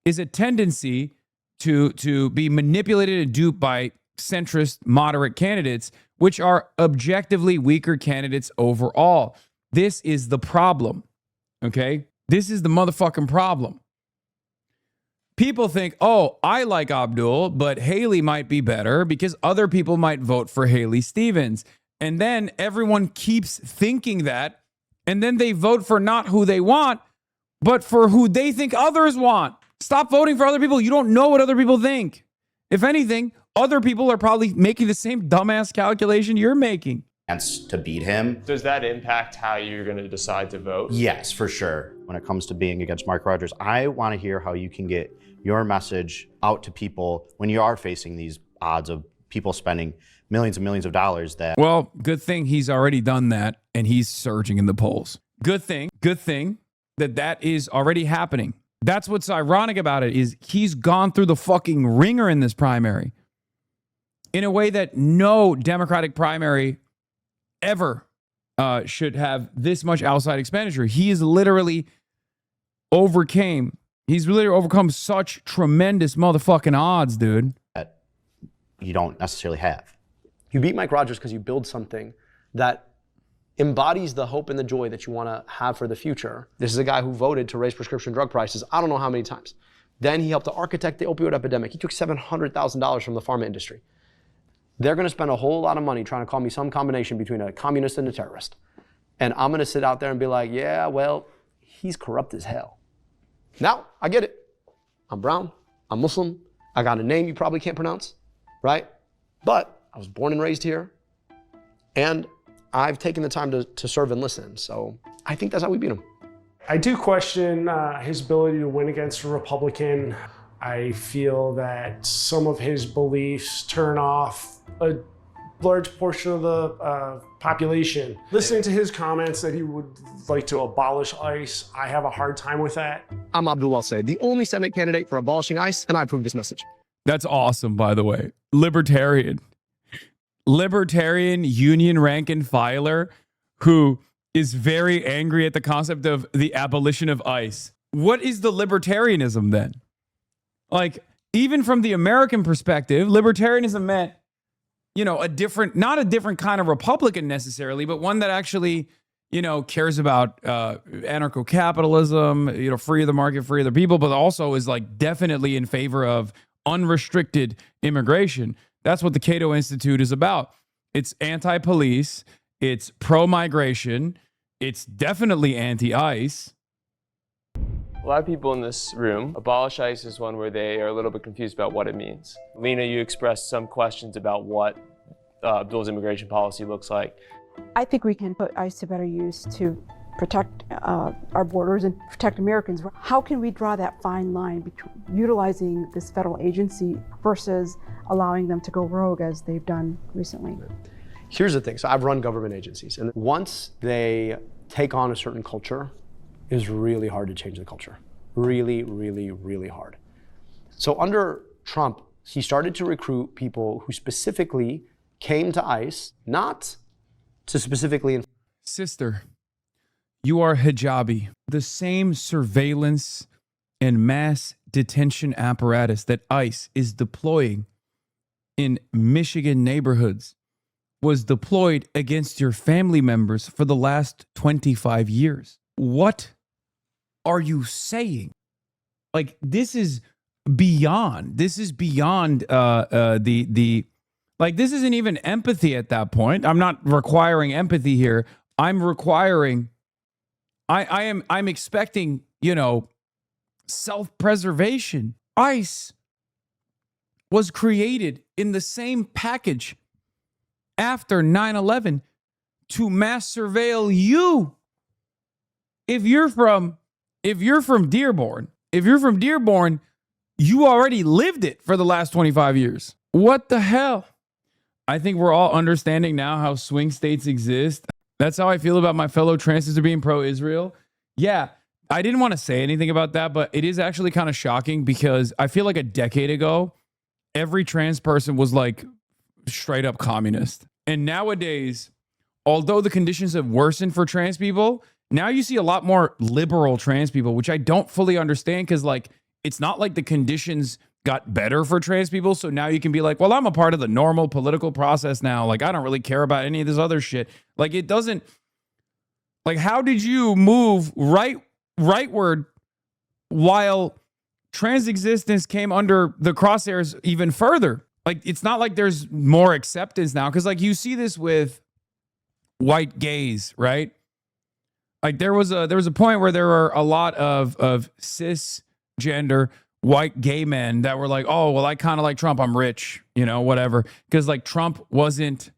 is a tendency to be manipulated and duped by centrist, moderate candidates, which are objectively weaker candidates overall. This is the problem, okay? This is the motherfucking problem. People think, oh, I like Abdul, but Haley might be better because other people might vote for Haley Stevens. And then everyone keeps thinking that, and then they vote for not who they want, but for who they think others want. Stop voting for other people. You don't know what other people think. If anything, other people are probably making the same dumbass calculation you're making. To beat him. Does that impact how you're going to decide to vote? Yes, for sure. When it comes to being against Mark Rogers, I want to hear how you can get your message out to people when you are facing these odds of people spending millions and millions of dollars that... Well, good thing he's already done that and he's surging in the polls. Good thing that is already happening. That's what's ironic about it is he's gone through the fucking ringer in this primary in a way that no Democratic primary ever should have this much outside expenditure. He's literally overcome such tremendous motherfucking odds, dude. That you don't necessarily have. You beat Mike Rogers because you build something that embodies the hope and the joy that you want to have for the future. This is a guy who voted to raise prescription drug prices I don't know how many times. Then he helped to architect the opioid epidemic. He took $700,000 from the pharma industry. They're going to spend a whole lot of money trying to call me some combination between a communist and a terrorist. And I'm going to sit out there and be like, yeah, well, he's corrupt as hell. Now, I get it. I'm brown. I'm Muslim. I got a name you probably can't pronounce, right? But I was born and raised here. And I've taken the time to serve and listen. So I think that's how we beat him. I do question his ability to win against a Republican. I feel that some of his beliefs turn off a large portion of the population. Listening to his comments that he would like to abolish ICE, I have a hard time with that. I'm Abdul, the only Senate candidate for abolishing ICE, and I approve this message. That's awesome, by the way. Libertarian union rank and filer who is very angry at the concept of the abolition of ICE. What is the libertarianism then? Like, even from the American perspective, libertarianism meant, not a different kind of Republican necessarily, but one that actually, cares about anarcho-capitalism, free of the market, free of the people, but also is like definitely in favor of unrestricted immigration. That's what the Cato Institute is about. It's anti-police, it's pro-migration, it's definitely anti-ICE. A lot of people in this room, abolish ICE is one where they are a little bit confused about what it means. Lena, you expressed some questions about what Abdul's immigration policy looks like. I think we can put ICE to better use to protect our borders and protect Americans. How can we draw that fine line between utilizing this federal agency versus allowing them to go rogue as they've done recently? Here's the thing. So I've run government agencies, and once they take on a certain culture, it's really hard to change the culture. Really, really, really hard. So under Trump, he started to recruit people who specifically came to ICE, not to specifically... Sister, you are hijabi. The same surveillance and mass detention apparatus that ICE is deploying in Michigan neighborhoods was deployed against your family members for the last 25 years. What are you saying? Like, this is beyond. This is beyond like, this isn't even empathy at that point. I'm not requiring empathy here. I'm requiring, I'm expecting, self-preservation. ICE was created in the same package after 9/11 to mass surveil you. If you're from Dearborn, you already lived it for the last 25 years. What the hell? I think we're all understanding now how swing states exist. That's how I feel about my fellow trans being pro-Israel. Yeah, I didn't want to say anything about that, but it is actually kind of shocking because I feel like a decade ago, every trans person was like straight up communist. And nowadays, although the conditions have worsened for trans people, now you see a lot more liberal trans people, which I don't fully understand because like it's not like the conditions got better for trans people. So now you can be like, well, I'm a part of the normal political process now. Like, I don't really care about any of this other shit. Like, it doesn't, like, how did you move rightward while trans existence came under the crosshairs even further? Like, it's not like there's more acceptance now. Cause like you see this with white gays, right? Like there was a point where there were a lot of cisgender white gay men that were like, oh, well, I kind of like Trump. I'm rich, you know, whatever. Because like Trump wasn't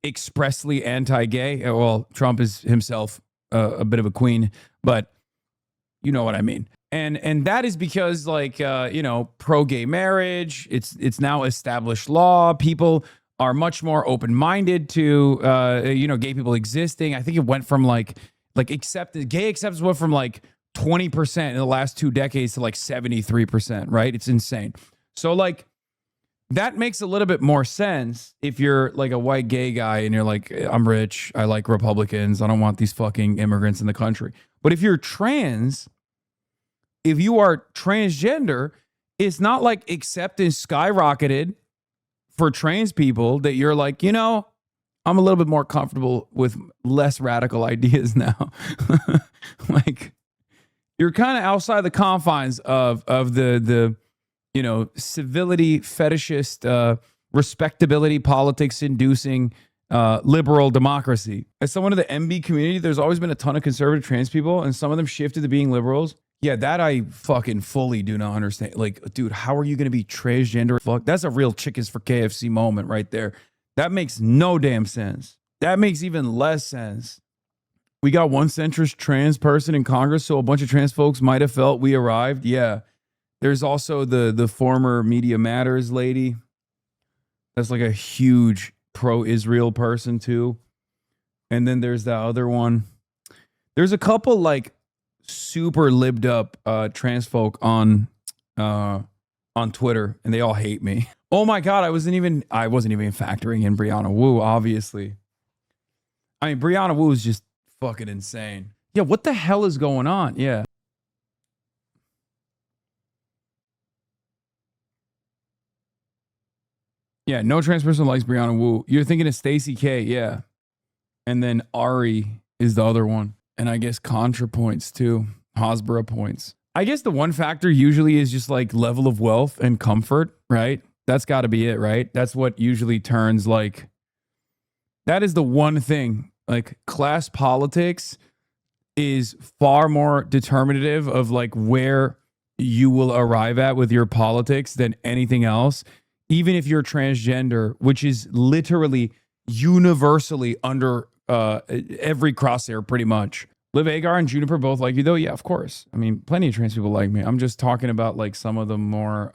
expressly anti-gay. Well, Trump is himself a bit of a queen, but you know what I mean. And that is because like, you know, pro-gay marriage, it's now established law. People are much more open-minded to, you know, gay people existing. I think it went from gay acceptance went from like 20% in the last 2 decades to like 73%, right? It's insane. So like that makes a little bit more sense if you're like a white gay guy and you're like, I'm rich, I like Republicans, I don't want these fucking immigrants in the country. But if you're trans, if you are transgender, it's not like acceptance skyrocketed for trans people that you're like, you know, I'm a little bit more comfortable with less radical ideas now. Like, you're kind of outside the confines of the you know, civility, fetishist, respectability, politics inducing liberal democracy. As someone of the MB community, there's always been a ton of conservative trans people, and some of them shifted to being liberals. Yeah, that I fucking fully do not understand. Like, dude, how are you going to be transgender? Fuck, that's a real chickens for KFC moment right there. That makes no damn sense. That makes even less sense. We got one centrist trans person in Congress, so a bunch of trans folks might have felt we arrived. Yeah. There's also the former Media Matters lady. That's like a huge pro-Israel person too. And then there's that other one. There's a couple like super libbed up trans folk on Twitter, and they all hate me. Oh my God, I wasn't even factoring in Brianna Wu, obviously. I mean, Brianna Wu is just fucking insane. Yeah, what the hell is going on? Yeah. Yeah, no trans person likes Brianna Wu. You're thinking of Stacey K, yeah. And then Ari is the other one. And I guess ContraPoints too. Hasbara points. I guess the one factor usually is just like level of wealth and comfort, right? That's got to be it, right? That's what usually turns like, that is the one thing. Like class politics is far more determinative of like where you will arrive at with your politics than anything else. Even if you're transgender, which is literally universally under every crosshair pretty much. Liv Agar and Juniper both like you though? Yeah, of course. I mean, plenty of trans people like me. I'm just talking about like some of the more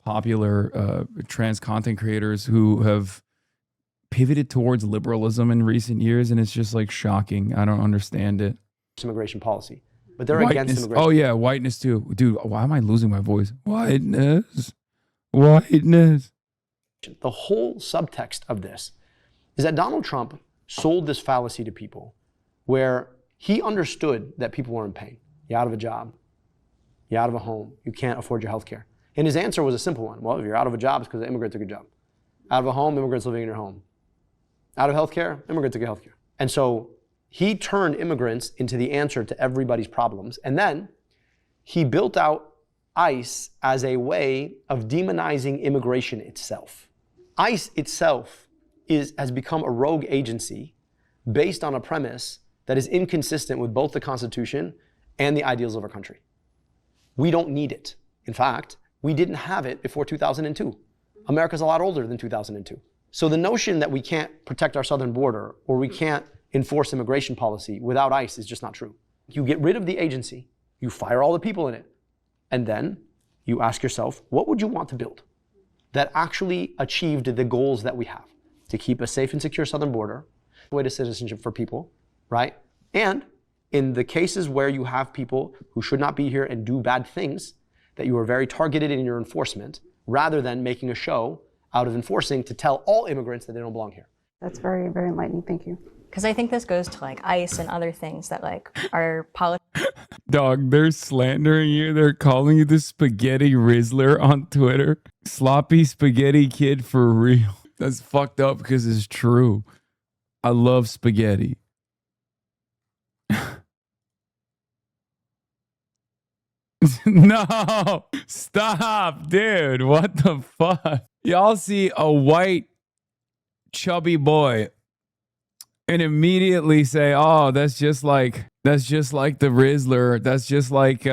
popular trans content creators who have pivoted towards liberalism in recent years, and it's just like shocking. I don't understand it. Immigration policy, but they're against immigration. Oh yeah, whiteness too. Dude, why am I losing my voice? Whiteness. The whole subtext of this is that Donald Trump sold this fallacy to people where he understood that people were in pain. You're out of a job. You're out of a home. You can't afford your health care. And his answer was a simple one. Well, if you're out of a job, it's because the immigrant took a job. Out of a home, immigrants living in your home. Out of health care, immigrant took your health care. And so he turned immigrants into the answer to everybody's problems. And then he built out ICE as a way of demonizing immigration itself. ICE itself has become a rogue agency based on a premise that is inconsistent with both the Constitution and the ideals of our country. We don't need it. In fact, we didn't have it before 2002. America's a lot older than 2002. So the notion that we can't protect our southern border or we can't enforce immigration policy without ICE is just not true. You get rid of the agency, you fire all the people in it, and then you ask yourself, what would you want to build? that actually achieved the goals that we have to keep a safe and secure southern border, way to citizenship for people, right? And in the cases where you have people who should not be here and do bad things, that you are very targeted in your enforcement, rather than making a show out of enforcing to tell all immigrants that they don't belong here. That's very, very enlightening. Thank you. Because I think this goes to like ICE and other things that like our politics. Dog, they're slandering you. They're calling you the spaghetti Rizzler on Twitter. Sloppy spaghetti kid for real. That's fucked up because it's true. I love spaghetti. No, stop, dude. What the fuck? Y'all see a white, chubby boy and immediately say, oh, that's just like the Rizzler. That's just like,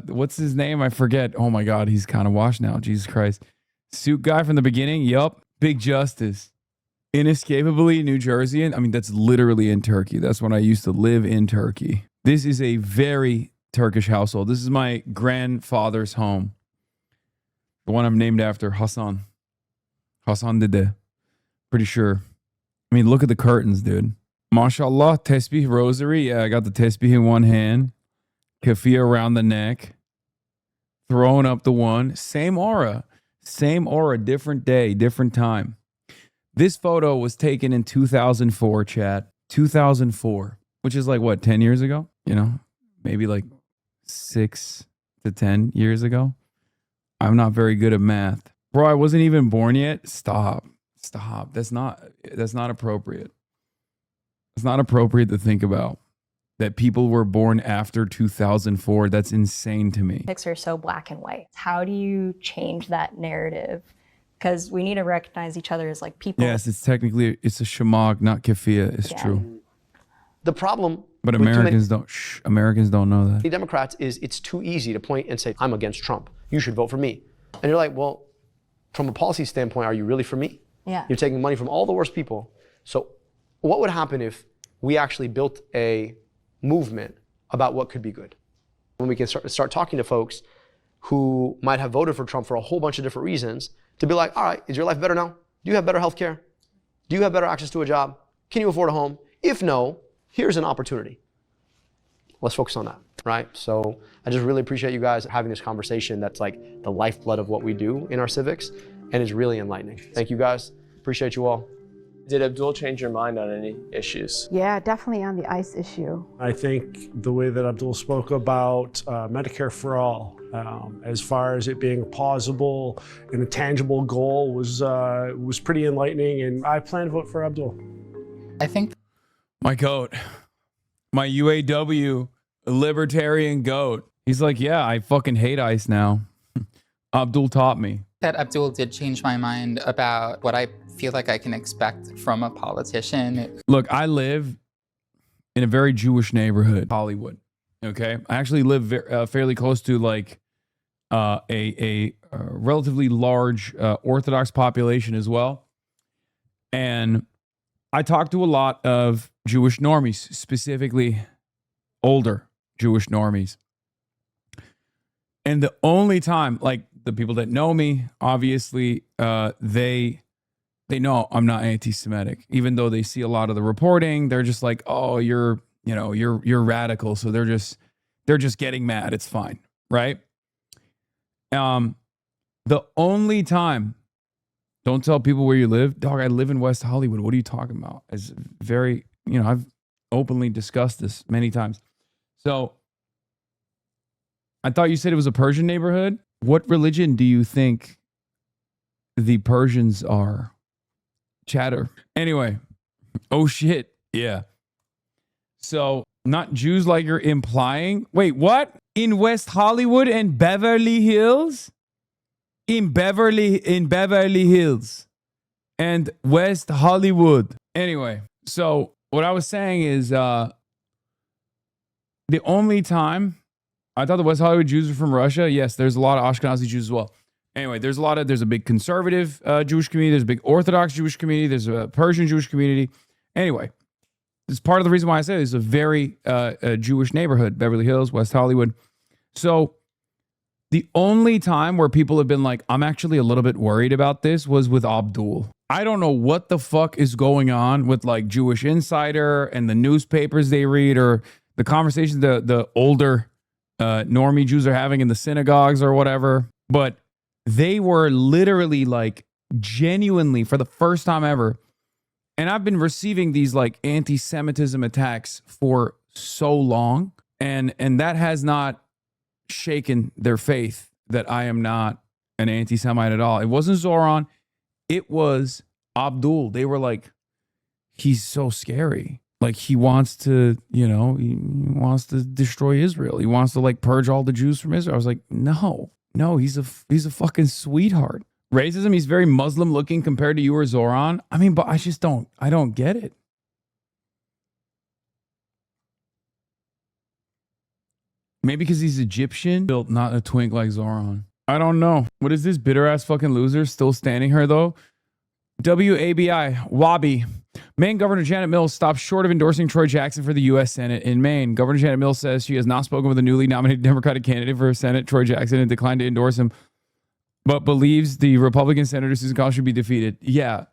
what's his name? I forget. Oh my God, he's kind of washed now. Jesus Christ. Suit guy from the beginning. Yup. Big Justice. Inescapably New Jersey. I mean, that's literally in Turkey. That's when I used to live in Turkey. This is a very Turkish household. This is my grandfather's home. The one I'm named after, Hasan. Hasan Dede. Pretty sure. I mean, look at the curtains, dude. MashaAllah, tesbih rosary. Yeah, I got the tesbih in one hand. Kafia around the neck. Throwing up the one. Same aura. Same aura. Different day. Different time. This photo was taken in 2004, chat. 2004. Which is like, what, 10 years ago? You know? Maybe like 6 to 10 years ago. I'm not very good at math. Bro, I wasn't even born yet. Stop. That's not appropriate. It's not appropriate to think about that people were born after 2004. That's insane to me. Are so black and white. How do you change that narrative? Because we need to recognize each other as like people. Yes, it's a shamag, not kafia. It's true. The problem, but Americans don't know that. The Democrats is it's too easy to point and say, I'm against Trump. You should vote for me. And you're like, well, from a policy standpoint, are you really for me? Yeah. You're taking money from all the worst people. So what would happen if we actually built a movement about what could be good? When we can start talking to folks who might have voted for Trump for a whole bunch of different reasons to be like, all right, is your life better now? Do you have better health care? Do you have better access to a job? Can you afford a home? If no, here's an opportunity. Let's focus on that, right? So I just really appreciate you guys having this conversation that's like the lifeblood of what we do in our civics, and it's really enlightening. Thank you guys. Appreciate you all. Did Abdul change your mind on any issues? Yeah, definitely on the ICE issue. I think the way that Abdul spoke about Medicare for all, as far as it being a plausible and a tangible goal, was pretty enlightening, and I plan to vote for Abdul. I think my goat, my UAW libertarian goat. He's like, yeah, I fucking hate ICE now. Abdul taught me. That Abdul did change my mind about what I feel like I can expect from a politician. Look, I live in a very Jewish neighborhood, Hollywood. Okay, I actually live fairly close to like a relatively large Orthodox population as well, and I talk to a lot of Jewish normies, specifically older Jewish normies. And the only time, like the people that know me, obviously, they know I'm not anti-Semitic. Even though they see a lot of the reporting, they're just like, "Oh, you're radical." So they're just getting mad. It's fine, right? The only time, don't tell people where you live, dog. I live in West Hollywood. What are you talking about? It's very, I've openly discussed this many times. So I thought you said it was a Persian neighborhood. What religion do you think the Persians are? Chatter. Anyway. Oh shit. Yeah. So not Jews like you're implying. Wait, what? In West Hollywood and Beverly Hills? In Beverly Hills and West Hollywood. Anyway, so what I was saying is the only time I thought the West Hollywood Jews were from Russia. Yes, there's a lot of Ashkenazi Jews as well. Anyway, there's a big conservative Jewish community. There's a big Orthodox Jewish community. There's a Persian Jewish community. Anyway, it's part of the reason why I say it's a very Jewish neighborhood, Beverly Hills, West Hollywood. So The only time where people have been like, I'm actually a little bit worried about this was with Abdul. I don't know what the fuck is going on with like Jewish Insider and the newspapers they read or the conversations the older normie Jews are having in the synagogues or whatever. But they were literally like genuinely for the first time ever. And I've been receiving these like anti-Semitism attacks for so long. And that has not shaken their faith that I am not an anti-Semite at all. It wasn't Zoran. It was Abdul. They were like, he's so scary. Like he wants to, he wants to destroy Israel. He wants to like purge all the Jews from Israel. I was like, no, he's a fucking sweetheart. Racism, he's very Muslim looking compared to you or Zoran. I mean, but I don't get it. Maybe because he's Egyptian, built not a twink like Zoran. I don't know. What is this bitter ass fucking loser still standing her though? WABI, Wabi. Maine Governor Janet Mills stopped short of endorsing Troy Jackson for the U.S. Senate in Maine. Governor Janet Mills says she has not spoken with the newly nominated Democratic candidate for Senate, Troy Jackson, and declined to endorse him, but believes the Republican Senator Susan Collins should be defeated. Yeah.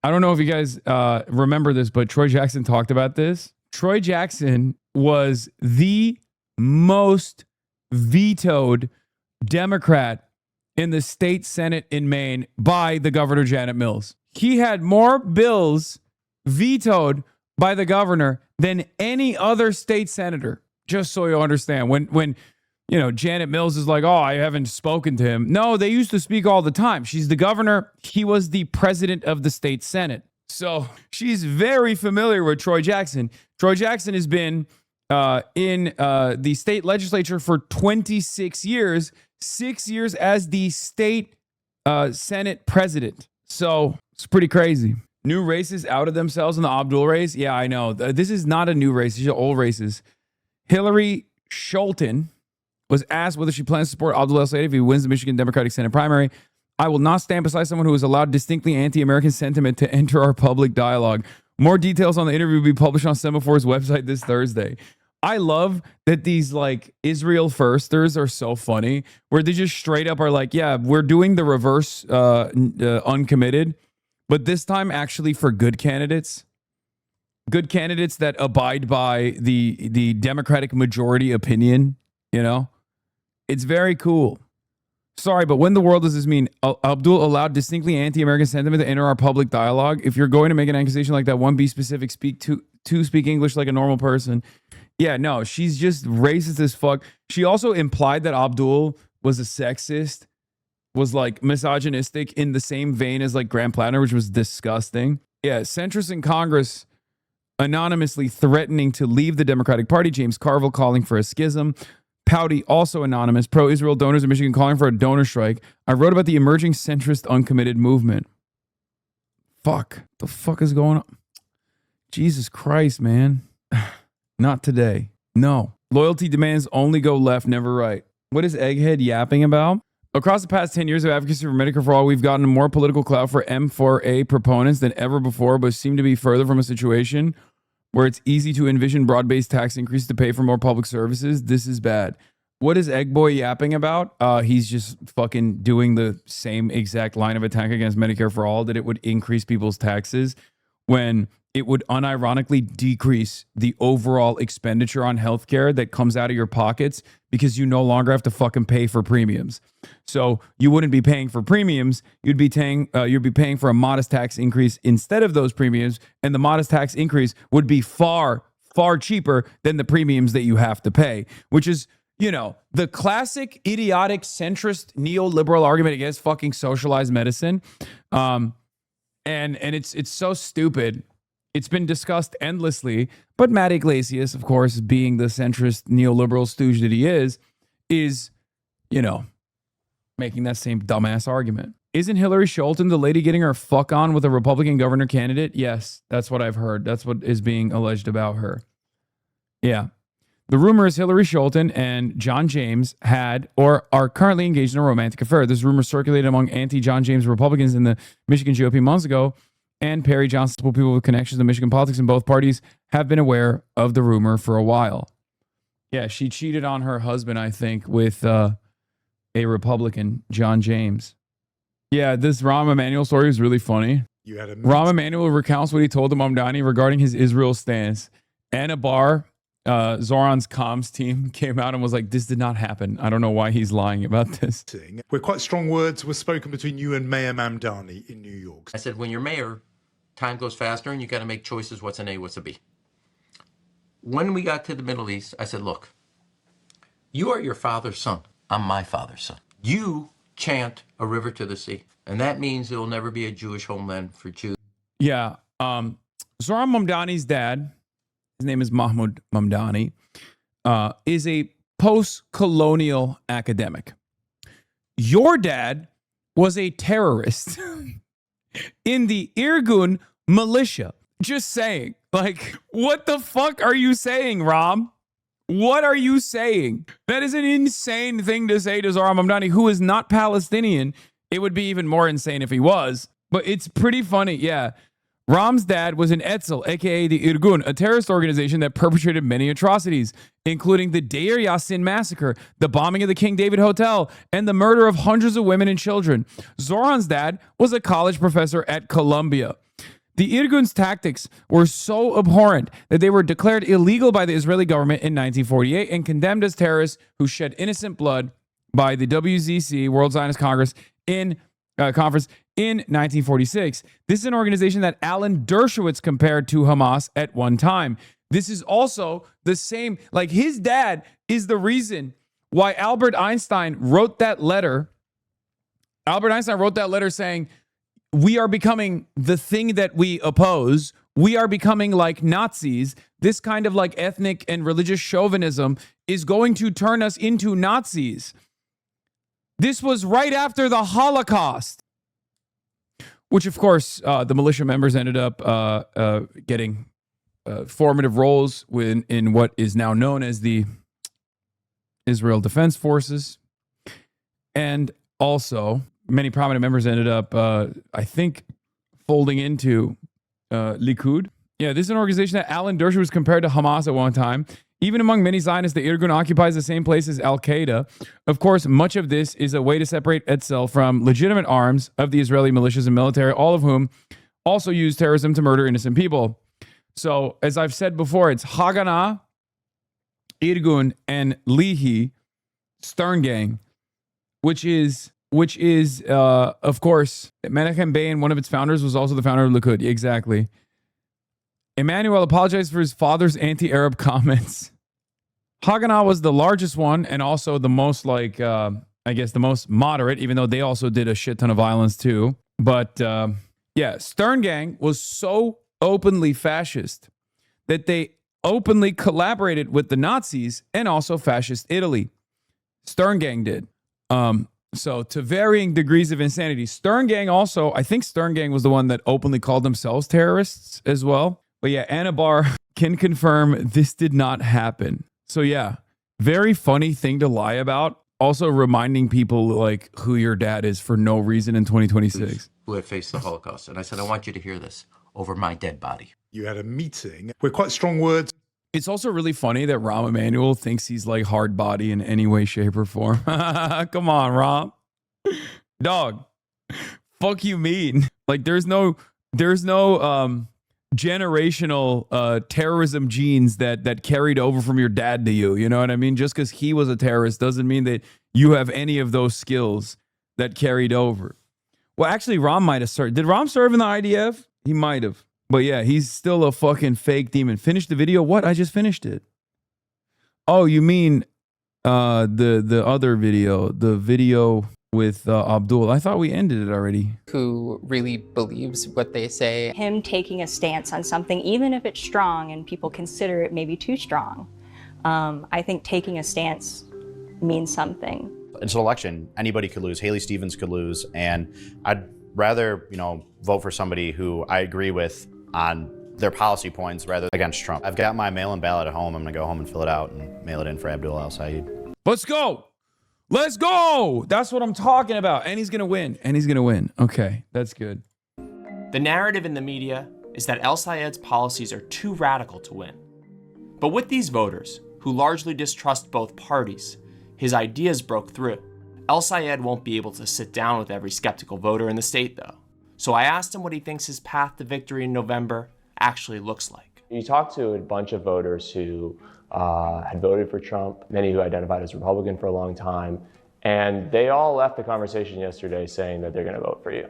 I don't know if you guys remember this, but Troy Jackson talked about this. Troy Jackson was the most vetoed Democrat in the state Senate in Maine by the governor, Janet Mills. He had more bills vetoed by the governor than any other state senator, just so you understand. When Janet Mills is like, oh, I haven't spoken to him. No, they used to speak all the time. She's the governor. He was the president of the state Senate. So she's very familiar with Troy Jackson. Troy Jackson has been in the state legislature for 26 years, 6 years as the state Senate president. So it's pretty crazy. New races outed themselves in the Abdul race. Yeah, I know. This is not a new race. These are old races. Hillary Scholten was asked whether she plans to support Abdul El-Sayed if he wins the Michigan Democratic Senate primary. I will not stand beside someone who has allowed distinctly anti-American sentiment to enter our public dialogue. More details on the interview will be published on Semaphor's website this Thursday. I love that these like Israel firsters are so funny, where they just straight up are like, yeah, we're doing the reverse uncommitted, but this time actually for good candidates that abide by the Democratic majority opinion, It's very cool. Sorry, but when the world does this mean? Abdul allowed distinctly anti-American sentiment to enter our public dialogue. If you're going to make an accusation like that, one, be specific, speak English like a normal person. Yeah, no, she's just racist as fuck. She also implied that Abdul was a sexist, was like misogynistic in the same vein as like Graham Plattner, which was disgusting. Yeah, centrists in Congress anonymously threatening to leave the Democratic Party. James Carville calling for a schism. Pouty, also anonymous. Pro-Israel donors in Michigan calling for a donor strike. I wrote about the emerging centrist uncommitted movement. Fuck. The fuck is going on? Jesus Christ, man. Not today. No. Loyalty demands only go left, never right. What is Egghead yapping about? Across the past 10 years of advocacy for Medicare for All, we've gotten more political clout for M4A proponents than ever before, but seem to be further from a situation where it's easy to envision broad-based tax increase to pay for more public services. This is bad. What is Eggboy yapping about? He's just fucking doing the same exact line of attack against Medicare for All, that it would increase people's taxes when it would unironically decrease the overall expenditure on healthcare that comes out of your pockets because you no longer have to fucking pay for premiums. So you wouldn't be paying for premiums. You'd be paying for a modest tax increase instead of those premiums. And the modest tax increase would be far, far cheaper than the premiums that you have to pay, which is, the classic idiotic centrist neoliberal argument against fucking socialized medicine. And it's so stupid. It's been discussed endlessly, but Matt Iglesias, of course, being the centrist neoliberal stooge that he is, making that same dumbass argument. Isn't Hillary Scholten the lady getting her fuck on with a Republican governor candidate? Yes, that's what I've heard. That's what is being alleged about her. Yeah. The rumor is Hillary Scholten and John James had or are currently engaged in a romantic affair. This rumor circulated among anti-John James Republicans in the Michigan GOP months ago, and Perry Johnson, people with connections to Michigan politics in both parties, have been aware of the rumor for a while. Yeah, she cheated on her husband, I think, with a Republican, John James. Yeah, this Rahm Emanuel story is really funny. Rahm Emanuel recounts what he told the Mamdani regarding his Israel stance. Anna Barr, Zoran's comms team, came out and was like, this did not happen. I don't know why he's lying about this. Where quite strong words were spoken between you and Mayor Mamdani in New York. I said, when you're mayor, time goes faster and you got to make choices. What's an A, what's a B? When we got to the Middle East, I said, look, you are your father's son. I'm my father's son. You chant a river to the sea. And that means there will never be a Jewish homeland for Jews. Yeah. Zoran Mamdani's dad, his name is Mahmoud Mamdani, is a post-colonial academic. Your dad was a terrorist in the Irgun militia. Just saying. Like, what the fuck are you saying, Ram? What are you saying? That is an insane thing to say to Zoran Mamdani, who is not Palestinian. It would be even more insane if he was. But it's pretty funny, yeah. Ram's dad was in Etzel, a.k.a. the Irgun, a terrorist organization that perpetrated many atrocities, including the Deir Yassin massacre, the bombing of the King David Hotel, and the murder of hundreds of women and children. Zoran's dad was a college professor at Columbia. The Irgun's tactics were so abhorrent that they were declared illegal by the Israeli government in 1948 and condemned as terrorists who shed innocent blood by the WZC, World Zionist Congress, Conference in 1946. This is an organization that Alan Dershowitz compared to Hamas at one time. This is also the same, like his dad is the reason why Albert Einstein wrote that letter. Albert Einstein wrote that letter saying, we are becoming the thing that we oppose. We are becoming like Nazis. This kind of like ethnic and religious chauvinism is going to turn us into Nazis. This was right after the Holocaust, which, of course, the militia members ended up getting formative roles in what is now known as the Israel Defense Forces. And also, many prominent members ended up, I think, folding into Likud. Yeah, this is an organization that Alan Dershowitz was compared to Hamas at one time. Even among many Zionists, the Irgun occupies the same place as Al-Qaeda. Of course, much of this is a way to separate Etzel from legitimate arms of the Israeli militias and military, all of whom also use terrorism to murder innocent people. So, as I've said before, it's Haganah, Irgun, and Lihi, Stern Gang, which is of course, Menachem Begin, one of its founders, was also the founder of Likud. Exactly. Emmanuel apologized for his father's anti-Arab comments. Haganah was the largest one and also the most, like, I guess, the most moderate, even though they also did a shit ton of violence too. But yeah, Stern Gang was so openly fascist that they openly collaborated with the Nazis and also fascist Italy. Stern Gang did. So to varying degrees of insanity. Stern Gang also, I think Stern Gang was the one that openly called themselves terrorists as well. But yeah, Anna Barr can confirm this did not happen. So yeah, very funny thing to lie about. Also reminding people like who your dad is for no reason in 2026. Who have faced the Holocaust. And I said, I want you to hear this over my dead body. You had a meeting with quite strong words. It's also really funny that Rahm Emanuel thinks he's like hard body in any way, shape, or form. Come on, Rahm. Dog. Fuck you mean? Like there's no generational terrorism genes that carried over from your dad to you. You know what I mean? Just because he was a terrorist doesn't mean that you have any of those skills that carried over. Well, actually, Rahm might have served. Did Rahm serve in the IDF? He might have. But yeah, he's still a fucking fake demon. Finish the video? What? I just finished it. Oh, you mean the other video, the video with Abdul. I thought we ended it already. Who really believes what they say. Him taking a stance on something, even if it's strong and people consider it maybe too strong. I think taking a stance means something. It's an election. Anybody could lose. Haley Stevens could lose. And I'd rather, vote for somebody who I agree with on their policy points rather against Trump. I've got my mail-in ballot at home. I'm going to go home and fill it out and mail it in for Abdul al-Saeed. Let's go. Let's go. That's what I'm talking about. And he's going to win. And he's going to win. Okay, that's good. The narrative in the media is that al-Sayed's policies are too radical to win. But with these voters, who largely distrust both parties, his ideas broke through. El Sayed won't be able to sit down with every skeptical voter in the state, though. So I asked him what he thinks his path to victory in November actually looks like. You talked to a bunch of voters who had voted for Trump, many who identified as Republican for a long time, and they all left the conversation yesterday saying that they're going to vote for you.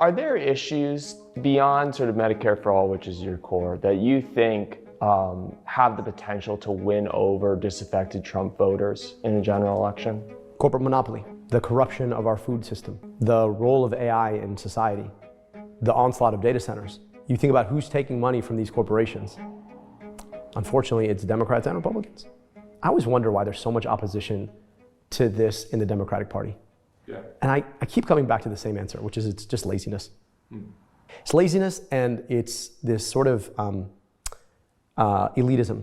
Are there issues beyond sort of Medicare for All, which is your core, that you think have the potential to win over disaffected Trump voters in a general election? Corporate monopoly, the corruption of our food system, the role of AI in society, the onslaught of data centers. You think about who's taking money from these corporations. Unfortunately, it's Democrats and Republicans. I always wonder why there's so much opposition to this in the Democratic Party. Yeah. And I keep coming back to the same answer, which is it's just laziness. It's laziness, and it's this sort of elitism.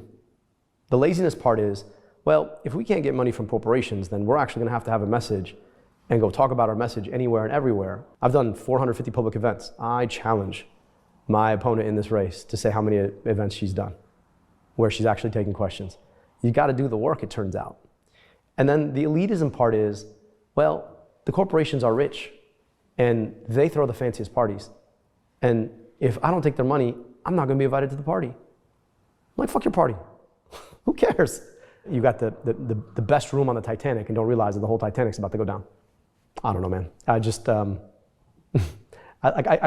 The laziness part is, well, if we can't get money from corporations, then we're actually going to have a message and go talk about our message anywhere and everywhere. I've done 450 public events. I challenge my opponent in this race to say how many events she's done where she's actually taking questions. You got to do the work, it turns out. And then the elitism part is, well, the corporations are rich and they throw the fanciest parties. And if I don't take their money, I'm not going to be invited to the party. I'm like, fuck your party. Who cares? You got the best room on the Titanic and don't realize that the whole Titanic's about to go down. I don't know, man. I just, I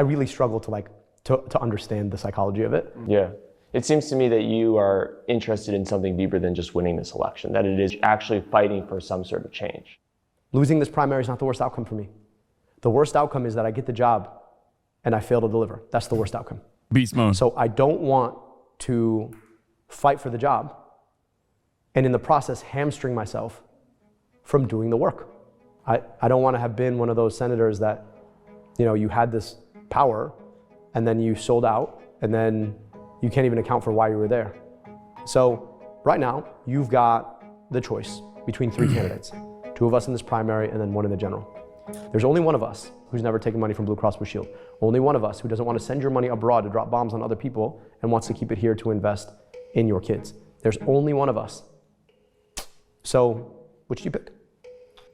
really struggle to understand the psychology of it. Yeah. It seems to me that you are interested in something deeper than just winning this election, that it is actually fighting for some sort of change. Losing this primary is not the worst outcome for me. The worst outcome is that I get the job and I fail to deliver. That's the worst outcome. Beast mode. So I don't want to fight for the job and in the process hamstring myself from doing the work. I don't want to have been one of those senators that, you had this power and then you sold out and then you can't even account for why you were there. So right now, you've got the choice between three candidates, two of us in this primary and then one in the general. There's only one of us who's never taken money from Blue Cross Blue Shield. Only one of us who doesn't want to send your money abroad to drop bombs on other people and wants to keep it here to invest in your kids. There's only one of us. So, which do you pick?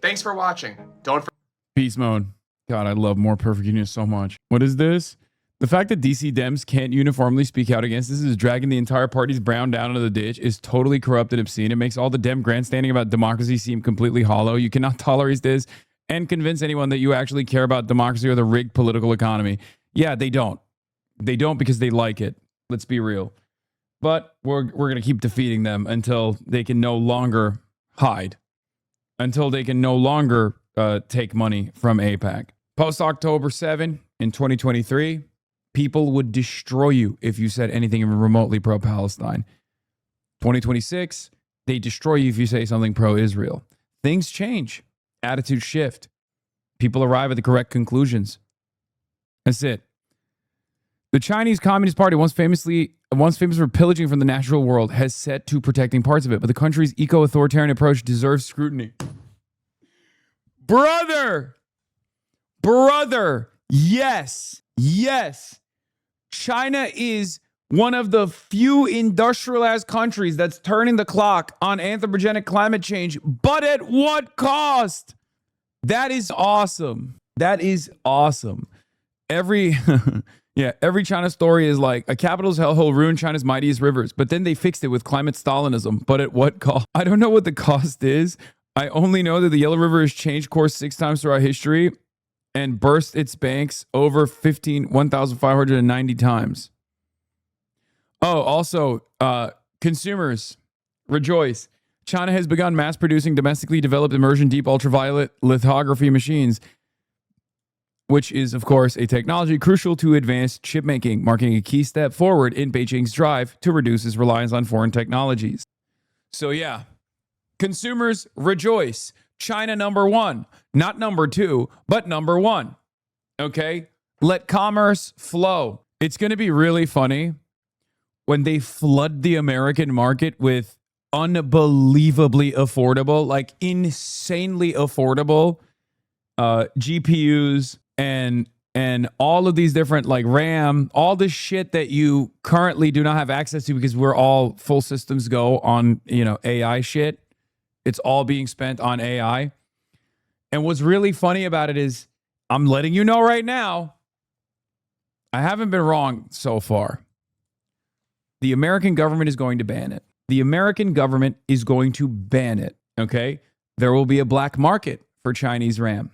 Thanks for watching. Don't forget. Beast mode. God, I love More Perfect Union so much. What is this? The fact that DC Dems can't uniformly speak out against this is dragging the entire party's brown down into the ditch, is totally corrupt and obscene. It makes all the Dem grandstanding about democracy seem completely hollow. You cannot tolerate this and convince anyone that you actually care about democracy or the rigged political economy. Yeah, they don't. They don't because they like it. Let's be real. But we're going to keep defeating them until they can no longer hide, until they can no longer take money from AIPAC. Post-October 7 in 2023, people would destroy you if you said anything remotely pro-Palestine. 2026, they destroy you if you say something pro-Israel. Things change. Attitudes shift. People arrive at the correct conclusions. That's it. The Chinese Communist Party, once famous for pillaging from the natural world, has set to protecting parts of it, but the country's eco-authoritarian approach deserves scrutiny. Brother, yes. China is one of the few industrialized countries that's turning the clock on anthropogenic climate change, but at what cost? That is awesome. Every China story is like a capital's hellhole ruined China's mightiest rivers, but then they fixed it with climate Stalinism. But at what cost? I don't know what the cost is. I only know that the Yellow River has changed course 6 times throughout history and burst its banks over 1,590 times. Oh, also, consumers, rejoice. China has begun mass producing domestically developed immersion deep ultraviolet lithography machines, which is, of course, a technology crucial to advanced chip making, marking a key step forward in Beijing's drive to reduce its reliance on foreign technologies. So yeah, consumers rejoice. China number 1, not number 2, but number 1. Okay? Let commerce flow. It's going to be really funny when they flood the American market with unbelievably affordable, like insanely affordable GPUs and all of these different like RAM, all this shit that you currently do not have access to because we're all full systems go on, AI shit. It's all being spent on AI. And what's really funny about it is I'm letting you know right now, I haven't been wrong so far. The American government is going to ban it. The American government is going to ban it, okay? There will be a black market for Chinese RAM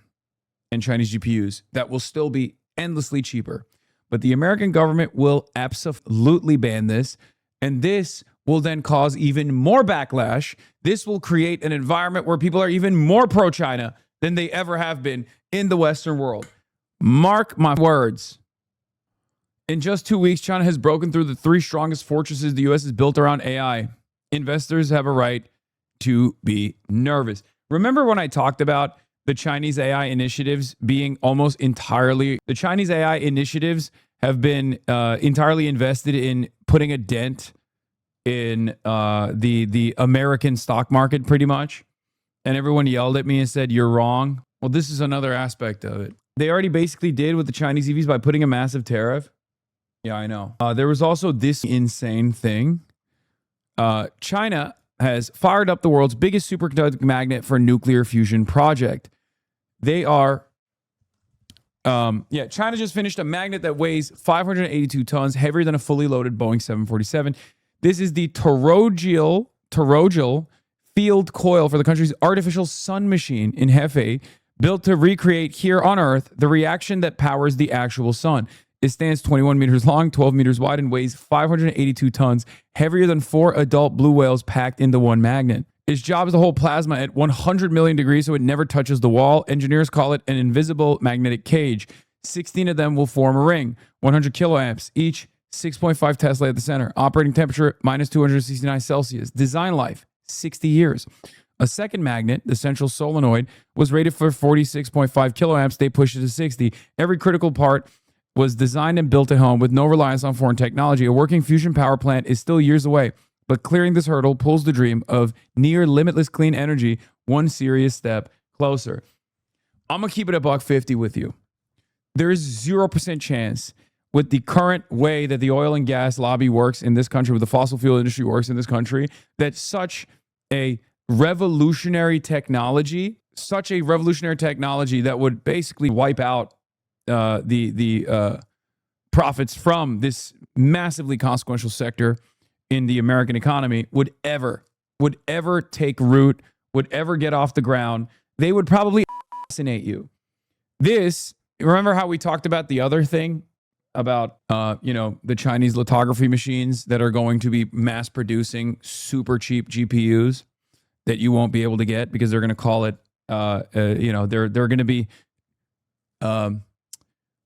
and Chinese GPUs that will still be endlessly cheaper. But the American government will absolutely ban this, and this will then cause even more backlash. This will create an environment where people are even more pro-China than they ever have been in the Western world. Mark my words. In just 2 weeks, China has broken through the 3 strongest fortresses the U.S. has built around AI. Investors have a right to be nervous. Remember when I talked about the Chinese AI initiatives being almost entirely, the Chinese AI initiatives have been entirely invested in putting a dent in the American stock market pretty much. And everyone yelled at me and said, you're wrong. Well, this is another aspect of it. They already basically did with the Chinese EVs by putting a massive tariff. Yeah, I know. There was also this insane thing. China has fired up the world's biggest superconducting magnet for a nuclear fusion project. They are, China just finished a magnet that weighs 582 tons, heavier than a fully loaded Boeing 747. This is the toroidal field coil for the country's artificial sun machine in Hefei, built to recreate here on Earth the reaction that powers the actual sun. It stands 21 meters long, 12 meters wide, and weighs 582 tons, heavier than 4 adult blue whales packed into one magnet. Its job is to hold plasma at 100 million degrees so it never touches the wall. Engineers call it an invisible magnetic cage. 16 of them will form a ring, 100 kiloamps each, 6.5 Tesla at the center. Operating temperature, minus 269 Celsius. Design life, 60 years. A second magnet, the central solenoid, was rated for 46.5 kiloamps. They pushed it to 60. Every critical part was designed and built at home with no reliance on foreign technology. A working fusion power plant is still years away, but clearing this hurdle pulls the dream of near limitless clean energy one serious step closer. I'm going to keep it $1.50 with you. There is 0% chance with the current way that the oil and gas lobby works in this country, with the fossil fuel industry works in this country, that such a revolutionary technology that would basically wipe out the profits from this massively consequential sector in the American economy would ever take root, would ever get off the ground. They would probably assassinate you. Remember how we talked about the other thing about, the Chinese lithography machines that are going to be mass producing super cheap GPUs that you won't be able to get because they're going to call it, they're going to be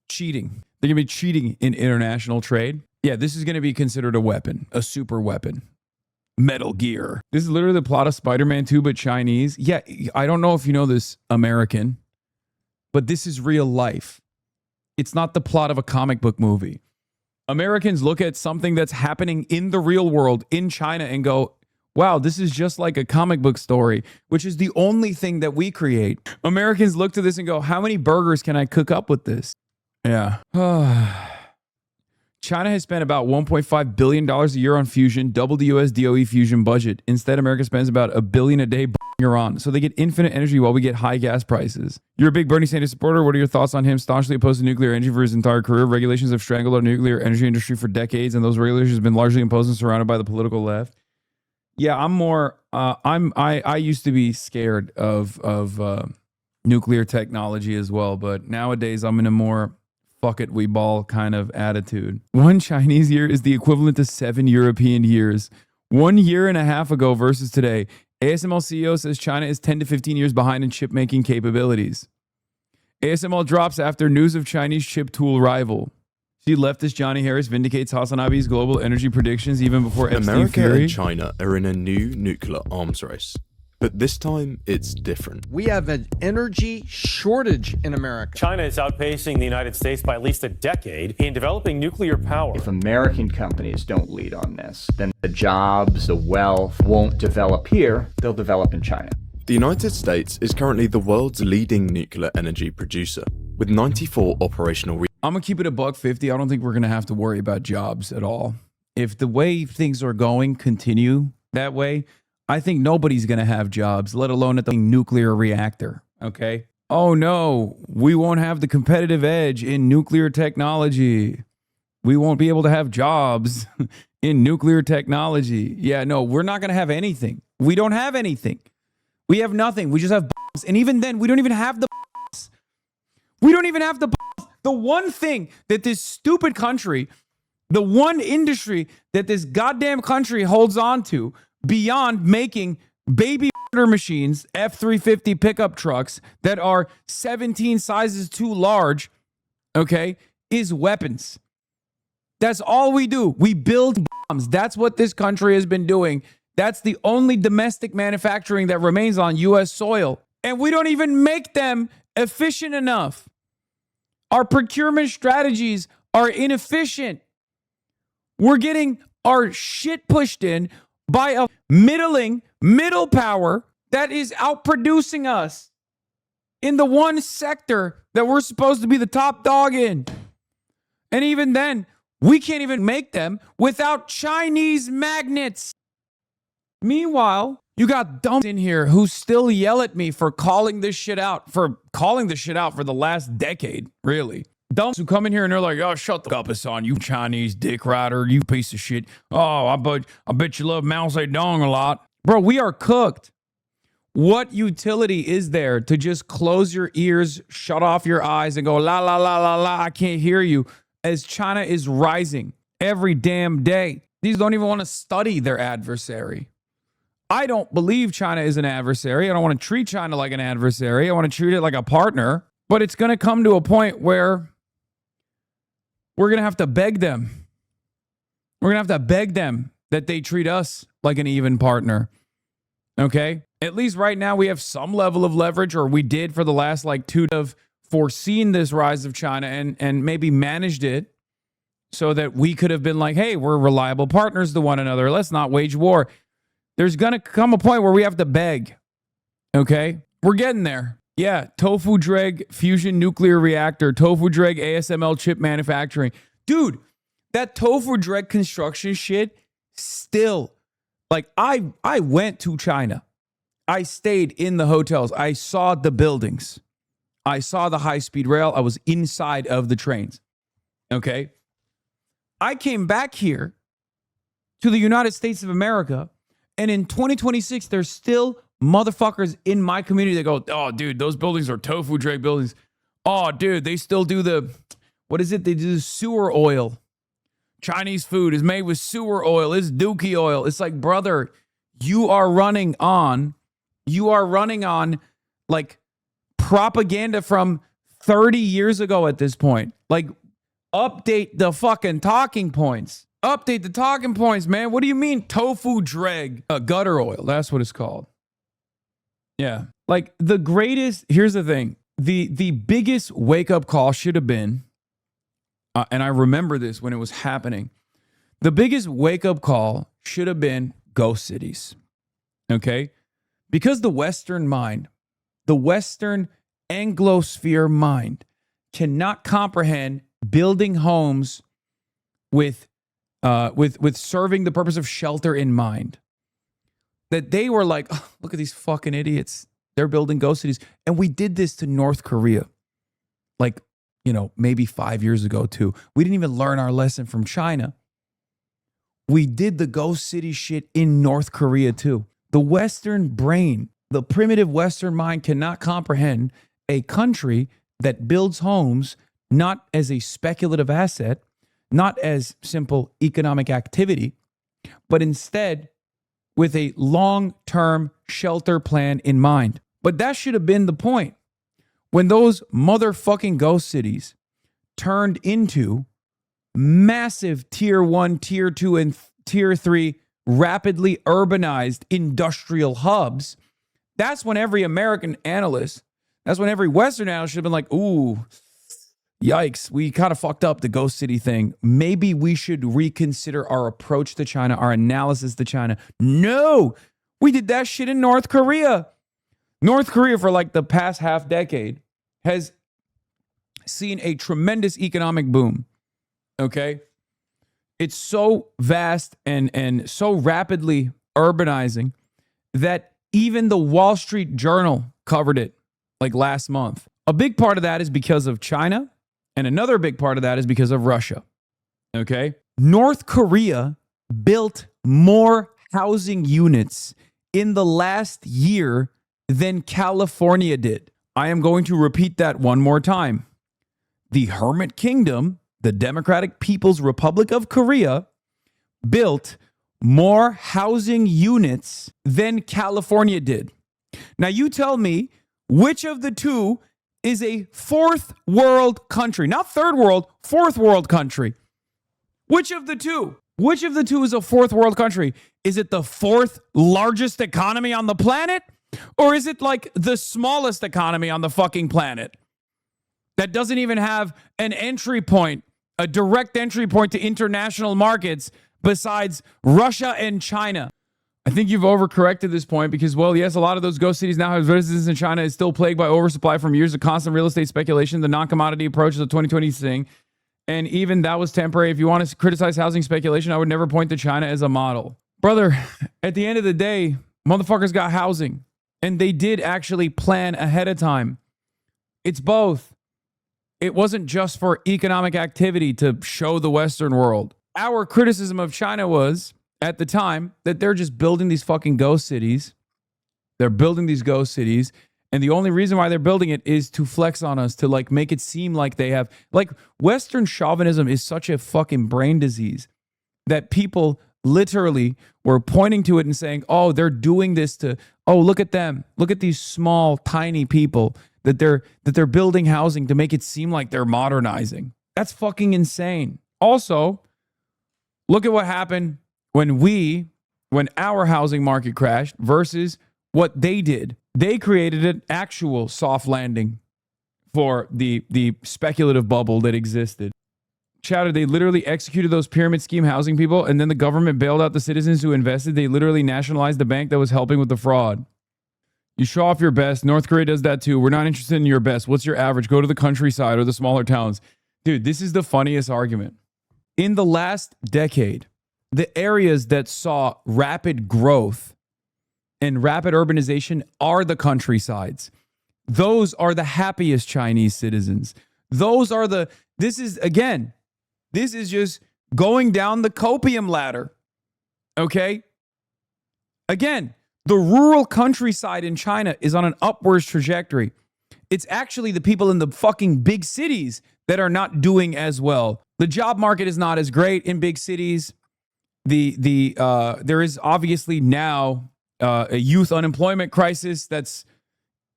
cheating. They're going to be cheating in international trade. Yeah, this is going to be considered a weapon, a super weapon. Metal Gear. This is literally the plot of Spider-Man 2, but Chinese. Yeah, I don't know if you know this, American, but this is real life. It's not the plot of a comic book movie. Americans look at something that's happening in the real world in China and go, wow, this is just like a comic book story, which is the only thing that we create. Americans look to this and go, how many burgers can I cook up with this? Yeah. China has spent about $1.5 billion a year on fusion, double the US DOE fusion budget. Instead, America spends about $1 billion a day Iran, so they get infinite energy while we get high gas prices. You're a big Bernie Sanders supporter. What are your thoughts on him staunchly opposed to nuclear energy for his entire career? Regulations have strangled our nuclear energy industry for decades, and those regulations have been largely imposed and surrounded by the political left. Yeah, I'm more. I used to be scared of nuclear technology as well, but nowadays I'm in a more fuck it, we ball kind of attitude. 1 Chinese year is the equivalent to 7 European years. 1 year and a half ago versus today, ASML CEO says China is 10 to 15 years behind in chip making capabilities. ASML drops after news of Chinese chip tool rival. See, leftist Johnny Harris vindicates HasanAbi's global energy predictions even before Epstein America Fury. and China are in a new nuclear arms race. But this time, it's different. We have an energy shortage in America. China is outpacing the United States by at least a decade in developing nuclear power. If American companies don't lead on this, then the jobs, the wealth won't develop here, they'll develop in China. The United States is currently the world's leading nuclear energy producer, with 94 operational I'm going to keep it $1.50. I don't think we're going to have to worry about jobs at all. If the way things are going continue that way, I think nobody's going to have jobs, let alone at the nuclear reactor, okay? oh no, we won't have the competitive edge in nuclear technology. We won't be able to have jobs in nuclear technology. Yeah, no, we're not going to have anything. We don't have anything. We have nothing. We just have bombs. And even then, we don't even have the bombs. We don't even have the bombs. The one thing that this stupid country, the one industry that this goddamn country holds on to beyond making baby machines, F-350 pickup trucks that are 17 sizes too large, okay, is weapons. That's all we do. We build bombs. That's what this country has been doing. That's the only domestic manufacturing that remains on U.S. soil. And we don't even make them efficient enough. Our procurement strategies are inefficient. We're getting our shit pushed in by a middle power that is outproducing us in the one sector that we're supposed to be the top dog in. And even then, we can't even make them without Chinese magnets. Meanwhile, you got dumps in here who still yell at me for calling this shit out for the last decade, really. Dumps who come in here and they're like, oh, shut the fuck up, Hasan, you Chinese dick rider, you piece of shit. Oh, I bet you love Mao Zedong a lot. Bro, we are cooked. What utility is there to just close your ears, shut off your eyes, and go, la, la, la, la, la, I can't hear you, as China is rising every damn day? These don't even want to study their adversary. I don't believe China is an adversary. I don't want to treat China like an adversary. I want to treat it like a partner. But it's going to come to a point where we're going to have to beg them. We're going to have to beg them that they treat us like an even partner. Okay? At least right now we have some level of leverage, or we did for the last like 2 of foreseen this rise of China and maybe managed it so that we could have been like, hey, we're reliable partners to one another. Let's not wage war. There's going to come a point where we have to beg. Okay? We're getting there. Yeah, Tofu Dreg fusion nuclear reactor, Tofu Dreg ASML chip manufacturing. Dude, that Tofu Dreg construction shit still, like I went to China. I stayed in the hotels. I saw the buildings. I saw the high-speed rail. I was inside of the trains. Okay? I came back here to the United States of America, and in 2026, there's still motherfuckers in my community that go, oh, dude, those buildings are Tofu Dreg buildings. Oh, dude, they still do what is it? They do sewer oil. Chinese food is made with sewer oil. It's dookie oil. It's like, brother, you are running on like propaganda from 30 years ago at this point. Like, update the fucking talking points. Update the talking points, man. What do you mean Tofu Dreg? Gutter oil. That's what it's called. Yeah. Like here's the thing. The biggest wake-up call should have been, and I remember this when it was happening, the biggest wake-up call should have been ghost cities. Okay? Because the Western mind, the Western Anglosphere mind cannot comprehend building homes with serving the purpose of shelter in mind. That they were like, oh, look at these fucking idiots. They're building ghost cities. And we did this to North Korea. Like, maybe 5 years ago too. We didn't even learn our lesson from China. We did the ghost city shit in North Korea too. The Western brain, the primitive Western mind cannot comprehend a country that builds homes not as a speculative asset, not as simple economic activity, but instead with a long-term shelter plan in mind. But that should have been the point. When those motherfucking ghost cities turned into massive tier 1, tier 2, and tier 3 rapidly urbanized industrial hubs, that's when every American analyst, that's when every Western analyst should have been like, ooh, yikes, we kind of fucked up the ghost city thing. Maybe we should reconsider our approach to China, our analysis to China. No, we did that shit in North Korea. North Korea for like the past half decade has seen a tremendous economic boom. Okay? It's so vast and so rapidly urbanizing that even the Wall Street Journal covered it. like last month. A big part of that is because of China, and another big part of that is because of Russia. Okay? North Korea built more housing units in the last year than California did. I am going to repeat that one more time. The Hermit Kingdom, the Democratic People's Republic of Korea, built more housing units than California did. Now, you tell me which of the two is a fourth world country, not third world, fourth world country. Which of the two? Which of the two is a fourth world country? Is it the fourth largest economy on the planet? Or is it like the smallest economy on the fucking planet that doesn't even have an entry point, a direct entry point to international markets besides Russia and China? I think you've overcorrected this point because, well, yes, a lot of those ghost cities now have residents in China is still plagued by oversupply from years of constant real estate speculation. The non-commodity approach is a 2020 thing. And even that was temporary. If you want to criticize housing speculation, I would never point to China as a model. Brother, at the end of the day, motherfuckers got housing. And they did actually plan ahead of time. It's both. It wasn't just for economic activity to show the Western world. Our criticism of China was, at the time, that they're just building these fucking ghost cities. They're building these ghost cities. And the only reason why they're building it is to flex on us, to like make it seem like they have, like Western chauvinism is such a fucking brain disease that people literally were pointing to it and saying, oh, they're doing this to, oh, look at them. Look at these small, tiny people that they're building housing to make it seem like they're modernizing. That's fucking insane. Also, look at what happened when our housing market crashed versus what they did. They created an actual soft landing for the speculative bubble that existed. Chatter, they literally executed those pyramid scheme housing people, and then the government bailed out the citizens who invested. They literally nationalized the bank that was helping with the fraud. You show off your best. North Korea does that too. We're not interested in your best. What's your average? Go to the countryside or the smaller towns. Dude, this is the funniest argument. In the last decade, the areas that saw rapid growth and rapid urbanization are the countrysides. Those are the happiest Chinese citizens. This is just going down the copium ladder. Okay? Again, the rural countryside in China is on an upwards trajectory. It's actually the people in the fucking big cities that are not doing as well. The job market is not as great in big cities. There is obviously now a youth unemployment crisis that's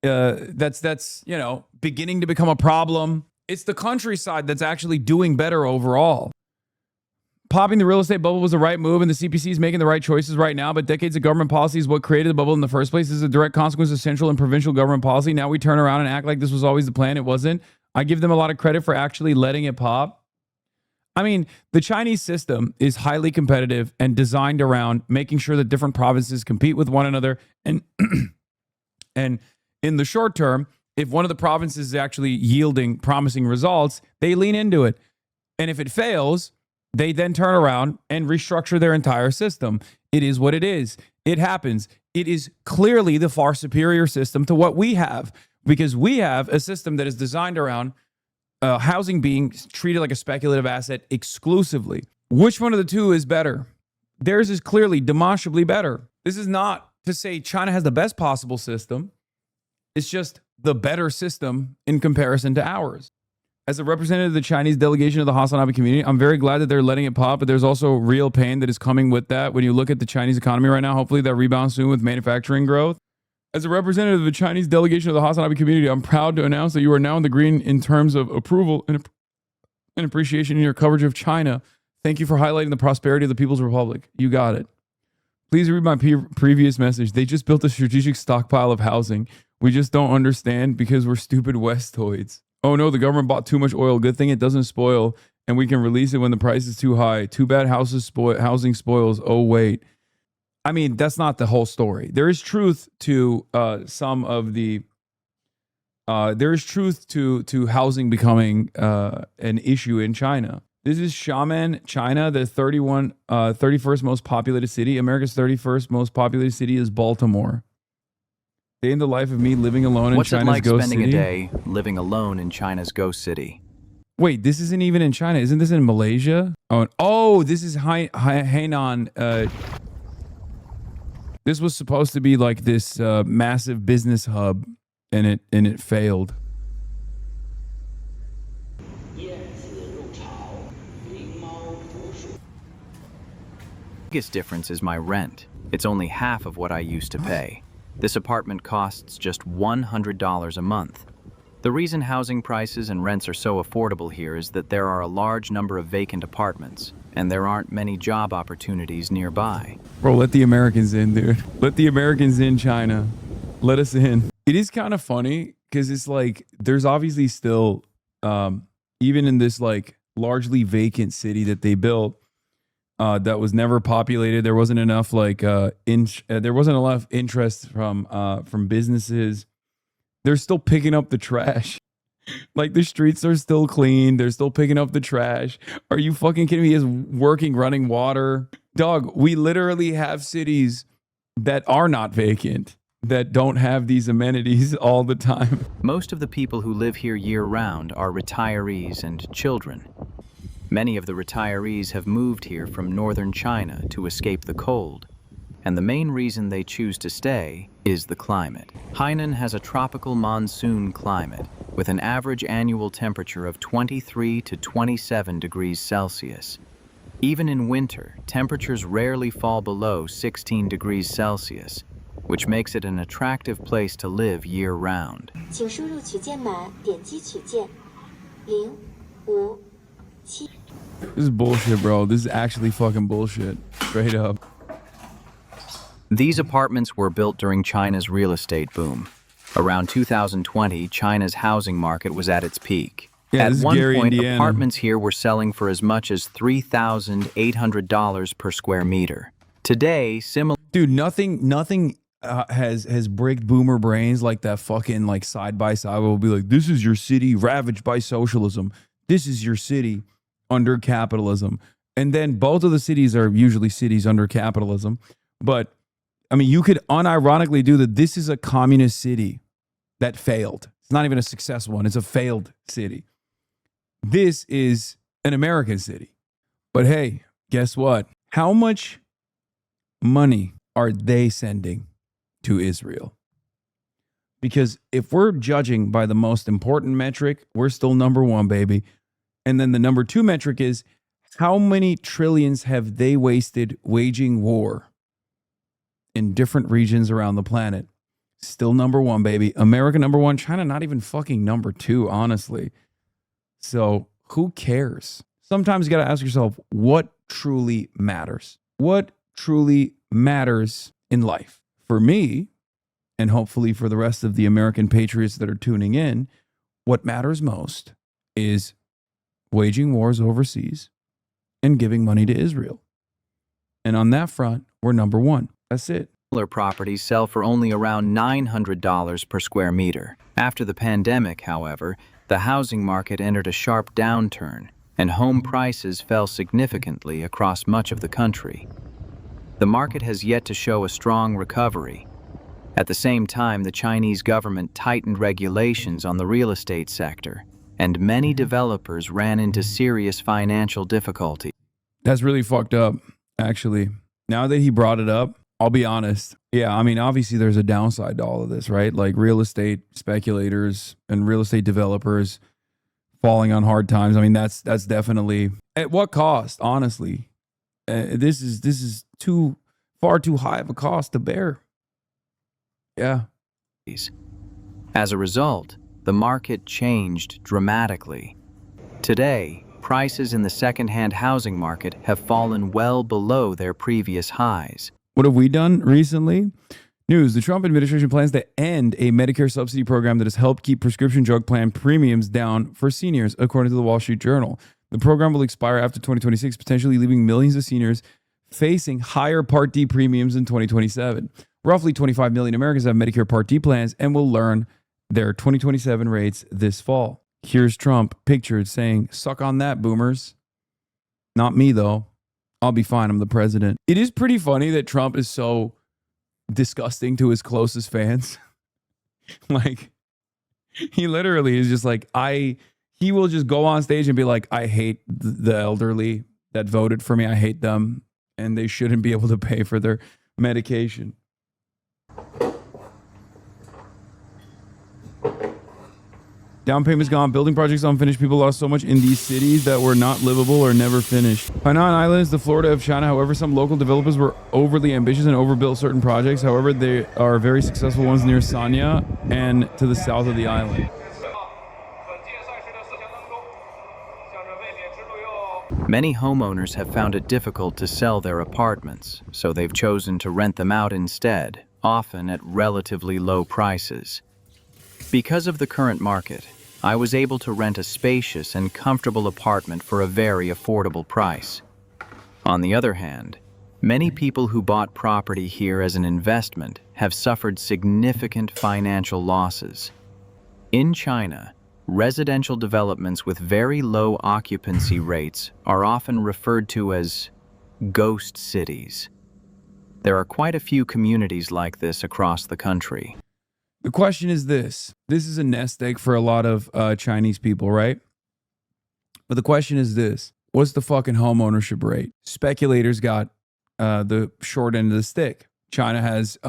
beginning to become a problem. It's the countryside that's actually doing better overall. Popping the real estate bubble was the right move, and the CPC is making the right choices right now, but decades of government policy is what created the bubble in the first place. This is a direct consequence of central and provincial government policy. Now we turn around and act like this was always the plan. It wasn't. I give them a lot of credit for actually letting it pop. I mean, the Chinese system is highly competitive and designed around making sure that different provinces compete with one another. And in the short term, if one of the provinces is actually yielding promising results, they lean into it. And if it fails, they then turn around and restructure their entire system. It is what it is. It happens. It is clearly the far superior system to what we have, because we have a system that is designed around housing being treated like a speculative asset exclusively. Which one of the two is better? Theirs is clearly demonstrably better. This is not to say China has the best possible system. It's just the better system in comparison to ours. As a representative of the Chinese delegation of the HasanAbi community, I'm very glad that they're letting it pop, but there's also real pain that is coming with that. When you look at the Chinese economy right now, hopefully that rebounds soon with manufacturing growth. As a representative of the Chinese delegation of the HasanAbi community, I'm proud to announce that you are now in the green in terms of approval and appreciation in your coverage of China. Thank you for highlighting the prosperity of the People's Republic. You got it. Please read my previous message. They just built a strategic stockpile of housing. We just don't understand because we're stupid Westoids. Oh no, the government bought too much oil. Good thing it doesn't spoil, and we can release it when the price is too high. Too bad housing spoils. Oh wait. I mean, that's not the whole story. There is truth to some of the. There is truth to housing becoming an issue in China. This is Xiamen, China, the 31st most populated city. America's 31st most populated city is Baltimore. Day in the life of me living alone in What's it China's like ghost spending city. a day living alone in China's ghost city? Wait, this isn't even in China. Isn't this in Malaysia? Oh, this is Hainan. This was supposed to be like this massive business hub, and it failed. Biggest difference is my rent. It's only half of what I used to pay. This apartment costs just $100 a month. The reason housing prices and rents are so affordable here is that there are a large number of vacant apartments, and there aren't many job opportunities nearby. Bro, let the Americans in, dude. Let the Americans in, China. Let us in. It is kind of funny because it's like there's obviously still, even in this like largely vacant city that they built, that was never populated. There wasn't enough like there wasn't enough interest from businesses. They're still picking up the trash. Like the streets are still clean. They're still picking up the trash. Are you fucking kidding me? Is working, running water. Dog, we literally have cities that are not vacant, that don't have these amenities all the time. Most of the people who live here year-round are retirees and children. Many of the retirees have moved here from northern China to escape the cold, and the main reason they choose to stay is the climate. Hainan has a tropical monsoon climate with an average annual temperature of 23 to 27 degrees Celsius. Even in winter, temperatures rarely fall below 16 degrees Celsius, which makes it an attractive place to live year-round. This is bullshit, bro. This is actually fucking bullshit. Straight up. These apartments were built during China's real estate boom. Around 2020, China's housing market was at its peak. Yeah, at this is one Gary, point, Indiana. apartments here were selling for as much as $3,800 per square meter. Today, similar... Dude, nothing has bricked boomer brains like that fucking like side by side will be like, this is your city ravaged by socialism. This is your city under capitalism. And then both of the cities are usually cities under capitalism. But I mean, you could unironically do that. This is a communist city that failed. It's not even a successful one. It's a failed city. This is an American city. But hey, guess what? How much money are they sending to Israel? Because if we're judging by the most important metric, we're still number one, baby. And then the number two metric is how many trillions have they wasted waging war in different regions around the planet? Still number one, baby. America number one, China not even fucking number two, honestly. So who cares? Sometimes you got to ask yourself, what truly matters? What truly matters in life? For me, and hopefully for the rest of the American patriots that are tuning in, what matters most is waging wars overseas and giving money to Israel. And on that front, we're number one. That's it. Similar properties sell for only around $900 per square meter. After the pandemic, however, the housing market entered a sharp downturn, and home prices fell significantly across much of the country. The market has yet to show a strong recovery. At the same time, the Chinese government tightened regulations on the real estate sector, and many developers ran into serious financial difficulty. That's really fucked up, actually. Now that he brought it up, I'll be honest. Yeah, I mean, obviously there's a downside to all of this, right? Like real estate speculators and real estate developers falling on hard times. I mean, that's definitely at what cost, honestly. This is far too high of a cost to bear. Yeah. As a result, the market changed dramatically. Today, prices in the second-hand housing market have fallen well below their previous highs. What have we done recently? News: the Trump administration plans to end a Medicare subsidy program that has helped keep prescription drug plan premiums down for seniors, according to the Wall Street Journal. The program will expire after 2026, potentially leaving millions of seniors facing higher Part D premiums in 2027. Roughly 25 million Americans have Medicare Part D plans and will learn their 2027 rates this fall. Here's Trump pictured saying, "Suck on that, boomers." Not me, though. I'll be fine. I'm the president. It is pretty funny that Trump is so disgusting to his closest fans. Like, he literally is just like, he will just go on stage and be like, I hate the elderly that voted for me. I hate them. And they shouldn't be able to pay for their medication. Down payment's gone. Building projects unfinished. People lost so much in these cities that were not livable or never finished. Hainan Island is the Florida of China. However, some local developers were overly ambitious and overbuilt certain projects. However, they are very successful ones near Sanya and to the south of the island. Many homeowners have found it difficult to sell their apartments, so they've chosen to rent them out instead, often at relatively low prices. Because of the current market, I was able to rent a spacious and comfortable apartment for a very affordable price. On the other hand, many people who bought property here as an investment have suffered significant financial losses. In China, residential developments with very low occupancy rates are often referred to as ghost cities. There are quite a few communities like this across the country. The question is this. This is a nest egg for a lot of Chinese people, right? But the question is this. What's the fucking home ownership rate? Speculators got the short end of the stick. China has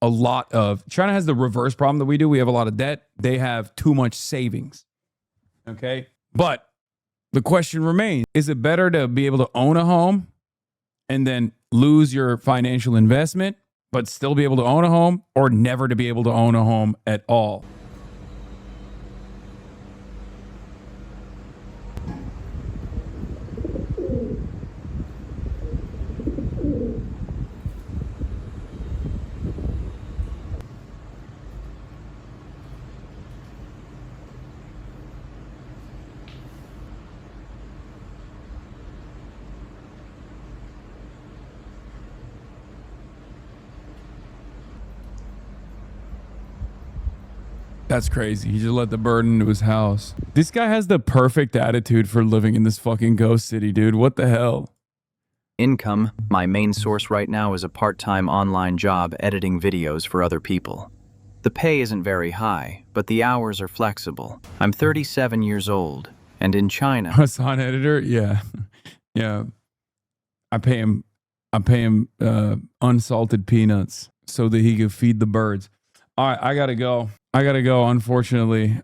China has the reverse problem that we do. We have a lot of debt. They have too much savings. Okay? But the question remains, is it better to be able to own a home and then lose your financial investment, but still be able to own a home, or never to be able to own a home at all? That's crazy. He just let the bird into his house. This guy has the perfect attitude for living in this fucking ghost city, dude. What the hell? Income, my main source right now is a part-time online job editing videos for other people. The pay isn't very high, but the hours are flexible. I'm 37 years old, and in China... Hasan editor? Yeah. Yeah. I pay him unsalted peanuts so that he could feed the birds. All right, I gotta go. Unfortunately.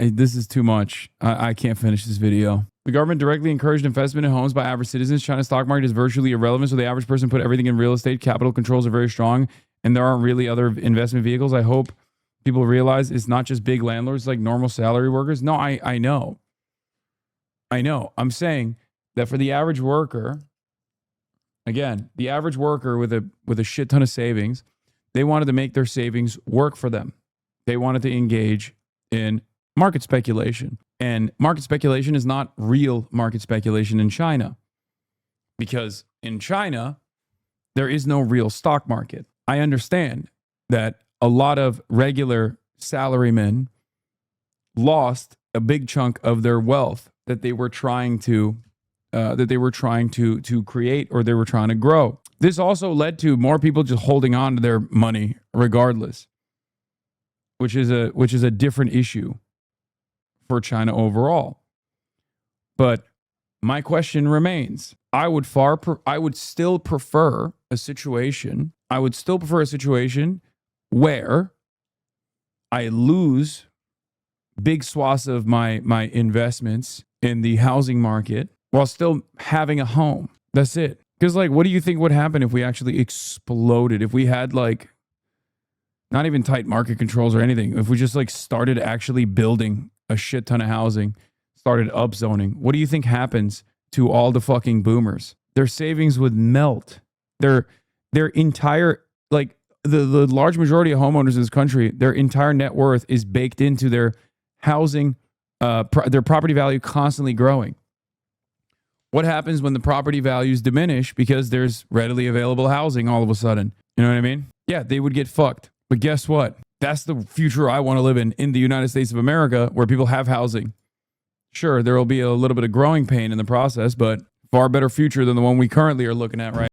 This is too much. I can't finish this video. The government directly encouraged investment in homes by average citizens. China's stock market is virtually irrelevant, so the average person put everything in real estate. Capital controls are very strong, and there aren't really other investment vehicles. I hope people realize it's not just big landlords like normal salary workers. No, I know. I'm saying that for the average worker, again, the average worker with a shit ton of savings, they wanted to make their savings work for them. They wanted to engage in market speculation. And market speculation is not real market speculation in China. Because in China, there is no real stock market. I understand that a lot of regular salarymen lost a big chunk of their wealth that they were trying to create, or they were trying to grow. This also led to more people just holding on to their money regardless, which is a different issue for China overall. But my question remains. I would still prefer a situation where I lose big swaths of my investments in the housing market while still having a home. That's it. Because, like, what do you think would happen if we actually exploded? If we had, like, not even tight market controls or anything. If we just, like, started actually building a shit ton of housing, started upzoning, what do you think happens to all the fucking boomers? Their savings would melt. Their entire, like, the large majority of homeowners in this country, their entire net worth is baked into their housing, their property value constantly growing. What happens when the property values diminish because there's readily available housing all of a sudden? You know what I mean? Yeah, they would get fucked. But guess what? That's the future I want to live in the United States of America, where people have housing. Sure, there will be a little bit of growing pain in the process, but far better future than the one we currently are looking at right